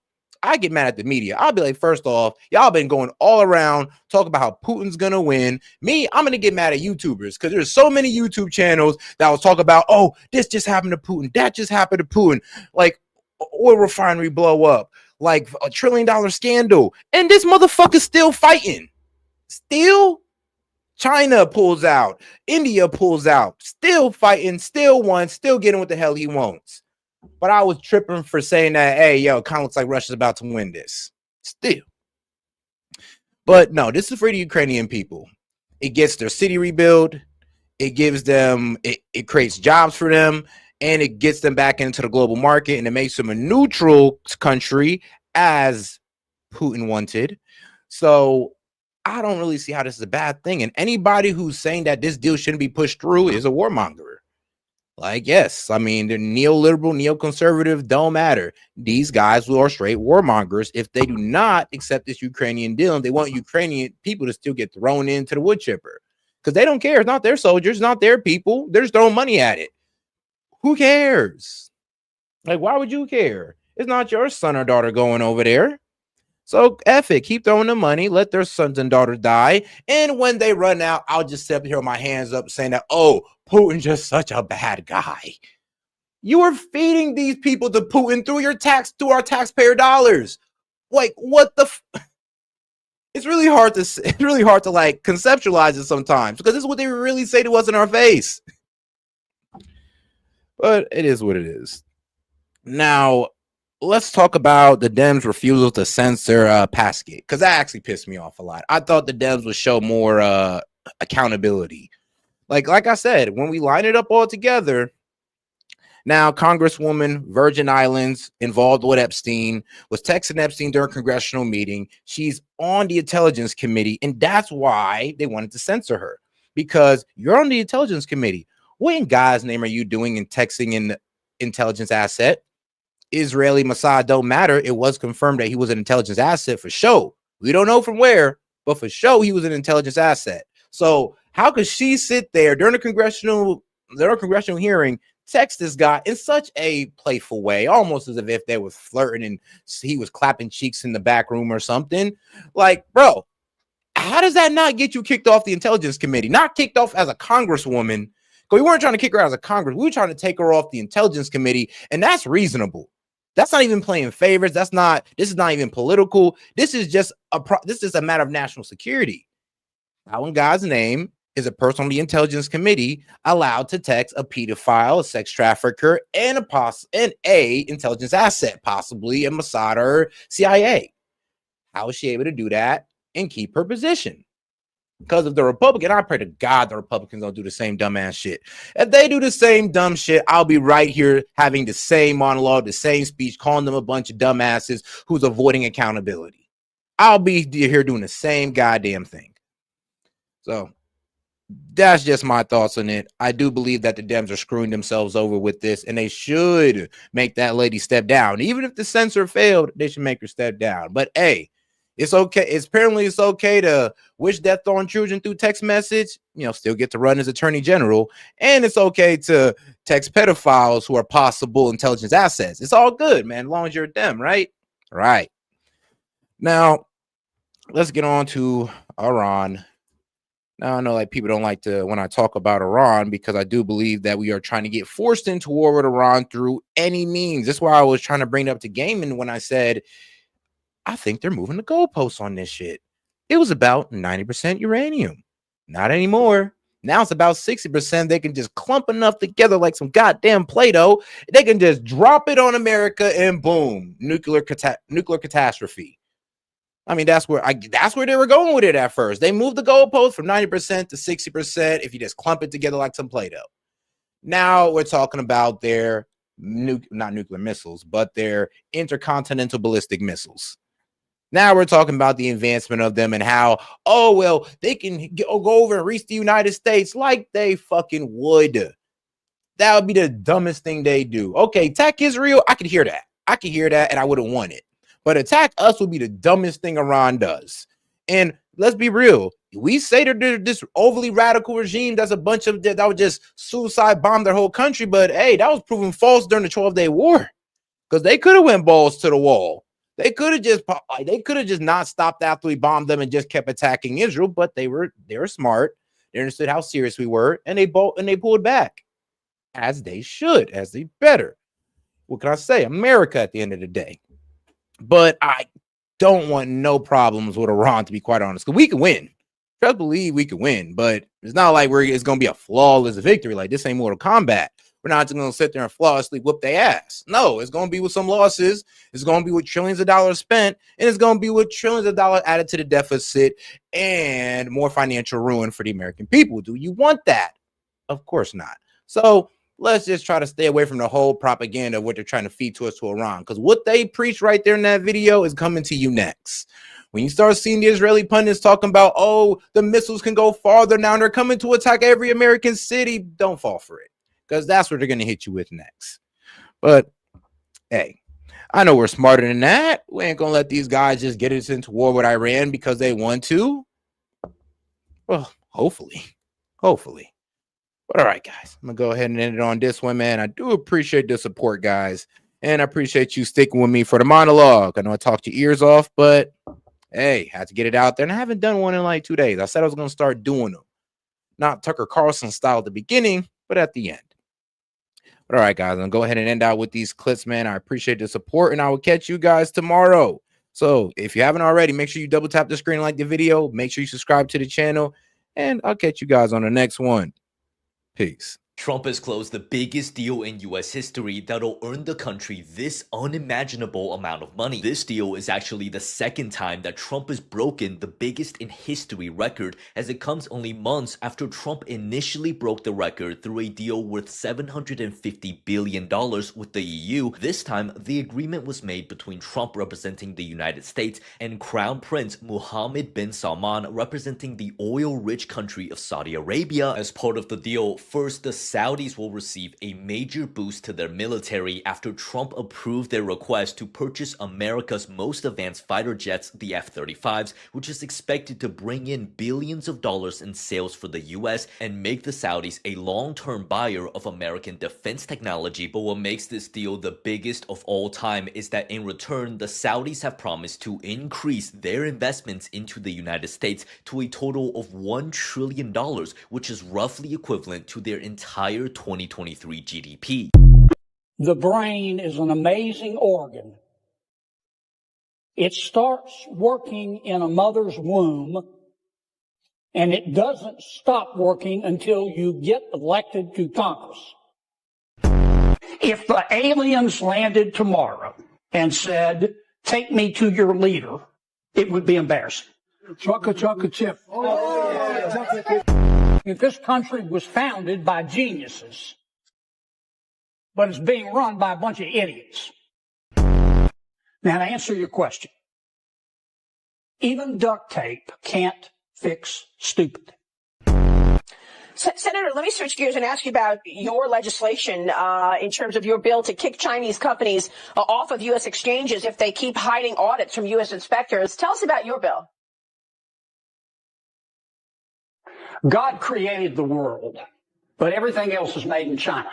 I'd get mad at the media. I'd be like, first off, y'all been going all around talking about how Putin's gonna win. Me, I'm gonna get mad at YouTubers because there's so many YouTube channels that will talk about, oh, this just happened to Putin, that just happened to Putin, like oil refinery blow up, like $1 trillion scandal, and this motherfucker's still fighting. Still, China pulls out, India pulls out, still fighting, still won, still getting what the hell he wants. But I was tripping for saying that, hey, yo, it kind of looks like Russia's about to win this. Still. But no, this is for the Ukrainian people. It gets their city rebuilt. It gives them, it creates jobs for them, and it gets them back into the global market, and it makes them a neutral country as Putin wanted. So I don't really see how this is a bad thing. And anybody who's saying that this deal shouldn't be pushed through is a warmonger. Like, yes, I mean, they're neoliberal, neoconservative, don't matter. These guys are straight warmongers if they do not accept this Ukrainian deal, and they want Ukrainian people to still get thrown into the wood chipper. Because they don't care. It's not their soldiers, not their people. They're just throwing money at it. Who cares? Like, why would you care? It's not your son or daughter going over there. So F it, keep throwing the money, let their sons and daughters die. And when they run out, I'll just sit up here with my hands up saying that, oh, Putin's just such a bad guy. You are feeding these people to Putin through our taxpayer dollars. Like, what the it's really hard to like conceptualize it sometimes, because this is what they really say to us in our face. But it is what it is. Now, let's talk about the Dems' refusal to censor Paskett, because that actually pissed me off a lot. I thought the Dems would show more accountability. Like I said, when we line it up all together, now Congresswoman Virgin Islands involved with Epstein, was texting Epstein during a congressional meeting. She's on the Intelligence Committee, and that's why they wanted to censor her, because you're on the Intelligence Committee. What in God's name are you doing in texting in the intelligence asset? Israeli Mossad don't matter. It was confirmed that he was an intelligence asset for sure. We don't know from where, but for sure he was an intelligence asset. So how could she sit there during a congressional hearing, text this guy in such a playful way, almost as if they was flirting and he was clapping cheeks in the back room or something? Like, bro, how does that not get you kicked off the Intelligence Committee? Not kicked off as a congresswoman, because we weren't trying to kick her out as a Congress. We were trying to take her off the Intelligence Committee, and that's reasonable. That's not even playing favorites. This is not even political. This is just a matter of national security. How in God's name is a person on the Intelligence Committee allowed to text a pedophile, a sex trafficker, and a intelligence asset, possibly a Mossad or CIA? How is she able to do that and keep her position? Because of the Republican, I pray to God the Republicans don't do the same dumbass shit. If they do the same dumb shit, I'll be right here having the same monologue, the same speech, calling them a bunch of dumbasses who's avoiding accountability. I'll be here doing the same goddamn thing. So that's just my thoughts on it. I do believe that the Dems are screwing themselves over with this, and they should make that lady step down. Even if the censor failed, they should make her step down. But hey, it's okay. It's okay to wish death on children through text message, still get to run as attorney general. And it's okay to text pedophiles who are possible intelligence assets. It's all good, man, as long as you're a Dem, right? Right. Now, let's get on to Iran. Now, I know like people don't like to when I talk about Iran, because I do believe that we are trying to get forced into war with Iran through any means. That's why I was trying to bring it up to Gaiman when I said, I think they're moving the goalposts on this shit. It was about 90% uranium. Not anymore. Now it's about 60%. They can just clump enough together like some goddamn Play-Doh. They can just drop it on America and boom, nuclear catastrophe. I mean, that's where they were going with it at first. They moved the goalpost from 90% to 60% if you just clump it together like some Play-Doh. Now we're talking about their not nuclear missiles, but their intercontinental ballistic missiles. Now we're talking about the advancement of them and how, oh, well, they can go over and reach the United States like they fucking would. That would be the dumbest thing they do. Okay, attack Israel, I could hear that. And I wouldn't want it. But attack us would be the dumbest thing Iran does. And let's be real. We say they're this overly radical regime that's a bunch of that would just suicide bomb their whole country. But hey, that was proven false during the 12-day war, because they could have went balls to the wall. They could have just not stopped after we bombed them and just kept attacking Israel. But they were smart. They understood how serious we were, and they pulled back, as they should, as they better. What can I say? America at the end of the day. But I don't want no problems with Iran, to be quite honest, because we can win. Trust believe we can win, but it's not like it's going to be a flawless victory. Like, this ain't Mortal Kombat. We're not just going to sit there and flawlessly whoop their ass. No, it's going to be with some losses. It's going to be with trillions of dollars spent, and it's going to be with trillions of dollars added to the deficit and more financial ruin for the American people. Do you want that? Of course not. So let's just try to stay away from the whole propaganda of what they're trying to feed to us to Iran, because what they preach right there in that video is coming to you next. When you start seeing the Israeli pundits talking about, oh, the missiles can go farther now and they're coming to attack every American city, don't fall for it, because that's what they're going to hit you with next. But hey, I know we're smarter than that. We ain't going to let these guys just get us into war with Iran because they want to. Well, hopefully. But all right, guys, I'm going to go ahead and end it on this one, man. I do appreciate the support, guys. And I appreciate you sticking with me for the monologue. I know I talked your ears off, but hey, had to get it out there. And I haven't done one in like 2 days. I said I was going to start doing them. Not Tucker Carlson style at the beginning, but at the end. But all right, guys, I'm going to go ahead and end out with these clips, man. I appreciate the support, and I will catch you guys tomorrow. So if you haven't already, make sure you double tap the screen, like the video. Make sure you subscribe to the channel, and I'll catch you guys on the next one. Peace. Trump has closed the biggest deal in U.S. history that'll earn the country this unimaginable amount of money. This deal is actually the second time that Trump has broken the biggest in history record, as it comes only months after Trump initially broke the record through a deal worth $750 billion with the EU. This time, the agreement was made between Trump representing the United States and Crown Prince Mohammed bin Salman representing the oil-rich country of Saudi Arabia. As part of the deal, first, the Saudis will receive a major boost to their military after Trump approved their request to purchase America's most advanced fighter jets, the F-35s, which is expected to bring in billions of dollars in sales for the US and make the Saudis a long-term buyer of American defense technology. But what makes this deal the biggest of all time is that in return, the Saudis have promised to increase their investments into the United States to a total of $1 trillion, which is roughly equivalent to their entire 2023 GDP. The brain is an amazing organ. It starts working in a mother's womb, and it doesn't stop working until you get elected to Congress. If the aliens landed tomorrow and said, "Take me to your leader," it would be embarrassing. Chocolate chip. If this country was founded by geniuses, but it's being run by a bunch of idiots. Now, to answer your question, even duct tape can't fix stupid. Senator, let me switch gears and ask you about your legislation in terms of your bill to kick Chinese companies off of U.S. exchanges if they keep hiding audits from U.S. inspectors. Tell us about your bill. God created the world, but everything else is made in China.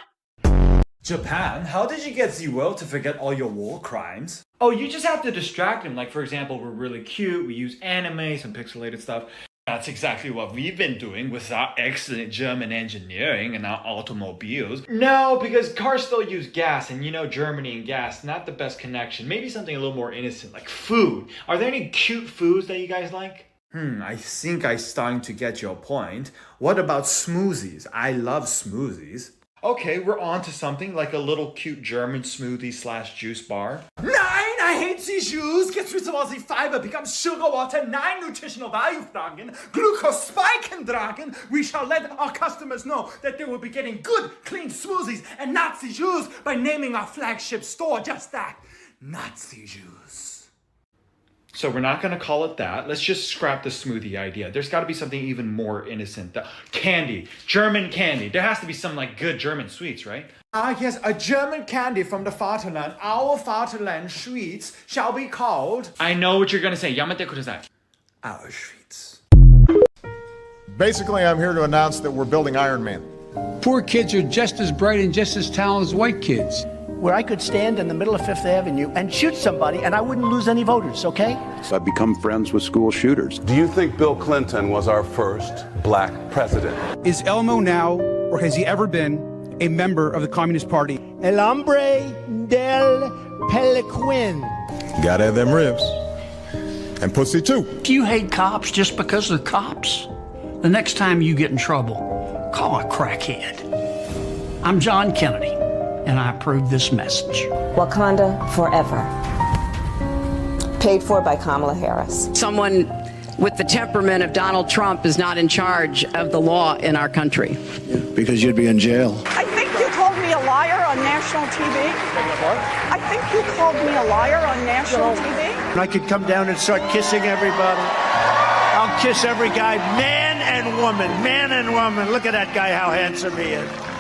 Japan, how did you get the world to forget all your war crimes? Oh, you just have to distract them. Like, for example, we're really cute, we use anime, some pixelated stuff. That's exactly what we've been doing with our excellent German engineering and our automobiles. No, because cars still use gas, and you know Germany and gas, not the best connection. Maybe something a little more innocent, like food. Are there any cute foods that you guys like? I think I'm starting to get your point. What about smoothies? I love smoothies. Okay, we're on to something like a little cute German smoothie / juice bar. Nein, I hate the juice. Get rid of all the fiber, becomes sugar water, 9 nutritional value fragen, glucose spiken dragon. We shall let our customers know that they will be getting good, clean smoothies and not the juice by naming our flagship store just that, Nazi juice. So we're not going to call it that. Let's just scrap the smoothie idea. There's got to be something even more innocent. Candy, German candy. There has to be some like good German sweets, right? Yes, a German candy from the Vaterland. Our Vaterland sweets shall be called... I know what you're going to say. Yamete kudasai. Our sweets. Basically, I'm here to announce that we're building Iron Man. Poor kids are just as bright and just as talented as white kids. Where I could stand in the middle of Fifth Avenue and shoot somebody and I wouldn't lose any voters, okay? So I've become friends with school shooters. Do you think Bill Clinton was our first black president? Is Elmo now, or has he ever been, a member of the Communist Party? El hombre del peliquin. Gotta have them ribs. And pussy too. Do you hate cops just because they're cops? The next time you get in trouble, call a crackhead. I'm John Kennedy, and I approve this message. Wakanda forever. Paid for by Kamala Harris. Someone with the temperament of Donald Trump is not in charge of the law in our country. Because you'd be in jail. I think you called me a liar on national TV. I think you called me a liar on national TV. And I could come down and start kissing everybody. I'll kiss every guy, man and woman, man and woman. Look at that guy, how handsome he is.